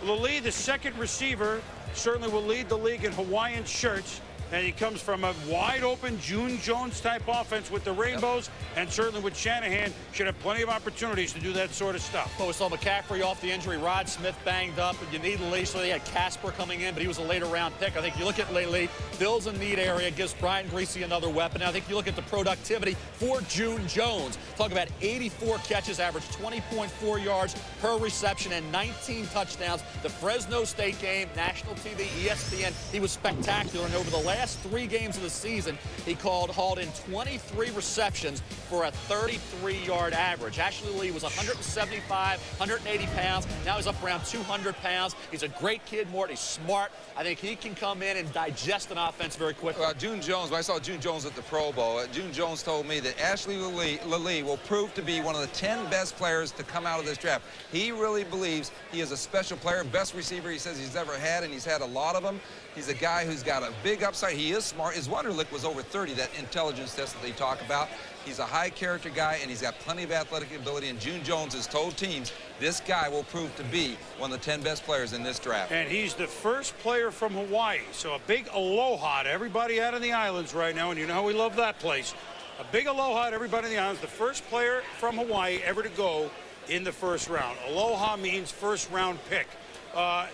Lilly, the second receiver, certainly will lead the league in Hawaiian shirts. And he comes from a wide-open June Jones-type offense with the Rainbows, and certainly with Shanahan, should have plenty of opportunities to do that sort of stuff. Well, we saw McCaffrey off the injury, Rod Smith banged up, and you need Lilly, so they had Casper coming in, but he was a later-round pick. I think you look at Lilly, fills a need area, gives Brian Griese another weapon. I think you look at the productivity for June Jones. Talk about 84 catches, averaged 20.4 yards per reception, and 19 touchdowns. The Fresno State game, national TV, ESPN, he was spectacular, and over the last 3 games of the season, he hauled in 23 receptions for a 33-yard average. Ashley Lilly was 175, 180 pounds. Now he's up around 200 pounds. He's a great kid, Mort. He's smart. I think he can come in and digest an offense very quickly. Well, June Jones, when I saw June Jones at the Pro Bowl, June Jones told me that Ashley Lilly will prove to be one of the 10 best players to come out of this draft. He really believes he is a special player, best receiver he says he's ever had, and he's had a lot of them. He's a guy who's got a big upside. He is smart. His Wonderlic was over 30, that intelligence test that they talk about. He's a high-character guy, and he's got plenty of athletic ability, and June Jones has told teams this guy will prove to be one of the 10 best players in this draft. And he's the first player from Hawaii, so a big aloha to everybody out on the islands right now, and you know how we love that place. A big aloha to everybody in the islands, the first player from Hawaii ever to go in the first round. Aloha means first-round pick.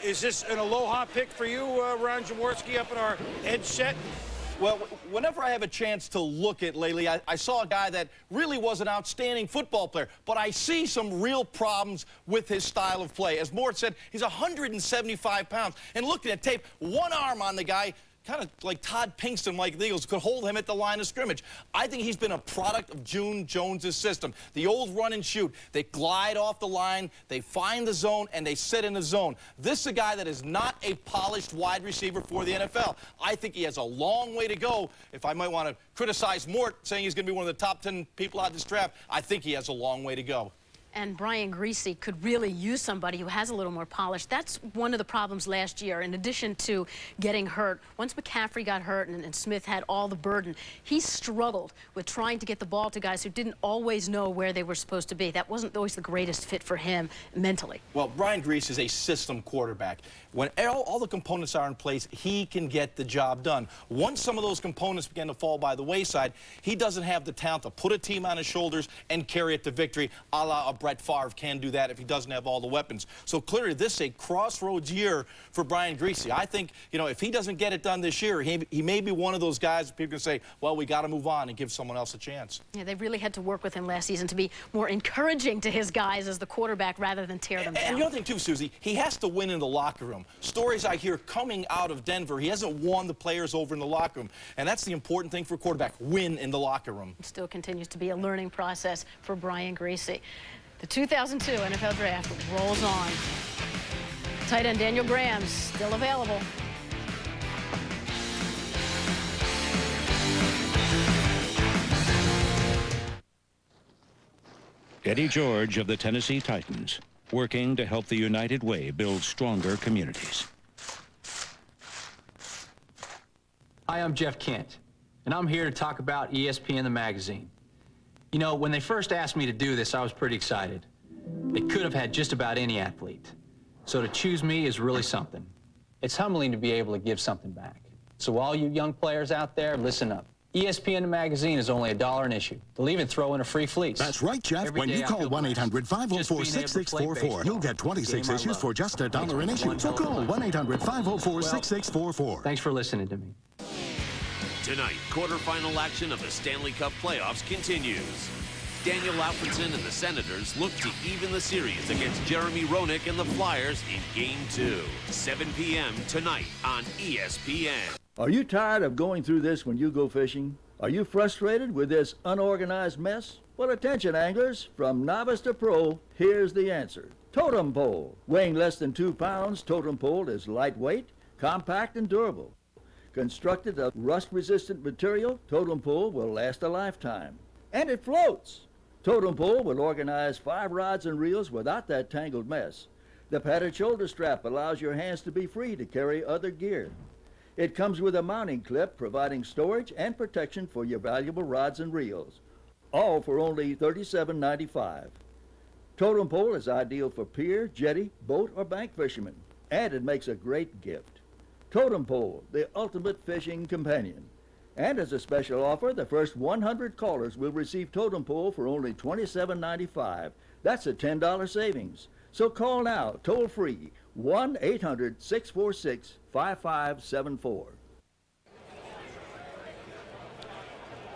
Is this an aloha pick for you, Ron Jaworski, up in our edge set? Well, whenever I have a chance to look at Lilly, I saw a guy that really was an outstanding football player, but I see some real problems with his style of play. As Mort said, he's 175 pounds. And looking at tape, one arm on the guy, kind of like Todd Pinkston, like the Eagles, could hold him at the line of scrimmage. I think he's been a product of June Jones's system. The old run and shoot. They glide off the line, they find the zone, and they sit in the zone. This is a guy that is not a polished wide receiver for the NFL. I think he has a long way to go. If I might want to criticize Mort, saying he's going to be one of the top 10 people out of this draft, I think he has a long way to go. And Brian Griese could really use somebody who has a little more polish. That's one of the problems last year, in addition to getting hurt. Once McCaffrey got hurt and Smith had all the burden, he struggled with trying to get the ball to guys who didn't always know where they were supposed to be. That wasn't always the greatest fit for him mentally. Well, Brian Griese is a system quarterback. When all the components are in place, he can get the job done. Once some of those components begin to fall by the wayside, he doesn't have the talent to put a team on his shoulders and carry it to victory, a la Brett Favre can do that if he doesn't have all the weapons. So clearly this is a crossroads year for Brian Griese. I think, you know, if he doesn't get it done this year, he may be one of those guys that people can say, well, we got to move on and give someone else a chance. Yeah, they really had to work with him last season to be more encouraging to his guys as the quarterback rather than tear them down. And the other thing, too, Susie, he has to win in the locker room. Stories I hear coming out of Denver, he hasn't won the players over in the locker room. And that's the important thing for a quarterback, win in the locker room. It still continues to be a learning process for Brian Griese. The 2002 NFL Draft rolls on. Tight end Daniel Graham's still available. Eddie George of the Tennessee Titans, working to help the United Way build stronger communities. Hi, I'm Jeff Kent, and I'm here to talk about ESPN the magazine. You know, when they first asked me to do this, I was pretty excited. They could have had just about any athlete. So to choose me is really something. It's humbling to be able to give something back. So all you young players out there, listen up. ESPN the magazine is only $1 an issue. They'll even throw in a free fleece. That's right, Jeff. When you call 1-800-504-6644, you'll get 26 issues for just $1 an issue. So call 1-800-504-6644. Thanks for listening to me. Tonight, quarterfinal action of the Stanley Cup playoffs continues. Daniel Alfredson and the Senators look to even the series against Jeremy Roenick and the Flyers in Game 2. 7 p.m. tonight on ESPN. Are you tired of going through this when you go fishing? Are you frustrated with this unorganized mess? Well, attention anglers, from novice to pro, here's the answer. Totem Pole. Weighing less than 2 pounds, Totem Pole is lightweight, compact, and durable. Constructed of rust-resistant material, Totem Pole will last a lifetime. And it floats. Totem Pole will organize 5 rods and reels without that tangled mess. The padded shoulder strap allows your hands to be free to carry other gear. It comes with a mounting clip providing storage and protection for your valuable rods and reels, all for only $37.95. Totem Pole is ideal for pier, jetty, boat, or bank fishermen, and it makes a great gift. Totem Pole, the ultimate fishing companion. And as a special offer, the first 100 callers will receive Totem Pole for only $27.95. That's a $10 savings. So call now, toll free, 1-800-646-5574.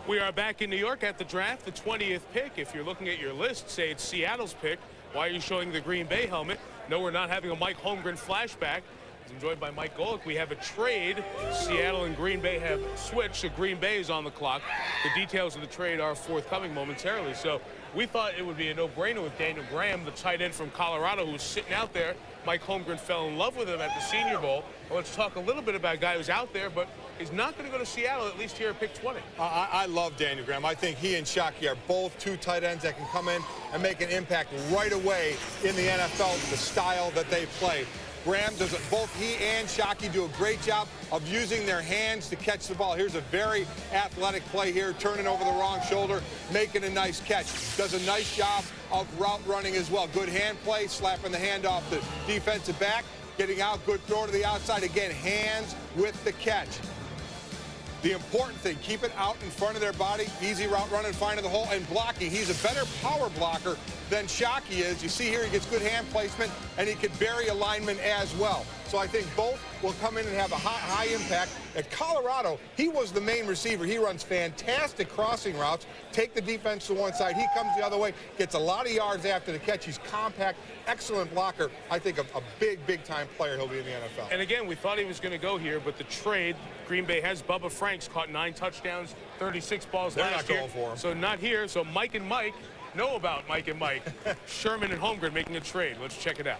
We are back in New York at the draft, the 20th pick. If you're looking at your list, say it's Seattle's pick. Why are you showing the Green Bay helmet? No, we're not having a Mike Holmgren flashback. I'm joined by Mike Golick. We have a trade. Seattle and Green Bay have switched, so Green Bay is on the clock. The details of the trade are forthcoming momentarily. So we thought it would be a no-brainer with Daniel Graham, the tight end from Colorado, who's sitting out there. Mike Holmgren fell in love with him at the Senior Bowl. Well, let's talk a little bit about a guy who's out there, but he's not going to go to Seattle, at least here at pick 20. I love Daniel Graham. I think he and Shockey are both 2 tight ends that can come in and make an impact right away in the NFL, the style that they play. Graham does it, both he and Shockey do a great job of using their hands to catch the ball. Here's a very athletic play here, turning over the wrong shoulder, making a nice catch. Does a nice job of route running as well. Good hand play, slapping the hand off the defensive back, getting out, good throw to the outside. Again, hands with the catch. The important thing, keep it out in front of their body, easy route running, finding the hole, and blocking. He's a better power blocker than Shockey is. You see here he gets good hand placement, and he can bury a lineman as well. So I think both will come in and have a high impact. At Colorado, he was the main receiver. He runs fantastic crossing routes, take the defense to one side. He comes the other way, gets a lot of yards after the catch. He's compact, excellent blocker. I think a big-time player he'll be in the NFL. And again, we thought he was going to go here, but the trade, Green Bay has Bubba Franks, caught 9 touchdowns, 36 balls last year. They're not going for him. So not here. So Mike and Mike know about Mike and Mike. Sherman and Holmgren making a trade. Let's check it out.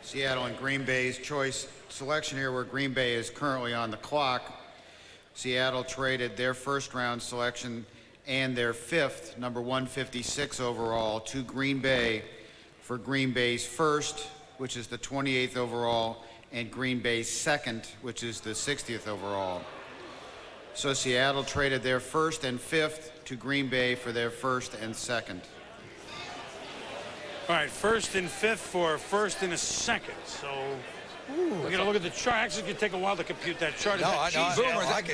Seattle and Green Bay's choice selection here, where Green Bay is currently on the clock. Seattle traded their first-round selection and their 5th, number 156 overall, to Green Bay for Green Bay's first, which is the 28th overall, and Green Bay's 2nd, which is the 60th overall. So Seattle traded their 1st and 5th to Green Bay for their 1st and 2nd. All right, 1st and 5th for 1st and a 2nd. So we're going to look at the chart. Actually, it's going to take a while to compute that chart.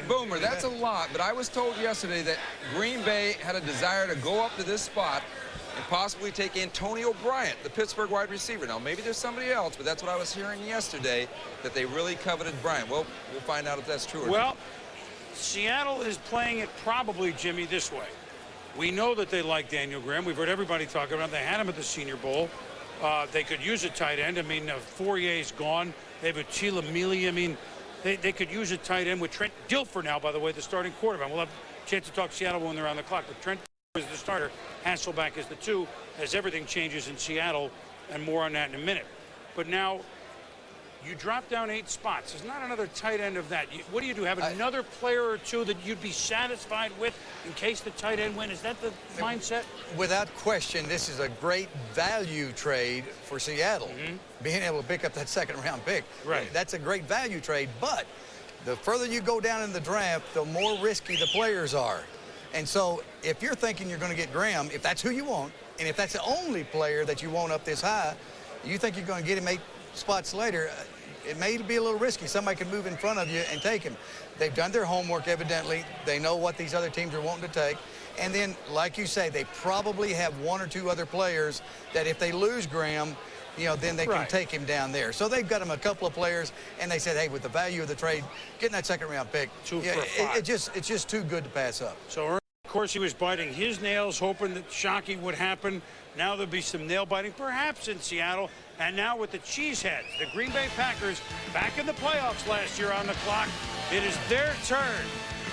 Boomer, that's a lot. But I was told yesterday that Green Bay had a desire to go up to this spot and possibly take Antonio Bryant, the Pittsburgh wide receiver. Now, maybe there's somebody else, but that's what I was hearing yesterday, that they really coveted Bryant. Well, we'll find out if that's true or not. Well, Seattle is playing it probably, Jimmy, this way. We know that they like Daniel Graham. We've heard everybody talk about him. They had him at the Senior Bowl. They could use a tight end. I mean, Fourier's gone. They have a Chilamili. I mean, they could use a tight end with Trent Dilfer now, by the way, the starting quarterback. We'll have a chance to talk Seattle when they're on the clock. But Trent is the starter. Hasselback is the 2, as everything changes in Seattle, and more on that in a minute. But now, you drop down 8 spots. There's not another tight end of that. What do you do? Have another player or 2 that you'd be satisfied with in case the tight end win? Is that the mindset? Without question, this is a great value trade for Seattle. Being able to pick up that 2nd-round pick. Right. That's a great value trade. But the further you go down in the draft, the more risky the players are. And so if you're thinking you're going to get Graham, if that's who you want, and if that's the only player that you want up this high, you think you're going to get him 8 spots later, it may be a little risky. Somebody can move in front of you and take him. They've done their homework, evidently. They know what these other teams are wanting to take. And then, like you say, they probably have 1 or 2 other players that if they lose Graham, you know, then they can take him down there. So they've got him a couple of players, and they said, hey, with the value of the trade, getting that second-round pick, it's just too good to pass up. So, of course, he was biting his nails, hoping that Shockey would happen. Now there'll be some nail biting, perhaps in Seattle. And now with the Cheeseheads, the Green Bay Packers, back in the playoffs last year on the clock, it is their turn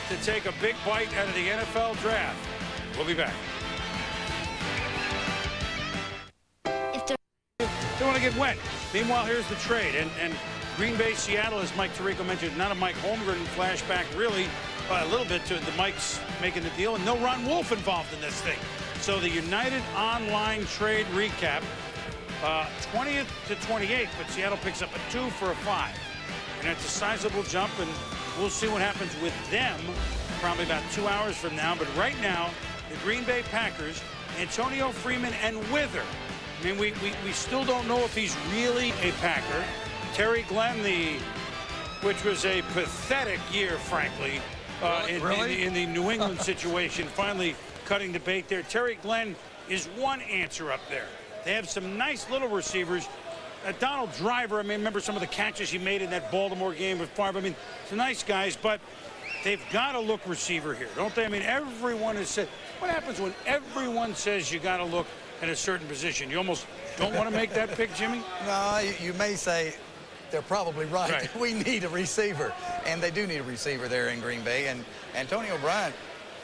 to take a big bite out of the NFL draft. We'll be back. Don't want to get wet. Meanwhile, here's the trade. And Green Bay, Seattle, as Mike Tirico mentioned, not a Mike Holmgren flashback, really, a little bit to the Mike's making the deal, and no Ron Wolf involved in this thing. So the United Online trade recap, 20th to 28th, but Seattle picks up a 2 for a 5. And it's a sizable jump, and we'll see what happens with them probably about 2 hours from now. But right now, the Green Bay Packers, Antonio Freeman and Wither. I mean, we still don't know if he's really a Packer. Terry Glenn, which was a pathetic year, frankly, in the New England situation, finally cutting the bait there. Terry Glenn is one answer up there. They have some nice little receivers. Donald Driver, I mean, remember some of the catches he made in that Baltimore game with Favre. I mean, some nice guys, but they've got to look receiver here, don't they? I mean, everyone has said, what happens when everyone says you got to look at a certain position? You almost don't want to make that pick, Jimmy? No, you may say they're probably right. We need a receiver, and they do need a receiver there in Green Bay. And Antonio Bryant.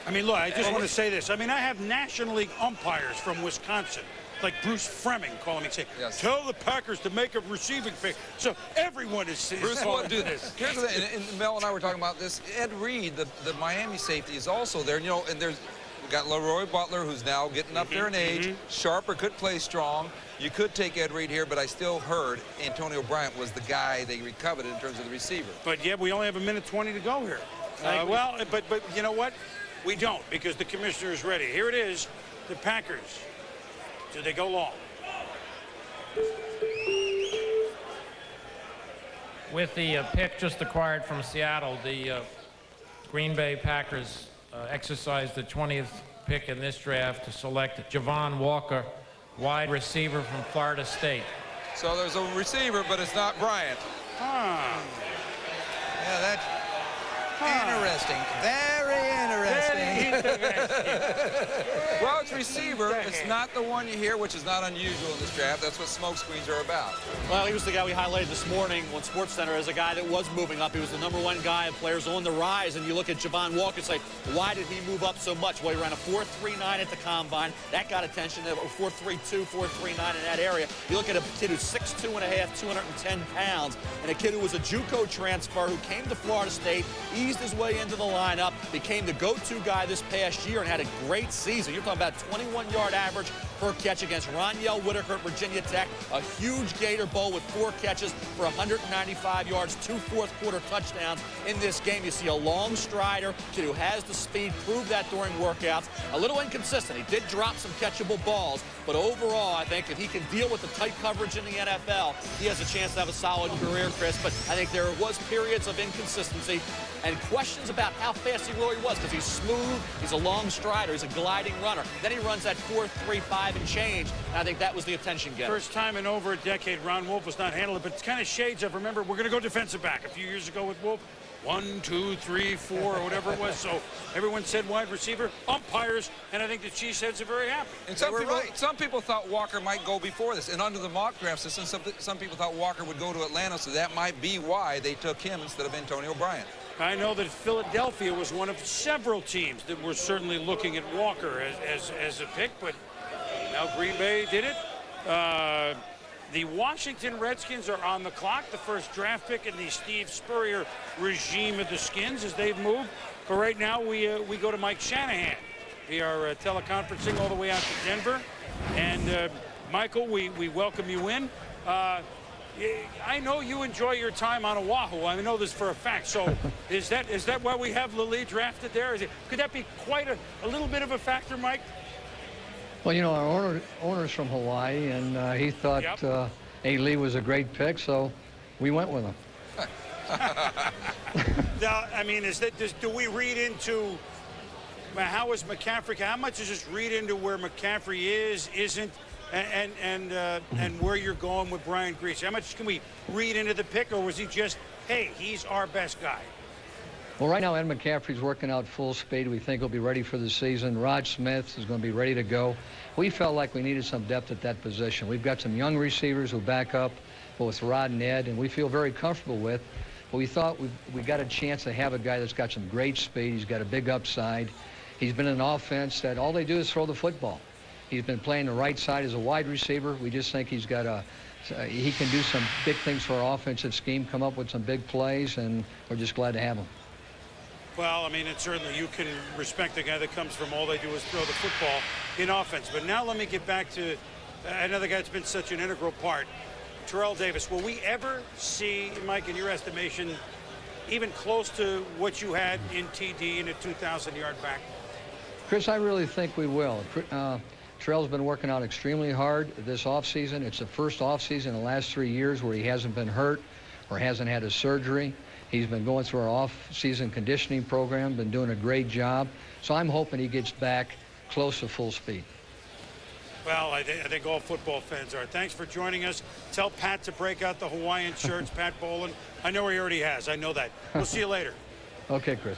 I mean, look, I just want to say this. I mean, I have National League umpires from Wisconsin, like Bruce Fremming, calling me saying, tell the Packers to make a receiving pick. So everyone is Bruce won't do this. Here's the thing, and Mel and I were talking about this. Ed Reed, the Miami safety, is also there. You know, and we got Leroy Butler, who's now getting up there in age. Sharper could play strong. You could take Ed Reed here, but I still heard Antonio Bryant was the guy they recovered in terms of the receiver. But yeah, we only have 1:20 to go here. Well, but you know what? We don't, because the commissioner is ready. Here it is, the Packers. Do they go long? With the pick just acquired from Seattle, the Green Bay Packers exercised the 20th pick in this draft to select Javon Walker, wide receiver from Florida State. So there's a receiver, but it's not Bryant. Yeah, that's interesting. Very interesting. Well, it's receiver. It's not the one you hear, which is not unusual in this draft. That's what smoke screens are about. Well, he was the guy we highlighted this morning on SportsCenter as a guy that was moving up. He was the #1 guy of players on the rise. And you look at Javon Walker and say, why did he move up so much? Well, he ran a 4.39 at the combine. That got attention. 4.32, 4.39 in that area. You look at a kid who's 6'2 and a half, 210 pounds, and a kid who was a JUCO transfer who came to Florida State, eased his way into the lineup, became the go-to guy this past year, and had a great season. You're talking about 21-yard average per catch against Roniel Whitaker at Virginia Tech, a huge Gator Bowl with 4 catches for 195 yards, 2 fourth-quarter touchdowns in this game. You see a long strider, kid who has the speed, proved that during workouts. A little inconsistent. He did drop some catchable balls, but overall, I think if he can deal with the tight coverage in the NFL, he has a chance to have a solid career, Chris. But I think there was periods of inconsistency and questions about how fast he really was, because he's smooth, he's a long strider, he's a gliding runner. Then he runs that 4.35 and change, and I think that was the attention getter. First time in over a decade Ron Wolf was not handling it, but it's kind of shades of, remember, we're going to go defensive back a few years ago with Wolf. 1, 2, 3, 4, or whatever it was. So everyone said wide receiver, umpires, and I think the Cheeseheads are very happy. And some people thought Walker might go before this. And under the mock draft system, some people thought Walker would go to Atlanta, so that might be why they took him instead of Antonio Bryant. I know that Philadelphia was one of several teams that were certainly looking at Walker as a pick, but now Green Bay did it. The Washington Redskins are on the clock, the first draft pick in the Steve Spurrier regime of the Skins as they've moved. But right now we go to Mike Shanahan. We are teleconferencing all the way out to Denver. And Michael, we welcome you in. I know you enjoy your time on Oahu. I know this for a fact. So is that why we have Lili drafted there? Could that be quite a little bit of a factor, Mike? Well, you know, our owner's from Hawaii, and he thought A. Lee was a great pick, so we went with him. Now, I mean, do we read into how is McCaffrey? How much does this read into where McCaffrey is, isn't? and where you're going with Brian Greasy? How much can we read into the pick, or was he just, hey, he's our best guy? Well, right now, Ed McCaffrey's working out full speed. We think he'll be ready for the season. Rod Smith is going to be ready to go. We felt like we needed some depth at that position. We've got some young receivers who back up both Rod and Ed, and we feel very comfortable with. But we thought we got a chance to have a guy that's got some great speed. He's got a big upside. He's been in an offense that all they do is throw the football. He's been playing the right side as a wide receiver. We just think he's got he can do some big things for our offensive scheme, come up with some big plays, and we're just glad to have him. Well, I mean, it's certainly you can respect a guy that comes from all they do is throw the football in offense. But now let me get back to another guy that's been such an integral part, Terrell Davis. Will we ever see, Mike, in your estimation, even close to what you had in TD in a 2,000-yard back? Chris, I really think we will. Terrell's been working out extremely hard this offseason. It's the first offseason in the last 3 years where he hasn't been hurt or hasn't had a surgery. He's been going through our off-season conditioning program, been doing a great job. So I'm hoping he gets back close to full speed. Well, I think all football fans are. Thanks for joining us. Tell Pat to break out the Hawaiian shirts, Pat Boland. I know he already has. I know that. We'll see you later. Okay, Chris.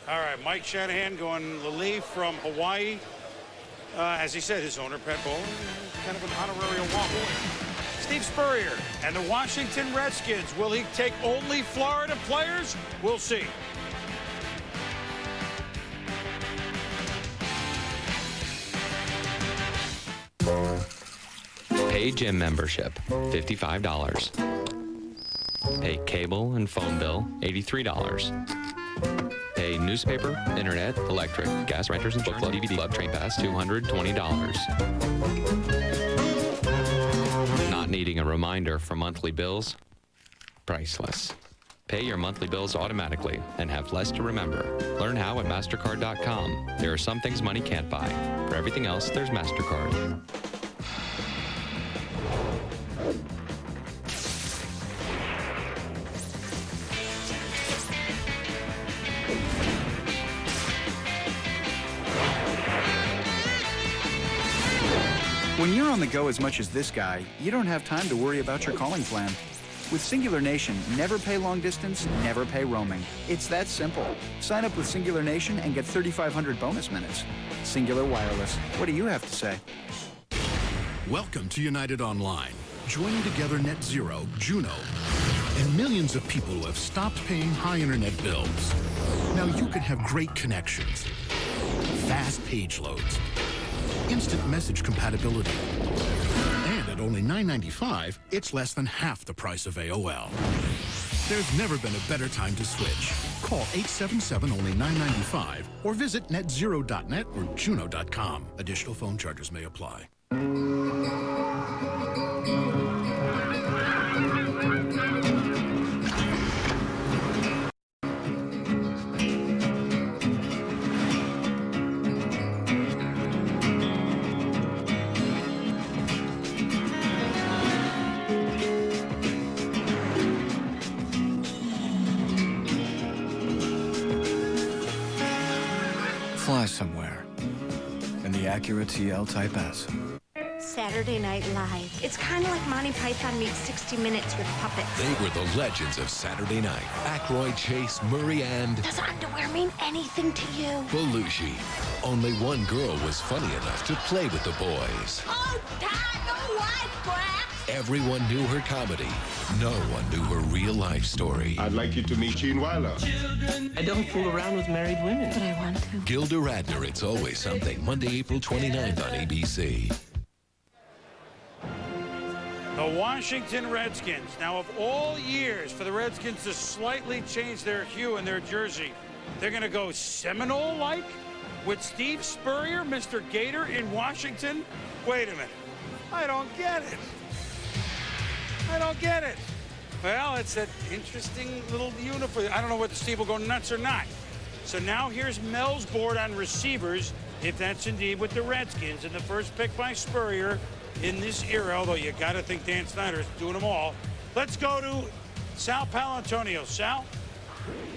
All right, Mike Shanahan going Lili from Hawaii. As he said, his owner, Pat Boland, kind of an honorary Oahu. Steve Spurrier and the Washington Redskins. Will he take only Florida players? We'll see. Pay gym membership, $55. Pay cable and phone bill, $83. Pay newspaper, internet, electric, gas, renters, and book club, DVD club, train pass, $220. Not needing a reminder for monthly bills? Priceless. Pay your monthly bills automatically and have less to remember. Learn how at MasterCard.com. There are some things money can't buy. For everything else, there's MasterCard. When you're on the go as much as this guy, you don't have time to worry about your calling plan. With Singular Nation, never pay long distance, never pay roaming. It's that simple. Sign up with Singular Nation and get 3,500 bonus minutes. Singular Wireless. What do you have to say? Welcome to United Online. Joining together Net Zero, Juno, and millions of people who have stopped paying high internet bills. Now you can have great connections, fast page loads, instant message compatibility, and at only $9.95, it's less than half the price of AOL. There's never been a better time to switch. Call 877 only $9.95 or visit netzero.net or juno.com. Additional phone charges may apply. Fly somewhere in the Acura TL Type S. Saturday Night Live. It's kind of like Monty Python meets 60 Minutes with puppets. They were the legends of Saturday night. Aykroyd, Chase, Murray, and... Does underwear mean anything to you? Belushi. Only one girl was funny enough to play with the boys. Oh, Dad, no life, crap! Everyone knew her comedy. No one knew her real-life story. I'd like you to meet Gene Weiler. I don't fool around with married women. But I want to. Gilda Radner, It's Always Something, Monday, April 29th on ABC. The Washington Redskins. Now, of all years for the Redskins to slightly change their hue in their jersey, they're going to go Seminole-like with Steve Spurrier, Mr. Gator in Washington? Wait a minute. I don't get it. I don't get it. Well, it's that interesting little uniform. I don't know whether Steve will go nuts or not. So now here's Mel's board on receivers, if that's indeed with the Redskins. And the first pick by Spurrier in this era, although you got to think Dan Snyder is doing them all. Let's go to Sal Palantonio. Sal?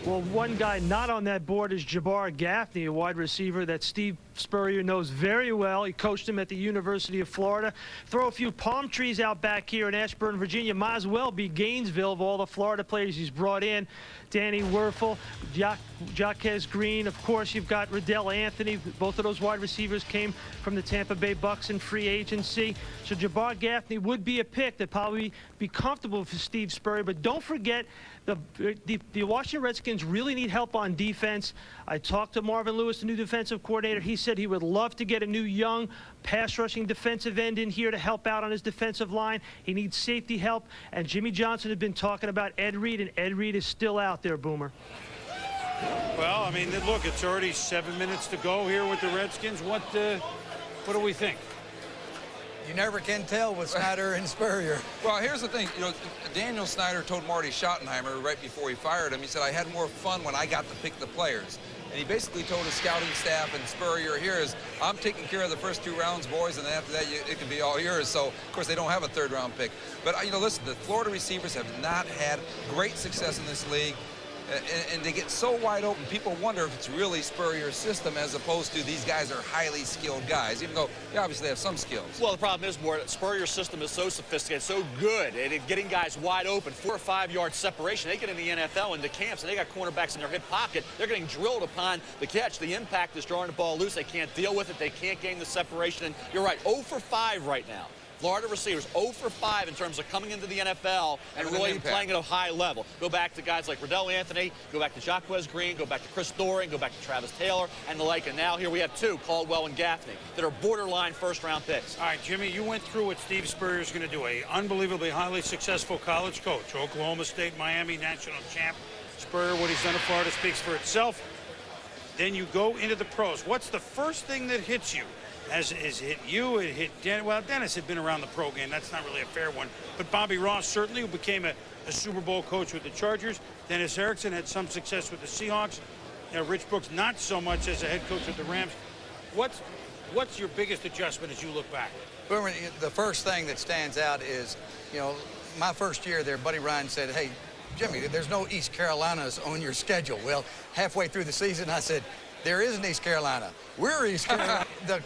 Well, one guy not on that board is Jabbar Gaffney, a wide receiver that Steve Spurrier knows very well. He coached him at the University of Florida. Throw a few palm trees out back here in Ashburn, Virginia. Might as well be Gainesville of all the Florida players he's brought in. Danny Werfel, Jaquez Green. Of course, you've got Riddell Anthony. Both of those wide receivers came from the Tampa Bay Bucks in free agency. So Jabbar Gaffney would be a pick that probably be comfortable for Steve Spurrier. But don't forget, the Washington Redskins really need help on defense. I talked to Marvin Lewis, the new defensive coordinator. He said he would love to get a new young pass-rushing defensive end in here to help out on his defensive line. He needs safety help. And Jimmy Johnson had been talking about Ed Reed, and Ed Reed is still out there, Boomer. Well, I mean, look, it's already 7 minutes to go here with the Redskins. What do we think? You never can tell with Snyder and Spurrier. Well, here's the thing. You know, Daniel Snyder told Marty Schottenheimer right before he fired him, he said, I had more fun when I got to pick the players. And he basically told his scouting staff and Spurrier here is, I'm taking care of the first 2 rounds, boys, and then after that, it can be all yours. So, of course, they don't have a 3rd-round pick. But, you know, listen, the Florida receivers have not had great success in this league. And they get so wide open, people wonder if it's really Spurrier's system as opposed to these guys are highly skilled guys, even though they obviously have some skills. Well, the problem is, Spurrier's system is so sophisticated, so good at getting guys wide open, 4 or 5 yard separation. They get in the NFL into camps, and they got cornerbacks in their hip pocket. They're getting drilled upon the catch. The impact is drawing the ball loose. They can't deal with it. They can't gain the separation. And you're right, 0 for 5 right now. Florida receivers 0 for 5 in terms of coming into the NFL and really playing at a high level. Go back to guys like Riddell Anthony, go back to Jaquez Green, go back to Chris Doering, go back to Travis Taylor and the like. And now here we have 2, Caldwell and Gaffney, that are borderline first-round picks. All right, Jimmy, you went through what Steve Spurrier is going to do. A unbelievably highly successful college coach. Oklahoma State, Miami, national champ. Spurrier, what he's done in Florida speaks for itself. Then you go into the pros. What's the first thing that hits you? As it hit you, it hit Dennis. Well, Dennis had been around the pro game. That's not really a fair one. But Bobby Ross, certainly, who became a Super Bowl coach with the Chargers. Dennis Erickson had some success with the Seahawks. Rich Brooks, not so much as a head coach with the Rams. What's your biggest adjustment as you look back? Boomer, the first thing that stands out is, you know, my first year there, Buddy Ryan said, hey, Jimmy, there's no East Carolinas on your schedule. Well, halfway through the season, I said, there is an East Carolina. We're East Carolina. The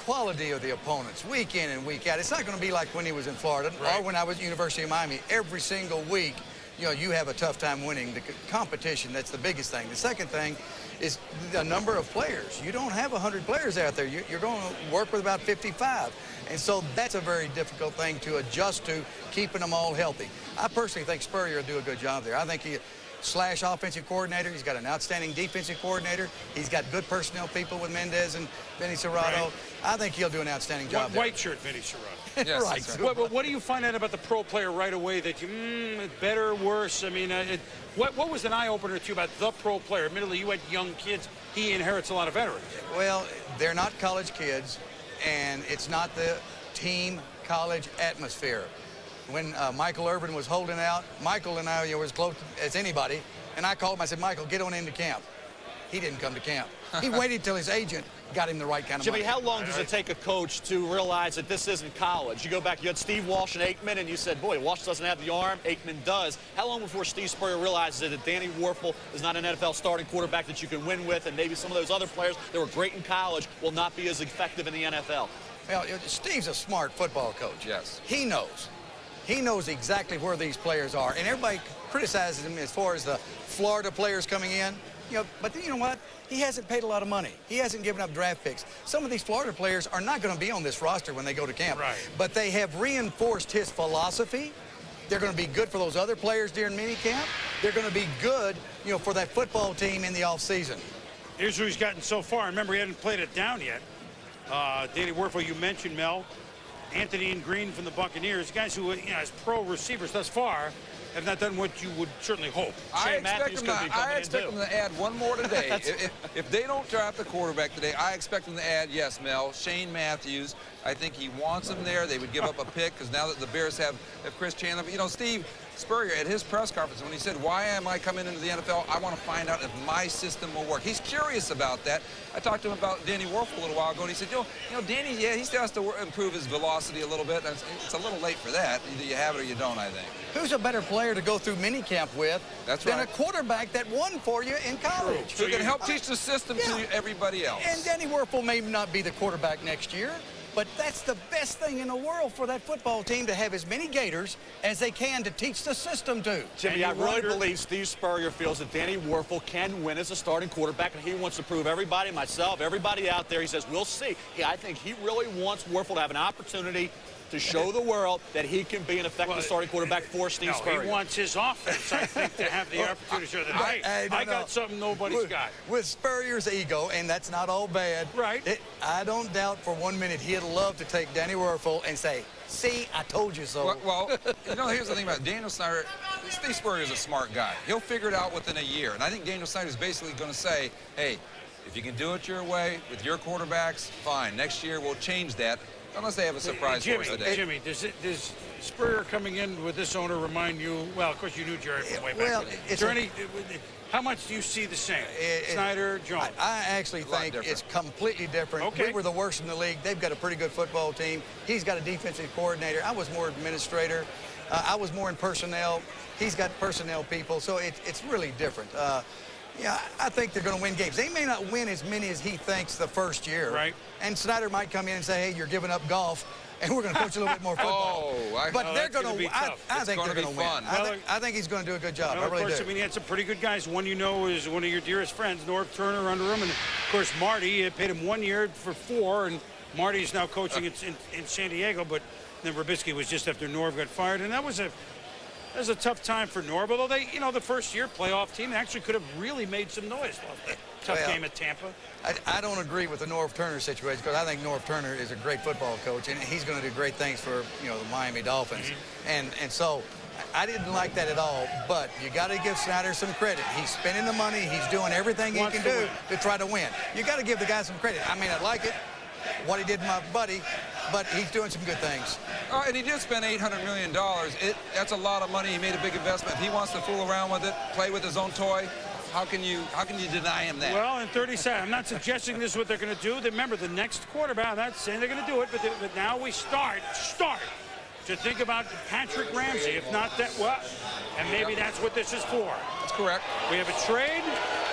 quality of the opponents, week in and week out. It's not going to be like when he was in Florida or when I was at the University of Miami. Every single week, you know, you have a tough time winning. The competition, that's the biggest thing. The second thing is the number of players. You don't have 100 players out there. You're going to work with about 55. And so that's a very difficult thing to adjust to, keeping them all healthy. I personally think Spurrier will do a good job there. I think he / offensive coordinator. He's got an outstanding defensive coordinator. He's got good personnel people with Mendez and Vinny Serrato. Right. I think he'll do an outstanding job there. White shirt, Vinny Serrato. Yes, right. What do you find out about the pro player right away that you, better, worse? I mean, what was an eye-opener to you about the pro player? Admittedly, you had young kids. He inherits a lot of veterans. Well, they're not college kids, and it's not the team college atmosphere. When Michael Irvin was holding out, Michael and I were as close as anybody, and I called him. I said, Michael, get on into camp. He didn't come to camp. He waited till his agent got him the right kind of money. Jimmy, how long does it take a coach to realize that this isn't college? You go back, you had Steve Walsh and Aikman, and you said, boy, Walsh doesn't have the arm, Aikman does. How long before Steve Spurrier realizes that Danny Werfel is not an NFL starting quarterback that you can win with, and maybe some of those other players that were great in college will not be as effective in the NFL? Well, Steve's a smart football coach. Yes. He knows. He knows exactly where these players are. And everybody criticizes him as far as the Florida players coming in. You know, but you know what? He hasn't paid a lot of money. He hasn't given up draft picks. Some of these Florida players are not going to be on this roster when they go to camp. Right. But they have reinforced his philosophy. They're going to be good for those other players during minicamp. They're going to be good, you know, for that football team in the offseason. Here's who he's gotten so far. Remember, he hadn't played it down yet. Danny Werfel, you mentioned, Mel. Anthony and Green from the Buccaneers, guys who, you know, as pro receivers thus far, have not done what you would certainly hope. I expect them to add one more today. if they don't draft the quarterback today, I expect them to add, yes, Mel, Shane Matthews. I think he wants him there. They would give up a pick because now that the Bears have Chris Chandler. But, you know, Steve, Spurrier, at his press conference, when he said, why am I coming into the NFL? I want to find out if my system will work. He's curious about that. I talked to him about Danny Werfel a little while ago, and he said, you know, Danny, yeah, he still has to improve his velocity a little bit. It's a little late for that. Either you have it or you don't, I think. Who's a better player to go through minicamp with than a quarterback that won for you in college? Who can help teach the system to everybody else. And Danny Werfel may not be the quarterback next year, but that's the best thing in the world for that football team, to have as many Gators as they can to teach the system to. Jimmy, I really believe Steve Spurrier feels that Danny Werfel can win as a starting quarterback, and he wants to prove everybody, myself, everybody out there, he says, we'll see. I think he really wants Werfel to have an opportunity to show the world that he can be an effective starting quarterback for Steve Spurrier. He wants his offense, I think, to have the opportunity to show that, hey, I got something nobody's got. With Spurrier's ego, and that's not all bad, right? I don't doubt for 1 minute he'd love to take Danny Werfel and say, see, I told you so. Well, you know, here's the thing about Daniel Snyder. Steve Spurrier is a smart guy. He'll figure it out within a year. And I think Daniel Snyder is basically going to say, hey, if you can do it your way with your quarterbacks, fine. Next year, we'll change that. Unless they have a surprise for us today. Jimmy, does Spurrier coming in with this owner remind you? Well, of course you knew Jerry from way back. Well, is there any? How much do you see the same? Snyder, Jones. I actually think it's completely different. Okay. We were the worst in the league. They've got a pretty good football team. He's got a defensive coordinator. I was more administrator. I was more in personnel. He's got personnel people. So it's really different. Yeah, I think they're going to win games. They may not win as many as he thinks the first year. Right. And Snyder might come in and say, hey, you're giving up golf, and we're going to coach a little bit more football. But they're going to. I think they're going to win. I think he's going to do a good job. Well, I really of course, do. I mean, he had some pretty good guys. One you know is one of your dearest friends, Norv Turner, under him, and of course Marty paid him 1 year for 4, and Marty's now coaching in San Diego. But then Rubisky was just after Norv got fired, and that was a tough time for Norv, although they, you know, the first year playoff team actually could have really made some noise. Tough game at Tampa. I don't agree with the Norv Turner situation, because I think Norv Turner is a great football coach, and he's going to do great things for, you know, the Miami Dolphins. And so I didn't like that at all, but you got to give Snyder some credit. He's spending the money. He's doing everything he can do to try to win. You got to give the guy some credit. I mean, I like it, what he did to my buddy, but he's doing some good things. And he did spend $800 million. That's a lot of money. He made a big investment. If he wants to fool around with it, play with his own toy, how can you deny him that? Well, in 30 seconds, I'm not suggesting this is what they're going to do. Remember, the next quarterback, I'm not saying they're going to do it, but now we start to think about Patrick Ramsey. If not that, well, and maybe that's what this is for. That's correct. We have a trade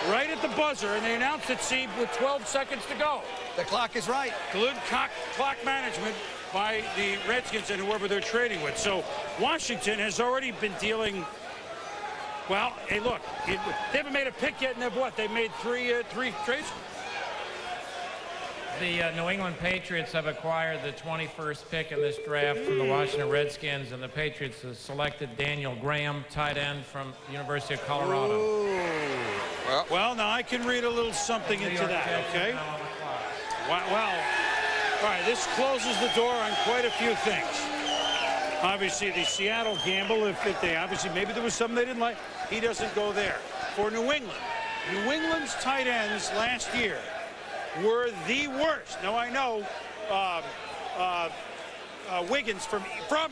right at the buzzer, and they announced it, Steve, with 12 seconds to go. The clock is right. Good clock management by the Redskins and whoever they're trading with. So Washington has already been dealing. Well, hey, look, they haven't made a pick yet, and they've made three trades. The New England Patriots have acquired the 21st pick in this draft from the Washington Redskins, and the Patriots have selected Daniel Graham, tight end from the University of Colorado. Ooh. Well, now I can read a little something into that, okay? Well, all right, this closes the door on quite a few things. Obviously, the Seattle gamble, if they obviously, maybe there was something they didn't like, he doesn't go there. For New England's tight ends last year were the worst. Now, I know Wiggins from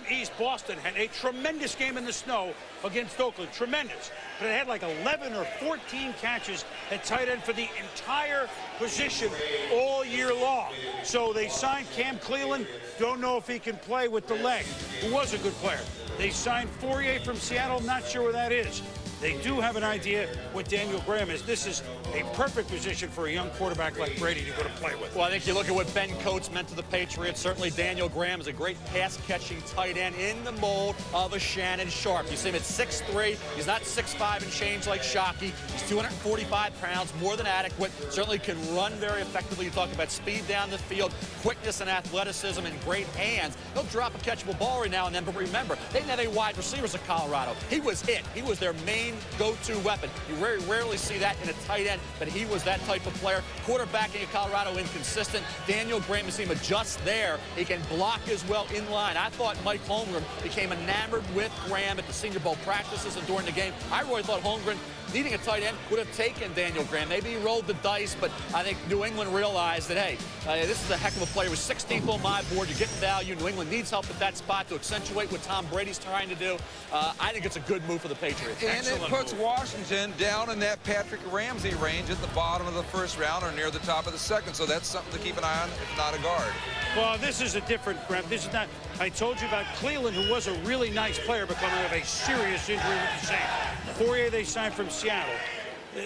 East Boston had a tremendous game in the snow against Oakland, tremendous. But it had like 11 or 14 catches at tight end for the entire position all year long. So they signed Cam Cleveland, don't know if he can play with the leg, who was a good player. They signed Fourier from Seattle, not sure where that is. They do have an idea what Daniel Graham is. This is a perfect position for a young quarterback like Brady to go to play with. Well, I think you look at what Ben Coates meant to the Patriots. Certainly Daniel Graham is a great pass-catching tight end in the mold of a Shannon Sharp. You see him at 6'3". He's not 6'5" and change like Shockey. He's 245 pounds, more than adequate. Certainly can run very effectively. You talk about speed down the field, quickness and athleticism, and great hands. He'll drop a catchable ball every now and then, but remember, they didn't have any wide receivers at Colorado. He was it. He was their main main go-to weapon. You very rarely see that in a tight end, but he was that type of player. Quarterbacking at Colorado, inconsistent. Daniel Graham has seen him adjust there. He can block as well in line. I thought Mike Holmgren became enamored with Graham at the Senior Bowl practices and during the game. I really thought Holmgren, needing a tight end, would have taken Daniel Graham. Maybe he rolled the dice, but I think New England realized that, hey, this is a heck of a player. With 16th on my board, you're getting value. New England needs help at that spot to accentuate what Tom Brady's trying to do. I think it's a good move for the Patriots. And it puts Washington down in that Patrick Ramsey range at the bottom of the first round or near the top of the second. So that's something to keep an eye on, if not a guard. Well, this is a different Graham. This is not. I told you about Cleveland, who was a really nice player, but coming out of a serious injury with the Saints. Fourier they signed from Seattle.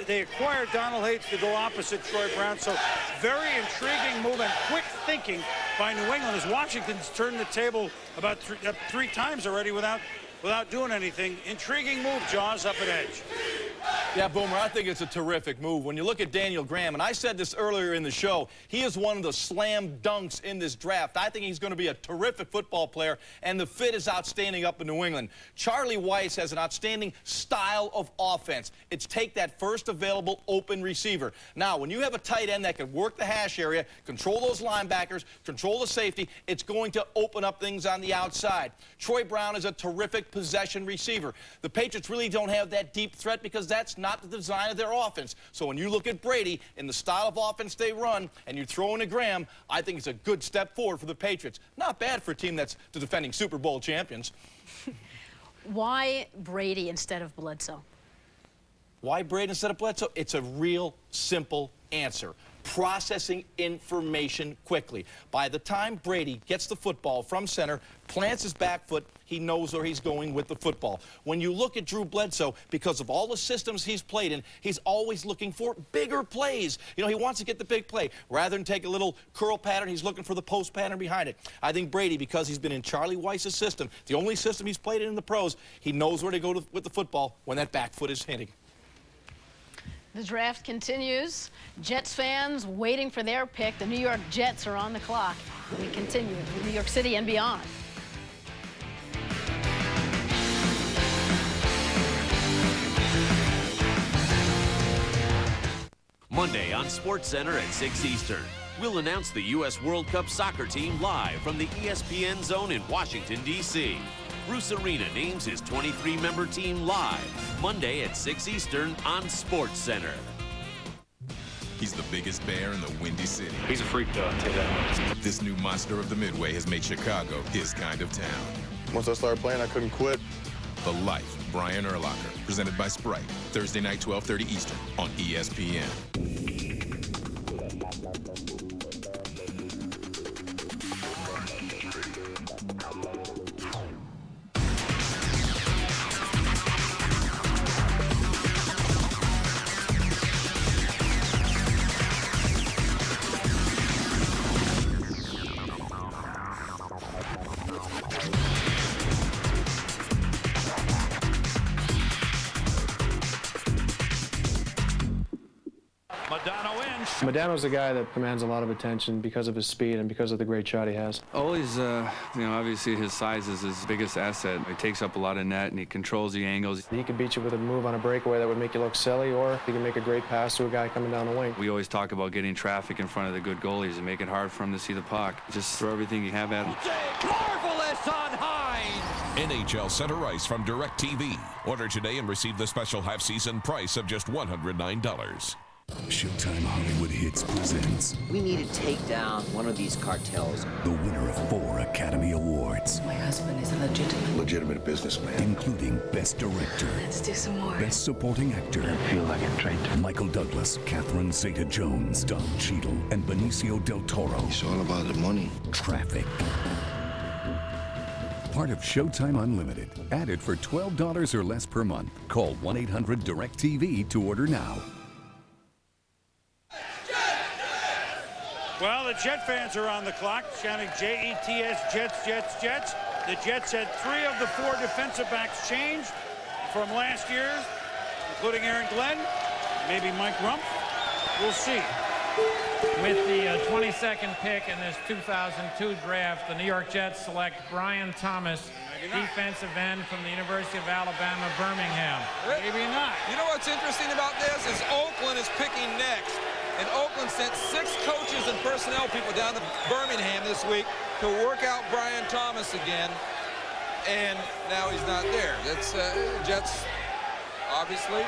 They acquired Donald Hayes to go opposite Troy Brown. So very intriguing move and quick thinking by New England as Washington's turned the table about three times already without doing anything. Intriguing move, Jaws, up at edge. Yeah, Boomer, I think it's a terrific move. When you look at Daniel Graham, and I said this earlier in the show, he is one of the slam dunks in this draft. I think he's going to be a terrific football player, and the fit is outstanding up in New England. Charlie Weiss has an outstanding style of offense. It's take that first available open receiver. Now, when you have a tight end that can work the hash area, control those linebackers, control the safety, it's going to open up things on the outside. Troy Brown is a terrific possession receiver. The Patriots really don't have that deep threat because that's not the design of their offense. So when you look at Brady and the style of offense they run and you throw in a Graham, I think it's a good step forward for the Patriots. Not bad for a team that's the defending Super Bowl champions. Why Brady instead of Bledsoe? Why Brady instead of Bledsoe? It's a real simple answer. Processing information quickly. By the time Brady gets the football from center, plants his back foot, he knows where he's going with the football. When you look at Drew Bledsoe, because of all the systems he's played in, he's always looking for bigger plays. You know, he wants to get the big play. Rather than take a little curl pattern, he's looking for the post pattern behind it. I think Brady, because he's been in Charlie Weiss's system, the only system he's played in the pros, he knows where to go with the football when that back foot is hitting. The draft continues. Jets fans waiting for their pick. The New York Jets are on the clock. We continue with New York City and beyond. Monday on SportsCenter at 6 Eastern. We'll announce the U.S. World Cup soccer team live from the ESPN zone in Washington, D.C. Bruce Arena names his 23-member team live Monday at 6 Eastern on SportsCenter. He's the biggest bear in the Windy City. He's a freak, though, I'll tell you that. This new monster of the Midway has made Chicago his kind of town. Once I started playing, I couldn't quit. The Life, Brian Urlacher, presented by Sprite. Thursday night, 12:30 Eastern on ESPN. Modano's a guy that commands a lot of attention because of his speed and because of the great shot he has. Always, you know, obviously his size is his biggest asset. He takes up a lot of net and he controls the angles. He can beat you with a move on a breakaway that would make you look silly, or he can make a great pass to a guy coming down the wing. We always talk about getting traffic in front of the good goalies and make it hard for him to see the puck. Just throw everything you have at him. Marvelous on high. NHL Center Ice from DirecTV. Order today and receive the special half-season price of just $109. Showtime Hollywood Hits presents. We need to take down one of these cartels. The winner of 4 Academy Awards. My husband is a legitimate businessman. Including Best Director. Let's do some more. Best Supporting Actor. I feel like I'm trained. Michael Douglas, Catherine Zeta-Jones, Don Cheadle, and Benicio del Toro. It's all about the money. Traffic. Part of Showtime Unlimited. Added for $12 or less per month. Call 1-800-DIRECTV to order now. Well, the Jet fans are on the clock, shouting J-E-T-S, Jets, Jets, Jets. The Jets had 3 of the 4 defensive backs changed from last year, including Aaron Glenn, maybe Mike Rump. We'll see. With the 22nd pick in this 2002 draft, the New York Jets select Brian Thomas, defensive end from the University of Alabama, Birmingham. Maybe not. You know what's interesting about this is Oakland is picking next. And Oakland sent 6 coaches and personnel people down to Birmingham this week to work out Brian Thomas again. And now he's not there. That's Jets, obviously.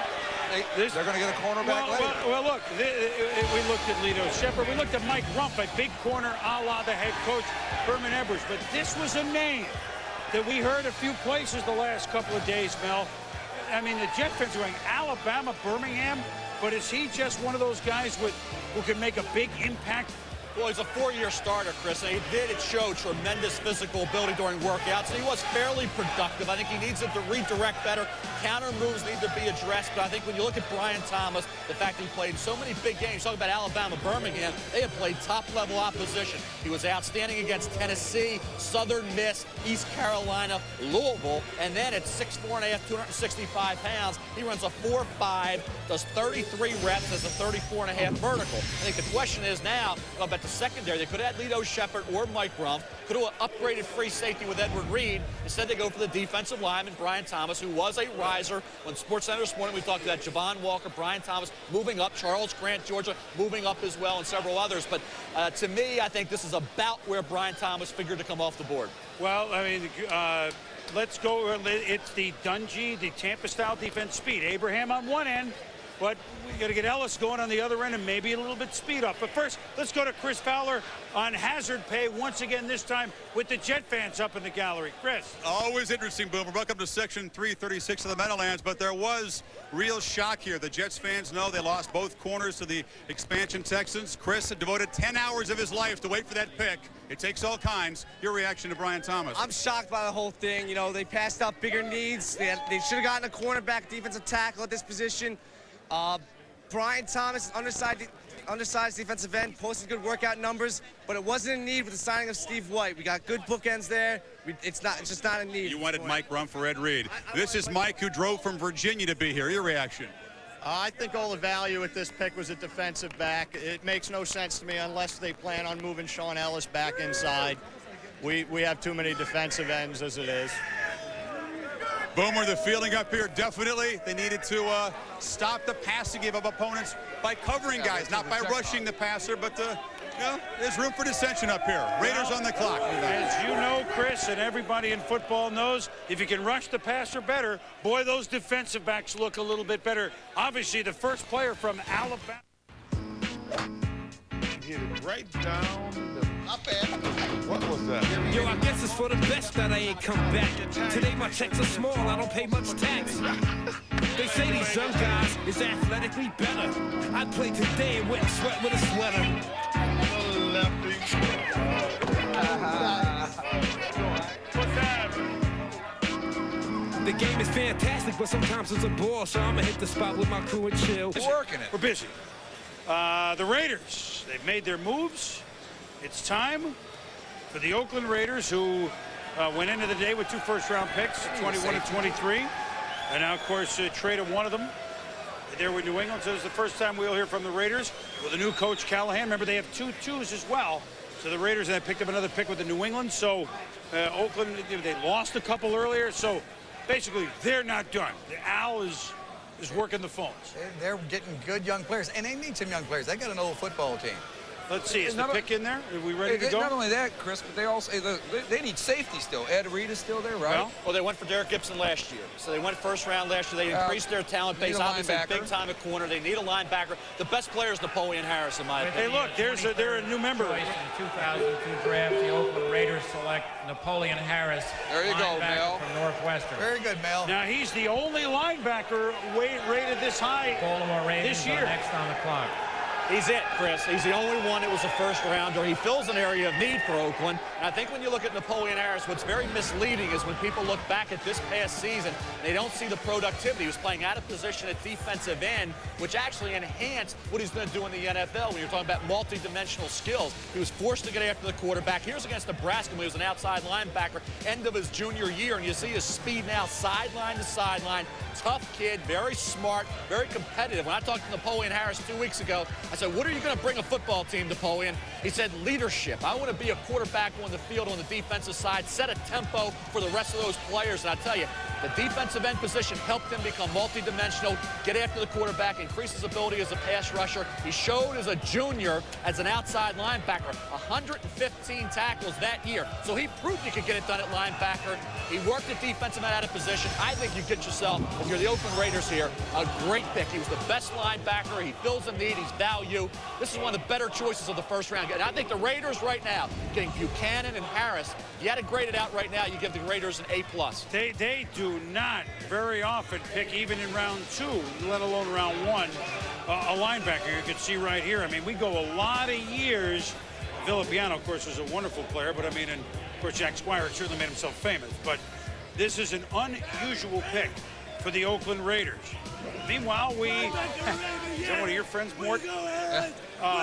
They're going to get a cornerback later. Well, look, we looked at Lito Shepard. We looked at Mike Rumpf, a big corner a la the head coach, Berman. But this was a name that we heard a few places the last couple of days, Mel. I mean, the Jet fans are going, Alabama, Birmingham, but is he just one of those guys who can make a big impact? Well, he's a 4-year starter, Chris, and he did show tremendous physical ability during workouts, and he was fairly productive. I think he needs to redirect better. Counter moves need to be addressed, but I think when you look at Brian Thomas, the fact that he played so many big games, talking about Alabama, Birmingham, they have played top-level opposition. He was outstanding against Tennessee, Southern Miss, East Carolina, Louisville, and then at 6'4.5", 265 pounds, he runs a 4.5, does 33 reps as a 34.5 vertical. I think the question is now, about the secondary, they could have had Lito Shepard or Mike Rumpf, could have upgraded free safety with Edward Reed. Instead, they go for the defensive lineman, Brian Thomas, who was a riser. When SportsCenter this morning, we talked about Javon Walker, Brian Thomas moving up, Charles Grant, Georgia, moving up as well, and several others. But to me, I think this is about where Brian Thomas figured to come off the board. Well, I mean, let's go. It's the Dungy, the Tampa-style defense speed. Abraham on one end, but we got to get Ellis going on the other end and maybe a little bit speed up. But first, let's go to Chris Fowler on hazard pay once again, this time with the Jet fans up in the gallery. Chris. Always interesting, Boomer. Welcome to Section 336 of the Meadowlands, but there was real shock here. The Jets fans know they lost both corners to the expansion Texans. Chris had devoted 10 hours of his life to wait for that pick. It takes all kinds. Your reaction to Brian Thomas? I'm shocked by the whole thing. You know, they passed up bigger needs. They should have gotten a cornerback, defensive tackle at this position. Brian Thomas, undersized defensive end, posted good workout numbers, but it wasn't a need with the signing of Steve White. We got good bookends there. It's just not a need. You wanted Mike Rumpf for Ed Reed. This is Mike, who drove from Virginia to be here. Your reaction? I think all the value with this pick was a defensive back. It makes no sense to me unless they plan on moving Sean Ellis back inside. We have too many defensive ends as it is. Boomer, the feeling up here, definitely they needed to stop the passing game of opponents by covering guys, not by rushing the passer, but you know, there's room for dissension up here. Raiders on the clock. As you know, Chris, and everybody in football knows, if you can rush the passer better, boy, those defensive backs look a little bit better. Obviously, the first player from Alabama. Hit it right down the... Not bad. What was that? Yo, I guess it's for the best that I ain't come back. Today my checks are small, I don't pay much tax. They say these young guys is athletically better. I play today and wouldn't sweat with a sweater. The game is fantastic, but sometimes it's a bore, so I'ma hit the spot with my crew and chill. Working it. We're busy. The Raiders, they've made their moves. It's time for the Oakland Raiders, who went into the day with 2 first-round picks, 21 and 23. And now, of course, traded one of them. There with New England. So this is the first time we'll hear from the Raiders with a new coach, Callahan. Remember, they have 2 twos as well. So the Raiders, and they picked up another pick with the New England. So Oakland, they lost a couple earlier. So basically, they're not done. Al is working the phones. They're getting good young players, and they need some young players. They got an old football team. Let's see, is the pick in there? Are we ready to go? Not only that, Chris, but they also they need safety still. Ed Reed is still there, right? Well, they went for Derek Gibson last year. So they went first round last year. They increased their talent base. Obviously, big time at corner. They need a linebacker. The best player is Napoleon Harris, in my opinion. Hey, look, they're a new member. In the 2002 draft, the Oakland Raiders select Napoleon Harris. There you go, Mel. From Northwestern. Very good, Mel. Now, he's the only linebacker rated this high Baltimore Ravens this year. Next on the clock. He's it, Chris. He's the only one that was a first-rounder. He fills an area of need for Oakland. And I think when you look at Napoleon Harris, what's very misleading is when people look back at this past season, they don't see the productivity. He was playing out of position at defensive end, which actually enhanced what he's going to do in the NFL when you're talking about multi-dimensional skills. He was forced to get after the quarterback. Here's against Nebraska when he was an outside linebacker, end of his junior year, and you see his speed now sideline to sideline. Tough kid, very smart, very competitive. When I talked to Napoleon Harris 2 weeks ago, I said, what are you going to bring a football team, Napoleon, he said leadership. I want to be a quarterback on the field on the defensive side, set a tempo for the rest of those players. And I tell you, the defensive end position helped him become multidimensional, get after the quarterback, increase his ability as a pass rusher. He showed as a junior, as an outside linebacker, 115 tackles that year. So he proved he could get it done at linebacker. He worked the defensive end out of position. I think you get yourself, if you're the Oakland Raiders here, a great pick. He was the best linebacker. He fills a need. He's value. This is one of the better choices of the first round. And I think the Raiders right now, getting Buchanan and Harris, if you had to grade it out right now, you give the Raiders an A+. They do not very often pick, even in round 2, let alone round 1, a linebacker. You can see right here. I mean, we go a lot of years. Villapiano, of course, was a wonderful player, but I mean, and of course, Jack Squire certainly made himself famous. But this is an unusual pick for the Oakland Raiders. Meanwhile, is that one of your friends, Mort?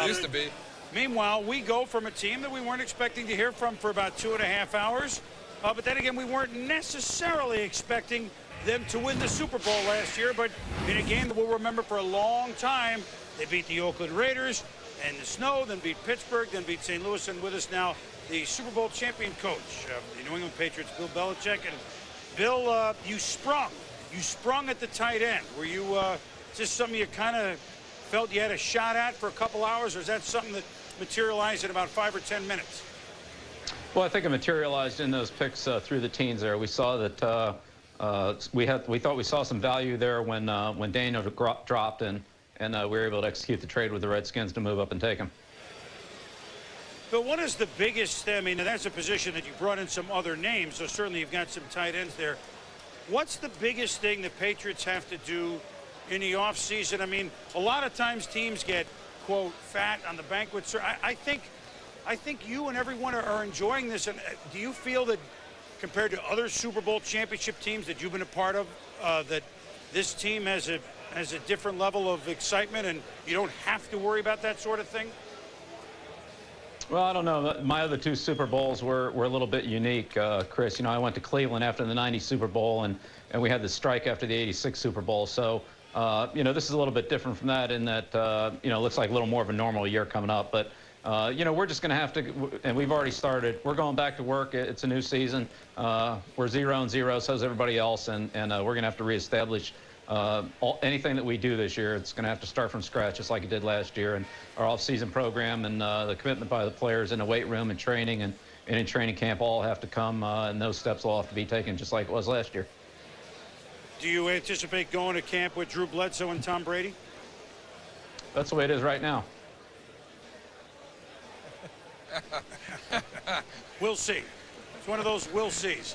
Used to be. Meanwhile, we go from a team that we weren't expecting to hear from for about 2.5 hours. But then again, we weren't necessarily expecting them to win the Super Bowl last year. But in a game that we'll remember for a long time, they beat the Oakland Raiders in the snow, then beat Pittsburgh, then beat St. Louis. And with us now, the Super Bowl champion coach of the New England Patriots, Bill Belichick. And Bill, you sprung at the tight end. Were you just something you kind of felt you had a shot at for a couple hours, or is that something that materialized in about 5 or 10 minutes? Well, I think it materialized in those picks through the teens there. We saw that we thought we saw some value there when Daniel dropped, and we were able to execute the trade with the Redskins to move up and take him. But what is the biggest, I mean, that's a position that you brought in some other names, so certainly you've got some tight ends there. What's the biggest thing the Patriots have to do in the offseason? I mean, a lot of times teams get, quote, fat on the banquet. I think you and everyone are enjoying this. And do you feel that compared to other Super Bowl championship teams that you've been a part of, that this team has a different level of excitement and you don't have to worry about that sort of thing? Well, I don't know. My other 2 Super Bowls were a little bit unique, Chris. You know, I went to Cleveland after the '90 Super Bowl, and we had the strike after the '86 Super Bowl. So, you know, this is a little bit different from that in that, you know, it looks like a little more of a normal year coming up. But, you know, we're just going to have to, and we've already started. We're going back to work. It's a new season. We're 0-0, so is everybody else, and we're going to have to reestablish anything that we do this year. It's going to have to start from scratch, just like it did last year. And our off-season program and the commitment by the players in the weight room and training and in training camp all have to come, and those steps will have to be taken just like it was last year. Do you anticipate going to camp with Drew Bledsoe and Tom Brady? That's the way it is right now. We'll see. It's one of those we'll sees.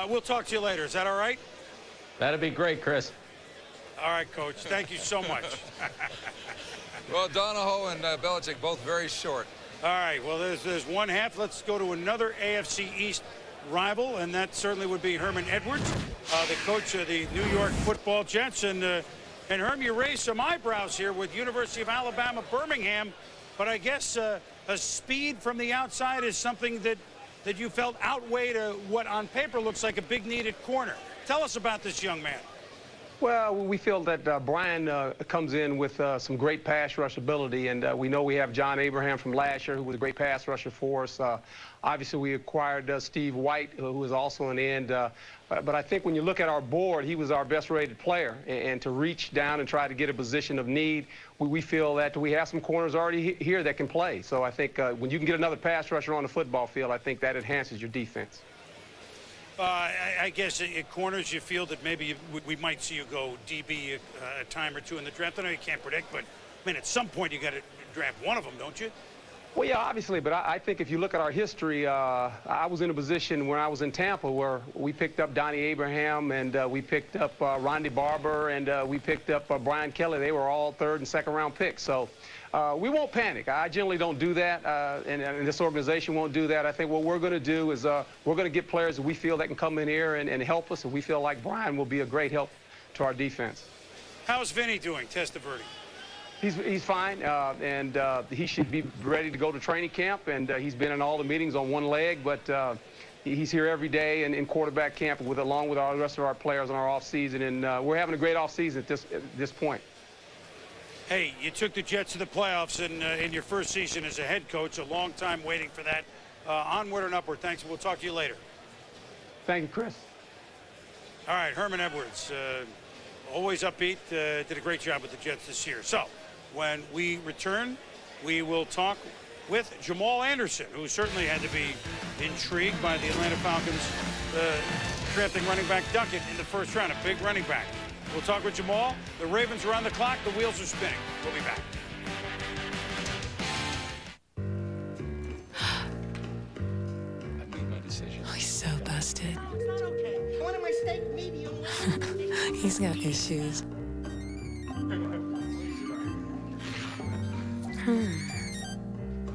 We'll talk to you later. Is that all right? That'd be great, Chris. All right, Coach. Thank you so much. Well, Donahoe and Belichick both very short. All right. Well, there's one half. Let's go to another AFC East rival, and that certainly would be Herman Edwards, the coach of the New York Football Jets. And Herm, you raised some eyebrows here with University of Alabama, Birmingham, but I guess a speed from the outside is something that you felt outweighed what on paper looks like a big need at corner. Tell us about this young man. Well, we feel that Brian comes in with some great pass rush ability, and we know we have John Abraham from last year, who was a great pass rusher for us. Obviously, we acquired Steve White, who was also an end. But I think when you look at our board, he was our best-rated player. And to reach down and try to get a position of need, we feel that we have some corners already here that can play. So I think when you can get another pass rusher on the football field, I think that enhances your defense. I guess at corners you feel that maybe we might see you go DB a time or two in the draft. I know you can't predict, but I mean, at some point you got to draft one of them, don't you? Well, yeah, obviously, but I think if you look at our history, I was in a position when I was in Tampa where we picked up Donnie Abraham, and we picked up Ronde Barber, and we picked up Brian Kelly. They were all 3rd and 2nd round picks. So we won't panic. I generally don't do that, and this organization won't do that. I think what we're going to do is we're going to get players that we feel that can come in here and help us, and we feel like Brian will be a great help to our defense. How's Vinny doing, Testaverde? He's fine, and he should be ready to go to training camp, and he's been in all the meetings on one leg, but he's here every day in quarterback camp along with all the rest of our players in our off season, and we're having a great off season at this point. Hey, you took the Jets to the playoffs in your first season as a head coach. A long time waiting for that. Onward and upward. Thanks. We'll talk to you later. Thank you, Chris. All right, Herman Edwards, always upbeat, did a great job with the Jets this year. So when we return, we will talk with Jamal Anderson, who certainly had to be intrigued by the Atlanta Falcons drafting running back Duckett in the first round, a big running back. We'll talk with Jamal. The Ravens are on the clock. The wheels are spinning. We'll be back. I made my decision. Oh, he's so busted. It's not okay. One of my steak medium. He's got issues.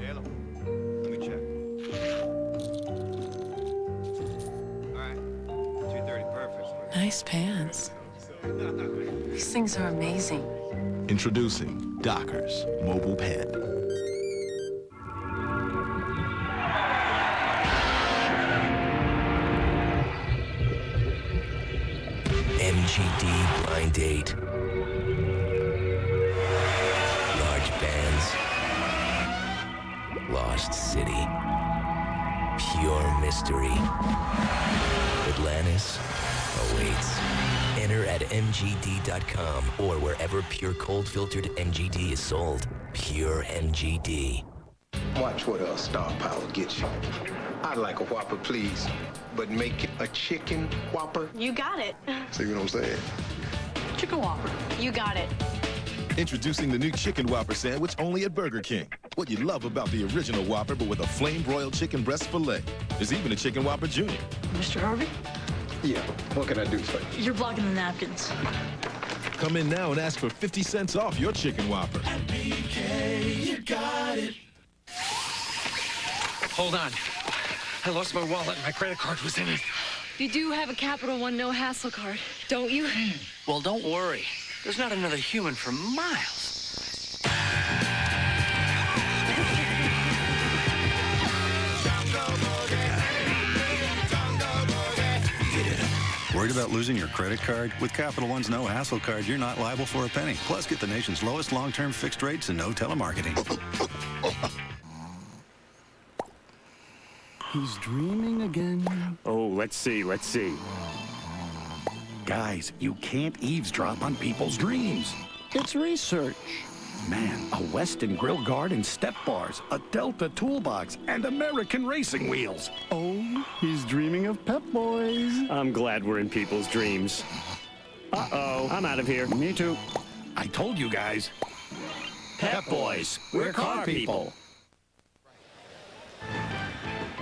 Hello. Let me check. All right. 2:30, perfect. Nice pants. These things are amazing. Introducing Dockers Mobile Pet. MGD Blind Date. Large bands. Lost City. Pure mystery. Atlantis awaits. Enter at MGD.com or wherever pure cold filtered MGD is sold. Pure MGD. Watch what a star power gets you. I'd like a Whopper, please, but make it a chicken Whopper. You got it. See what I'm saying? Chicken Whopper. You got it. Introducing the new Chicken Whopper sandwich only at Burger King. What you love about the original Whopper, but with a flame-broiled chicken breast filet. There's even a Chicken Whopper Jr. Mr. Harvey? Yeah, what can I do for you? You're blocking the napkins. Come in now and ask for 50 cents off your Chicken Whopper. BK, you got it. Hold on. I lost my wallet and my credit card was in it. You do have a Capital One no hassle card, don't you? Well, don't worry. There's not another human for miles. Worried about losing your credit card? With Capital One's no hassle card, you're not liable for a penny. Plus, get the nation's lowest long-term fixed rates and no telemarketing. He's dreaming again. Oh, let's see. Guys, you can't eavesdrop on people's dreams. It's research. Man, a Weston grill guard and step bars, a Delta toolbox, and American racing wheels. Oh, he's dreaming of Pep Boys. I'm glad we're in people's dreams. Uh-oh, I'm out of here. Me too. I told you guys. Pep Boys, we're car people.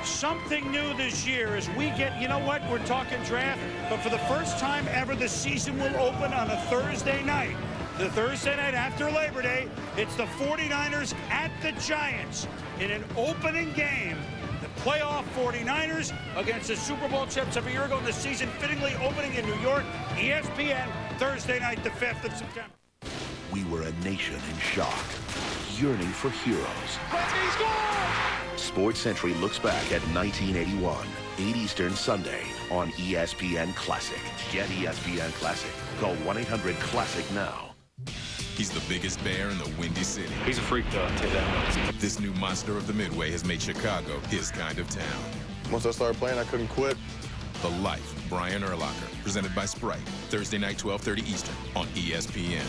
Something new this year as we get, you know what, we're talking draft, but for the first time ever, the season will open on a Thursday night. The Thursday night after Labor Day, it's the 49ers at the Giants in an opening game. The playoff 49ers against the Super Bowl champs of a year ago in the season, fittingly opening in New York. ESPN, Thursday night, the 5th of September. We were a nation in shock, yearning for heroes. Sports Century looks back at 1981, 8 Eastern Sunday on ESPN Classic. Get ESPN Classic. Call 1-800-CLASSIC now. He's the biggest bear in the Windy City. He's a freak, though, I'll tell you that. This new monster of the Midway has made Chicago his kind of town. Once I started playing, I couldn't quit. The Life of Brian Urlacher, presented by Sprite. Thursday night, 12:30 Eastern on ESPN.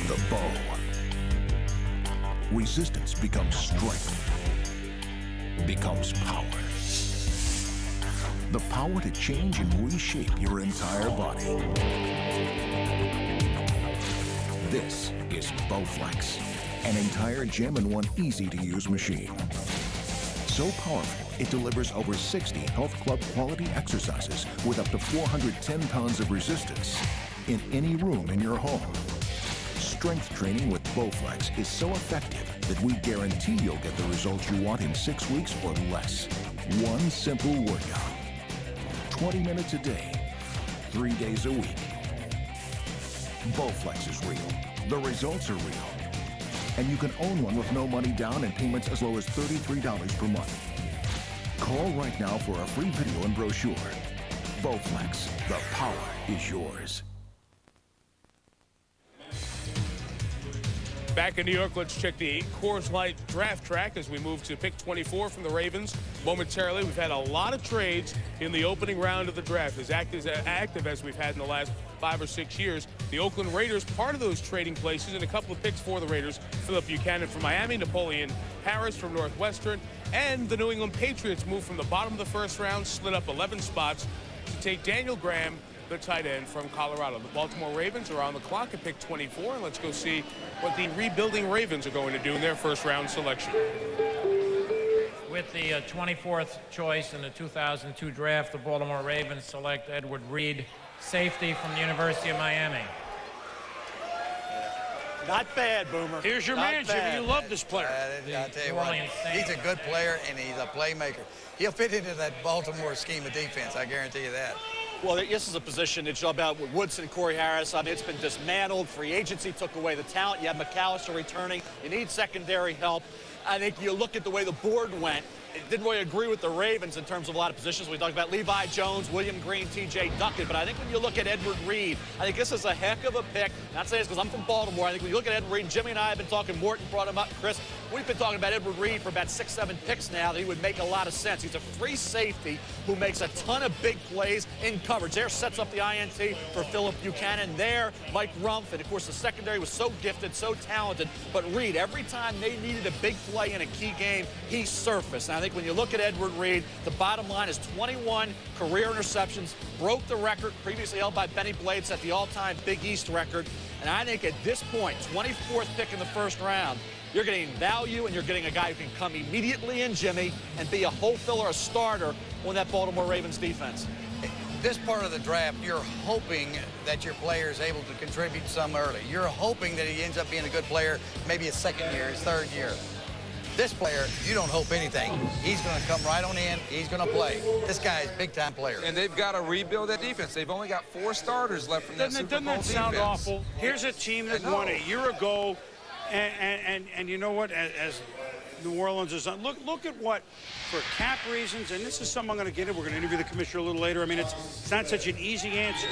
The bow. Resistance becomes strength. Becomes power. The power to change and reshape your entire body. This is Bowflex, an entire gem-in-one easy-to-use machine. So powerful, it delivers over 60 health club quality exercises with up to 410 pounds of resistance in any room in your home. Strength training with Bowflex is so effective that we guarantee you'll get the results you want in 6 weeks or less. One simple workout. 20 minutes a day, 3 days a week. Bowflex is real. The results are real. And you can own one with no money down and payments as low as $33 per month. Call right now for a free video and brochure. Bowflex, the power is yours. Back in New York, let's check the Coors Light draft track as we move to pick 24 from the Ravens. Momentarily, we've had a lot of trades in the opening round of the draft, as active as we've had in the last 5 or 6 years. The Oakland Raiders, part of those trading places, and a couple of picks for the Raiders. Philip Buchanan from Miami, Napoleon Harris from Northwestern, and the New England Patriots moved from the bottom of the first round, slid up 11 spots to take Daniel Graham, the tight end from Colorado. The Baltimore Ravens are on the clock at pick 24, and let's go see what the rebuilding Ravens are going to do in their first round selection. With the 24th choice in the 2002 draft, the Baltimore Ravens select Edward Reed, safety from the University of Miami. Not bad, Boomer. Here's your man, Jimmy. You love this player. I tell you what, he's a good player, and he's a playmaker. He'll fit into that Baltimore scheme of defense, I guarantee you that. Well, this is a position it's about with Woodson, Corey Harris. I mean, it's been dismantled. Free agency took away the talent. You have McAllister returning. You need secondary help. I think you look at the way the board went. It didn't really agree with the Ravens in terms of a lot of positions. We talked about Levi Jones, William Green, T.J. Duckett. But I think when you look at Edward Reed, I think this is a heck of a pick. Not saying this because I'm from Baltimore. I think when you look at Edward Reed, Jimmy and I have been talking, Morton brought him up, Chris. We've been talking about Edward Reed for about 6, 7 picks now that he would make a lot of sense. He's a free safety who makes a ton of big plays in coverage. There sets up the INT for Philip Buchanan. There, Mike Rumpf. And, of course, the secondary was so gifted, so talented. But Reed, every time they needed a big play in a key game, he surfaced. And I think when you look at Edward Reed, the bottom line is 21 career interceptions, broke the record previously held by Benny Blades at the all-time Big East record. And I think at this point, 24th pick in the first round, you're getting value, and you're getting a guy who can come immediately in, Jimmy, and be a hole filler, a starter on that Baltimore Ravens defense. This part of the draft, you're hoping that your player is able to contribute some early. You're hoping that he ends up being a good player, maybe his second year, his third year. This player, you don't hope anything. He's going to come right on in. He's going to play. This guy is a big-time player. And they've got to rebuild that defense. They've only got 4 starters left from that Super Bowl defense. Doesn't that sound awful? Here's a team that won a year ago, and you know what? As New Orleans is on, look at what, for cap reasons, and this is something I'm going to get into. We're going to interview the commissioner a little later. I mean, it's not such an easy answer,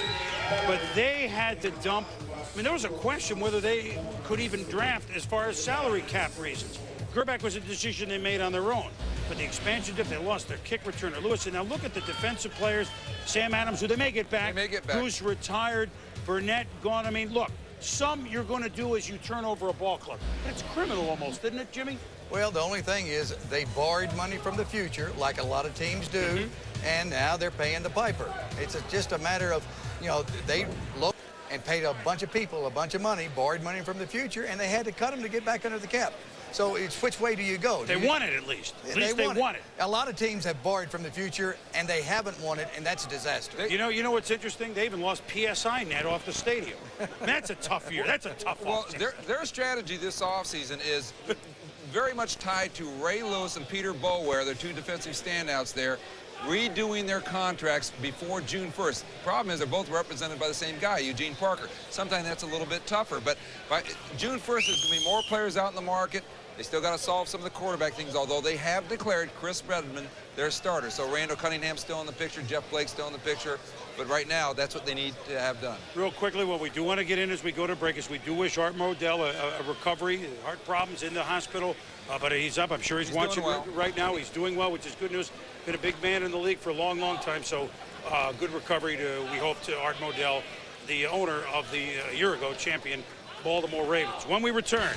but they had to dump. I mean, there was a question whether they could even draft as far as salary cap reasons. Gerback was a decision they made on their own. But the expansion dip, they lost their kick returner, Lewis. And now look at the defensive players. Sam Adams, who they may get back. Who's retired. Burnett gone. I mean, look, some you're going to do is you turn over a ball club. That's criminal almost, isn't it, Jimmy? Well, the only thing is they borrowed money from the future, like a lot of teams do, and now they're paying the piper. It's just a matter of, you know, they looked and paid a bunch of people a bunch of money, borrowed money from the future, and they had to cut them to get back under the cap. So it's which way do you go? They won it at least. At least they won it. A lot of teams have borrowed from the future, and they haven't won it, and that's a disaster. You know what's interesting? They even lost PSI net off the stadium. That's a tough year. That's a tough offseason. Well, their strategy this offseason is very much tied to Ray Lewis and Peter Boulware, their 2 defensive standouts there, redoing their contracts before June 1st. Problem is they're both represented by the same guy, Eugene Parker. Sometimes that's a little bit tougher, but by June 1st, there's going to be more players out in the market. They still got to solve some of the quarterback things, although they have declared Chris Redman their starter. So Randall Cunningham's still in the picture, Jeff Blake's still in the picture. But right now, that's what they need to have done. Real quickly, what we do want to get in as we go to break is we do wish Art Modell a recovery. Heart problems in the hospital, but he's up. I'm sure he's watching right now. He's doing well, which is good news. Been a big man in the league for a long, long time. So good recovery, we hope, to Art Modell, the owner of the year ago champion Baltimore Ravens. When we return,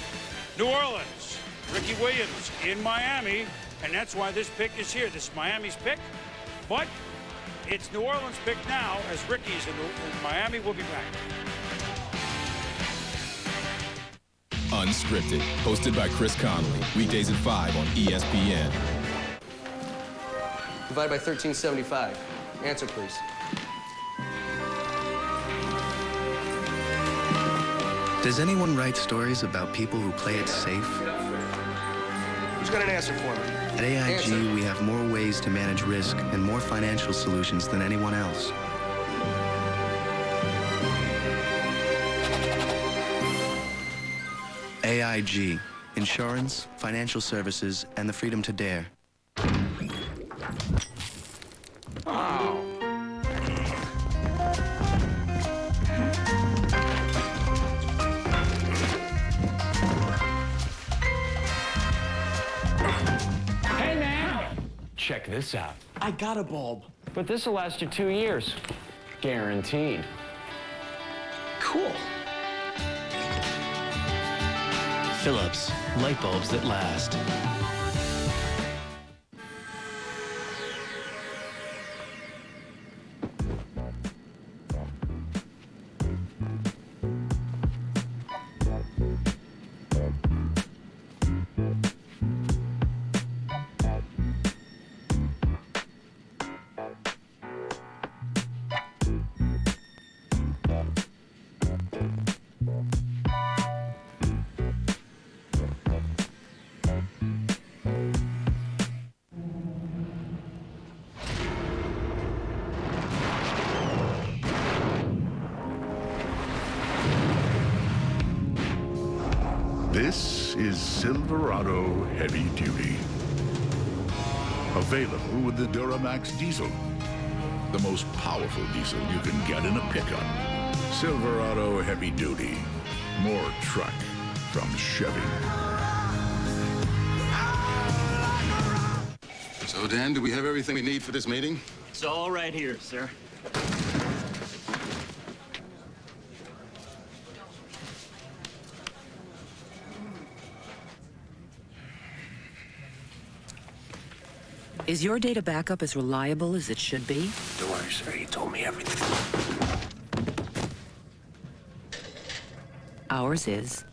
New Orleans, Ricky Williams in Miami, and that's why this pick is here. This is Miami's pick, but it's New Orleans' pick now as Ricky's in Miami. We'll be back. Unscripted, hosted by Chris Connolly, weekdays at 5 on ESPN. Divided by 1375. Answer, please. Does anyone write stories about people who play it safe? Who's got an answer for me? At AIG, we have more ways to manage risk and more financial solutions than anyone else. AIG, insurance, financial services, and the freedom to dare. Check this out. I got a bulb. But this will last you 2 years. Guaranteed. Cool. Philips, light bulbs that last. This is Silverado Heavy Duty. Available with the Duramax diesel. The most powerful diesel you can get in a pickup. Silverado Heavy Duty. More truck from Chevy. So, Dan, do we have everything we need for this meeting? It's all right here, sir. Is your data backup as reliable as it should be? Don't worry, sir. He told me everything. Ours is.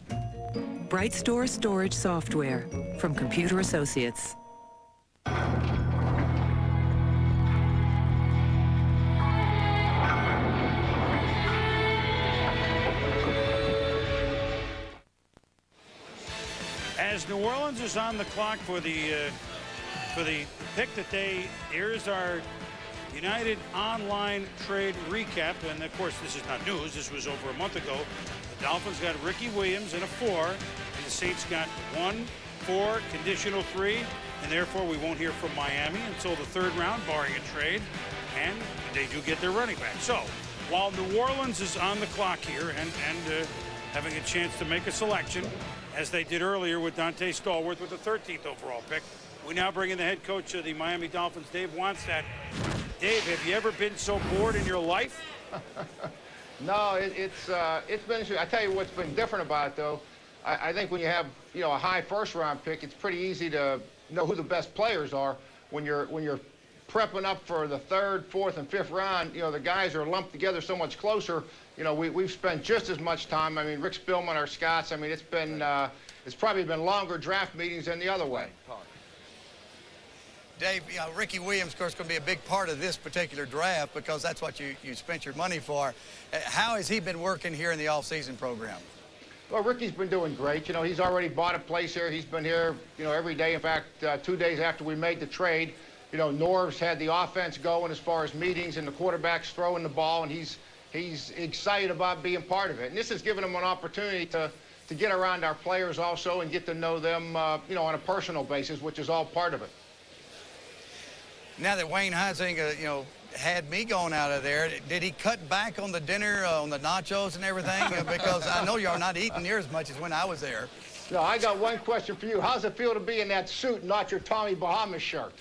Bright Store Storage Software from Computer Associates. As New Orleans is on the clock for the pick that they, here's our United Online Trade recap. And of course, this is not news. This was over a month ago. The Dolphins got Ricky Williams in a 4. And the Saints got 1, 4, conditional 3. And therefore, we won't hear from Miami until the 3rd round, barring a trade. And they do get their running back. So while New Orleans is on the clock here and having a chance to make a selection, as they did earlier with Dante Stallworth with the 13th overall pick, we now bring in the head coach of the Miami Dolphins, Dave Wannstedt. Dave, have you ever been so bored in your life? No, it's been. I tell you what's been different about it, though. I think when you have a high first-round pick, it's pretty easy to know who the best players are. When you're prepping up for the 3rd, 4th, and 5th round, the guys are lumped together so much closer. We've spent just as much time. I mean, Rick Spielman or Scott's. I mean, it's probably been longer draft meetings than the other way. Dave, Ricky Williams, of course, going to be a big part of this particular draft because that's what you spent your money for. How has he been working here in the off-season program? Well, Ricky's been doing great. He's already bought a place here. He's been here, every day. In fact, 2 days after we made the trade, Norv's had the offense going as far as meetings and the quarterback's throwing the ball, and he's excited about being part of it. And this has given him an opportunity to get around our players also and get to know them, on a personal basis, which is all part of it. Now that Wayne Huizenga, had me going out of there, did he cut back on the dinner, on the nachos and everything? Because I know y'all not eating near as much as when I was there. No, I got one question for you. How's it feel to be in that suit, not your Tommy Bahama shirt?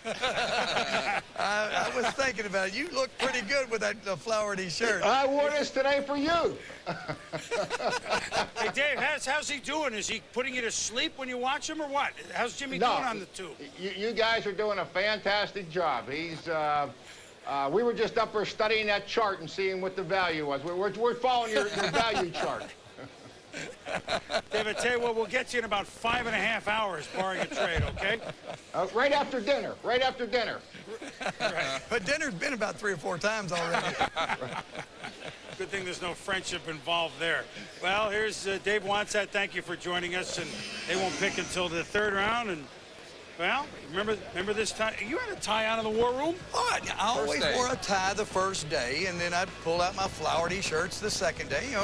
I was thinking about it. You look pretty good with that flowery shirt. I wore this today for you. Hey, Dave, how's he doing? Is he putting you to sleep when you watch him or what? How's Jimmy doing on the tube? You guys are doing a fantastic job. We were just up there studying that chart and seeing what the value was. We're following your value chart. David, tell you what, we'll get you in about 5.5 hours, barring a trade, okay? Right after dinner. Right. But dinner's been about 3 or 4 times already. Good thing there's no friendship involved there. Well, here's Dave Wannstedt. Thank you for joining us. And they won't pick until the 3rd round. And well, remember this time? You had a tie on in the war room? Oh, I always wore a tie the first day, and then I'd pull out my flowery shirts the second day.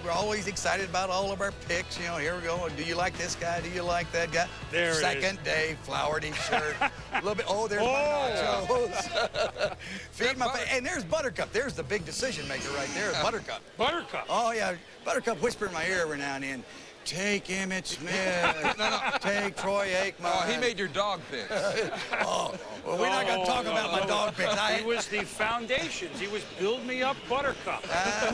We're always excited about all of our picks. Here we go. Do you like this guy? Do you like that guy? There Second day, flowery shirt. A little bit. Oh, there's my nachos. Feed my face. And there's Buttercup. There's the big decision maker right there, Buttercup. Buttercup? Oh, yeah. Buttercup whisper in my ear every now and then. Take Emmitt Smith. No. Take Troy Aikman. Oh, he made your dog picks. Well, we're not going to talk about my dog picks. He was the foundations. He was build me up Buttercup.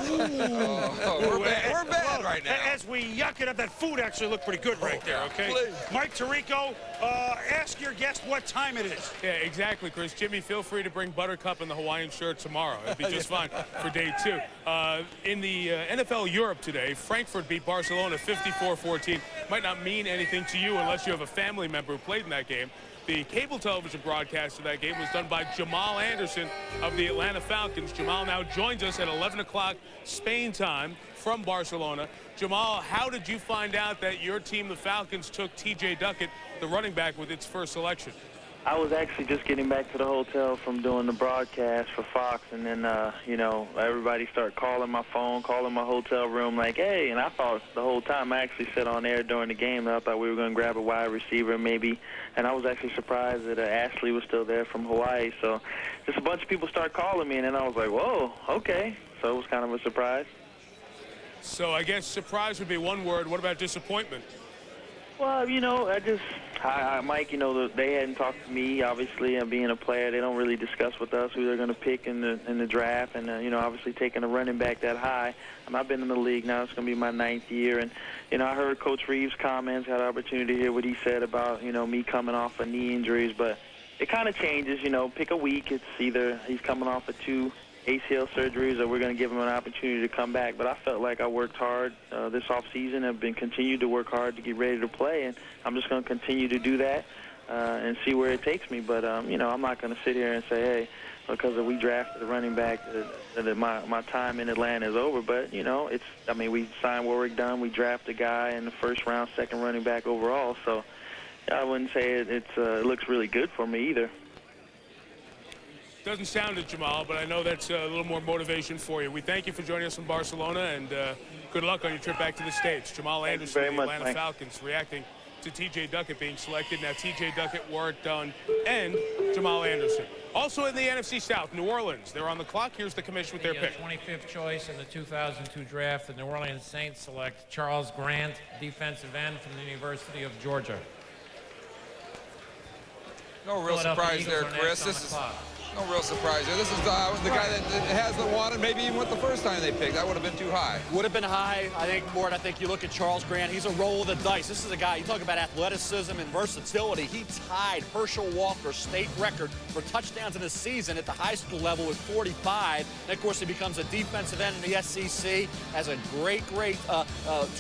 We're bad right now. As we yuck it up, that food actually looked pretty good right there, okay? Please. Mike Tirico, ask your guest what time it is. Yeah, exactly, Chris. Jimmy, feel free to bring Buttercup in the Hawaiian shirt tomorrow. It'd be just fine for day 2. In the NFL Europe today, Frankfurt beat Barcelona 54-14. Might not mean anything to you unless you have a family member who played in that game. The cable television broadcast of that game was done by Jamal Anderson of the Atlanta Falcons. Jamal now joins us at 11 o'clock Spain time from Barcelona. Jamal, how did you find out that your team, the Falcons, took T.J. Duckett, the running back, with its first selection? I was actually just getting back to the hotel from doing the broadcast for Fox, and then, you know, everybody started calling my phone, calling my hotel room, like, hey, and I thought the whole time I actually said on air during the game that I thought we were going to grab a wide receiver maybe, and I was actually surprised that Ashley was still there from Hawaii, so just a bunch of people started calling me, and then I was like, whoa, okay, so it was kind of a surprise. So I guess surprise would be one word. What about disappointment? Well, you know, Mike, you know, they hadn't talked to me, obviously, and being a player, they don't really discuss with us who they're going to pick in the draft, and, you know, obviously taking a running back that high. I've been in the league now. It's going to be my 9th year, and, you know, I heard Coach Reeves' comments, had an opportunity to hear what he said about, you know, me coming off of knee injuries, but it kind of changes, you know, pick a week. It's either he's coming off of 2 ACL surgeries or we're going to give him an opportunity to come back. But I felt like I worked hard this offseason. I've been continued to work hard to get ready to play, and I'm just going to continue to do that and see where it takes me. But, you know, I'm not going to sit here and say, hey, because we drafted a running back, that my time in Atlanta is over. But, you know, I mean, we signed Warwick Dunn. We drafted a guy in the first round, second running back overall. So I wouldn't say it looks really good for me either. Doesn't sound it, Jamal, but I know that's a little more motivation for you. We thank you for joining us from Barcelona, and good luck on your trip back to the States. Jamal Anderson of the Atlanta Falcons reacting to T.J. Duckett being selected. Now T.J. Duckett, Warwick Dunn, and Jamal Anderson. Also in the NFC South, New Orleans. They're on the clock. Here's the commission with their pick. 25th choice in the 2002 draft, the New Orleans Saints select Charles Grant, defensive end from the University of Georgia. No real surprise there, Chris. This is no real surprise there. This is the guy that hasn't wanted, maybe even with the first time they picked. That would have been too high. Would have been high. I think, Mort, I think you look at Charles Grant, he's a roll of the dice. This is a guy, you talk about athleticism and versatility. He tied Herschel Walker's state record for touchdowns in a season at the high school level with 45. And, of course, he becomes a defensive end in the SEC, has a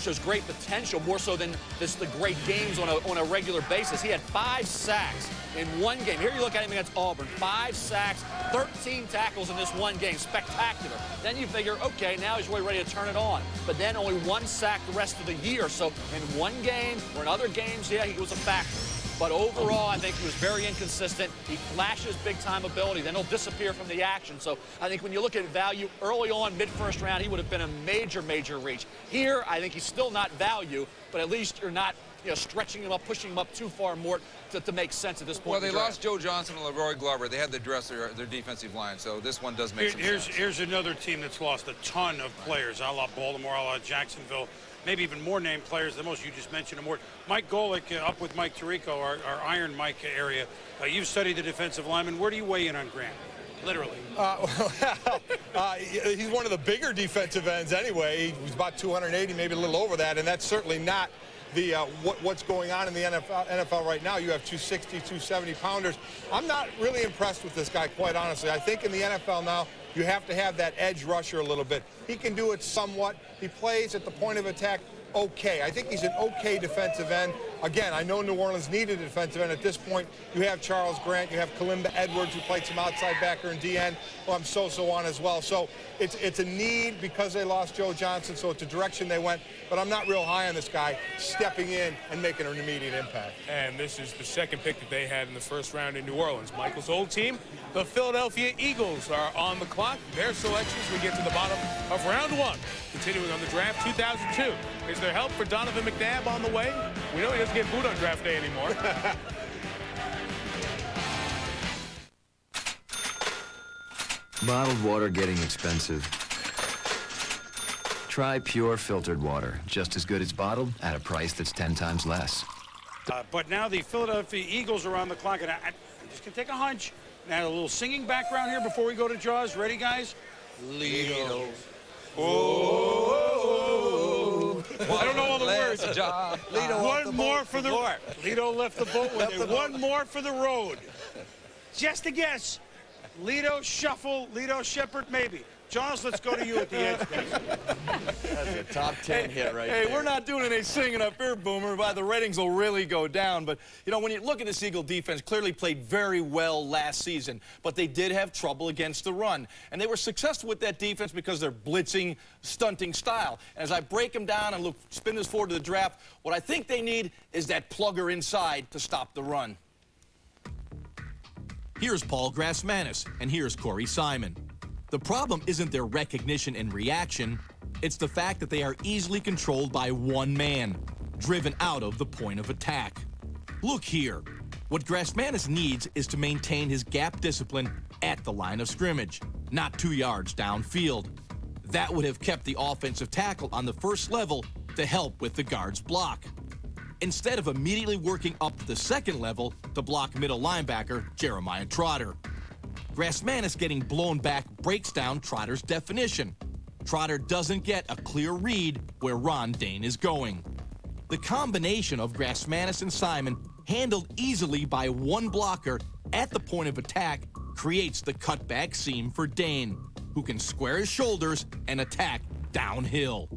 shows great potential, more so than the great games on a regular basis. He had 5 sacks in one game. Here you look at him against Auburn. 5 sacks, 13 tackles in this one game. Spectacular. Then you figure, okay, now he's really ready to turn it on. But then only 1 sack the rest of the year. So in one game or in other games, yeah, he was a factor. But overall, I think he was very inconsistent. He flashes big-time ability, then he'll disappear from the action. So I think when you look at value early on, mid-first round, he would have been a major, major reach. Here, I think he's still not value, but at least you're not stretching him up, pushing him up too far more to make sense at this point. Well, they lost Joe Johnson and Leroy Glover. They had to address their defensive line, so this one does make some sense. Here's another team that's lost a ton of players, a la Baltimore, a la Jacksonville, maybe even more named players than most. You just mentioned them more. Mike Golick, up with Mike Tirico, our Iron Mike area. You've studied the defensive lineman. Where do you weigh in on Grant? Literally. He's one of the bigger defensive ends anyway. He was about 280, maybe a little over that, and that's certainly not the what's going on in the NFL right now. You have 260, 270 pounders. I'm not really impressed with this guy, quite honestly. I think in the NFL now, you have to have that edge rusher a little bit. He can do it somewhat. He plays at the point of attack okay. I think he's an okay defensive end. Again, I know New Orleans needed a defensive end. At this point, you have Charles Grant, you have Kalimba Edwards, who played some outside backer and D-end, so on as well. So it's a need because they lost Joe Johnson, so it's a direction they went. But I'm not real high on this guy stepping in and making an immediate impact. And this is the second pick that they had in the first round in New Orleans. Michael's old team, the Philadelphia Eagles, are on the clock. Their selections, we get to the bottom of round 1. Continuing on the draft 2002. Is there help for Donovan McNabb on the way? We know he doesn't get booed on draft day anymore. Bottled water getting expensive. Try pure filtered water. Just as good as bottled at a price that's 10 times less. But now the Philadelphia Eagles are on the clock, and I'm just going to take a hunch. Now a little singing background here before we go to Jaws. Ready, guys? Lido. Oh. I don't know all the words. Lido One more for the boat. Lido left the boat with it. One more for the road. Just a guess. Lido Shuffle, Lido Shepherd, maybe. Jaws, let's go to you at the edge, please. That's a top 10 hit right Hey, there. we're not doing any singing up here, Boomer. Why the ratings will really go down. But, you know, when you look at this Eagle defense, clearly played very well last season. But they did have trouble against the run. And they were successful with that defense because they're blitzing, stunting style. And as I break them down and spin this forward to the draft, what I think they need is that plugger inside to stop the run. Here's Paul Grassmanis, and here's Corey Simon. The problem isn't their recognition and reaction, it's the fact that they are easily controlled by one man, driven out of the point of attack. Look here. What Grassmanis needs is to maintain his gap discipline at the line of scrimmage, not 2 yards downfield. That would have kept the offensive tackle on the first level to help with the guard's block. Instead of immediately working up to the second level to block middle linebacker Jeremiah Trotter. Grassmanis getting blown back breaks down Trotter's definition. Trotter doesn't get a clear read where Ron Dane is going. The combination of Grassmanis and Simon, handled easily by one blocker at the point of attack, creates the cutback seam for Dane, who can square his shoulders and attack downhill.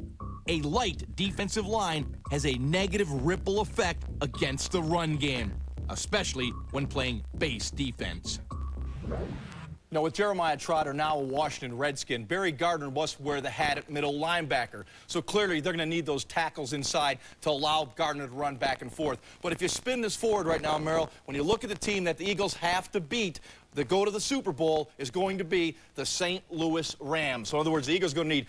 A light defensive line has a negative ripple effect against the run game, especially when playing base defense. Now, with Jeremiah Trotter now a Washington Redskin, Barry Gardner must wear the hat at middle linebacker. So clearly, they're going to need those tackles inside to allow Gardner to run back and forth. But if you spin this forward right now, Merrill, when you look at the team that the Eagles have to beat to go to the Super Bowl is going to be the St. Louis Rams. So in other words, the Eagles are going to need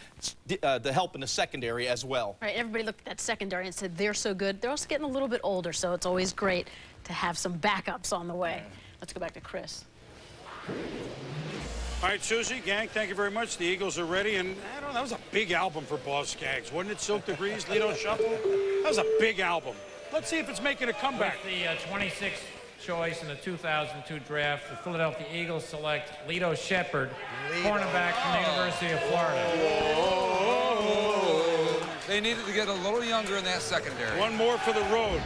the help in the secondary as well. Right, everybody looked at that secondary and said they're so good. They're also getting a little bit older, so it's always great to have some backups on the way. Let's go back to Chris. All right, Susie, gang, thank you very much. The Eagles are ready, and I don't know, that was a big album for Boss Skaggs, wasn't it? Silk Degrees, Lido Shuffle. That was a big album. Let's see if it's making a comeback. With the 26th choice in the 2002 draft, the Philadelphia Eagles select Lido Shepherd, cornerback from the University of Florida. They needed to get a little younger in that secondary. One more for the road.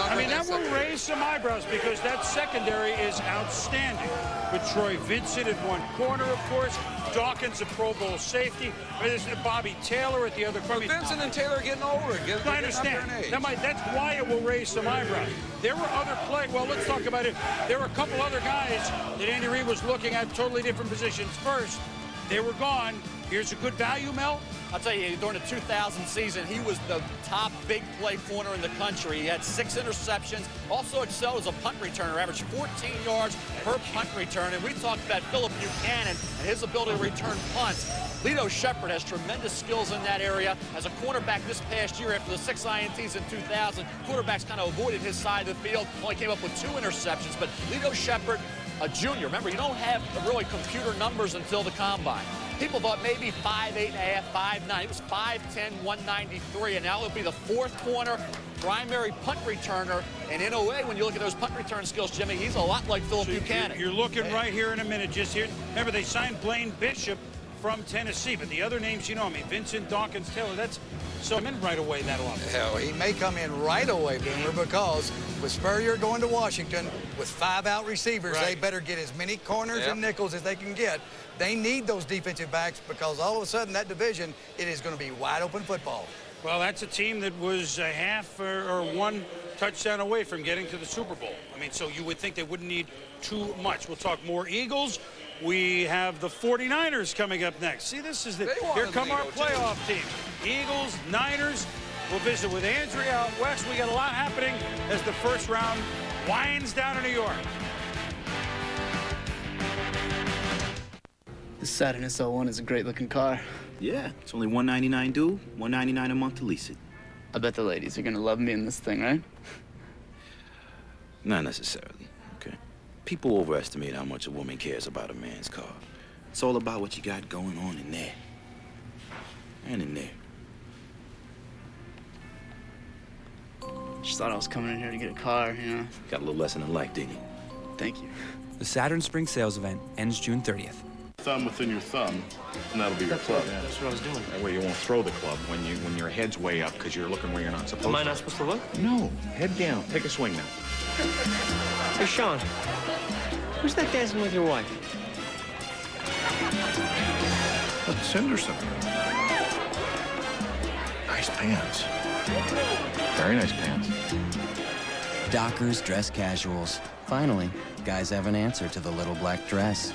I mean, that will secondary. raise some eyebrows because that secondary is outstanding. With Troy Vincent at one corner, of course. Dawkins, a Pro Bowl safety. There's Bobby Taylor at the other corner. Vincent and Taylor are getting older. I understand. That's why it will raise some eyebrows. There were other players. Well, let's talk about it. There were a couple other guys that Andy Reid was looking at totally different positions. First, they were gone. Here's a good value, Mel. I'll tell you, during the 2000 season, he was the top big play corner in the country. He had 6 interceptions, also excelled as a punt returner, averaged 14 yards per punt return. And we talked about Philip Buchanan and his ability to return punts. Lido Shepherd has tremendous skills in that area. As a cornerback this past year, after the 6 INTs in 2000, quarterbacks kind of avoided his side of the field, only came up with 2 interceptions. But Lido Shepherd, a junior, remember, you don't have really computer numbers until the combine. People thought maybe 5'8.5", 5'9". He was 5'10", 193, and now he'll be the 4th corner, primary punt returner. And in a way, when you look at those punt return skills, Jimmy, he's a lot like Philip Buchanan. You're looking right here in a minute. Just here. Remember, they signed Blaine Bishop from Tennessee, but the other names, you know, I mean, Vincent, Dawkins, Taylor, that's so in right away that office. Hell, he may come in right away, Boomer, because with Spurrier going to Washington with 5 out receivers, they better get as many corners and nickels as they can get. They need those defensive backs because all of a sudden that division, it is going to be wide open football. Well, that's a team that was a half or 1 touchdown away from getting to the Super Bowl. I mean, so you would think they wouldn't need too much. We'll talk more Eagles. We have the 49ers coming up next. See, this is the, here come our playoff team. Eagles, Niners. We'll visit with Andrea out west. We got a lot happening as the first round winds down in New York. The Saturn SL1 is a great-looking car. Yeah, it's only $199 due, $199 a month to lease it. I bet the ladies are gonna love me in this thing, right? Not necessarily, okay? People overestimate how much a woman cares about a man's car. It's all about what you got going on in there. And in there. Just thought I was coming in here to get a car, you know? Got a little lesson in life, didn't you? Thank you. The Saturn Spring Sales Event ends June 30th. Thumb within your thumb, and that'll be your club. Yeah, that's what I was doing. That way you won't throw the club when your head's way up because you're looking where you're not supposed to. Am I not supposed to look? No. Head down. Take a swing now. Hey, Sean. Who's that dancing with your wife? That's Sanderson. Nice pants. Very nice pants. Dockers dress casuals. Finally, guys have an answer to the little black dress.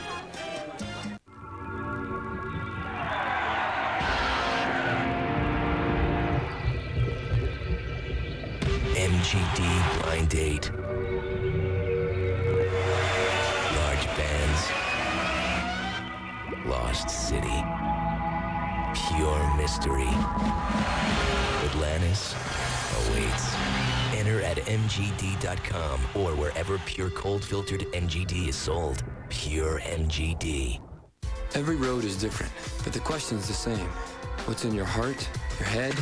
MGD Blind Date. Large bands. Lost City. Pure mystery. Atlantis awaits. Enter at MGD.com or wherever pure cold-filtered MGD is sold. Pure MGD. Every road is different, but the question's the same. What's in your heart, your head,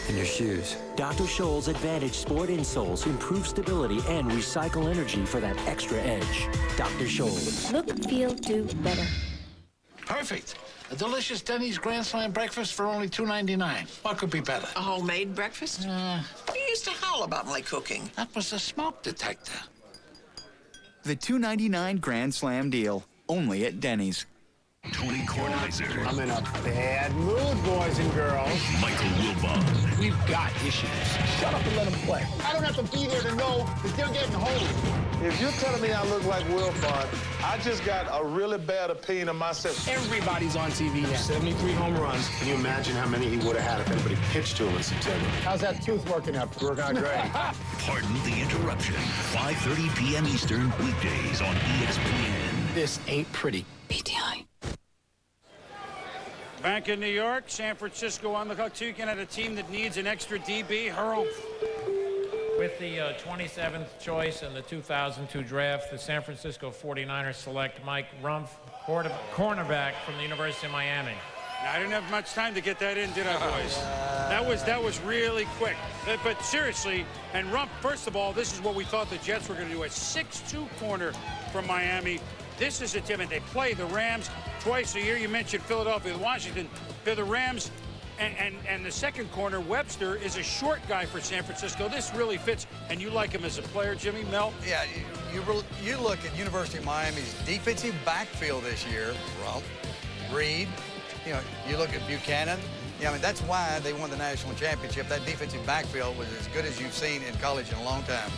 and your shoes? Dr. Scholl's Advantage Sport insoles improve stability and recycle energy for that extra edge. Dr. Scholl's. Look, feel, do better. Perfect. A delicious Denny's Grand Slam breakfast for only $2.99. What could be better? A homemade breakfast? You used to howl about my cooking. That was the smoke detector. The $2.99 Grand Slam deal, only at Denny's. Tony Kornheiser. I'm in a bad mood, boys and girls. Michael Wilbon. We've got issues. Shut up and let them play. I don't have to be there to know that they're getting holy. If you're telling me I look like Wilbon, I just got a really bad opinion of myself. Everybody's on TV now. 73 home runs. Can you imagine how many he would have had if anybody pitched to him in September? How's that tooth working out? Working out great. Pardon the interruption. 5:30 p.m. Eastern, weekdays on ESPN. This ain't pretty. PTI. Back in New York, San Francisco on the clock. Taking at a team that needs an extra DB. Hurl. With the 27th choice in the 2002 draft, the San Francisco 49ers select Mike Rumph, cornerback from the University of Miami. Now, I didn't have much time to get that in, did I, boys? That was really quick. But seriously, and Rumph, first of all, this is what we thought the Jets were going to do. A 6'2 corner from Miami. This is a team, and they play the Rams twice a year. You mentioned Philadelphia and Washington. They're the Rams. And the second corner, Webster, is a short guy for San Francisco. This really fits, and you like him as a player, Jimmy, Mel? Yeah, you look at University of Miami's defensive backfield this year, Reed, you look at Buchanan. Yeah, I mean, that's why they won the national championship. That defensive backfield was as good as you've seen in college in a long time.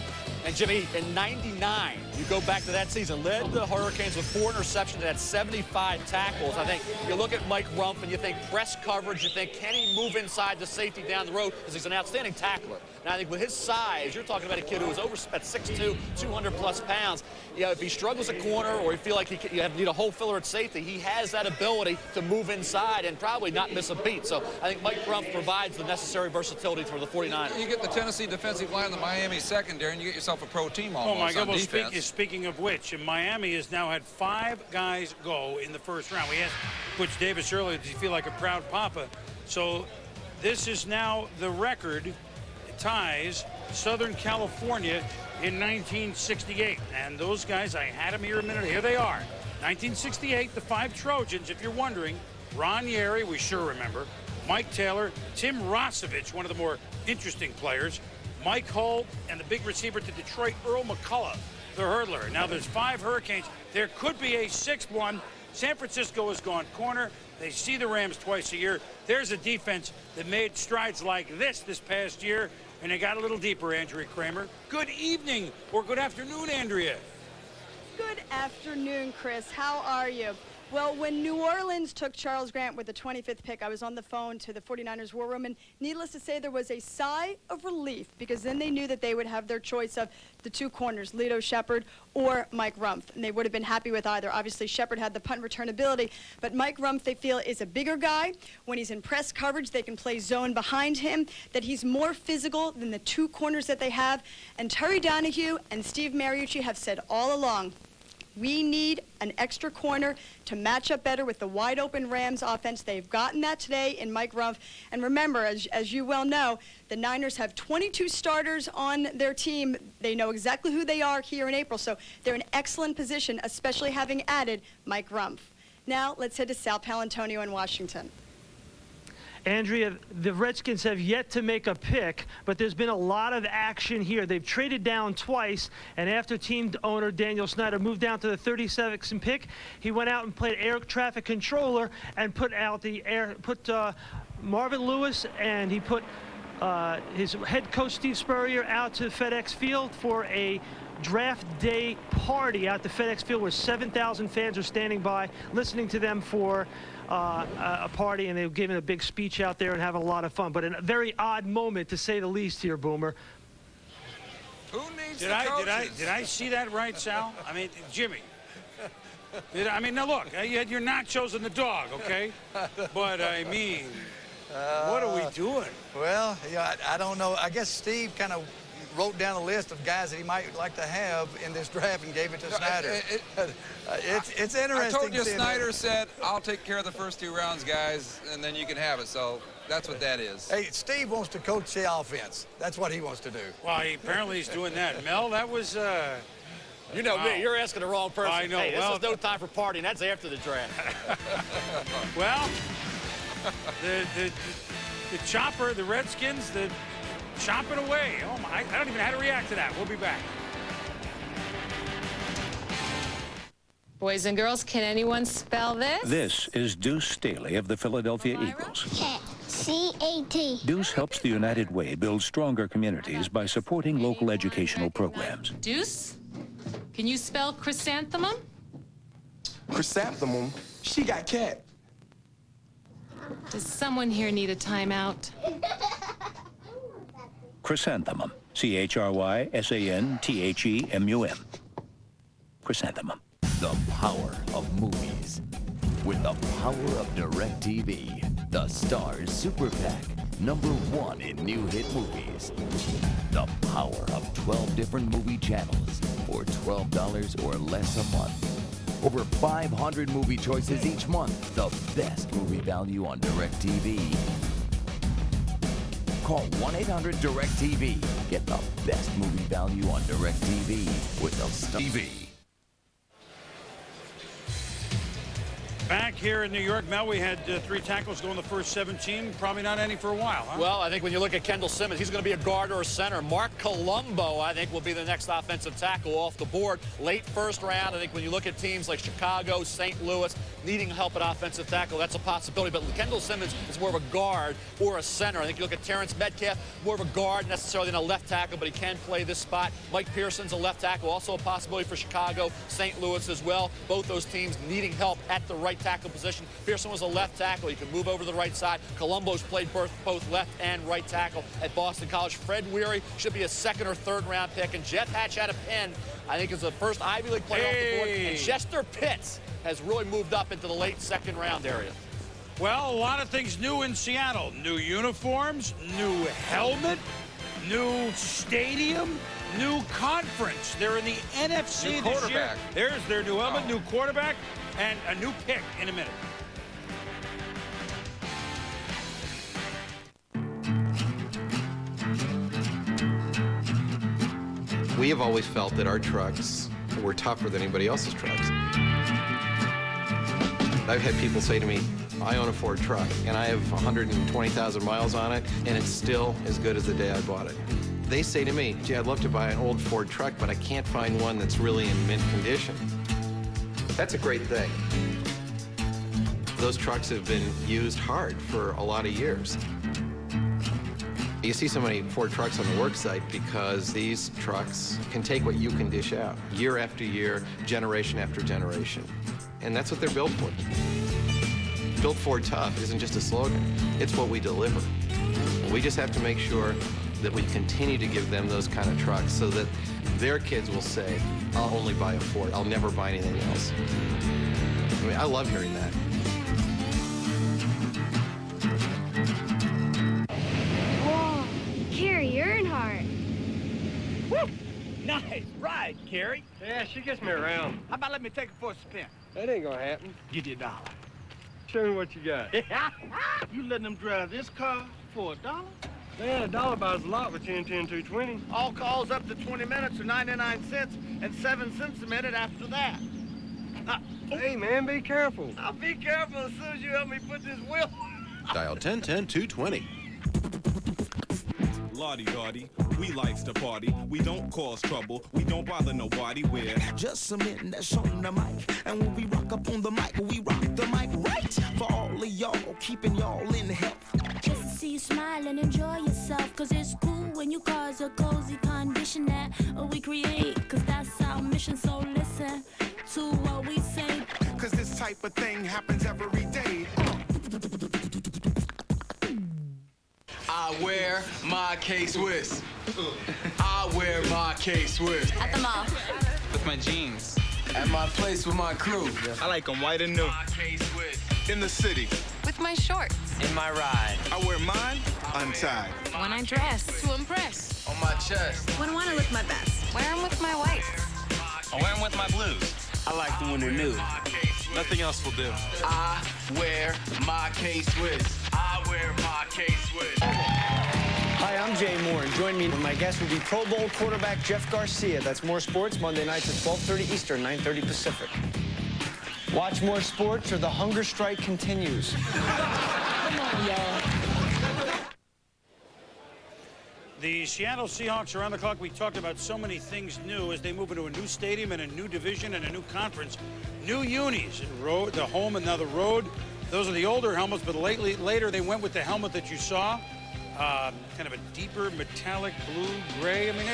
And Jimmy, in '99, you go back to that season, led the Hurricanes with 4 interceptions and had 75 tackles. I think you look at Mike Rumph and you think press coverage, you think can he move inside the safety down the road, because he's an outstanding tackler. And I think with his size, you're talking about a kid who is over at 6'2", 200-plus pounds. If he struggles at corner or you feel like you need a hole filler at safety, he has that ability to move inside and probably not miss a beat. So I think Mike Rumph provides the necessary versatility for the 49ers. You get the Tennessee defensive line, the Miami secondary, and you get yourself a pro team almost. Oh, my God. Well, speaking of which, Miami has now had 5 guys go in the first round. We asked Butch Davis earlier, does he feel like a proud papa? So this is now the record. Ties Southern California in 1968. And those guys, I had them here a minute. Here they are. 1968, the 5 Trojans, if you're wondering. Ron Yeri, we sure remember. Mike Taylor, Tim Rosevich, one of the more interesting players. Mike Hull, and the big receiver to Detroit, Earl McCullough, the hurdler. Now there's 5 Hurricanes. There could be a 6th one. San Francisco has gone corner. They see the Rams twice a year. There's a defense that made strides like this past year, and they got a little deeper, Andrea Kramer. Good evening, or good afternoon, Andrea. Good afternoon, Chris. How are you? Well, when New Orleans took Charles Grant with the 25th pick, I was on the phone to the 49ers war room, and needless to say, there was a sigh of relief, because then they knew that they would have their choice of the 2 corners, Lito Shepherd or Mike Rumph, and they would have been happy with either. Obviously, Shepherd had the punt return ability, but Mike Rumph, they feel, is a bigger guy. When he's in press coverage, they can play zone behind him, that he's more physical than the 2 corners that they have. And Terry Donahue and Steve Mariucci have said all along, We need an extra corner to match up better with the wide-open Rams offense. They've gotten that today in Mike Rumph. And remember, as you well know, the Niners have 22 starters on their team. They know exactly who they are here in April, so they're in excellent position, especially having added Mike Rumph. Now, let's head to Sal Palantonio in Washington. Andrea, the Redskins have yet to make a pick, but there's been a lot of action here. They've traded down twice, and after team owner Daniel Snyder moved down to the 37th pick, he went out and played air traffic controller and put Marvin Lewis, and he put his head coach Steve Spurrier out to FedEx Field for a draft day party out to FedEx Field where 7,000 fans are standing by listening to them for a party, and they were giving a big speech out there and having a lot of fun. But a very odd moment, to say the least, here, Boomer. Who needs Did I see that right, Sal? I mean, Jimmy. Now look, you had your nachos and the dog, okay? But I mean, what are we doing? Well, yeah, I don't know. I guess Steve kind of wrote down a list of guys that he might like to have in this draft and gave it to Snyder. It's interesting. I told you Snyder said, I'll take care of the first 2 rounds, guys, and then you can have it. So that's what that is. Hey, Steve wants to coach the offense. That's what he wants to do. Well, apparently he's doing that. Mel, that was... You know me, you're asking the wrong person. I know. Hey, this is no time for partying. That's after the draft. Well, the chopper, the Redskins, the chopping away. Oh my, I don't even know how to react to that. We'll be back. Boys and girls, can anyone spell this? This is Deuce Staley of the Philadelphia Eagles. Cat. C-A-T. Deuce helps the United Way build stronger communities by supporting local educational programs. Deuce? Can you spell chrysanthemum? Chrysanthemum? She got cat. Does someone here need a timeout? Chrysanthemum. C-H-R-Y-S-A-N-T-H-E-M-U-M. Chrysanthemum. The power of movies. With the power of DirecTV. The Stars Super PAC. #1 in new hit movies. The power of 12 different movie channels for $12 or less a month. Over 500 movie choices each month. The best movie value on DirecTV. Call 1-800-DirecTV. Get the best movie value on DirecTV with the TV. Back here in New York, Mel, we had 3 tackles go in the first 17. Probably not any for a while, huh? Well, I think when you look at Kendall Simmons, he's going to be a guard or a center. Mark Colombo, I think, will be the next offensive tackle off the board. Late first round, I think when you look at teams like Chicago, St. Louis, needing help at offensive tackle, that's a possibility. But Kendall Simmons is more of a guard or a center. I think you look at Terrence Metcalf, more of a guard necessarily than a left tackle, but he can play this spot. Mike Pearson's a left tackle, also a possibility for Chicago, St. Louis as well. Both those teams needing help at the right tackle position. Pearson was a left tackle. He can move over to the right side. Colombo's played both left and right tackle at Boston College. Fred Weary should be a 2nd or 3rd round pick. And Jeff Hatch out of Penn, I think, is the first Ivy League player off the board. And Chester Pitts has really moved up into the late 2nd round area. Well, a lot of things new in Seattle. New uniforms, new helmet, new stadium, new conference. They're in the NFC this year. There's their new helmet, new quarterback, and a new pick in a minute. We have always felt that our trucks were tougher than anybody else's trucks. I've had people say to me, I own a Ford truck, and I have 120,000 miles on it, and it's still as good as the day I bought it. They say to me, gee, I'd love to buy an old Ford truck, but I can't find one that's really in mint condition. That's a great thing. Those trucks have been used hard for a lot of years. You see so many Ford trucks on the work site because these trucks can take what you can dish out year after year, generation after generation. And that's what they're built for. Built Ford Tough isn't just a slogan, it's what we deliver. We just have to make sure that we continue to give them those kind of trucks so that their kids will say, I'll only buy a Ford, I'll never buy anything else. I mean, I love hearing that. Whoa, Gary Earnhardt. Woo! Nice. Right, Carrie. Yeah, she gets me around. How about let me take her for a spin? That ain't gonna happen. Give you $1. Show me what you got. You letting them drive this car for $1? Man, $1 buys a lot with 10-10-220. All calls up to 20 minutes are 99 cents and 7 cents a minute after that. Hey, man, be careful. I'll be careful as soon as you help me put this wheel. Dial 10-10-220. Lottie-dottie, we likes to party. We don't cause trouble. We don't bother nobody. We're just some men that's on the mic. And when we rock up on the mic, we rock the mic right. For all of y'all, keeping y'all in health. Just to see you smile and enjoy yourself. Cause it's cool when you cause a cozy condition that we create. Cause that's our mission, so listen to what we say. Cause this type of thing happens every day. I wear my K-Swiss. I wear my K-Swiss. At the mall. With my jeans. At my place with my crew. I like them white and new. In the city. With my shorts. In my ride. I wear mine untied. When I dress. To impress. On my chest. When I want to look my best. Wear them with my wife. I wear them with my blues. I like them when they're new. Nothing else will do. I wear my K-Swiss. I wear my K-Swiss. Hi, I'm Jay Moore, and join me when my guest will be Pro Bowl quarterback Jeff Garcia. That's More Sports, Monday nights at 12:30 Eastern, 9:30 Pacific. Watch More Sports or the hunger strike continues. Come on, y'all. The Seattle Seahawks are on the clock. We talked about so many things new as they move into a new stadium and a new division and a new conference. New unis, road, the home and now the road. Those are the older helmets, but later they went with the helmet that you saw. Kind of a deeper metallic blue, gray. I mean,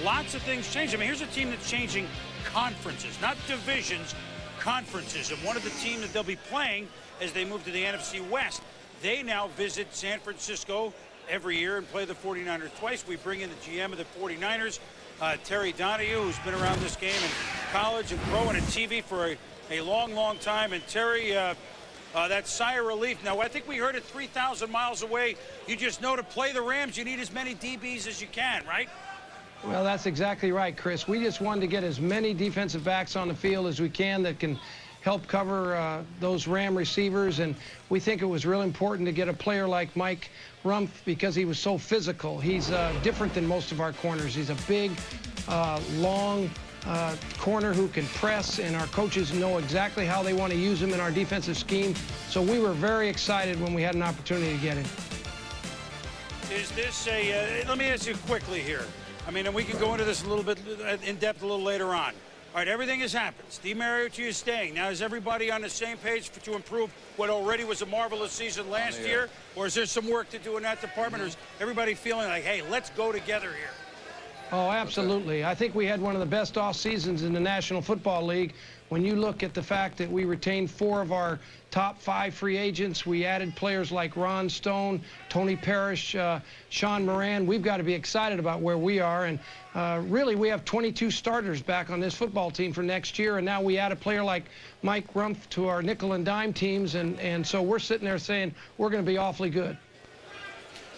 lots of things changed. I mean, here's a team that's changing conferences, not divisions, conferences. And one of the teams that they'll be playing as they move to the NFC West, they now visit San Francisco every year and play the 49ers twice. We bring in the GM of the 49ers, Terry Donahue, who's been around this game in college and pro and in TV for a long, long time. And Terry, that sigh of relief. Now, I think we heard it 3,000 miles away. You just know to play the Rams, you need as many DBs as you can, right? Well, that's exactly right, Chris. We just wanted to get as many defensive backs on the field as we can that can help cover those Ram receivers, and we think it was real important to get a player like Mike Rumpf because he was so physical. He's different than most of our corners. He's a big, long corner who can press, and our coaches know exactly how they want to use him in our defensive scheme. So we were very excited when we had an opportunity to get him. Is this let me ask you quickly here. I mean, and we can go into this a little bit in depth a little later on. All right, everything has happened. Steve Mariucci is staying. Now, is everybody on the same page to improve what already was a marvelous season last year? Or is there some work to do in that department? Or is everybody feeling like, hey, let's go together here? Oh, absolutely. I think we had one of the best off seasons in the National Football League. When you look at the fact that we retained 4 of our top 5 free agents, we added players like Ron Stone, Tony Parrish, Sean Moran. We've got to be excited about where we are. And really, we have 22 starters back on this football team for next year. And now we add a player like Mike Rumpf to our nickel and dime teams. And so we're sitting there saying we're going to be awfully good.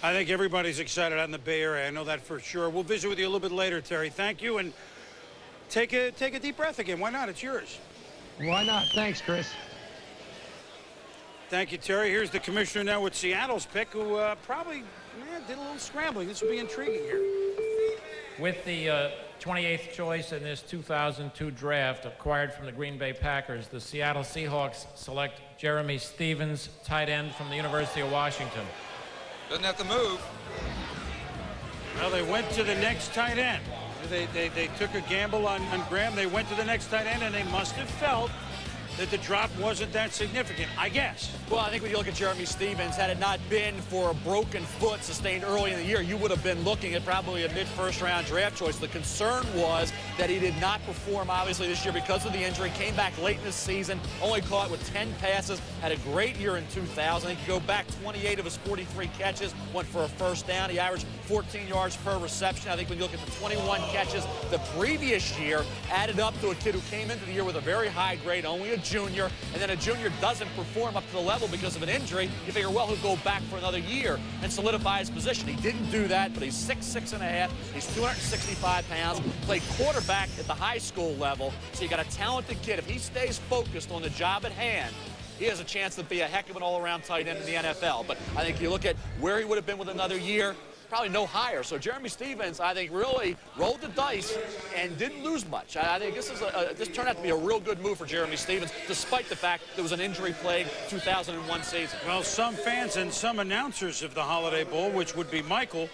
I think everybody's excited out in the Bay Area. I know that for sure. We'll visit with you a little bit later, Terry. Thank you. And take a deep breath again. Why not? It's yours. Why not? Thanks, Chris. Thank you, Terry. Here's the commissioner now with Seattle's pick, who probably did a little scrambling. This will be intriguing here. With the 28th choice in this 2002 draft acquired from the Green Bay Packers, the Seattle Seahawks select Jeremy Stevens, tight end from the University of Washington. Doesn't have to move. Well, they went to the next tight end. They took a gamble on Graham. They went to the next tight end, and they must have felt that the drop wasn't that significant, I guess. Well, I think when you look at Jeremy Stevens, had it not been for a broken foot sustained early in the year, you would have been looking at probably a mid-first round draft choice. The concern was that he did not perform, obviously, this year because of the injury. Came back late in the season, only caught with 10 passes, had a great year in 2000. He could go back 28 of his 43 catches, went for a first down. He averaged 14 yards per reception. I think when you look at the 21 catches the previous year, added up to a kid who came into the year with a very high grade, only a junior, and then a junior doesn't perform up to the level because of an injury, you figure, well, he'll go back for another year and solidify his position. He didn't do that, but he's 6'6½". He's 265 pounds, played quarterback at the high school level, so you got a talented kid. If he stays focused on the job at hand, he has a chance to be a heck of an all-around tight end in the NFL. But I think you look at where he would have been with another year, probably no higher. So Jeremy Stevens, I think, really rolled the dice and didn't lose much. I think this turned out to be a real good move for Jeremy Stevens, despite the fact there was an injury-plagued 2001 season. Well, some fans and some announcers of the Holiday Bowl, which would be Michael,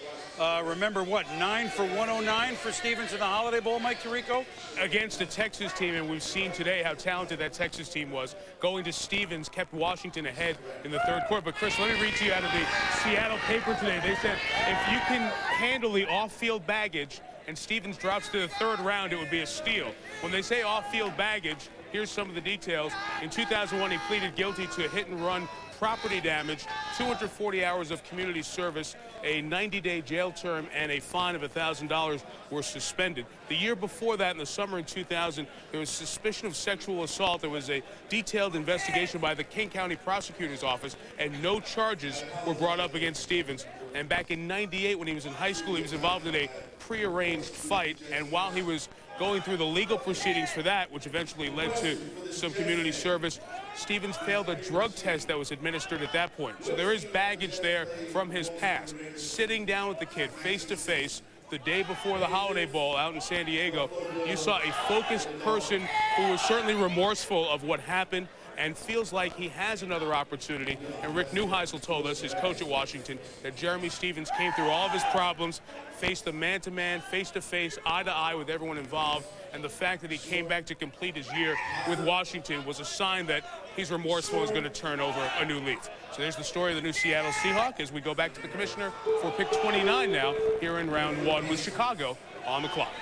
remember what, 9 for 109 for Stevens in the Holiday Bowl, Mike Tirico? Against the Texas team, and we've seen today how talented that Texas team was. Going to Stevens kept Washington ahead in the third quarter. But Chris, let me read to you out of the Seattle paper today. They said if you can handle the off-field baggage and Stevens drops to the third round, it would be a steal. When they say off-field baggage, here's some of the details. In 2001, he pleaded guilty to hit-and-run property damage, 240 hours of community service, a 90-day jail term, and a fine of $1,000 were suspended. The year before that, in the summer in 2000, there was suspicion of sexual assault. There was a detailed investigation by the King County Prosecutor's Office, and no charges were brought up against Stevens. And back in '98, when he was in high school, he was involved in a prearranged fight, and while he was going through the legal proceedings for that, which eventually led to some community service, Stevens failed a drug test that was administered at that point. So there is baggage there from his past. Sitting down with the kid face-to-face the day before the Holiday Bowl out in San Diego, you saw a focused person who was certainly remorseful of what happened and feels like he has another opportunity. And Rick Neuheisel told us, his coach at Washington, that Jeremy Stevens came through all of his problems, faced a man-to-man, face-to-face, eye-to-eye with everyone involved, and the fact that he came back to complete his year with Washington was a sign that he's remorseful and is going to turn over a new leaf. So there's the story of the new Seattle Seahawk as we go back to the commissioner for pick 29 now here in round 1 with Chicago on the clock.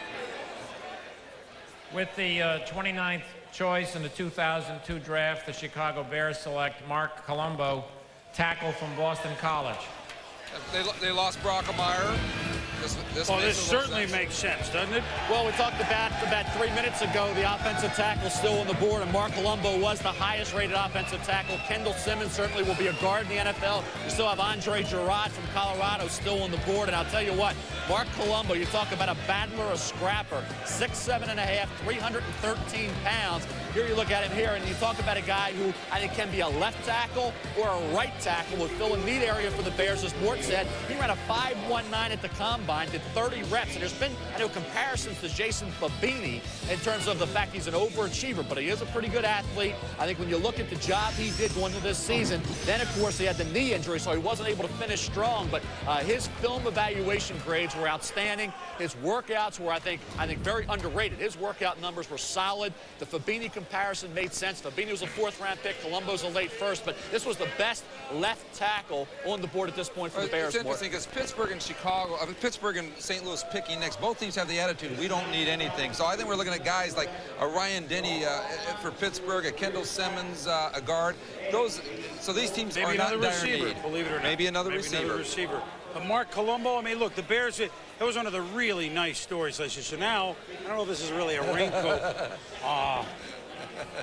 With the 29th choice in the 2002 draft, the Chicago Bears select Mark Colombo, tackle from Boston College. They lost Brockemeyer. This certainly makes sense, doesn't it? Well, we talked about 3 minutes ago, the offensive tackle still on the board, and Mark Colombo was the highest-rated offensive tackle. Kendall Simmons certainly will be a guard in the NFL. You still have Andre Girard from Colorado still on the board, and I'll tell you what, Mark Colombo, you talk about a battler, a scrapper, 6'7½", 313 pounds. Here you look at him here, and you talk about a guy who I think can be a left tackle or a right tackle, will fill a need area for the Bears, as Mort said. He ran a 5.19 at the Combine, did 30 reps, and there's been, I know, comparisons to Jason Fabini in terms of the fact he's an overachiever, but he is a pretty good athlete. I think when you look at the job he did going into this season, then, of course, he had the knee injury, so he wasn't able to finish strong, but his film evaluation grades were outstanding. His workouts were, I think, very underrated. His workout numbers were solid. The Fabini comparison made sense. Fabini was a 4th-round pick. Colombo's a late first, but this was the best left tackle on the board at this point for the Bears. It's interesting because Pittsburgh and Chicago, Pittsburgh and St. Louis picking next, both teams have the attitude, we don't need anything. So I think we're looking at guys like a Ryan Denny for Pittsburgh, a Kendall Simmons, a guard. So these teams maybe are not in dire need. Believe it or not. Maybe another receiver. But Mark Colombo, I mean, look, the Bears, it was one of the really nice stories last year. So now, I don't know if this is really a raincoat.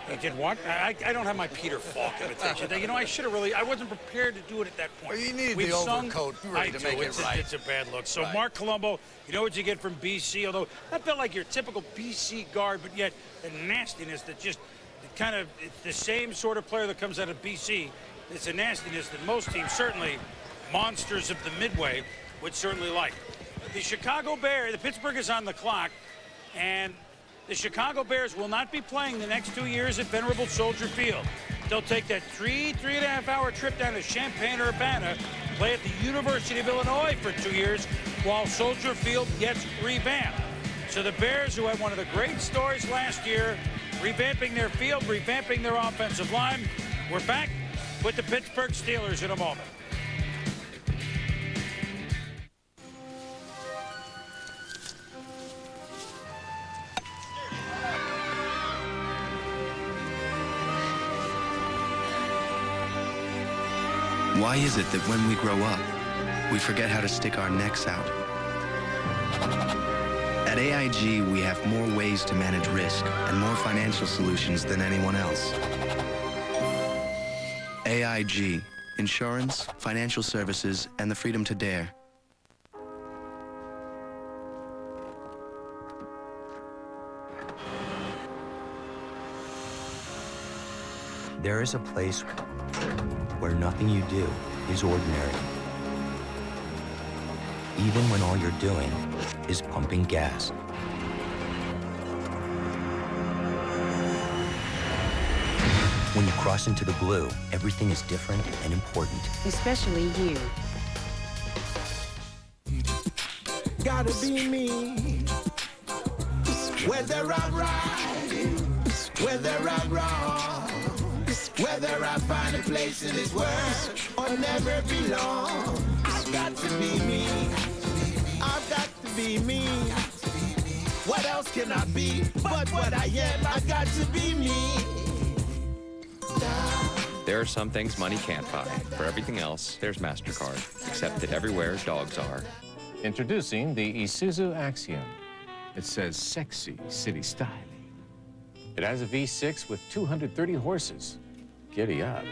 He did what? I don't have my Peter Falk imitation. You know, I wasn't prepared to do it at that point. Well, you need the overcoat ready to make it right. It's a bad look. So Mark Colombo, you know what you get from BC, although that felt like your typical BC guard, but yet the nastiness that just kind of, it's the same sort of player that comes out of BC. It's a nastiness that most teams, certainly monsters of the Midway, would certainly like. The Chicago Bears, the Pittsburgh is on the clock, and the Chicago Bears will not be playing the next 2 years at Venerable Soldier Field. They'll take that 3.5-hour trip down to Champaign-Urbana, play at the University of Illinois for 2 years while Soldier Field gets revamped. So the Bears, who had one of the great stories last year, revamping their field, revamping their offensive line, we're back with the Pittsburgh Steelers in a moment. Why is it that when we grow up, we forget how to stick our necks out? At AIG, we have more ways to manage risk and more financial solutions than anyone else. AIG, insurance, financial services, and the freedom to dare. There is a place where nothing you do is ordinary. Even when all you're doing is pumping gas. When you cross into the blue, everything is different and important. Especially you. Gotta be me. Whether I'm right, whether I'm wrong, whether I find a place in this world or never belong, I've got to be me. I've got to be me. What else can I be but what I am? I've got to be me. There are some things money can't buy. For everything else, there's MasterCard. Except that everywhere dogs are. Introducing the Isuzu Axiom. It says sexy city styling. It has a V6 with 230 horses. Giddy up.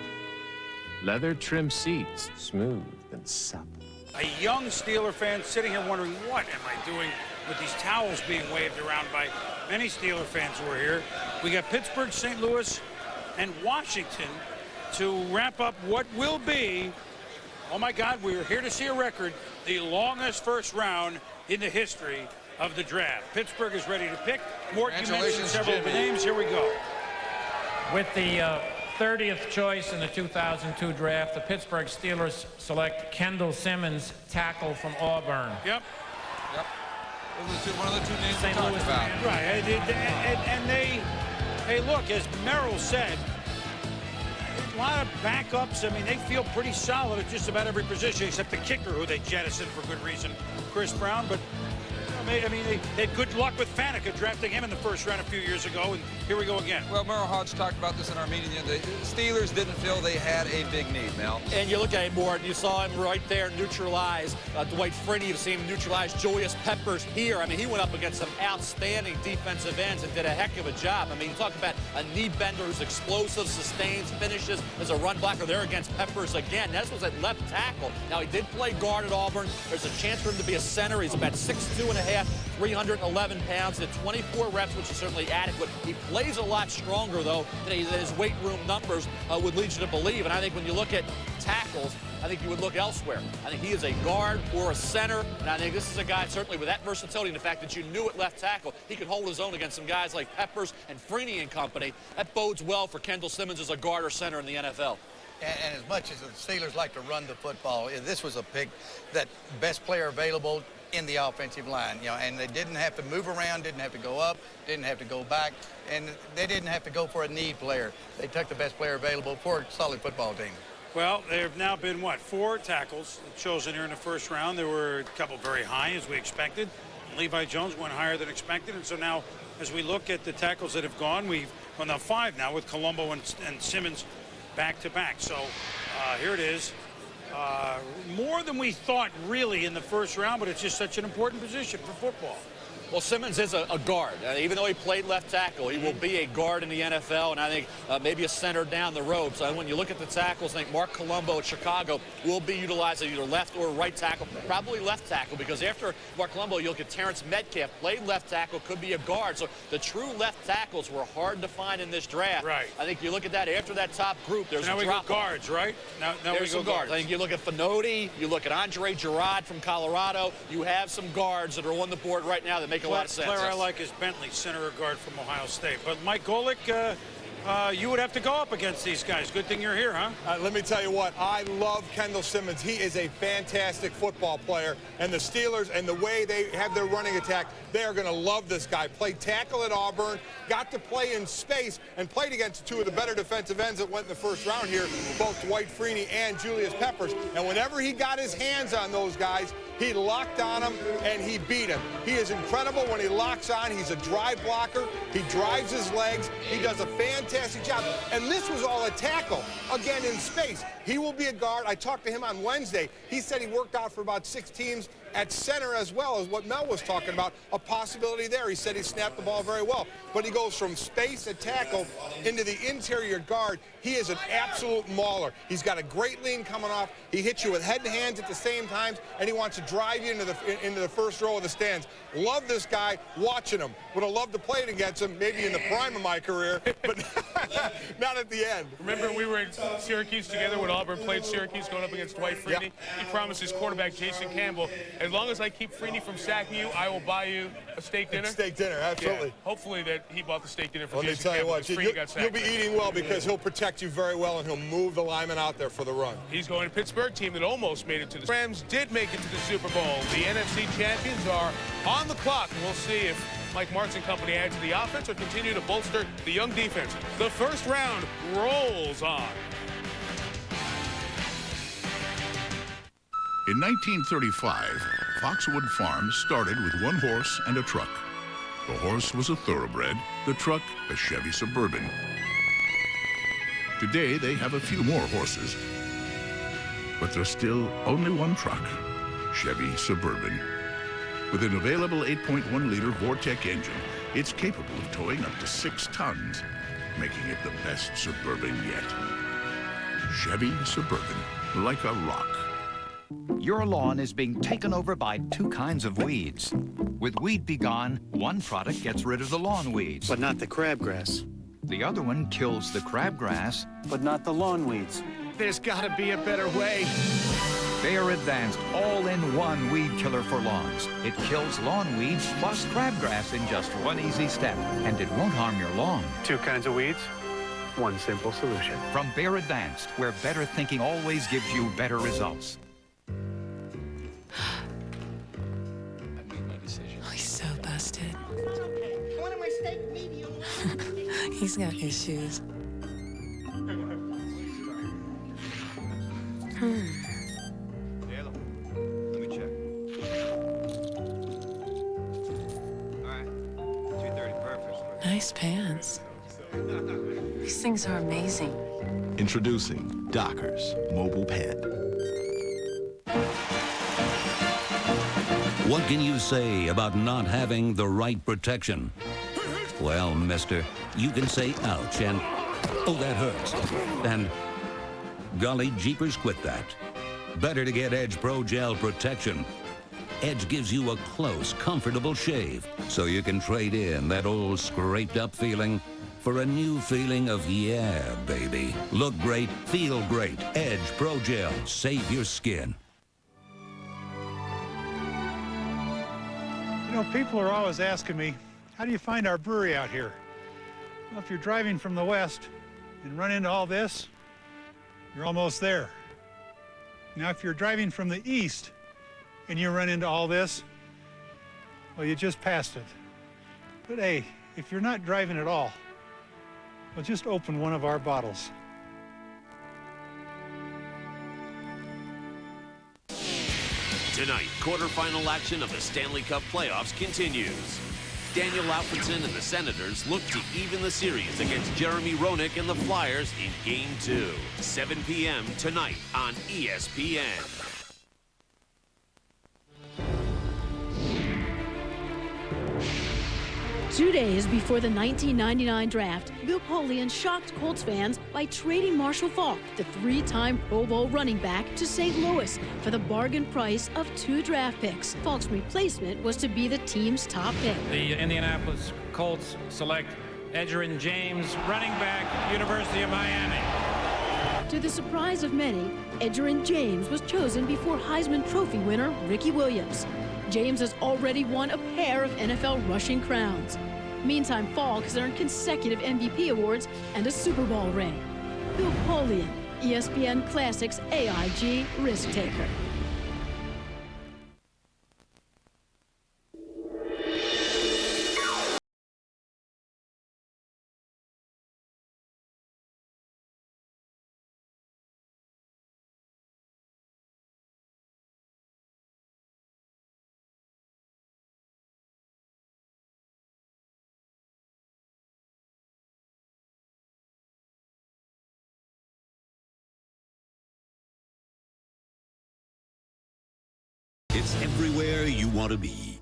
Leather trim seats, smooth and supple. A young Steeler fan sitting here wondering, what am I doing with these towels being waved around by many Steeler fans who are here. We got Pittsburgh, St. Louis, and Washington to wrap up what will be, oh my God, we're here to see a record, the longest first round in the history of the draft. Pittsburgh is ready to pick. Mort, you mentioned several of the names. Here we go. With the 30th choice in the 2002 draft, the Pittsburgh Steelers select Kendall Simmons, tackle from Auburn. Yep. Yep. Those are one of the two names we St. talked Louis about. man. Right, and they, hey, look, as Merrill said, a lot of backups. I mean, they feel pretty solid at just about every position except the kicker, who they jettisoned for good reason, Chris Brown. But I mean, they had good luck with Faneca drafting him in the first round a few years ago, and here we go again. Well, Merrill Hodge talked about this in our meeting. The Steelers didn't feel they had a big need, Mel. And you look at him more, and you saw him right there neutralize Dwight Freeney. You've seen him neutralize Julius Peppers here. I mean, he went up against some outstanding defensive ends and did a heck of a job. I mean, you talk about a knee bender who's explosive, sustains, finishes as a run blocker there against Peppers again. This was at left tackle. Now, he did play guard at Auburn. There's a chance for him to be a center. He's about 6'2 and a half, 311 pounds, at 24 reps, which is certainly adequate. He plays a lot stronger, though, than his weight room numbers would lead you to believe. And I think when you look at tackles, I think you would look elsewhere. I think he is a guard or a center, and I think this is a guy, certainly with that versatility and the fact that you knew at left tackle, he could hold his own against some guys like Peppers and Freeney and company. That bodes well for Kendall Simmons as a guard or center in the NFL. And as much as the Steelers like to run the football, this was a pick that best player available in the offensive line, you know, and they didn't have to move around, didn't have to go up, didn't have to go back, and they didn't have to go for a need player. They took the best player available for a solid football team. Well, there have now been, what, 4 tackles chosen here in the first round. There were a couple very high, as we expected. Levi Jones went higher than expected, and so now, as we look at the tackles that have gone, we've gone now 5 now with Colombo and Simmons back-to-back. So here it is. More than we thought, really, in the first round, but it's just such an important position for football. Well, Simmons is a guard. Even though he played left tackle, he will be a guard in the NFL, and I think maybe a center down the road. So when you look at the tackles, I think Mark Colombo at Chicago will be utilized at either left or right tackle, probably left tackle, because after Mark Colombo, you look at Terrence Metcalf, played left tackle, could be a guard. So the true left tackles were hard to find in this draft. Right. I think you look at that after that top group, there's so now a drop. We go guards, right? Now there's we go some guards. I think you look at Finoti, you look at Andre Gerard from Colorado. You have some guards that are on the board right now that make a lot of sense. Player I like is Bentley, center or guard from Ohio State. But Mike Golick, you would have to go up against these guys. Good thing you're here, huh? Let me tell you what, I love Kendall Simmons. He is a fantastic football player. And the Steelers and the way they have their running attack, they are going to love this guy. Played tackle at Auburn, got to play in space, and played against 2 of the better defensive ends that went in the first round here, both Dwight Freeney and Julius Peppers. And whenever he got his hands on those guys, he locked on them, and he beat him. He is incredible when he locks on. He's a drive blocker. He drives his legs. He does a fantastic job. And this was all a tackle, again, in space. He will be a guard. I talked to him on Wednesday. He said he worked out for about 6 teams at center as well, as what Mel was talking about, a possibility there. He said he snapped the ball very well, but he goes from space at tackle into the interior guard. He is an absolute mauler. He's got a great lean coming off. He hits you with head and hands at the same time, and he wants to drive you into the first row of the stands. Love this guy, watching him. Would have loved to play against him, maybe in the prime of my career, but not at the end. Remember, we were at Syracuse together when Auburn played Syracuse, going up against Dwight Freeney. Yeah. He promised his quarterback, Jason Campbell, as long as I keep Freeney from sacking you, I will buy you a steak dinner. Steak dinner, absolutely. Yeah, hopefully that he bought the steak dinner for Let me Jason tell you Campbell. what, Freeney got sacked. you'll be eating well because he'll protect you very well, and he'll move the lineman out there for the run. He's going to Pittsburgh, team that almost made it to the Rams, did make it to the Super Bowl. The NFC champions are on the clock, and we'll see if Mike Martz and company add to the offense or continue to bolster the young defense. The first round rolls on. In 1935, Foxwood Farms started with one horse and a truck. The horse was a thoroughbred, the truck a Chevy Suburban. Today, they have a few more horses, but there's still only one truck, Chevy Suburban. With an available 8.1-liter Vortec engine, it's capable of towing up to 6 tons, making it the best Suburban yet. Chevy Suburban, like a rock. Your lawn is being taken over by 2 kinds of weeds. With Weed Be Gone, one product gets rid of the lawn weeds. But not the crabgrass. The other one kills the crabgrass. But not the lawn weeds. There's gotta be a better way. Bayer Advanced all-in-one weed killer for lawns. It kills lawn weeds plus crabgrass in just one easy step. And it won't harm your lawn. 2 kinds of weeds, one simple solution. From Bayer Advanced, where better thinking always gives you better results. Oh, he's so busted. He's got issues. Let me check. All right, 2:30, perfect. Nice pants. These things are amazing. Introducing Dockers Mobile Pant. What can you say about not having the right protection? Well, mister, you can say ouch and, oh, that hurts. And, golly jeepers, quit that. Better to get Edge Pro Gel Protection. Edge gives you a close, comfortable shave, so you can trade in that old scraped up feeling for a new feeling of, yeah, baby. Look great, feel great. Edge Pro Gel. Save your skin. You know, people are always asking me, how do you find our brewery out here? Well, if you're driving from the west and run into all this, you're almost there. Now, if you're driving from the east and you run into all this, well, you just passed it. But hey, if you're not driving at all, well, just open one of our bottles. Tonight, quarterfinal action of the Stanley Cup playoffs continues. Daniel Alfredson and the Senators look to even the series against Jeremy Roenick and the Flyers in Game 2. 7 p.m. tonight on ESPN. 2 days before the 1999 draft, Bill Polian shocked Colts fans by trading Marshall Faulk, the 3-time Pro Bowl running back, to St. Louis for the bargain price of 2 draft picks. Faulk's replacement was to be the team's top pick. The Indianapolis Colts select Edgerrin James, running back, University of Miami. To the surprise of many, Edgerrin James was chosen before Heisman Trophy winner Ricky Williams. James has already won a pair of NFL rushing crowns. Meantime, Faulk has earned consecutive MVP awards and a Super Bowl ring. Bill Polian, ESPN Classics AIG risk taker. It's everywhere you want to be.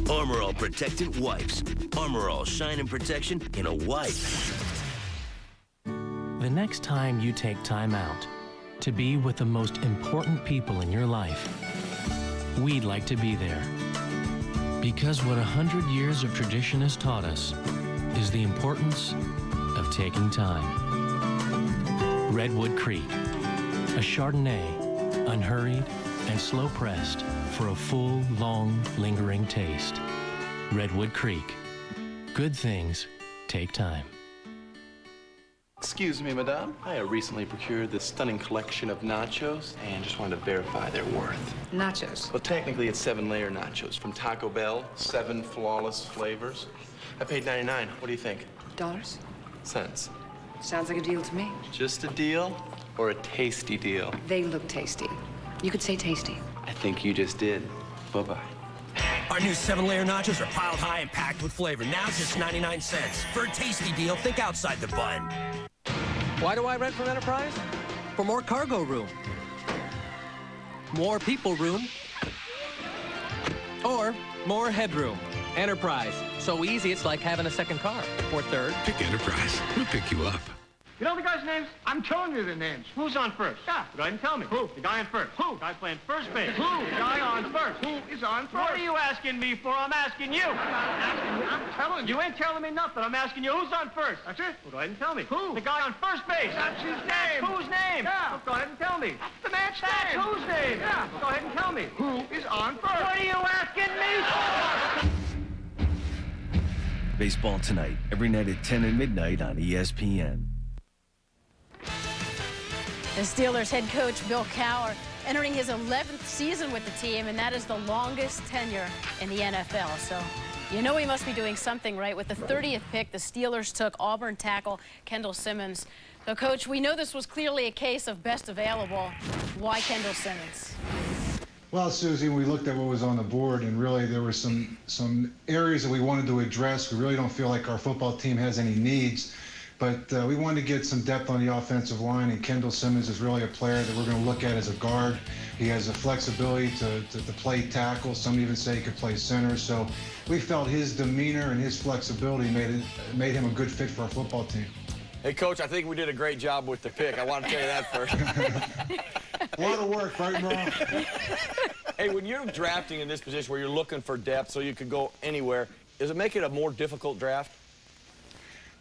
Armor All Protectant Wipes. Armor All Shine and Protection in a wipe. The next time you take time out to be with the most important people in your life, we'd like to be there. Because what 100 years of tradition has taught us is the importance of taking time. Redwood Creek, a Chardonnay, unhurried and slow pressed for a full, long, lingering taste. Redwood Creek. Good things take time. Excuse me, madame. I recently procured this stunning collection of nachos and just wanted to verify their worth. Nachos? Well, technically, it's 7-layer nachos from Taco Bell, 7 flawless flavors. I paid $99. What do you think? Dollars? Cents. Sounds like a deal to me. Just a deal or a tasty deal? They look tasty. You could say tasty. I think you just did. Bye-bye. Our new 7-layer nachos are piled high and packed with flavor. Now just 99 cents. For a tasty deal, think outside the bun. Why do I rent from Enterprise? For more cargo room. More people room. Or more headroom. Enterprise. So easy, it's like having a second car. Or third. Pick Enterprise. We'll pick you up. You know the guys' names? I'm telling you the names. Who's on first? Yeah, go ahead and tell me. Who? The guy on first. Who? The guy playing first base. Who? The guy on first. Who is on first? What are you asking me for? I'm asking you. I'm not asking you. I'm telling you. You ain't telling me nothing. I'm asking you who's on first. That's it? Well, go ahead and tell me. Who? The guy on first base. That's his name. Whose name? Yeah. Well, go ahead and tell me. That's the man's name. That's whose name? Yeah. Well, go ahead and tell me. Who is on first? What are you asking me for? Baseball Tonight, every night at 10 and midnight on ESPN. The Steelers head coach Bill Cowher entering his 11th season with the team, and that is the longest tenure in the NFL. So you know he must be doing something right. With the 30th pick, the Steelers took Auburn tackle Kendall Simmons. So, Coach, we know this was clearly a case of best available. Why Kendall Simmons? Well, Susie, we looked at what was on the board, and really there were some areas that we wanted to address. We really don't feel like our football team has any needs. But we wanted to get some depth on the offensive line, and Kendall Simmons is really a player that we're going to look at as a guard. He has the flexibility to play tackle. Some even say he could play center. So we felt his demeanor and his flexibility made him a good fit for our football team. Hey, Coach, I think we did a great job with the pick. I want to tell you that first. A lot of work, right, bro? Hey, when you're drafting in this position where you're looking for depth so you could go anywhere, does it make it a more difficult draft?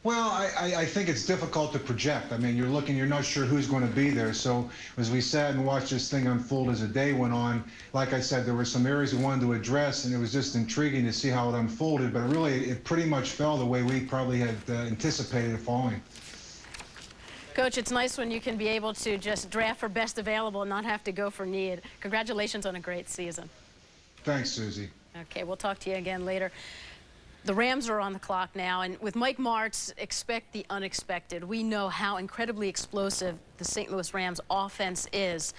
Well, I think it's difficult to project. I mean, you're not sure who's going to be there. So as we sat and watched this thing unfold as the day went on, like I said, there were some areas we wanted to address, and it was just intriguing to see how it unfolded. But really, it pretty much fell the way we probably had anticipated it falling. Coach, it's nice when you can be able to just draft for best available and not have to go for need. Congratulations on a great season. Thanks, Susie. Okay, we'll talk to you again later. The Rams are on the clock now, and with Mike Martz, expect the unexpected. We know how incredibly explosive the St. Louis Rams offense is.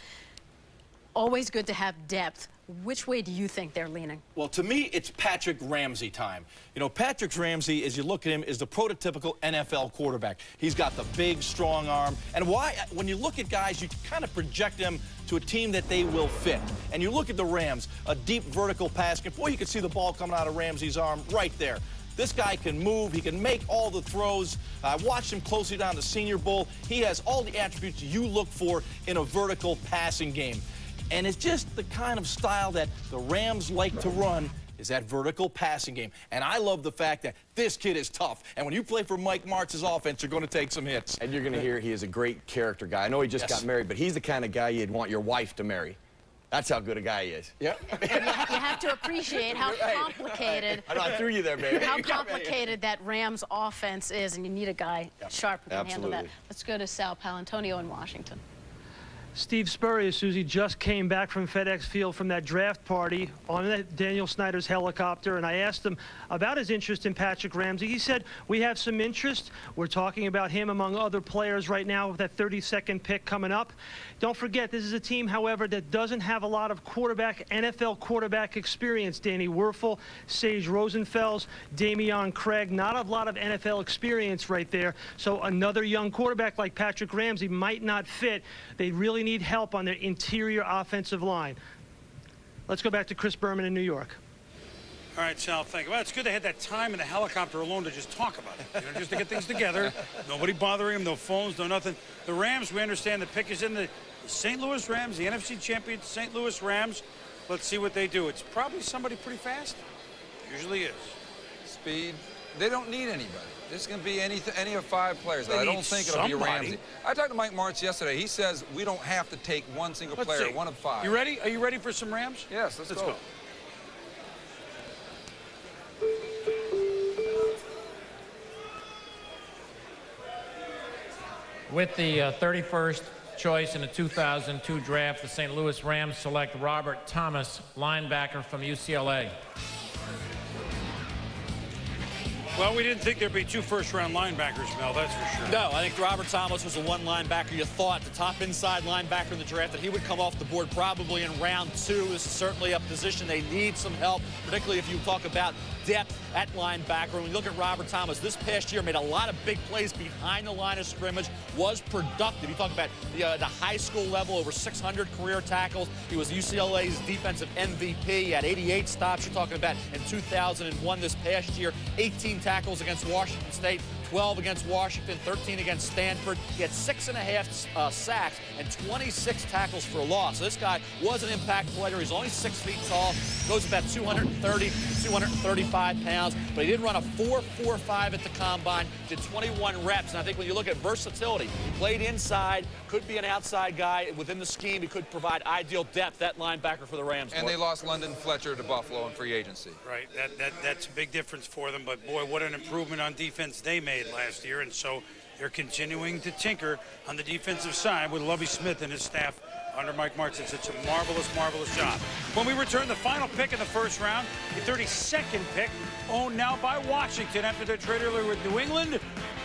Always good to have depth. Which way do you think they're leaning? Well, to me, it's Patrick Ramsey time. You know, Patrick Ramsey, as you look at him, is the prototypical NFL quarterback. He's got the big, strong arm. And when you look at guys, you kind of project them to a team that they will fit. And you look at the Rams, a deep vertical pass. Boy, you can see the ball coming out of Ramsey's arm right there. This guy can move. He can make all the throws. I watched him closely down the Senior Bowl. He has all the attributes you look for in a vertical passing game. And it's just the kind of style that the Rams like to run is that vertical passing game. And I love the fact that this kid is tough. And when you play for Mike Martz's offense, you're going to take some hits. And you're going to hear he is a great character guy. I know he just got married, but he's the kind of guy you'd want your wife to marry. That's how good a guy he is. Yeah. You have to appreciate how complicated. I know, I threw you there, baby. How complicated that Rams offense is, and you need a guy sharp who can handle that. Let's go to Sal Palantonio in Washington. Steve Spurrier, Susie, just came back from FedEx Field from that draft party on Daniel Snyder's helicopter, and I asked him about his interest in Patrick Ramsey. He said, we have some interest. We're talking about him among other players right now with that 32nd pick coming up. Don't forget, this is a team, however, that doesn't have a lot of NFL quarterback experience. Danny Werfel, Sage Rosenfels, Damian Craig, not a lot of NFL experience right there. So another young quarterback like Patrick Ramsey might not fit. They really need help on their interior offensive line. Let's go back to Chris Berman in New York. All right, Sal, thank you. Well, it's good they had that time in the helicopter alone to just talk about it, just to get things together. Nobody bothering them, no phones, no nothing. The Rams, we understand the pick is in the St. Louis Rams, the NFC champion St. Louis Rams. Let's see what they do. It's probably somebody pretty fast. Usually is. Speed. They don't need anybody. This can be any of 5 players. I don't think it'll be Ramsey. I talked to Mike Martz yesterday. He says we don't have to take one single player, one of 5. You ready? Are you ready for some Rams? Yes, let's go. With the 31st choice in the 2002 draft, the St. Louis Rams select Robert Thomas, linebacker from UCLA. Well, we didn't think there'd be 2 first-round linebackers, Mel, that's for sure. No, I think Robert Thomas was the one linebacker you thought, the top inside linebacker in the draft, that he would come off the board probably in round 2. This is certainly a position they need some help, particularly if you talk about depth at linebacker. When we look at Robert Thomas, this past year made a lot of big plays behind the line of scrimmage, was productive. You talk about the high school level, over 600 career tackles. He was UCLA's defensive MVP. He had 88 stops. You're talking about in 2001 this past year, 18 tackles against Washington State, 12 against Washington, 13 against Stanford. He had 6.5 sacks and 26 tackles for a loss. So this guy was an impact player. He's only 6 feet tall, goes about 230, 235 pounds, but he did run a 4.45 at the combine, did 21 reps. And I think when you look at versatility, he played inside, could be an outside guy within the scheme. He could provide ideal depth at linebacker for the Rams. And they lost London Fletcher to Buffalo in free agency. Right, that's a big difference for them, but boy, what an improvement on defense they made last year, and so they're continuing to tinker on the defensive side with Lovie Smith and his staff under Mike Martz. It's such a marvelous, marvelous job. When we return, the final pick in the first round, the 32nd pick, owned now by Washington after their trade earlier with New England.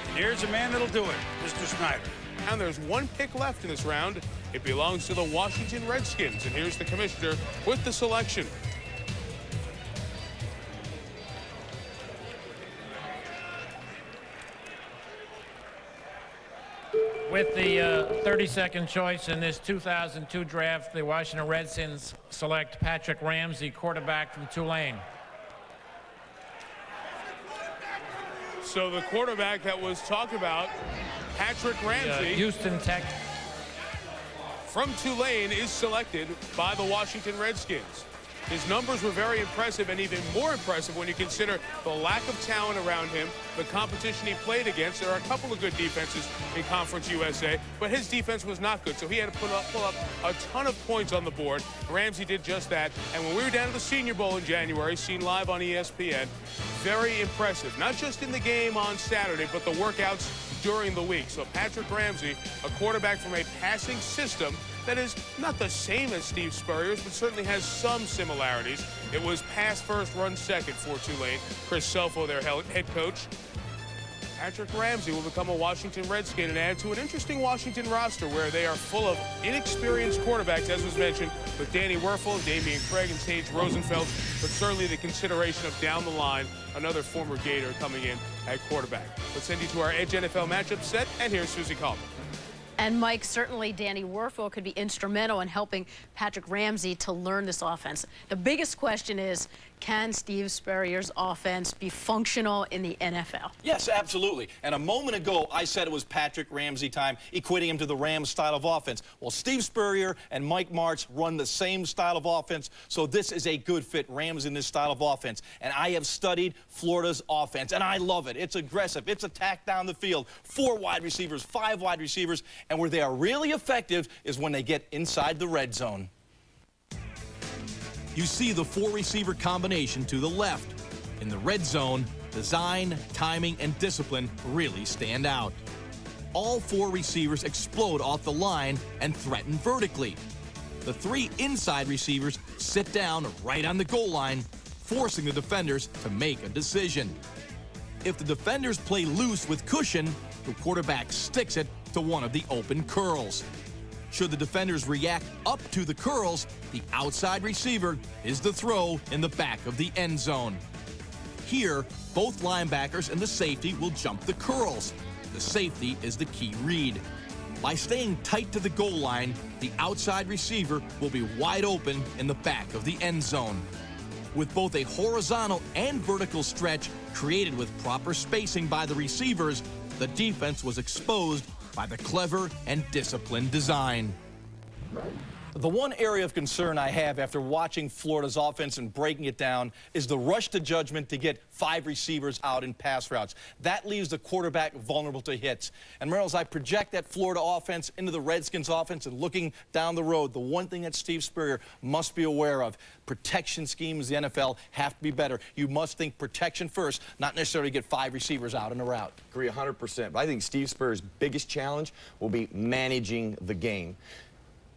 And here's a man that'll do it, Mr. Snyder. And there's 1 pick left in this round. It belongs to the Washington Redskins, and here's the commissioner with the selection. With the 32nd choice in this 2002 draft, the Washington Redskins select Patrick Ramsey, quarterback from Tulane. So the quarterback that was talked about, Patrick Ramsey, Houston Tech, from Tulane, is selected by the Washington Redskins. His numbers were very impressive, and even more impressive when you consider the lack of talent around him, the competition he played against. There are a couple of good defenses in Conference USA, but his defense was not good, so he had to pull up a ton of points on the board. Ramsey did just that, and when we were down at the Senior Bowl in January, seen live on ESPN, very impressive, not just in the game on Saturday, but the workouts during the week. So Patrick Ramsey, a quarterback from a passing system that is not the same as Steve Spurrier's, but certainly has some similarities. It was pass first, run second for Tulane. Chris Selfo, their head coach. Patrick Ramsey will become a Washington Redskin and add to an interesting Washington roster where they are full of inexperienced quarterbacks, as was mentioned, with Danny Werfel, Damian Craig, and Sage Rosenfeld, but certainly the consideration of down the line, another former Gator coming in at quarterback. Let's send you to our Edge NFL matchup set, and here's Susie Coleman. And Mike, certainly Danny Werfel could be instrumental in helping Patrick Ramsey to learn this offense. The biggest question is, can Steve Spurrier's offense be functional in the NFL? Yes, absolutely. And a moment ago, I said it was Patrick Ramsey time, equating him to the Rams style of offense. Well, Steve Spurrier and Mike Martz run the same style of offense, so this is a good fit, Rams in this style of offense. And I have studied Florida's offense, and I love it. It's aggressive. It's attack down the field. 4 wide receivers, 5 wide receivers, and where they are really effective is when they get inside the red zone. You see the 4-receiver combination to the left. In the red zone, design, timing, and discipline really stand out. all 4 receivers explode off the line and threaten vertically. The 3 inside receivers sit down right on the goal line, forcing the defenders to make a decision. If the defenders play loose with cushion, the quarterback sticks it to one of the open curls. Should the defenders react up to the curls, the outside receiver is the throw in the back of the end zone. Here, both linebackers and the safety will jump the curls. The safety is the key read. By staying tight to the goal line, the outside receiver will be wide open in the back of the end zone. With both a horizontal and vertical stretch created with proper spacing by the receivers, the defense was exposed by the clever and disciplined design. The one area of concern I have after watching Florida's offense and breaking it down is the rush to judgment to get 5 receivers out in pass routes. That leaves the quarterback vulnerable to hits. And Merrill, as I project that Florida offense into the Redskins offense and looking down the road, the one thing that Steve Spurrier must be aware of, protection schemes in the NFL have to be better. You must think protection first, not necessarily get 5 receivers out in a route. Agree 100%. But I think Steve Spurrier's biggest challenge will be managing the game.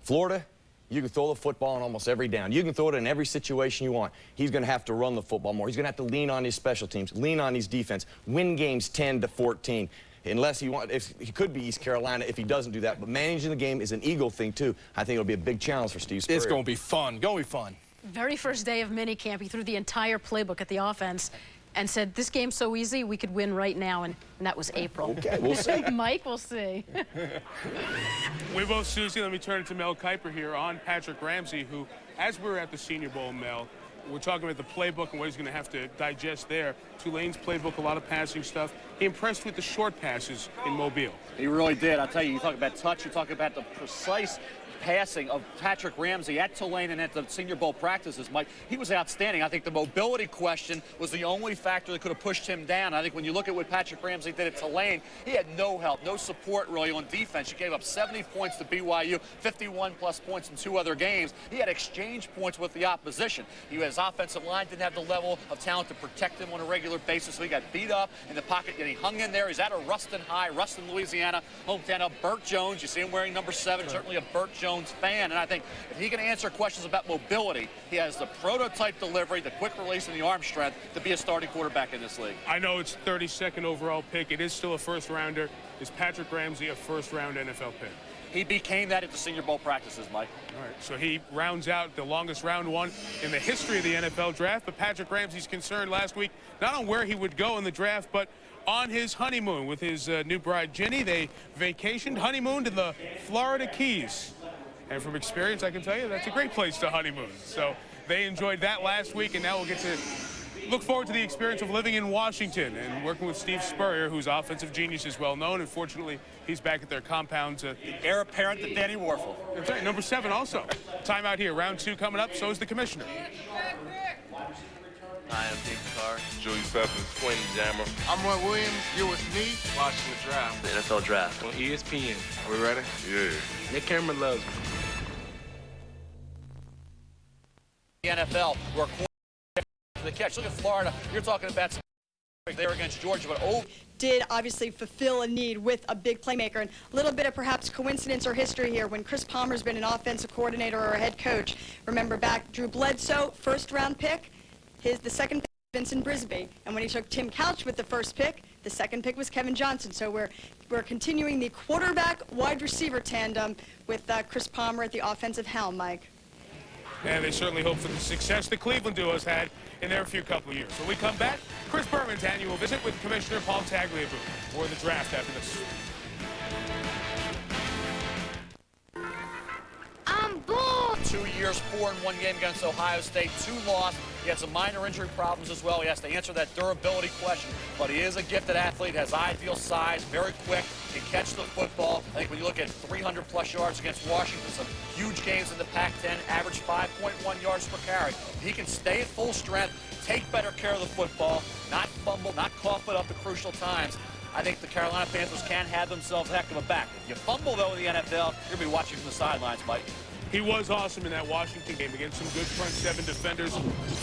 Florida, you can throw the football on almost every down. You can throw it in every situation you want. He's going to have to run the football more. He's going to have to lean on his special teams, lean on his defense, win games 10-14. Unless he he could be East Carolina if he doesn't do that. But managing the game is an Eagle thing, too. I think it'll be a big challenge for Steve Spurrier. It's going to be fun. Going to be fun. Very first day of minicamp, he threw the entire playbook at the offense and said, this game's so easy, we could win right now, and that was April. Okay, we'll see. Mike, we'll see. We both, Susie, let me turn it to Mel Kiper here on Patrick Ramsey, who, as we were at the Senior Bowl, Mel, we're talking about the playbook and what he's going to have to digest there. Tulane's playbook, a lot of passing stuff. He impressed with the short passes in Mobile. He really did. I'll tell you, you talk about touch, you talk about the precise passing of Patrick Ramsey at Tulane and at the Senior Bowl practices, Mike. He was outstanding. I think the mobility question was the only factor that could have pushed him down. I think when you look at what Patrick Ramsey did at Tulane, he had no help, no support really on defense. He gave up 70 points to BYU, 51-plus points in 2 other games. He had exchange points with the opposition. His offensive line didn't have the level of talent to protect him on a regular basis, so he got beat up in the pocket, and he hung in there. He's at a Ruston High, Ruston, Louisiana, hometown of Burt Jones. You see him wearing number 7, certainly a Burt Jones fan, and I think if he can answer questions about mobility, he has the prototype delivery, the quick release, and the arm strength to be a starting quarterback in this league. I know it's 32nd overall pick. It is still a first-rounder. Is Patrick Ramsey a first-round NFL pick? He became that at the Senior Bowl practices, Mike. All right, so he rounds out the longest round 1 in the history of the NFL draft, but Patrick Ramsey's concerned last week not on where he would go in the draft, but on his honeymoon with his new bride, Ginny. They vacationed, honeymooned in the Florida Keys. And from experience, I can tell you that's a great place to honeymoon. So they enjoyed that last week, and now we'll get to look forward to the experience of living in Washington and working with Steve Spurrier, whose offensive genius is well known. And fortunately, he's back at their compound. The heir apparent to Danny Warfel. That's right, number 7 also. Time out here, round 2 coming up. So is the commissioner. Hi, I'm Dave Carr. Julie Pepper, Quinn Jammer. I'm Roy Williams. You're with me watching the draft. The NFL Draft On ESPN. Are we ready? Yeah. Nick Cameron loves me. The NFL, where the catch. Look at Florida. You're talking about some there against Georgia, but did obviously fulfill a need with a big playmaker. And a little bit of perhaps coincidence or history here. When Chris Palmer's been an offensive coordinator or a head coach, remember back Drew Bledsoe, first-round pick. The second pick was Vincent Brisby. And when he took Tim Couch with the first pick, the second pick was Kevin Johnson. So we're continuing the quarterback-wide receiver tandem with Chris Palmer at the offensive helm, Mike. And they certainly hope for the success the Cleveland duo has had in their few couple of years. When we come back, Chris Berman's annual visit with Commissioner Paul Tagliabue for the draft after this. I'm bored! 2 years, 4 in 1 game against Ohio State, 2 lost. He had some minor injury problems as well. He has to answer that durability question, but he is a gifted athlete, has ideal size, very quick, can catch the football. I think when you look at 300-plus yards against Washington, some huge games in the Pac-10, average 5.1 yards per carry. He can stay at full strength, take better care of the football, not fumble, not cough it up at crucial times. I think the Carolina Panthers can have themselves a heck of a back. If you fumble, though, in the NFL, you're going to be watching from the sidelines, Mike. He was awesome in that Washington game against some good front 7 defenders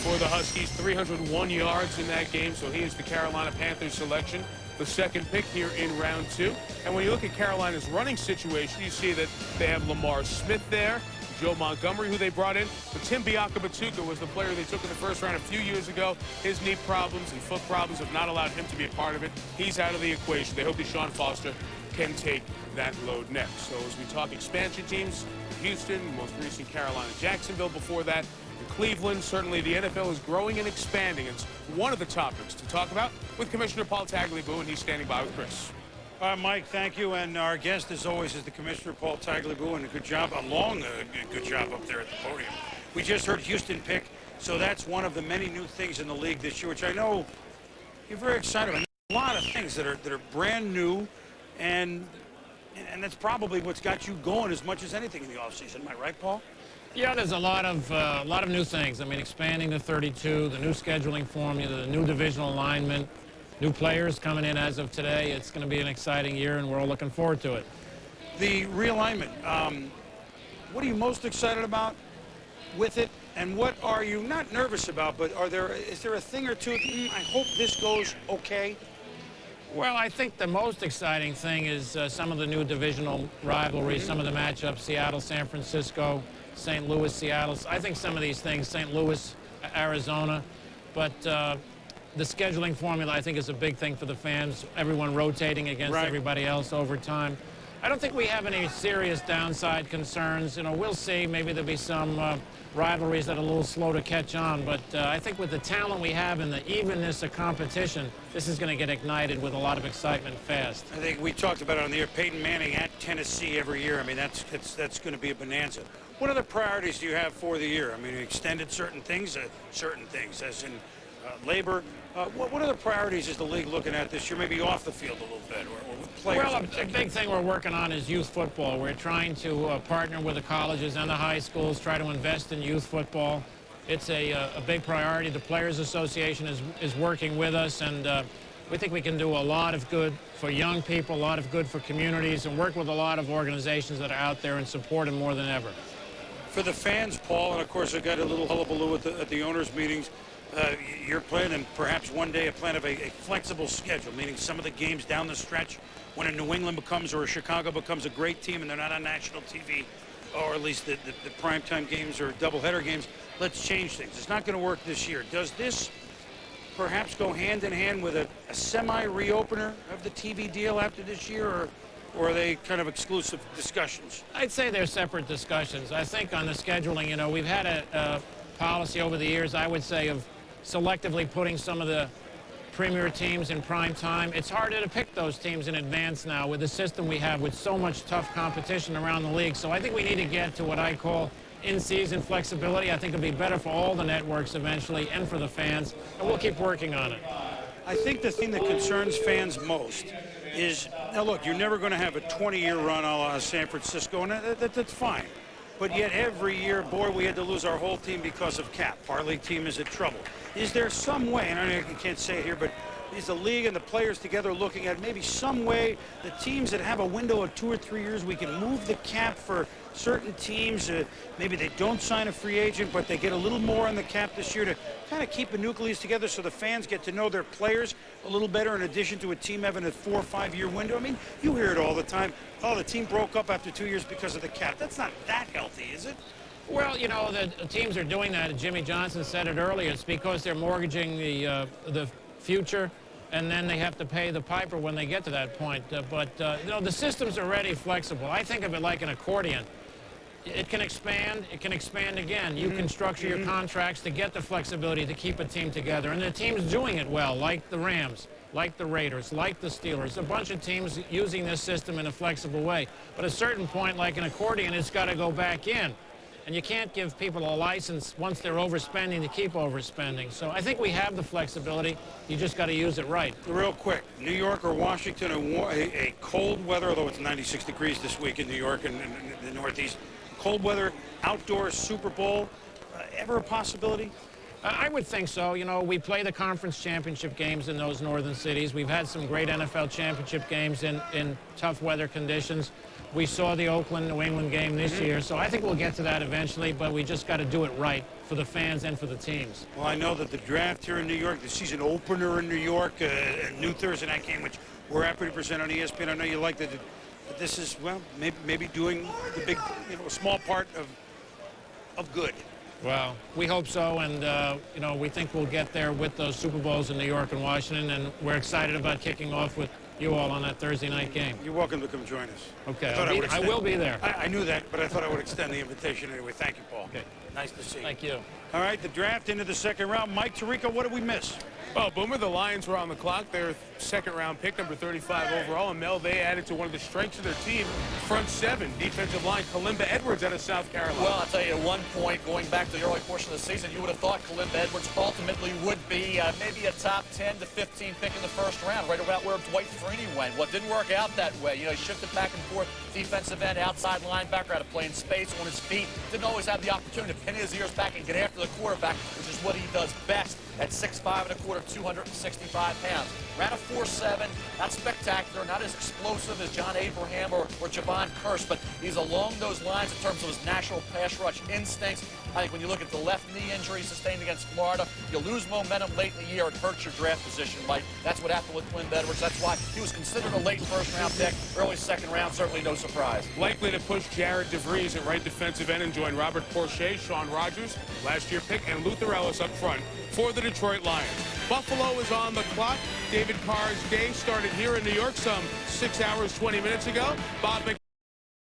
for the Huskies. 301 yards in that game, so he is the Carolina Panthers selection the second pick here in round 2. And when you look at Carolina's running situation, you see that they have Lamar Smith there, Joe Montgomery, who they brought in. But Tim Biakabatuka was the player they took in the first round a few years ago. His knee problems and foot problems have not allowed him to be a part of it. He's out of the equation. They hope Deshaun Foster can take that load next. So as we talk expansion teams, Houston, most recent Carolina, Jacksonville before that, and Cleveland, certainly the NFL is growing and expanding. It's one of the topics to talk about with Commissioner Paul Tagliabue, and he's standing by with Chris. Mike, thank you. And our guest, as always, is the Commissioner, Paul Tagliabue, and a good job, good job up there at the podium. We just heard Houston pick, so that's one of the many new things in the league this year, which I know you're very excited about. A lot of things that are brand new, and that's probably what's got you going as much as anything in the offseason. Am I right, Paul? Yeah, there's a lot of new things. I mean, expanding to 32, the new scheduling formula, the new divisional alignment, new players coming in as of today. It's going to be an exciting year, and we're all looking forward to it. The realignment, what are you most excited about with it, and what are you not nervous about, but is there a thing or two, I hope this goes okay? Well, I think the most exciting thing is some of the new divisional rivalries, some of the matchups, Seattle, San Francisco, St. Louis, Seattle. I think some of these things, St. Louis, Arizona, but the scheduling formula, I think, is a big thing for the fans. Everyone rotating against everybody else over time. I don't think we have any serious downside concerns. You know, we'll see. Maybe there'll be some rivalries that are a little slow to catch on. But I think with the talent we have and the evenness of competition, this is going to get ignited with a lot of excitement fast. I think we talked about it on the air. Peyton Manning at Tennessee every year. I mean, that's going to be a bonanza. What other priorities do you have for the year? I mean, extended certain things, as in labor. What other priorities is the league looking at this year, maybe off the field a little bit, or with players? Well, a big thing we're working on is youth football. We're trying to partner with the colleges and the high schools, try to invest in youth football. It's a big priority. The Players Association is working with us, and we think we can do a lot of good for young people, a lot of good for communities, and work with a lot of organizations that are out there and support them more than ever. For the fans, Paul, and of course I got a little hullabaloo at the owners' meetings. You're planning, perhaps one day, a plan of a flexible schedule, meaning some of the games down the stretch, when a New England becomes or a Chicago becomes a great team and they're not on national TV, or at least the primetime games or doubleheader games, let's change things. It's not going to work this year. Does this perhaps go hand in hand with a semi-reopener of the TV deal after this year, or are they kind of exclusive discussions? I'd say they're separate discussions. I think on the scheduling, you know, we've had a policy over the years, I would say, of selectively putting some of the premier teams in prime time. It's harder to pick those teams in advance now with the system we have with so much tough competition around the league. So I think we need to get to what I call in-season flexibility. I think it'll be better for all the networks eventually and for the fans, and we'll keep working on it. I think the thing that concerns fans most is, now look, you're never going to have a 20-year run a la San Francisco, and that's fine. But yet every year, boy, we had to lose our whole team because of cap. Our league team is in trouble. Is there some way, and I can't say it here, but is the league and the players together looking at maybe some way the teams that have a window of 2 or 3 years, we can move the cap for certain teams? Maybe they don't sign a free agent, but they get a little more on the cap this year to kind of keep the nucleus together so the fans get to know their players a little better, in addition to a team having a 4 or 5 year window. I mean, you hear it all the time. Oh, the team broke up after 2 years because of the cap. That's not that healthy, is it? Well, you know, the teams are doing that. Jimmy Johnson said it earlier. It's because they're mortgaging the future, and then they have to pay the piper when they get to that point. You know, the system's already flexible. I think of it like an accordion. It can expand again. You can structure your contracts to get the flexibility to keep a team together. And the team's doing it well, like the Rams, like the Raiders, like the Steelers. A bunch of teams using this system in a flexible way. But at a certain point, like an accordion, it's got to go back in. And you can't give people a license once they're overspending to keep overspending. So I think we have the flexibility. You just got to use it right. Real quick, New York or Washington, a cold weather, although it's 96 degrees this week in New York and the Northeast, cold weather, outdoor Super Bowl, ever a possibility? I would think so. You know, we play the conference championship games in those northern cities. We've had some great NFL championship games in tough weather conditions. We saw the Oakland-New England game this year, so I think we'll get to that eventually, but we just got to do it right for the fans and for the teams. Well, I know that the draft here in New York, the season opener in New York, a new Thursday night game, which we're happy to present on ESPN. I know you like that. But this is, well, maybe doing the big, a small part of good. Well, we hope so, and we think we'll get there with those Super Bowls in New York and Washington, and we're excited about kicking off with you all on that Thursday night game. You're welcome to come join us. Okay, I will be there. I knew that, but I thought I would extend the invitation anyway. Thank you, Paul. Okay. Nice to see you. Thank you. All right, the draft into the second round. Mike Tirico, what did we miss? Well, Boomer, the Lions were on the clock. Their second-round pick, number 35 overall. And Mel, they added to one of the strengths of their team, front seven, defensive line, Kalimba Edwards out of South Carolina. Well, I'll tell you, at one point, going back to the early portion of the season, you would have thought Kalimba Edwards ultimately would be maybe a top 10 to 15 pick in the first round, right about where Dwight Freeney went. Well, it didn't work out that way. He shifted back and forth, defensive end, outside linebacker, had to play in space on his feet. Didn't always have the opportunity to pin his ears back and get after the quarterback, which is what he does best at 6'5 1/4", 265 pounds. Ran a 4.7, not spectacular, not as explosive as John Abraham or Javon Curse, but he's along those lines in terms of his natural pass rush instincts. I think when you look at the left knee injury sustained against Florida, you lose momentum late in the year, it hurts your draft position, Mike. That's what happened with Kalimba Edwards. That's why he was considered a late first-round pick, early second round, certainly no surprise. Likely to push Jared DeVries at right defensive end and join Robert Porcher, Sean Rogers, last year pick, and Luther Ellis up front for the Detroit Lions. Buffalo is on the clock. David Carr's day started here in New York some 6 hours, 20 minutes ago. Bob